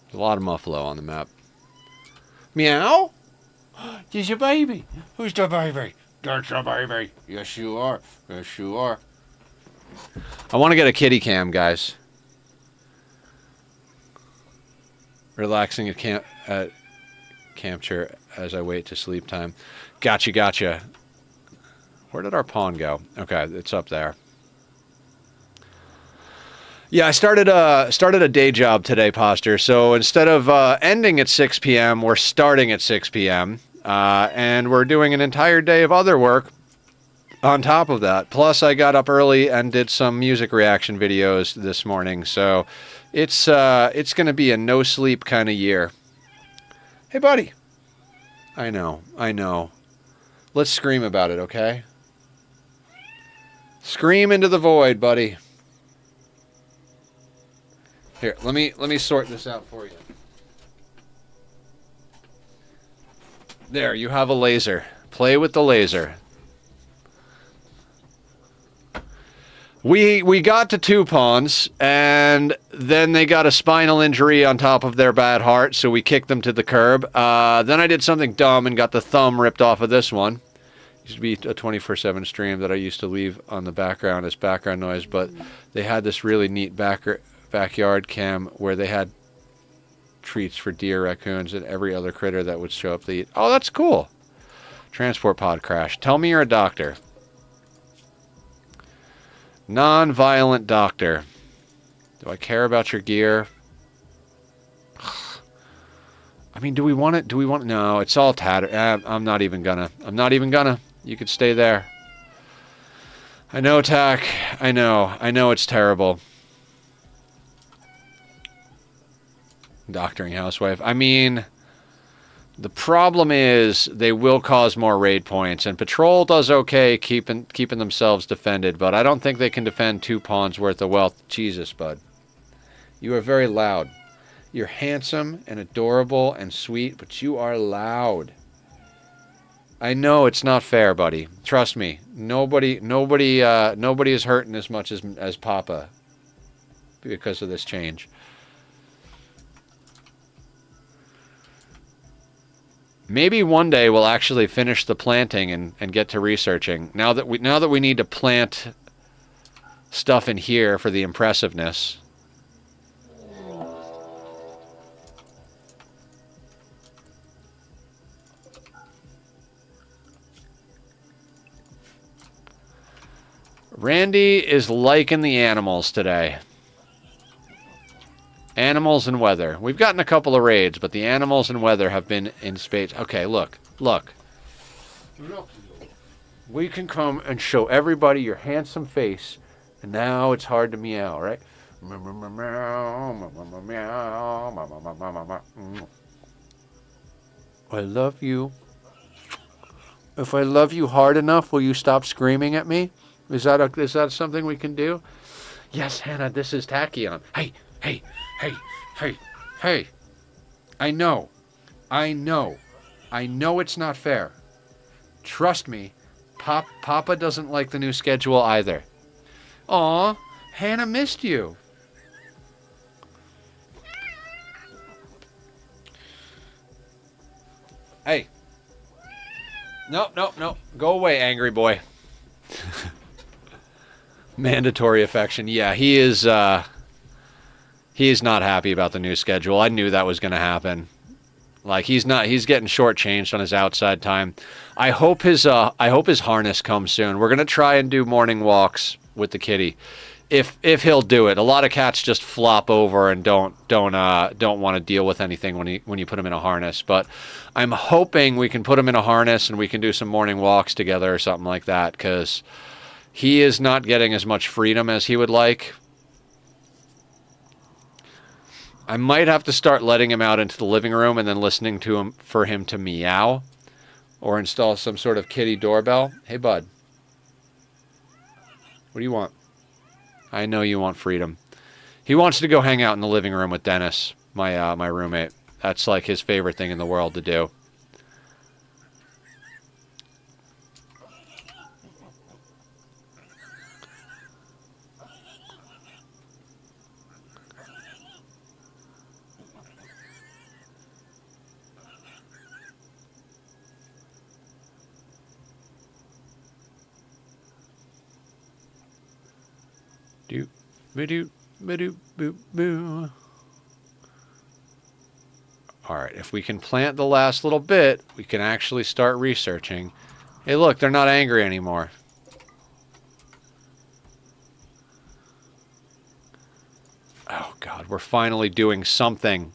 There's a lot of Muffalo on the map. Meow? Is your baby? Who's the baby? That's the baby. Yes, you are. Yes, you are. I want to get a kitty cam, guys. Relaxing at camp chair as I wait to sleep time. Gotcha, gotcha. Where did our pawn go? Okay, it's up there. Yeah, I started a day job today, Posture. So instead of ending at 6 p.m., we're starting at 6 p.m. And we're doing an entire day of other work on top of that. Plus, I got up early and did some music reaction videos this morning. So it's going to be a no-sleep kind of year. Hey, buddy. I know. Let's scream about it, okay? Scream into the void, buddy. Here, let me sort this out for you. There, you have a laser. Play with the laser. We got to 2 pawns, and then they got a spinal injury on top of their bad heart, so we kicked them to the curb. Then I did something dumb and got the thumb ripped off of this one. Used to be a 24/7 stream that I used to leave on the background as background noise, but they had this really neat backyard cam where they had treats for deer, raccoons, and every other critter that would show up to eat. Oh, that's cool. Transport pod crash. Tell me you're a doctor. Non-violent doctor. Do I care about your gear? I mean, do we want it? No, it's all tattered. I'm not even gonna. You could stay there. I know, Tack. I know it's terrible. Doctoring housewife. I mean, the problem is they will cause more raid points, and Patrol does okay keeping themselves defended, but I don't think they can defend 2 pawns worth of wealth. Jesus, bud. You are very loud. You're handsome and adorable and sweet, but you are loud. I know it's not fair, buddy. Trust me. Nobody is hurting as much as Papa because of this change. Maybe one day we'll actually finish the planting and get to researching. Now that we need to plant stuff in here for the impressiveness. Randy is liking the animals today. Animals and weather. We've gotten a couple of raids, but the animals and weather have been in spades. Okay, look. We can come and show everybody your handsome face, and now it's hard to meow, right? I love you. If I love you hard enough, will you stop screaming at me? Is that something we can do? Yes, Hannah, this is Tachyon. Hey. I know it's not fair. Trust me, Papa doesn't like the new schedule either. Aw, Hannah missed you. Hey. No. Go away, angry boy. Mandatory affection. Yeah, he is not happy about the new schedule. I knew that was going to happen. Like, he's getting shortchanged on his outside time. I hope his harness comes soon. We're going to try and do morning walks with the kitty. if he'll do it. A lot of cats just flop over and don't want to deal with anything when you put him in a harness. But I'm hoping we can put him in a harness and we can do some morning walks together or something like that, because he is not getting as much freedom as he would like. I might have to start letting him out into the living room and then listening to him for him to meow, or install some sort of kitty doorbell. Hey, bud. What do you want? I know you want freedom. He wants to go hang out in the living room with Dennis, my roommate. That's like his favorite thing in the world to do. Doop, ba-doop, ba-doop, boop, boo. Alright, if we can plant the last little bit, we can actually start researching. Hey, look, they're not angry anymore. Oh, God, we're finally doing something.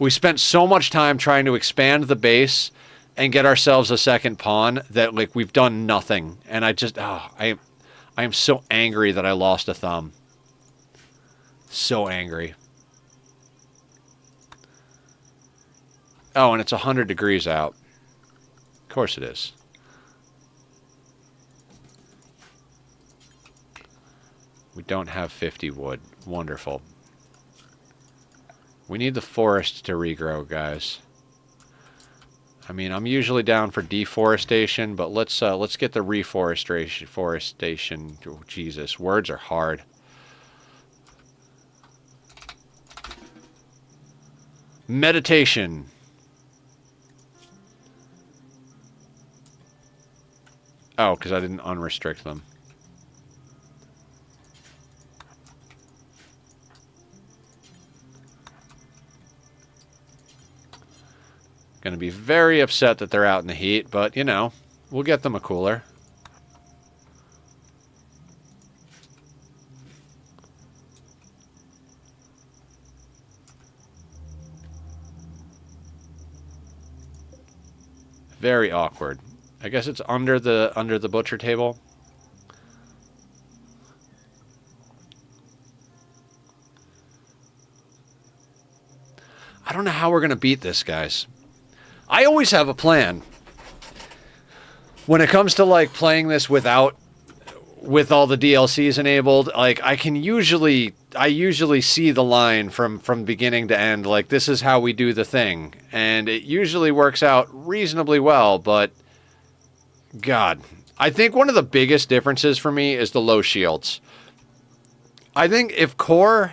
We spent so much time trying to expand the base and get ourselves a second pawn that, like, we've done nothing. And I am so angry that I lost a thumb. So angry. Oh, and it's 100 degrees out. Of course it is. We don't have 50 wood. Wonderful. We need the forest to regrow, guys. I mean, I'm usually down for deforestation, but let's get the reforestation. Oh, Jesus, words are hard. Meditation. Oh, because I didn't unrestrict them. Going to be very upset that they're out in the heat, but, you know, we'll get them a cooler. Very awkward. I guess it's under the butcher table. I don't know how we're going to beat this, guys. I always have a plan. When it comes to, like, playing this with all the DLCs enabled, like, I usually see the line from beginning to end, like, this is how we do the thing. And it usually works out reasonably well, but God, I think one of the biggest differences for me is the low shields. I think if Core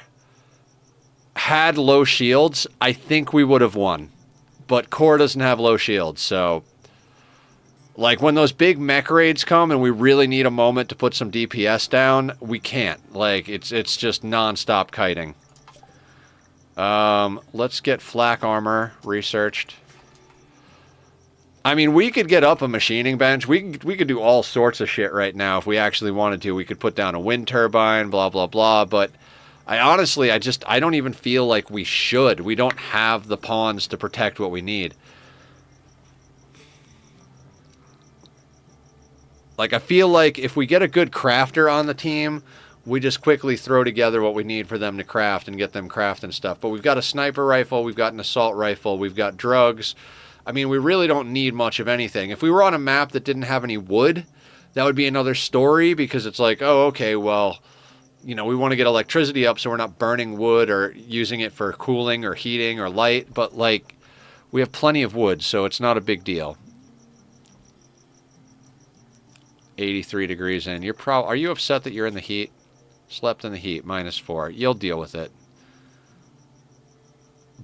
had low shields, I think we would have won. But Core doesn't have low shields, so like when those big mech raids come and we really need a moment to put some DPS down, we can't. Like it's just non-stop kiting. Let's get flak armor researched. I mean, we could get up a machining bench. We could do all sorts of shit right now if we actually wanted to. We could put down a wind turbine, blah, blah, blah. But I honestly, I don't even feel like we should. We don't have the pawns to protect what we need. Like, I feel like if we get a good crafter on the team, we just quickly throw together what we need for them to craft and get them crafting stuff. But we've got a sniper rifle, we've got an assault rifle, we've got drugs. I mean, we really don't need much of anything. If we were on a map that didn't have any wood, that would be another story, because it's like, oh, okay, well, you know, we want to get electricity up so we're not burning wood or using it for cooling or heating or light. But, like, we have plenty of wood, so it's not a big deal. 83 degrees in. Are you upset that you're in the heat? Slept in the heat, -4. You'll deal with it.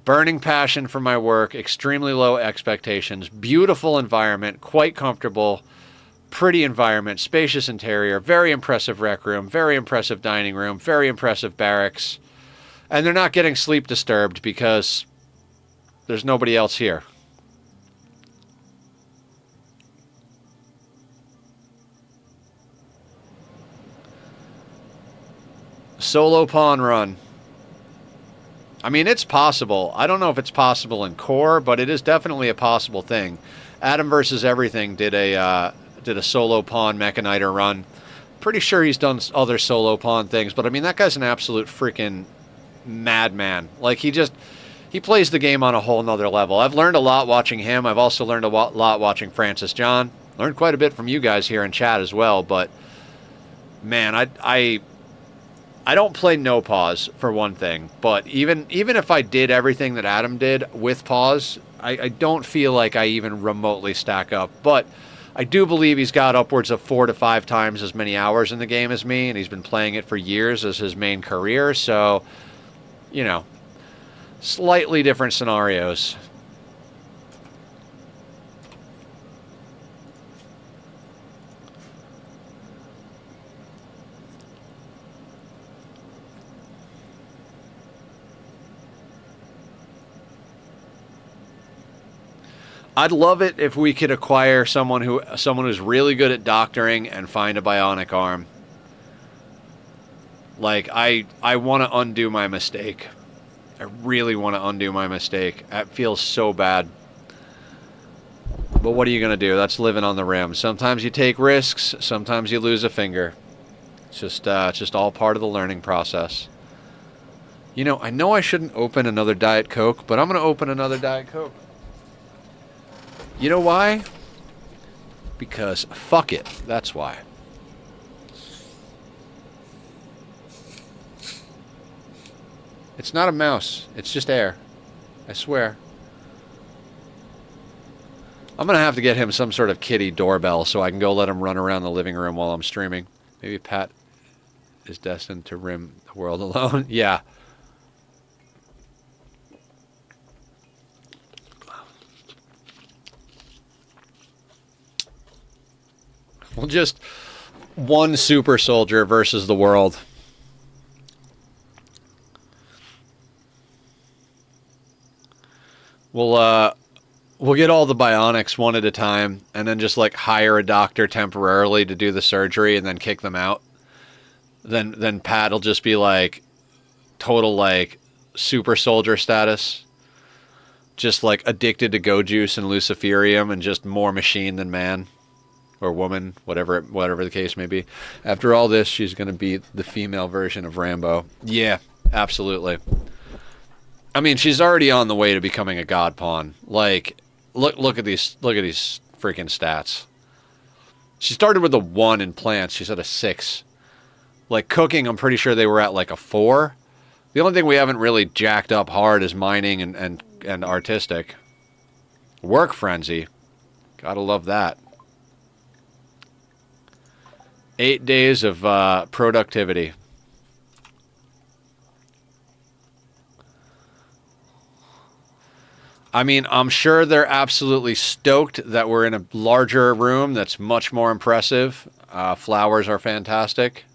Burning passion for my work, extremely low expectations, beautiful environment, quite comfortable, pretty environment, spacious interior, very impressive rec room, very impressive dining room, very impressive barracks. And they're not getting sleep disturbed because there's nobody else here. Solo pawn run. I mean, it's possible. I don't know if it's possible in core, but it is definitely a possible thing. Adam versus Everything did a solo pawn Mechaniter run. Pretty sure he's done other solo pawn things, but I mean, that guy's an absolute freaking madman. Like, he plays the game on a whole nother level. I've learned a lot watching him. I've also learned a lot watching Francis John. Learned quite a bit from you guys here in chat as well, but man, I don't play no pause for one thing, but even if I did everything that Adam did with pause, I don't feel like I even remotely stack up. But I do believe he's got upwards of 4 to 5 times as many hours in the game as me, and he's been playing it for years as his main career, so, you know, slightly different scenarios. I'd love it if we could acquire someone who's really good at doctoring and find a bionic arm. Like, I want to undo my mistake. I really want to undo my mistake. It feels so bad. But what are you going to do? That's living on the rim. Sometimes you take risks. Sometimes you lose a finger. It's just all part of the learning process. You know I shouldn't open another Diet Coke, but I'm going to open another Diet Coke. You know why? Because fuck it. That's why. It's not a mouse. It's just air. I swear. I'm going to have to get him some sort of kitty doorbell so I can go let him run around the living room while I'm streaming. Maybe Pat is destined to rim the world alone. Yeah. Well, just one super soldier versus the world. We'll get all the bionics one at a time, and then just like hire a doctor temporarily to do the surgery, and then kick them out. Then Pat will just be like total like super soldier status, just like addicted to go juice and luciferium, and just more machine than man. Or woman, whatever the case may be. After all this, she's going to be the female version of Rambo. Yeah, absolutely. I mean, she's already on the way to becoming a god pawn. Like, look at these freaking stats. She started with a 1 in plants. She's at a 6. Like, cooking, I'm pretty sure they were at like a 4. The only thing we haven't really jacked up hard is mining and artistic. Work frenzy. Gotta love that. 8 days of productivity. I mean, I'm sure they're absolutely stoked that we're in a larger room that's much more impressive. Flowers are fantastic.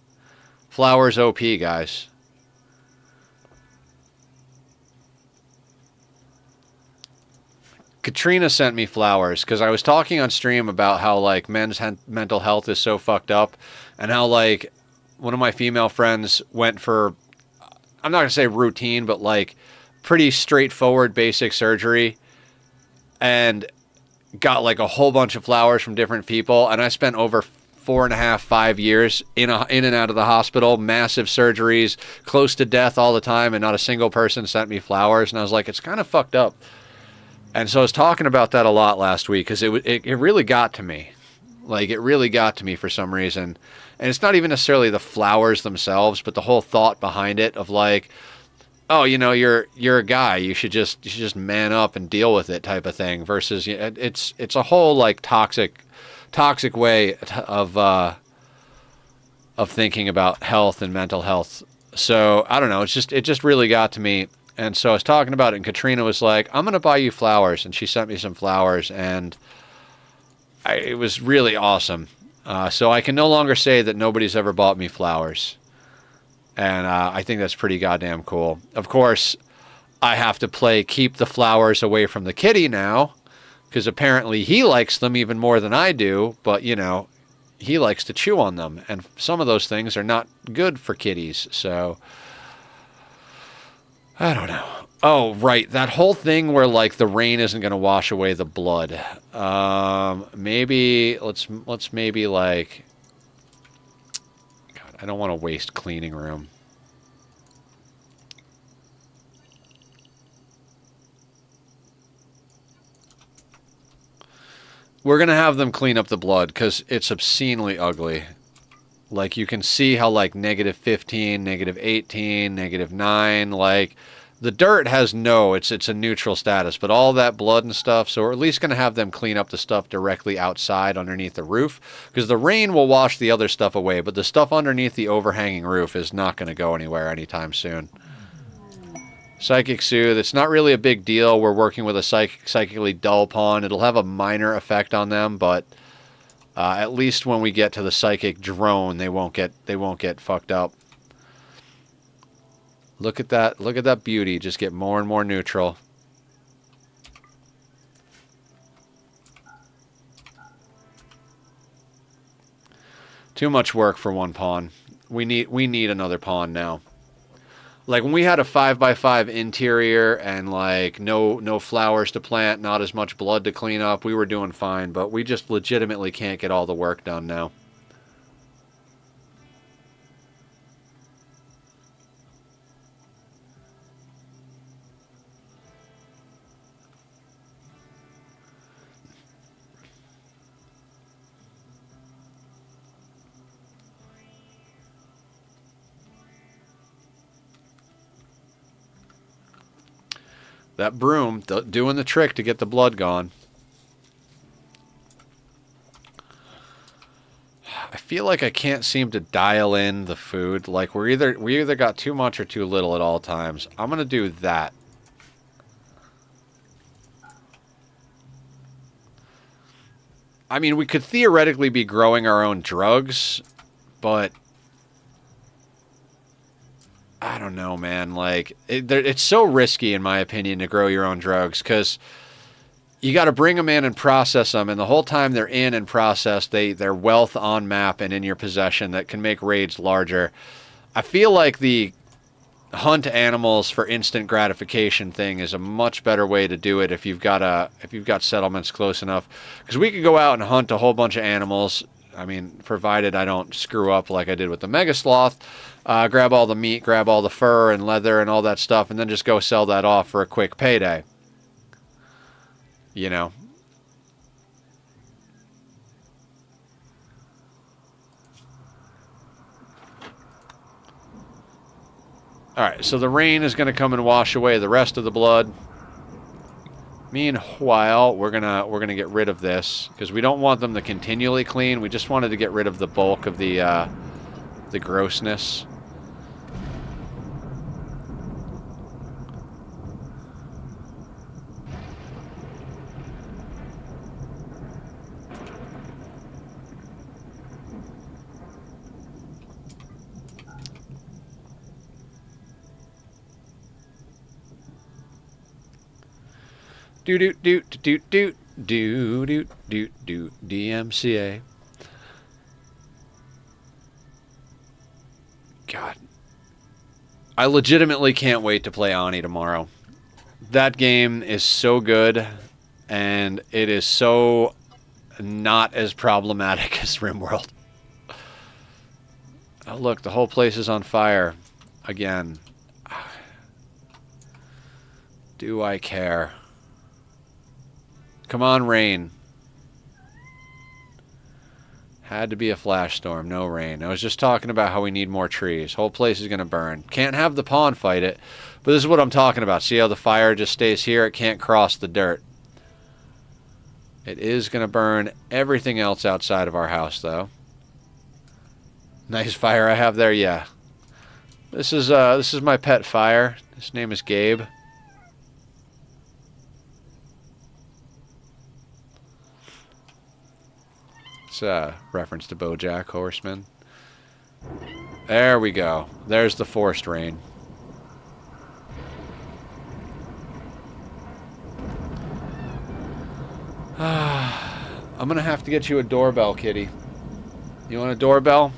Flowers OP, guys. Katrina sent me flowers because I was talking on stream about how like men's mental health is so fucked up, and how like one of my female friends went for, I'm not gonna say routine, but like pretty straightforward basic surgery, and got like a whole bunch of flowers from different people, and I spent over 4.5, 5 years in and out of the hospital, massive surgeries, close to death all the time, and not a single person sent me flowers, and I was like, it's kind of fucked up. And so I was talking about that a lot last week because it really got to me. Like, it really got to me for some reason. And it's not even necessarily the flowers themselves, but the whole thought behind it of like, oh, you know, you're a guy, you should just man up and deal with it type of thing. Versus, you know, it's a whole like toxic way of thinking about health and mental health. So I don't know. It just really got to me. And so I was talking about it, and Katrina was like, I'm going to buy you flowers. And she sent me some flowers, and it was really awesome. So I can no longer say that nobody's ever bought me flowers. And I think that's pretty goddamn cool. Of course, I have to play keep the flowers away from the kitty now, because apparently he likes them even more than I do. But, you know, he likes to chew on them, and some of those things are not good for kitties, so I don't know. Oh, right, that whole thing where like the rain isn't going to wash away the blood. Maybe let's maybe like, God, I don't want to waste cleaning room. We're going to have them clean up the blood because it's obscenely ugly. Like, you can see how, like, -15, -18, -9, like, the dirt has no, it's a neutral status, but all that blood and stuff, so we're at least going to have them clean up the stuff directly outside underneath the roof, because the rain will wash the other stuff away, but the stuff underneath the overhanging roof is not going to go anywhere anytime soon. Psychic Soothe, it's not really a big deal. We're working with a psychically dull pawn. It'll have a minor effect on them, but at least when we get to the psychic drone, they won't get fucked up. Look at that beauty. Just get more and more neutral. Too much work for one pawn. We need another pawn now. Like, when we had a 5x5 interior and, like, no flowers to plant, not as much blood to clean up, we were doing fine, but we just legitimately can't get all the work done now. That broom doing the trick to get the blood gone. I feel like I can't seem to dial in the food. Like, we either got too much or too little at all times. I'm gonna do that. I mean, we could theoretically be growing our own drugs, but I don't know, man. Like, it's so risky, in my opinion, to grow your own drugs, because you got to bring them in and process them, and the whole time they're in and processed, they're wealth on map and in your possession that can make raids larger. I feel like the hunt animals for instant gratification thing is a much better way to do it if you've got settlements close enough, because we could go out and hunt a whole bunch of animals. I mean, provided I don't screw up like I did with the mega sloth. Grab all the meat, grab all the fur and leather and all that stuff, and then just go sell that off for a quick payday. You know? Alright, so the rain is going to come and wash away the rest of the blood. Meanwhile, we're gonna get rid of this, because we don't want them to continually clean. We just wanted to get rid of the bulk of the grossness. DMCA. God. I legitimately can't wait to play Ani tomorrow. That game is so good, and it is so not as problematic as Rimworld. Oh, look, the whole place is on fire. Again. Do I care? Come on, rain. Had to be a flash storm, no rain. I was just talking about how we need more trees. Whole place is going to burn. Can't have the pawn fight it, but this is what I'm talking about. See how the fire just stays here? It can't cross the dirt. It is going to burn everything else outside of our house, though. Nice fire I have there, yeah. This is my pet fire. His name is Gabe. It's a reference to BoJack Horseman. There we go. There's the forced rain. I'm gonna have to get you a doorbell, kitty. You want a doorbell?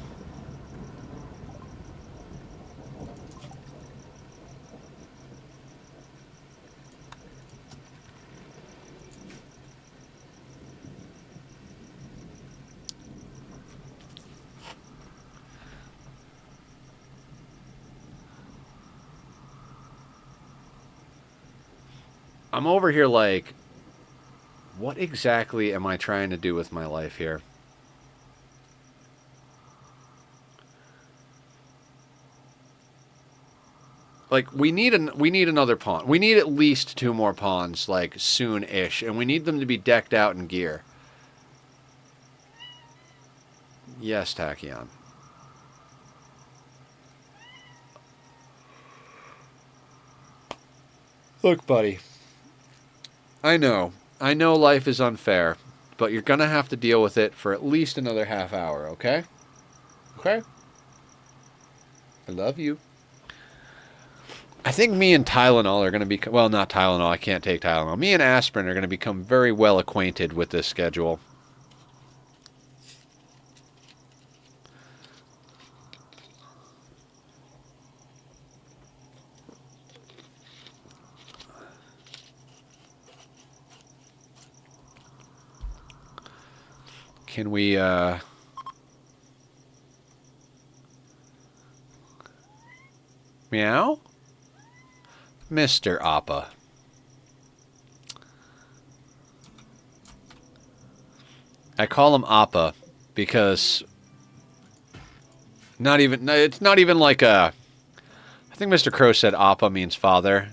I'm over here like, what exactly am I trying to do with my life here? Like, we need another pawn. We need at least 2 more pawns, like, soon-ish. And we need them to be decked out in gear. Yes, Tachyon. Look, buddy. I know life is unfair, but you're gonna have to deal with it for at least another half hour, okay? Okay? I love you. I think me and Tylenol are going to be... Well, not Tylenol. I can't take Tylenol. Me and aspirin are going to become very well acquainted with this schedule. Can we... Meow? Mr. Appa. I call him Appa because it's not even like a... I think Mr. Crow said Appa means father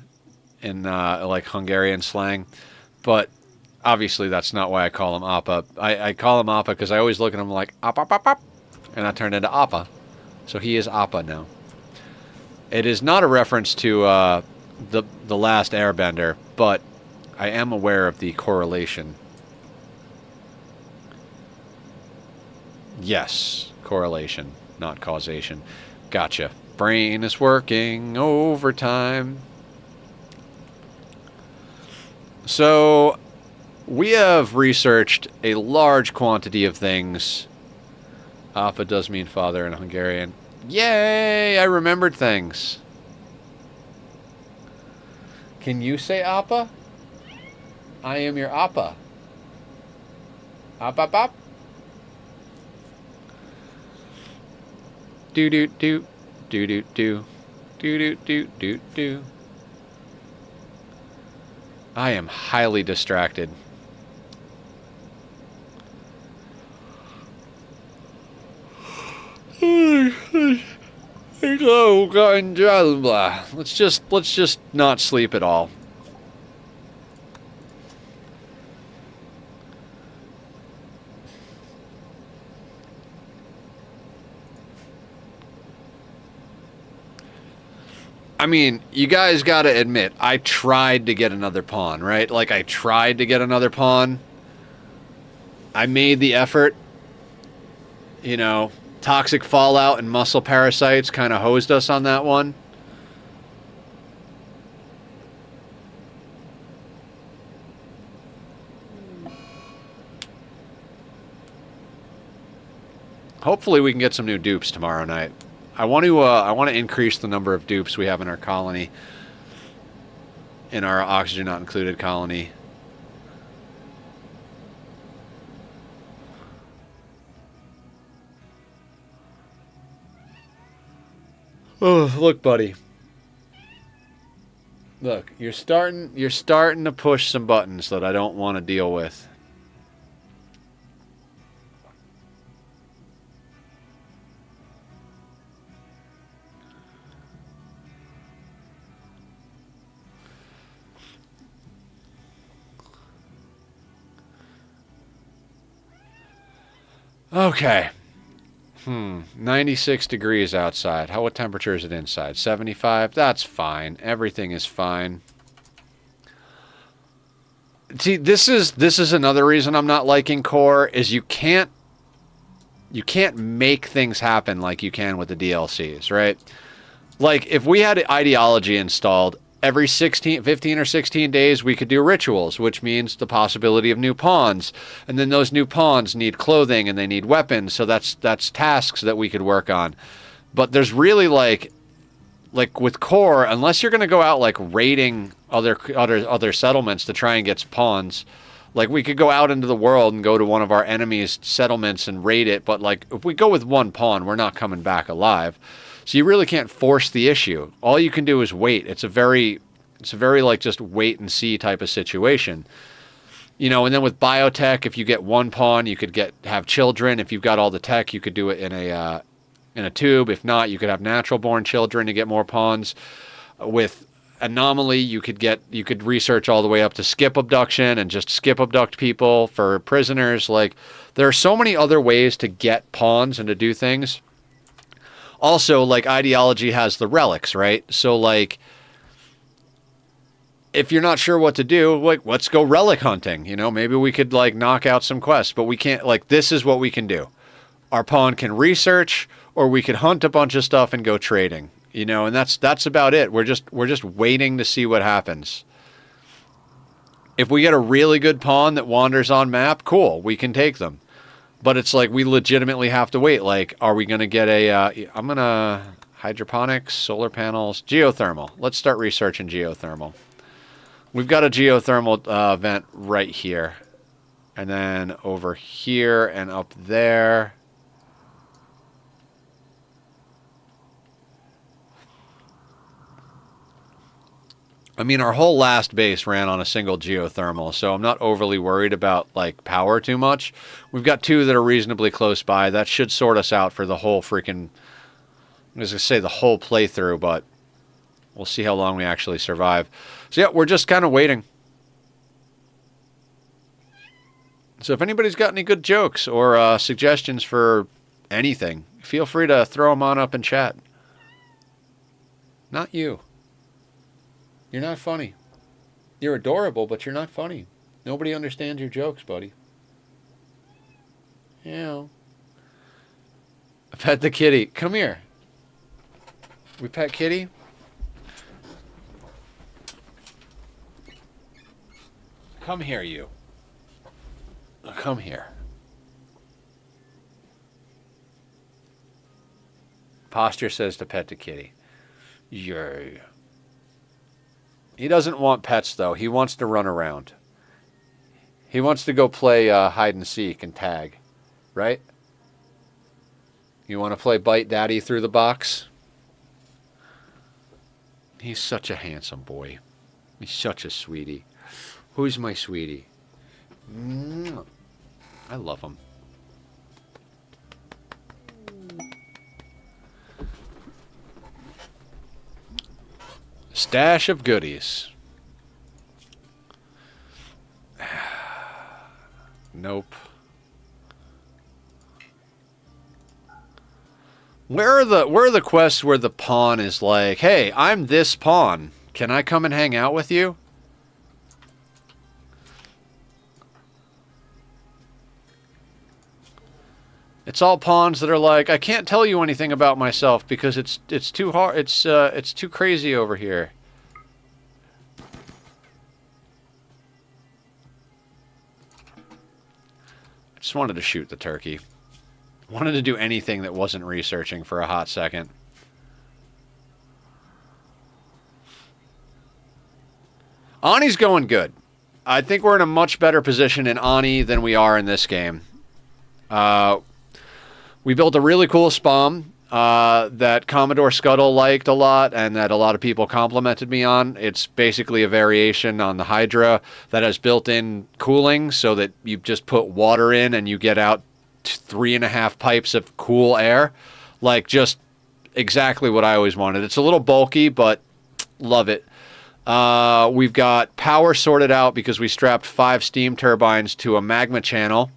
in like Hungarian slang, but obviously that's not why I call him Appa. I call him Appa because I always look at him like Appa, Appa, and I turned into Appa. So he is Appa now. It is not a reference to the last Airbender, but I am aware of the correlation. Yes, correlation, not causation. Gotcha. Brain is working overtime. So, we have researched a large quantity of things. Appa does mean father in Hungarian. Yay! I remembered things. Can you say Appa? I am your Appa. Appa pop. Do do do do do do do do do do do. I am highly distracted. Let's just not sleep at all. I mean, you guys gotta admit, I tried to get another pawn, right? Like, I tried to get another pawn. I made the effort. You know, toxic fallout and muscle parasites kind of hosed us on that one. Hopefully we can get some new dupes tomorrow night. I want to increase the number of dupes we have in our colony. In our oxygen not included colony. Oh, look, buddy. Look, you're starting to push some buttons that I don't want to deal with. Okay. 96 degrees outside. What temperature is it inside? 75? That's fine. Everything is fine. See, this is another reason I'm not liking core, is you can't make things happen like you can with the DLCs, right? Like, if we had ideology installed, every 15 or 16 days we could do rituals, which means the possibility of new pawns. And then those new pawns need clothing and they need weapons, so that's tasks that we could work on. But there's really like with core, unless you're going to go out like raiding other settlements to try and get pawns, like we could go out into the world and go to one of our enemies' settlements and raid it, but like if we go with one pawn, we're not coming back alive. So you really can't force the issue. All you can do is wait. It's a very like just wait and see type of situation. You know, and then with biotech, if you get one pawn, you could have children. If you've got all the tech, you could do it in a tube. If not, you could have natural born children to get more pawns. With anomaly, you could research all the way up to skip abduction and just skip abduct people for prisoners. Like, there are so many other ways to get pawns and to do things. Also, like, ideology has the relics, right? So, like, if you're not sure what to do, like, let's go relic hunting. You know, maybe we could, like, knock out some quests, but we can't, like, this is what we can do. Our pawn can research, or we could hunt a bunch of stuff and go trading. You know, and that's about it. We're just waiting to see what happens. If we get a really good pawn that wanders on map, cool, we can take them. But it's like we legitimately have to wait. Like, are we going to get I'm going to hydroponics, solar panels, geothermal. Let's start researching geothermal. We've got a geothermal vent right here. And then over here and up there. I mean, our whole last base ran on a single geothermal, so I'm not overly worried about, like, power too much. We've got two that are reasonably close by. That should sort us out for the whole freaking, I was going to say the whole playthrough, but we'll see how long we actually survive. So, yeah, we're just kind of waiting. So if anybody's got any good jokes or suggestions for anything, feel free to throw them on up in chat. Not you. You're not funny. You're adorable, but you're not funny. Nobody understands your jokes, buddy. Yeah. Pet the kitty. Come here. We pet kitty? Come here, you. Come here. Posture says to pet the kitty. Yay. He doesn't want pets, though. He wants to run around. He wants to go play hide and seek and tag. Right? You want to play Bite Daddy through the box? He's such a handsome boy. He's such a sweetie. Who's my sweetie? I love him. Stash of goodies. Nope. Where are the quests where the pawn is like, hey, I'm this pawn. Can I come and hang out with you? It's all pawns that are like, I can't tell you anything about myself because it's too hard. It's too crazy over here. I just wanted to shoot the turkey. Wanted to do anything that wasn't researching for a hot second. Ani's going good. I think we're in a much better position in Ani than we are in this game. We built a really cool spawn that Commodore Scuttle liked a lot and that a lot of people complimented me on. It's basically a variation on the Hydra that has built-in cooling so that you just put water in and you get out 3.5 pipes of cool air. Like, just exactly what I always wanted. It's a little bulky, but love it. We've got power sorted out because we strapped 5 steam turbines to a magma channel.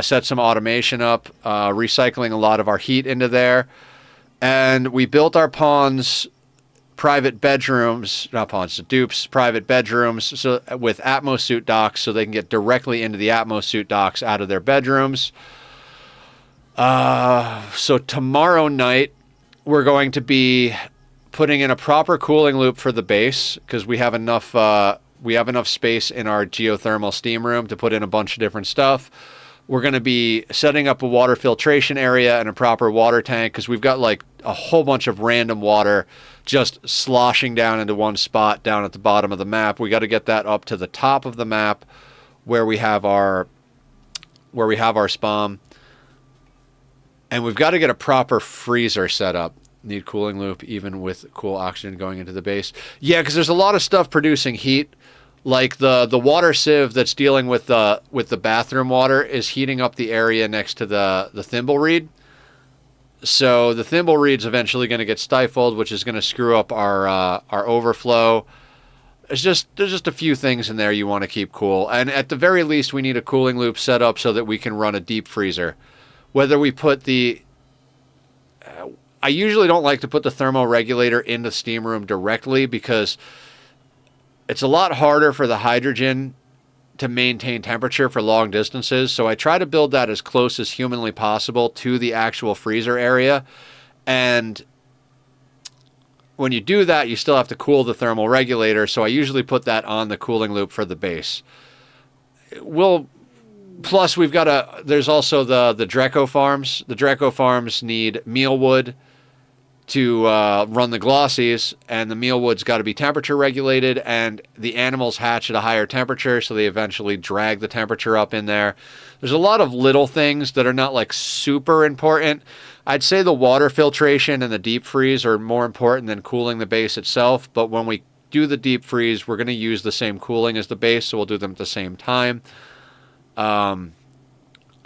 Set some automation up, recycling a lot of our heat into there. And we built our pawns private bedrooms, not pawns, dupes, private bedrooms so with atmosuit docks so they can get directly into the atmosuit docks out of their bedrooms. So tomorrow night, we're going to be putting in a proper cooling loop for the base, because we have enough space in our geothermal steam room to put in a bunch of different stuff. We're going to be setting up a water filtration area and a proper water tank, because we've got like a whole bunch of random water just sloshing down into one spot down at the bottom of the map. We got to get that up to the top of the map where we have our spawn. And we've got to get a proper freezer set up. Need cooling loop even with cool oxygen going into the base. Yeah, because there's a lot of stuff producing heat. Like the water sieve that's dealing with the bathroom water is heating up the area next to the thimble reed. So the thimble reed's eventually going to get stifled, which is going to screw up our overflow. There's just a few things in there you want to keep cool. And at the very least, we need a cooling loop set up so that we can run a deep freezer. Whether we put the... I usually don't like to put the thermoregulator in the steam room directly, because it's a lot harder for the hydrogen to maintain temperature for long distances. So I try to build that as close as humanly possible to the actual freezer area. And when you do that, you still have to cool the thermal regulator. So I usually put that on the cooling loop for the base. Plus, we've got there's also the Dreco farms. The Dreco farms need mealwood to run the glossies, and the mealwood's got to be temperature regulated, and the animals hatch at a higher temperature, so they eventually drag the temperature up in there. There's a lot of little things that are not like super important. I'd say the water filtration and the deep freeze are more important than cooling the base itself, but when we do the deep freeze, we're going to use the same cooling as the base, so we'll do them at the same time.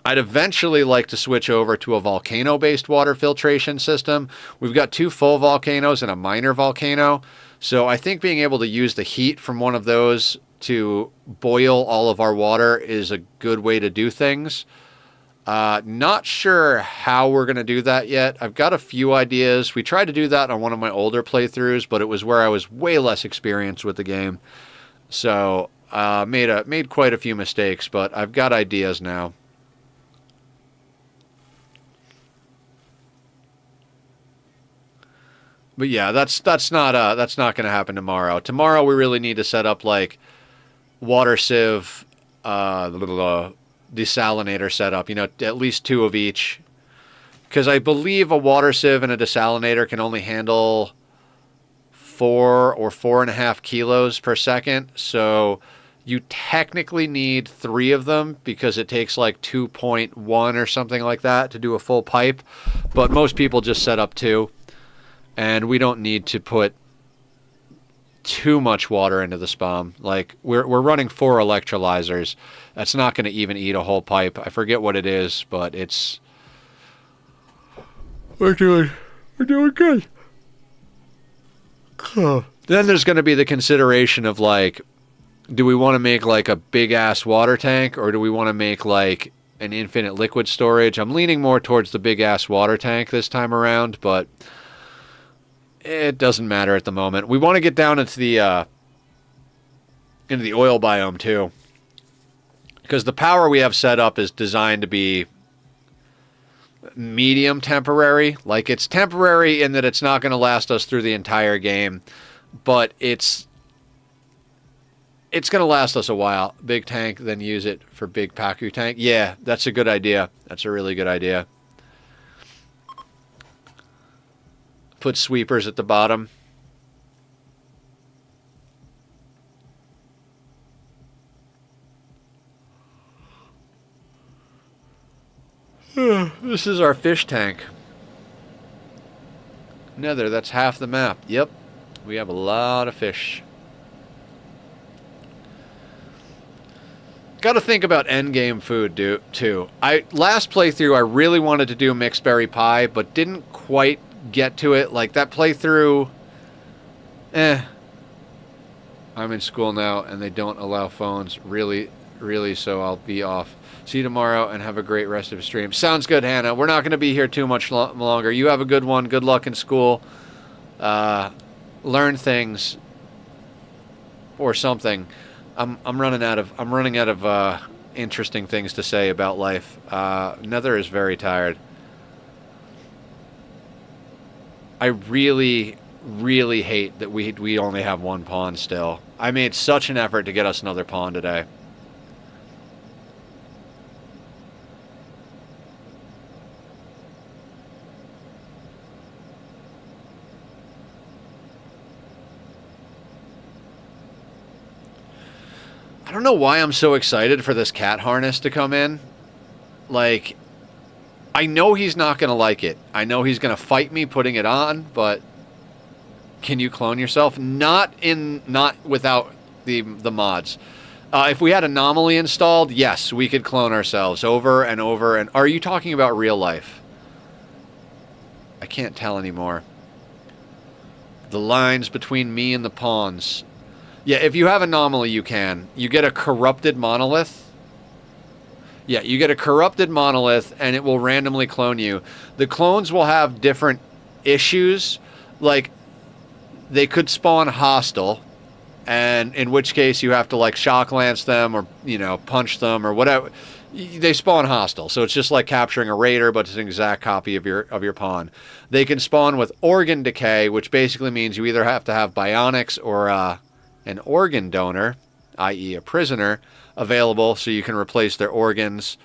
I'd eventually like to switch over to a volcano-based water filtration system. We've got 2 full volcanoes and a minor volcano. So I think being able to use the heat from one of those to boil all of our water is a good way to do things. Not sure how we're going to do that yet. I've got a few ideas. We tried to do that on one of my older playthroughs, but it was where I was way less experienced with the game. So made quite a few mistakes, but I've got ideas now. But yeah, that's not going to happen tomorrow. Tomorrow we really need to set up like water sieve, desalinator setup. At least 2 of each, because I believe a water sieve and a desalinator can only handle 4 or 4.5 kilos per second. So you technically need 3 of them, because it takes like 2.1 or something like that to do a full pipe. But most people just set up 2. And we don't need to put too much water into the spawn. Like, we're running 4 electrolyzers. That's not going to even eat a whole pipe. I forget what it is, but it's... We're doing good. Then there's going to be the consideration of, like, do we want to make, like, a big-ass water tank, or do we want to make, like, an infinite liquid storage? I'm leaning more towards the big-ass water tank this time around, but... it doesn't matter at the moment. We want to get down into the oil biome too, because the power we have set up is designed to be medium temporary. Like, it's temporary in that it's not going to last us through the entire game, but it's going to last us a while. Big tank, then use it for big Pacu tank. Yeah, that's a good idea. That's a really good idea. Put sweepers at the bottom. This is our fish tank. Nether, that's half the map. Yep, we have a lot of fish. Got to think about endgame food, too. Last playthrough, I really wanted to do mixed berry pie, but didn't quite get to it. Like, that playthrough, I'm in school now and they don't allow phones, really, so I'll be off. See you tomorrow and have a great rest of the stream. Sounds good, Hannah. We're not going to be here too much longer. You have a good one. Good luck in school. Learn things or something. I'm running out of interesting things to say about life. Nether is very tired. I really really hate that we only have one pawn still. I made such an effort to get us another pawn today. I don't know why I'm so excited for this cat harness to come in. Like, I know he's not going to like it. I know he's going to fight me putting it on, but can you clone yourself? Not without the mods. If we had Anomaly installed, yes, we could clone ourselves over and over. And are you talking about real life? I can't tell anymore. The lines between me and the pawns. Yeah, if you have Anomaly, you can. You get a corrupted monolith. Yeah, you get a corrupted monolith, and it will randomly clone you. The clones will have different issues. Like, they could spawn hostile, and in which case you have to, like, shock lance them or, you know, punch them or whatever. They spawn hostile, so it's just like capturing a raider, but it's an exact copy of your pawn. They can spawn with organ decay, which basically means you either have to have bionics or an organ donor, i.e. a prisoner, available so you can replace their organs.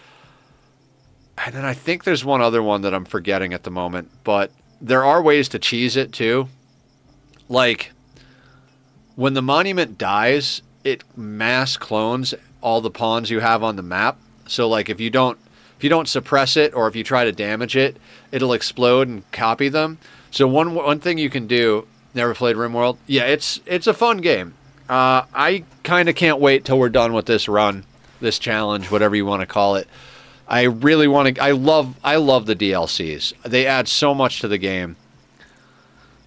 And then I think there's one other one that I'm forgetting at the moment, but there are ways to cheese it too. Like, when the monument dies, it mass clones all the pawns you have on the map. So like if you don't suppress it or if you try to damage it, it'll explode and copy them. So one thing you can do, never played Rimworld? Yeah, it's a fun game. I kind of can't wait till we're done with this run, this challenge, whatever you want to call it. I really want to. I love the DLCs. They add so much to the game.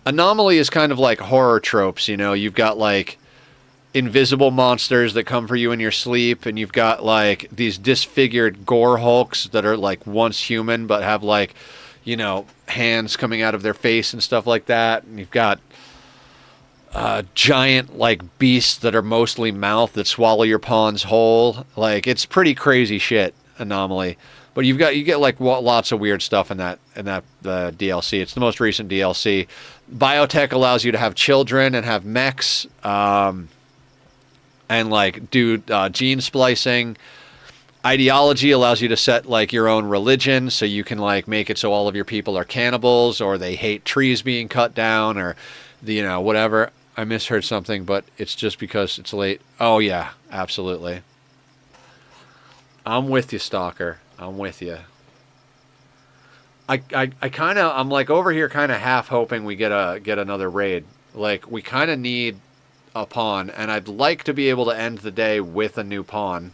Anomaly is kind of like horror tropes, you know. You've got like invisible monsters that come for you in your sleep, and you've got like these disfigured gore hulks that are like once human but have like, you know, hands coming out of their face and stuff like that. And you've got giant like beasts that are mostly mouth that swallow your pawns whole. Like, it's pretty crazy shit, Anomaly. But you get like lots of weird stuff in that DLC. It's the most recent DLC. Biotech allows you to have children and have mechs, and like do gene splicing. Ideology allows you to set like your own religion, so you can like make it so all of your people are cannibals, or they hate trees being cut down, or you know, whatever. I misheard something, but it's just because it's late. Oh yeah, absolutely. I'm with you, Stalker. I'm with you. I'm like over here kind of half hoping we get another raid. Like, we kind of need a pawn, and I'd like to be able to end the day with a new pawn.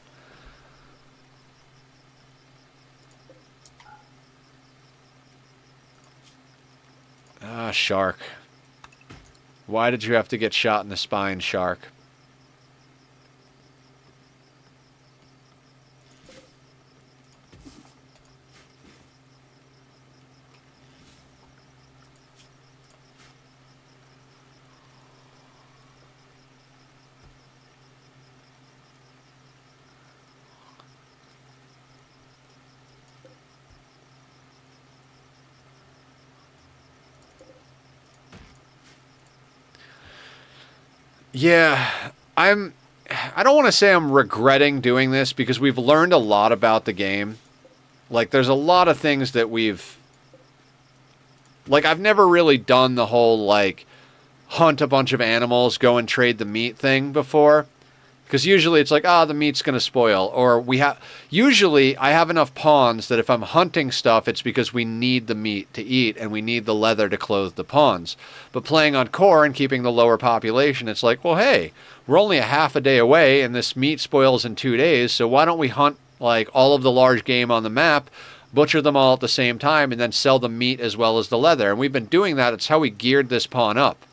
Ah, shark. Why did you have to get shot in the spine, shark? Yeah, I don't want to say I'm regretting doing this, because we've learned a lot about the game. Like, there's a lot of things that I've never really done the whole, like, hunt a bunch of animals, go and trade the meat thing before. Because usually it's like, the meat's going to spoil. Or usually I have enough pawns that if I'm hunting stuff, it's because we need the meat to eat and we need the leather to clothe the pawns. But playing on core and keeping the lower population, it's like, well, hey, we're only a half a day away and this meat spoils in 2 days, so why don't we hunt like all of the large game on the map, butcher them all at the same time, and then sell the meat as well as the leather? And we've been doing that. It's how we geared this pawn up.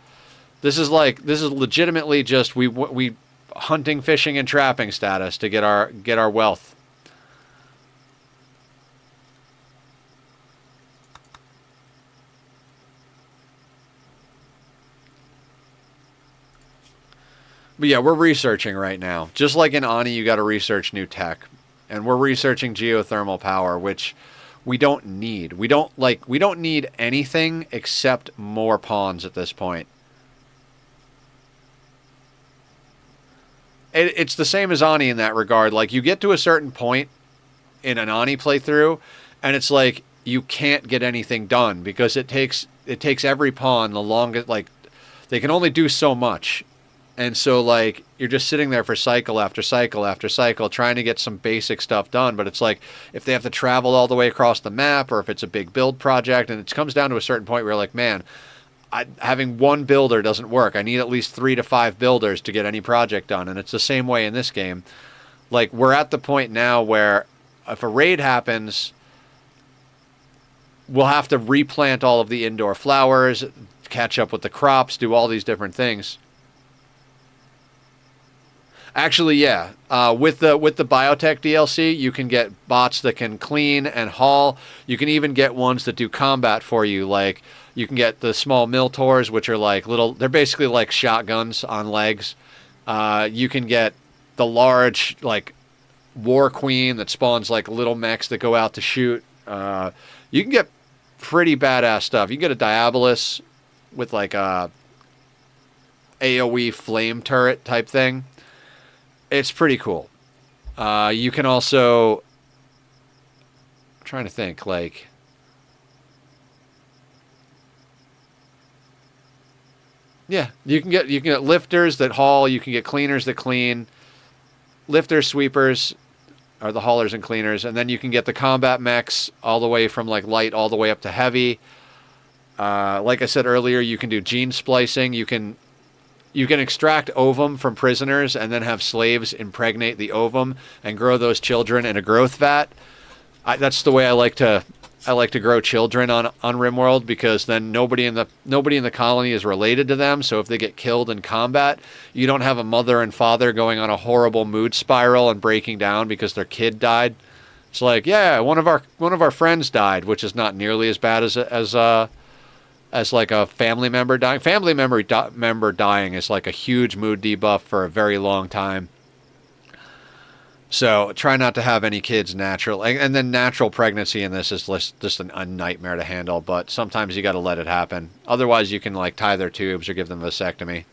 This is legitimately just we hunting, fishing, and trapping status to get our wealth. But yeah, we're researching right now. Just like in Ani, you got to research new tech, and we're researching geothermal power, which we don't need. We don't need anything except more pawns at this point. it's the same as Ani in that regard. Like, you get to a certain point in an Ani playthrough, and it's like you can't get anything done because it takes every pawn the longest. Like, they can only do so much, and so like you're just sitting there for cycle after cycle after cycle trying to get some basic stuff done. But it's like if they have to travel all the way across the map, or if it's a big build project, and it comes down to a certain point where you're like, man, having one builder doesn't work. I need at least 3 to 5 builders to get any project done, and it's the same way in this game. Like, we're at the point now where if a raid happens, we'll have to replant all of the indoor flowers, catch up with the crops, do all these different things. Actually, yeah. With the biotech DLC, you can get bots that can clean and haul. You can even get ones that do combat for you. Like, you can get the small Miltors, which are like little. They're basically like shotguns on legs. You can get the large like War Queen that spawns like little mechs that go out to shoot. You can get pretty badass stuff. You can get a Diabolus with like a AoE flame turret type thing. It's pretty cool. You can also, I'm trying to think, like, yeah, you can get lifters that haul, you can get cleaners that clean. Lifters, sweepers are the haulers and cleaners, and then you can get the combat mechs all the way from like light all the way up to heavy. Like I said earlier, you can do gene splicing. You can extract ovum from prisoners and then have slaves impregnate the ovum and grow those children in a growth vat. That's the way I like to grow children on Rimworld, because then nobody in the colony is related to them. So if they get killed in combat, you don't have a mother and father going on a horrible mood spiral and breaking down because their kid died. It's like, yeah, one of our friends died, which is not nearly as bad as like a family member dying. Family member dying is like a huge mood debuff for a very long time. So try not to have any kids natural. And then natural pregnancy in this is just a nightmare to handle, but sometimes you got to let it happen. Otherwise, you can like tie their tubes or give them a vasectomy.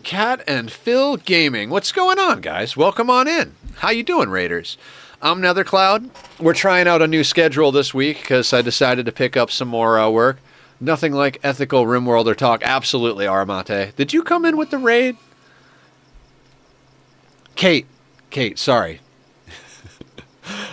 Cat and Phil Gaming. What's going on, guys? Welcome on in. How you doing, Raiders? I'm Nethercloud. We're trying out a new schedule this week because I decided to pick up some more work. Nothing like ethical Rimworld or talk. Absolutely, Armate. Did you come in with the raid? Kate, sorry.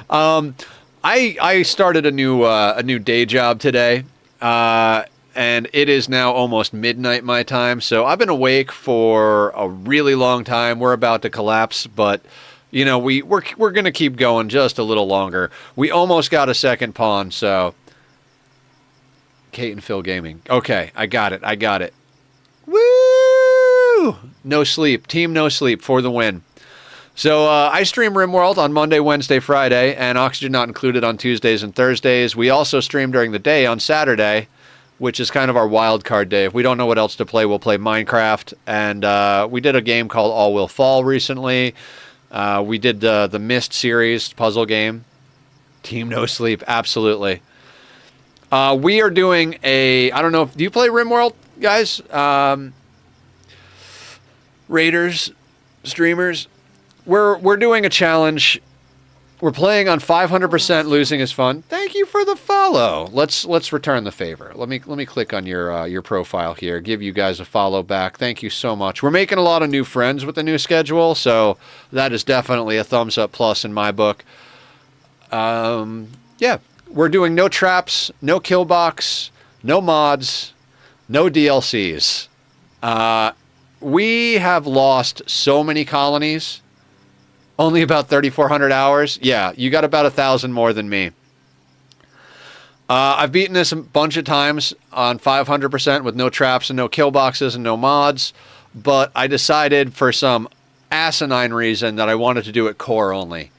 I started a new day job today, and it is now almost midnight my time. So I've been awake for a really long time. We're about to collapse, but you know we're gonna keep going just a little longer. We almost got a second pawn, so. Kate and Phil Gaming. Okay, I got it. Woo! No sleep. Team No Sleep for the win. So I stream Rimworld on Monday, Wednesday, Friday, and Oxygen not included on Tuesdays and Thursdays. We also stream during the day on Saturday, which is kind of our wild card day. If we don't know what else to play, we'll play Minecraft. And we did a game called All Will Fall recently. We did the Myst series puzzle game. Team No Sleep, absolutely. We are doing I don't know if, do you play Rimworld, guys? Raiders, streamers. We're doing a challenge. We're playing on 500%. Losing is fun. Thank you for the follow. Let's return the favor. Let me click on your profile here. Give you guys a follow back. Thank you so much. We're making a lot of new friends with the new schedule, so that is definitely a thumbs up plus in my book. Yeah. We're doing no traps, no Killbox, no mods, no DLCs. We have lost so many colonies. Only about 3,400 hours. Yeah, you got about 1,000 more than me. I've beaten this a bunch of times on 500% with no traps and no Killboxes and no mods. But I decided for some asinine reason that I wanted to do it core only.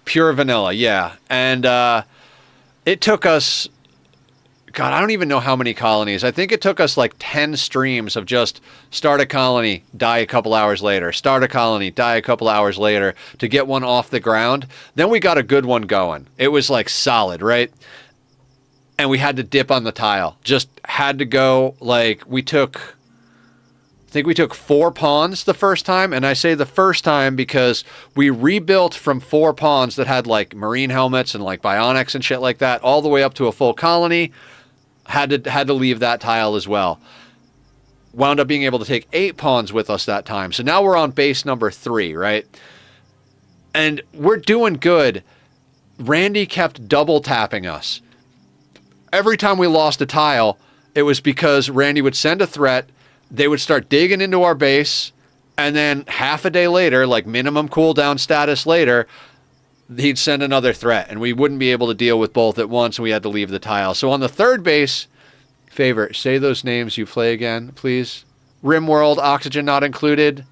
Pure vanilla, yeah. And it took us, God, I don't even know how many colonies. I think it took us like 10 streams of just start a colony, die a couple hours later, start a colony, die a couple hours later to get one off the ground. Then we got a good one going. It was like solid, right? and we had to dip on the tile. Just had to go, like, I think we took 4 pawns the first time, and I say the first time because we rebuilt from 4 pawns that had, like, marine helmets and, like, bionics and shit like that, all the way up to a full colony. Had to leave that tile as well. Wound up being able to take 8 pawns with us that time. So now we're on base number 3, right? And we're doing good. Randy kept double tapping us. Every time we lost a tile, it was because Randy would send a threat, they would start digging into our base, and then half a day later, like minimum cooldown status later, he'd send another threat, and we wouldn't be able to deal with both at once, and we had to leave the tile. So on the third base, favor, say those names you play again, please. Rimworld, Oxygen Not Included,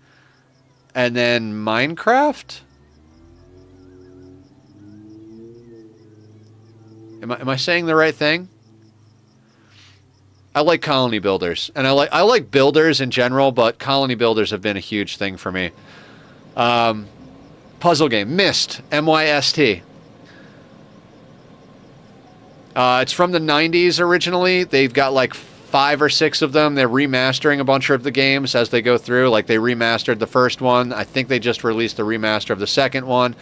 and then Minecraft? Am I saying the right thing? I like colony builders, and I like builders in general, but colony builders have been a huge thing for me. Puzzle game, Myst, M-Y-S-T. It's from the 90s originally. They've got like 5 or 6 of them. They're remastering a bunch of the games as they go through. Like they remastered the first one. I think they just released the remaster of the second one.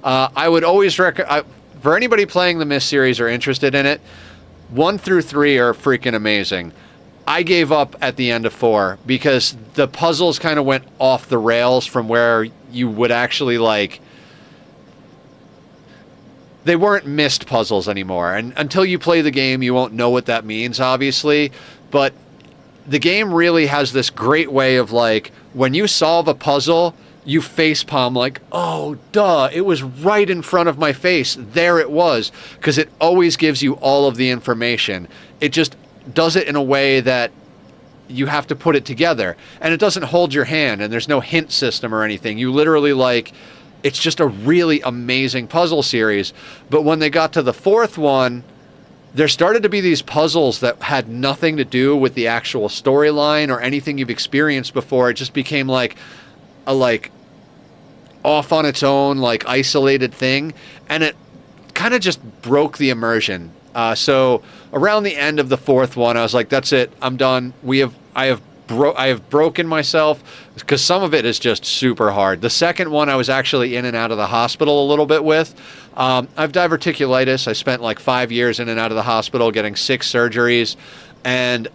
I would always recommend, for anybody playing the Myst series or interested in it, 1 through 3 are freaking amazing. I gave up at the end of 4 because the puzzles kind of went off the rails from where you would actually, like, they weren't Myst puzzles anymore. And until you play the game, you won't know what that means, obviously. But the game really has this great way of, like, when you solve a puzzle, you facepalm like, oh, duh, it was right in front of my face. There it was. Because it always gives you all of the information. It just does it in a way that you have to put it together. And it doesn't hold your hand, and there's no hint system or anything. You literally, like, it's just a really amazing puzzle series. But when they got to the 4th one, there started to be these puzzles that had nothing to do with the actual storyline or anything you've experienced before. It just became like a, like, off on its own, like, isolated thing, and it kind of just broke the immersion. So around the end of the 4th one, I was like, that's it, I'm done. I have broken myself, because some of it is just super hard. The second one I was actually in and out of the hospital a little bit with. I've diverticulitis. I spent like 5 years in and out of the hospital getting 6 surgeries, and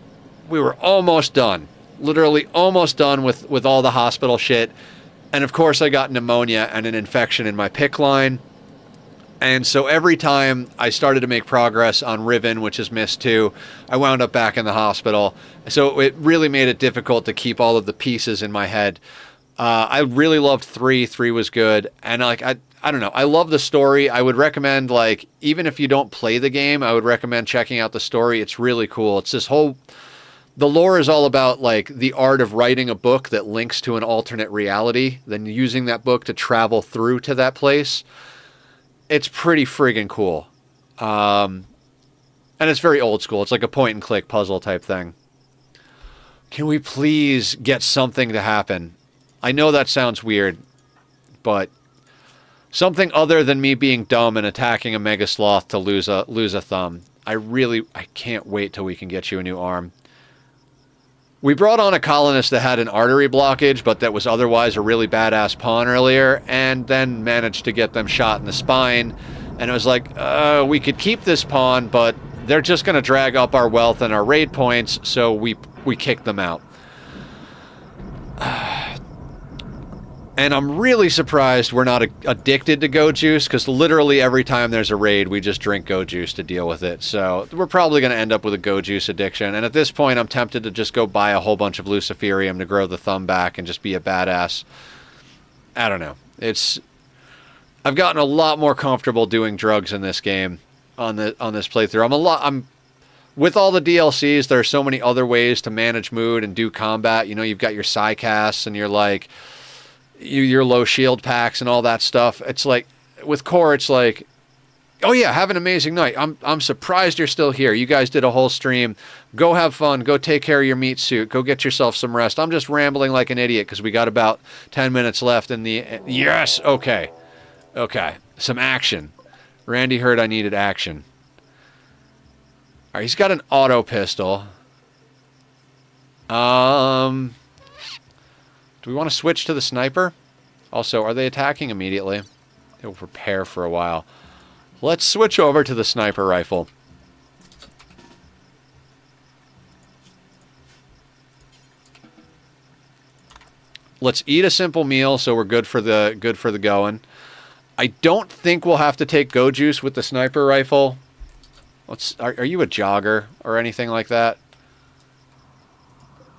we were almost done, literally almost done with all the hospital shit. And of course I got pneumonia and an infection in my PICC line. And so every time I started to make progress on Riven, which is Myst 2, I wound up back in the hospital. So it really made it difficult to keep all of the pieces in my head. I really loved 3. 3 was good. And like, I don't know. I love the story. I would recommend, like, even if you don't play the game, I would recommend checking out the story. It's really cool. It's this whole... The lore is all about, like, the art of writing a book that links to an alternate reality, then using that book to travel through to that place. It's pretty friggin' cool. And it's very old school. It's like a point-and-click puzzle type thing. Can we please get something to happen? I know that sounds weird, but something other than me being dumb and attacking a mega sloth to lose a thumb. I can't wait till we can get you a new arm. We brought on a colonist that had an artery blockage, but that was otherwise a really badass pawn earlier, and then managed to get them shot in the spine. And it was like, we could keep this pawn, but they're just going to drag up our wealth and our raid points, so we kicked them out. And I'm really surprised we're not addicted to Go Juice, because literally every time there's a raid, we just drink Go Juice to deal with it. So we're probably going to end up with a Go Juice addiction. And at this point, I'm tempted to just go buy a whole bunch of Luciferium to grow the thumb back and just be a badass. I don't know. I've gotten a lot more comfortable doing drugs in this game on this playthrough. With all the DLCs, there are so many other ways to manage mood and do combat. You know, you've got your Psycasts and your low shield packs and all that stuff. It's like, with Core, it's like, oh yeah, have an amazing night. I'm surprised you're still here. You guys did a whole stream. Go have fun. Go take care of your meat suit. Go get yourself some rest. I'm just rambling like an idiot because we got about 10 minutes left in the... Yes! Okay. Some action. Randy heard I needed action. Alright, he's got an auto pistol. Do we want to switch to the sniper? Also, are they attacking immediately? They'll prepare for a while. Let's switch over to the sniper rifle. Let's eat a simple meal so we're good for the going. I don't think we'll have to take go juice with the sniper rifle. Are you a jogger or anything like that?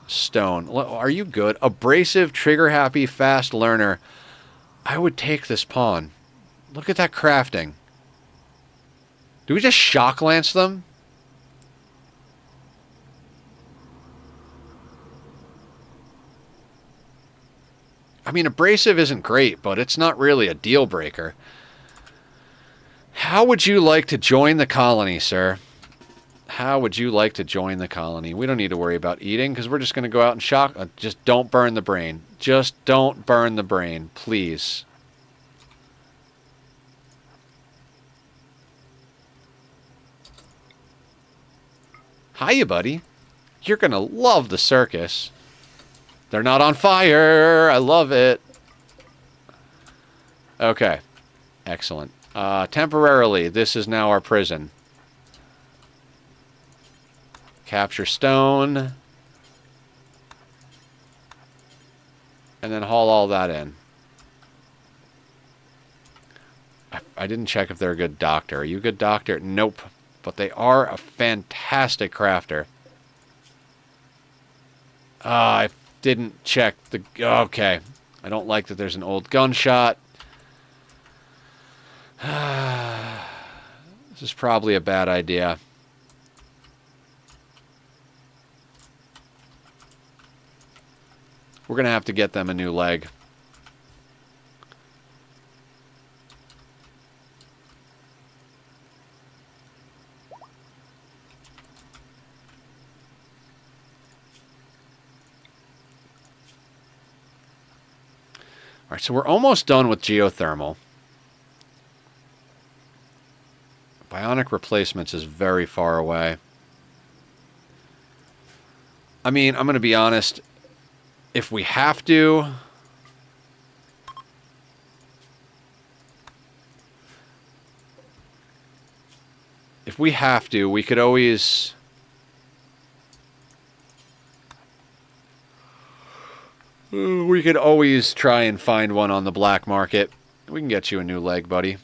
Stone. Are you good? Abrasive, trigger-happy, fast learner. I would take this pawn. Look at that crafting. Do we just shock lance them? I mean, abrasive isn't great, but it's not really a deal breaker. How would you like to join the colony, sir? How would you like to join the colony? We don't need to worry about eating because we're just going to go out and shock. Just don't burn the brain. Just don't burn the brain, please. Hiya, buddy. You're going to love the circus. They're not on fire. I love it. Okay. Excellent. Temporarily, this is now our prison. Capture stone. And then haul all that in. I didn't check if they're a good doctor. Are you a good doctor? Nope. But they are a fantastic crafter. I didn't check the... Okay. I don't like that there's an old gunshot. This is probably a bad idea. We're going to have to get them a new leg. All right, so we're almost done with geothermal. Bionic replacements is very far away. I mean, I'm going to be honest. If we have to... If we have to, we could always... We could always try and find one on the black market. We can get you a new leg, buddy.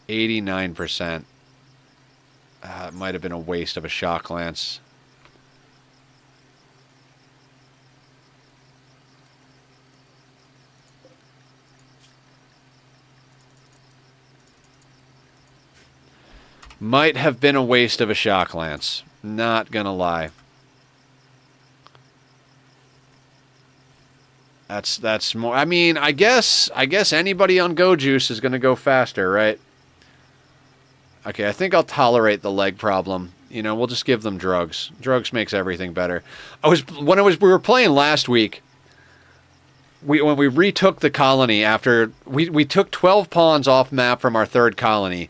%. It might have been a waste of a shock lance. Might have been a waste of a shock lance. Not gonna lie. That's more. I mean, I guess anybody on Go Juice is gonna go faster, right? Okay, I think I'll tolerate the leg problem. You know, we'll just give them drugs. Drugs makes everything better. We were playing last week. When we retook the colony after we took 12 pawns off map from our third colony.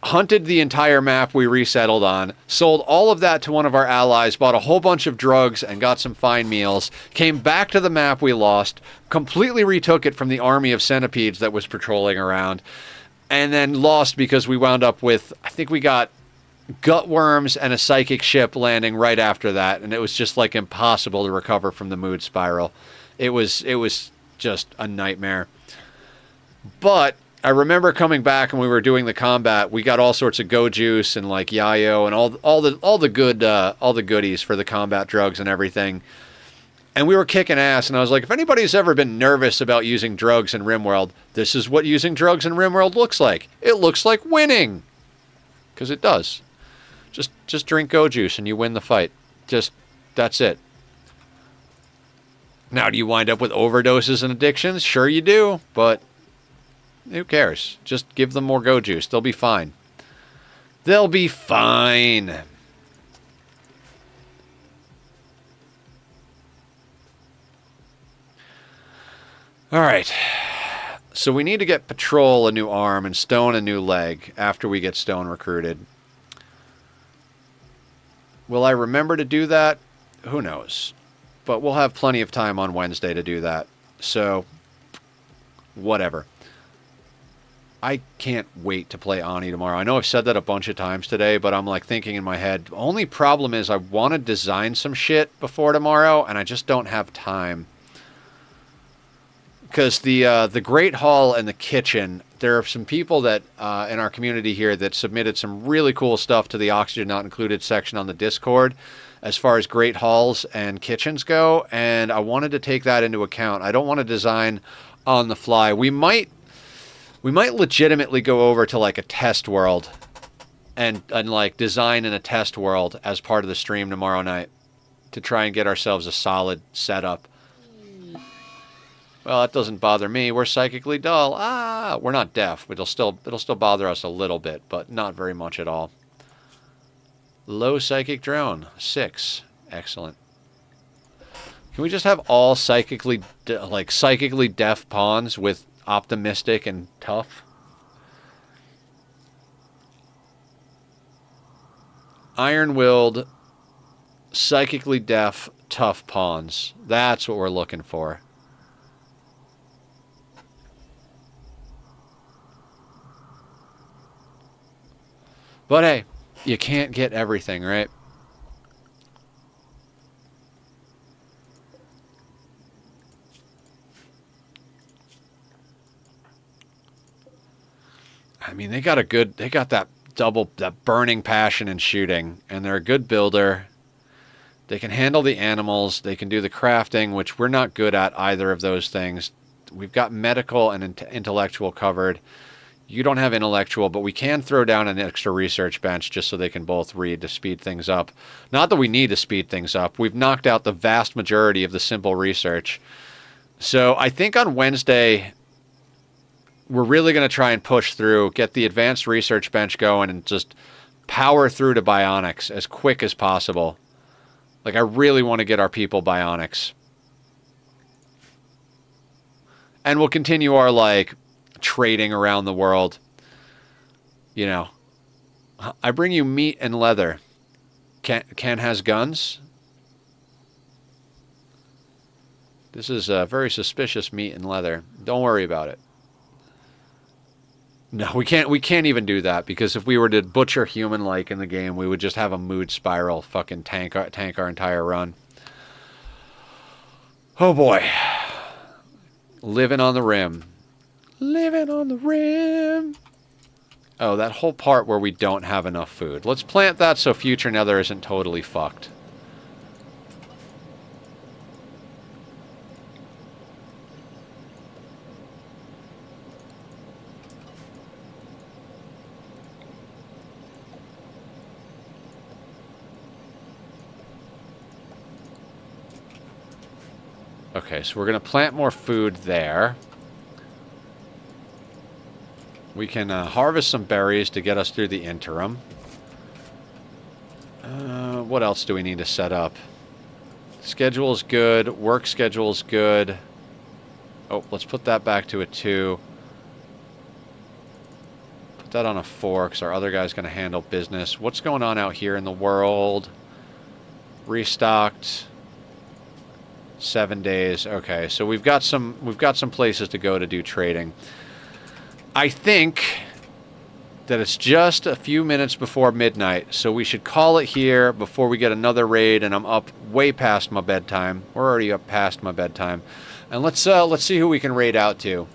Hunted the entire map we resettled on, sold all of that to one of our allies, bought a whole bunch of drugs and got some fine meals, came back to the map we lost, completely retook it from the army of centipedes that was patrolling around, and then lost because we wound up with, I think we got gutworms and a psychic ship landing right after that, and it was just like impossible to recover from the mood spiral. It was just a nightmare. But I remember coming back and we were doing the combat. We got all sorts of go juice and like yayo and all the goodies for the combat drugs and everything. And we were kicking ass. And I was like, if anybody's ever been nervous about using drugs in Rimworld, this is what using drugs in Rimworld looks like. It looks like winning, because it does. Just drink go juice and you win the fight. That's it. Now, do you wind up with overdoses and addictions? Sure you do, but who cares? Just give them more go juice. They'll be fine. They'll be fine. All right. So we need to get Patrol a new arm and Stone a new leg after we get Stone recruited. Will I remember to do that? Who knows? But we'll have plenty of time on Wednesday to do that. So, whatever. I can't wait to play Ani tomorrow. I know I've said that a bunch of times today, but I'm like thinking in my head, the only problem is I want to design some shit before tomorrow, and I just don't have time. Because the Great Hall and the kitchen, there are some people that in our community here that submitted some really cool stuff to the Oxygen Not Included section on the Discord as far as Great Halls and kitchens go, and I wanted to take that into account. I don't want to design on the fly. We might legitimately go over to like a test world and like design in a test world as part of the stream tomorrow night to try and get ourselves a solid setup. Well, that doesn't bother me. We're psychically dull. We're not deaf. It'll still bother us a little bit, but not very much at all. Low psychic drone, 6. Excellent. Can we just have all psychically deaf pawns with optimistic and tough? Iron-willed, psychically deaf, tough pawns. That's what we're looking for. But hey, you can't get everything, right? I mean, they got that burning passion in shooting, and they're a good builder. They can handle the animals, they can do the crafting, which we're not good at either of those things. We've got medical and intellectual covered. You don't have intellectual, but we can throw down an extra research bench just so they can both read to speed things up. Not that we need to speed things up. We've knocked out the vast majority of the simple research. So I think on Wednesday, we're really going to try and push through, get the advanced research bench going, and just power through to bionics as quick as possible. Like, I really want to get our people bionics. And we'll continue our, like, trading around the world. You know, I bring you meat and leather. Ken has guns. This is very suspicious meat and leather. Don't worry about it. No, we can't even do that, because if we were to butcher human-like in the game, we would just have a mood spiral, fucking tank our entire run. Oh boy. Living on the rim. Living on the rim. Oh, that whole part where we don't have enough food. Let's plant that so future Nether isn't totally fucked. Okay, so we're going to plant more food there. We can harvest some berries to get us through the interim. What else do we need to set up? Schedule's good. Work schedule's good. Oh, let's put that back to a 2. Put that on a 4, because our other guy's going to handle business. What's going on out here in the world? Restocked. 7 days. Okay, so we've got some places to go to do trading. I think that it's just a few minutes before midnight, so we should call it here before we get another raid, and I'm up way past my bedtime. We're already up past my bedtime. And let's see who we can raid out to.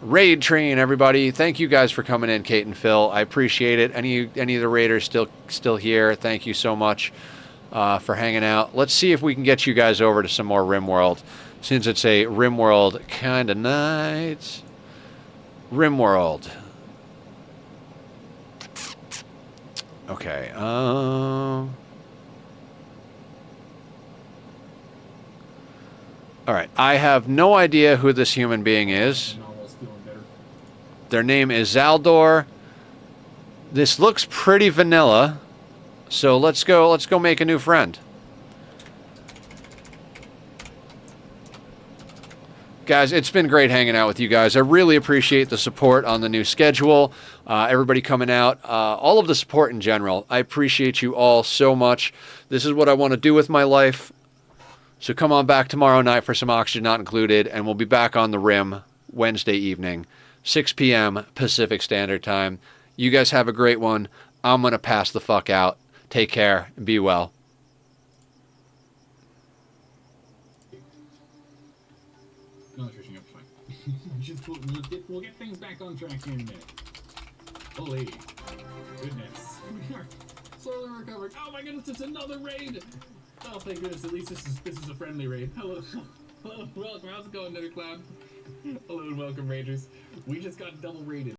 Raid train, everybody. Thank you guys for coming in, Kate and Phil. I appreciate it. Any of the raiders still here, thank you so much for hanging out. Let's see if we can get you guys over to some more Rimworld, since it's a Rimworld kind of night. Rimworld. Okay. All right. I have no idea who this human being is. Their name is Zaldor. This looks pretty vanilla. So let's go make a new friend. Guys, it's been great hanging out with you guys. I really appreciate the support on the new schedule, everybody coming out, all of the support in general. I appreciate you all so much. This is what I want to do with my life. So come on back tomorrow night for some Oxygen Not Included, and we'll be back on the Rim Wednesday evening, 6 p.m. Pacific Standard Time. You guys have a great one. I'm going to pass the fuck out. Take care and be well. No, Trish, you're fine. We'll get things back on track here in a minute. Holy goodness. We are slowly recovering. Oh my goodness, it's another raid! Oh, thank goodness, at least this is a friendly raid. Hello. Hello, welcome. How's it going, Nethercloud? Hello and welcome, Rangers. We just got double raided.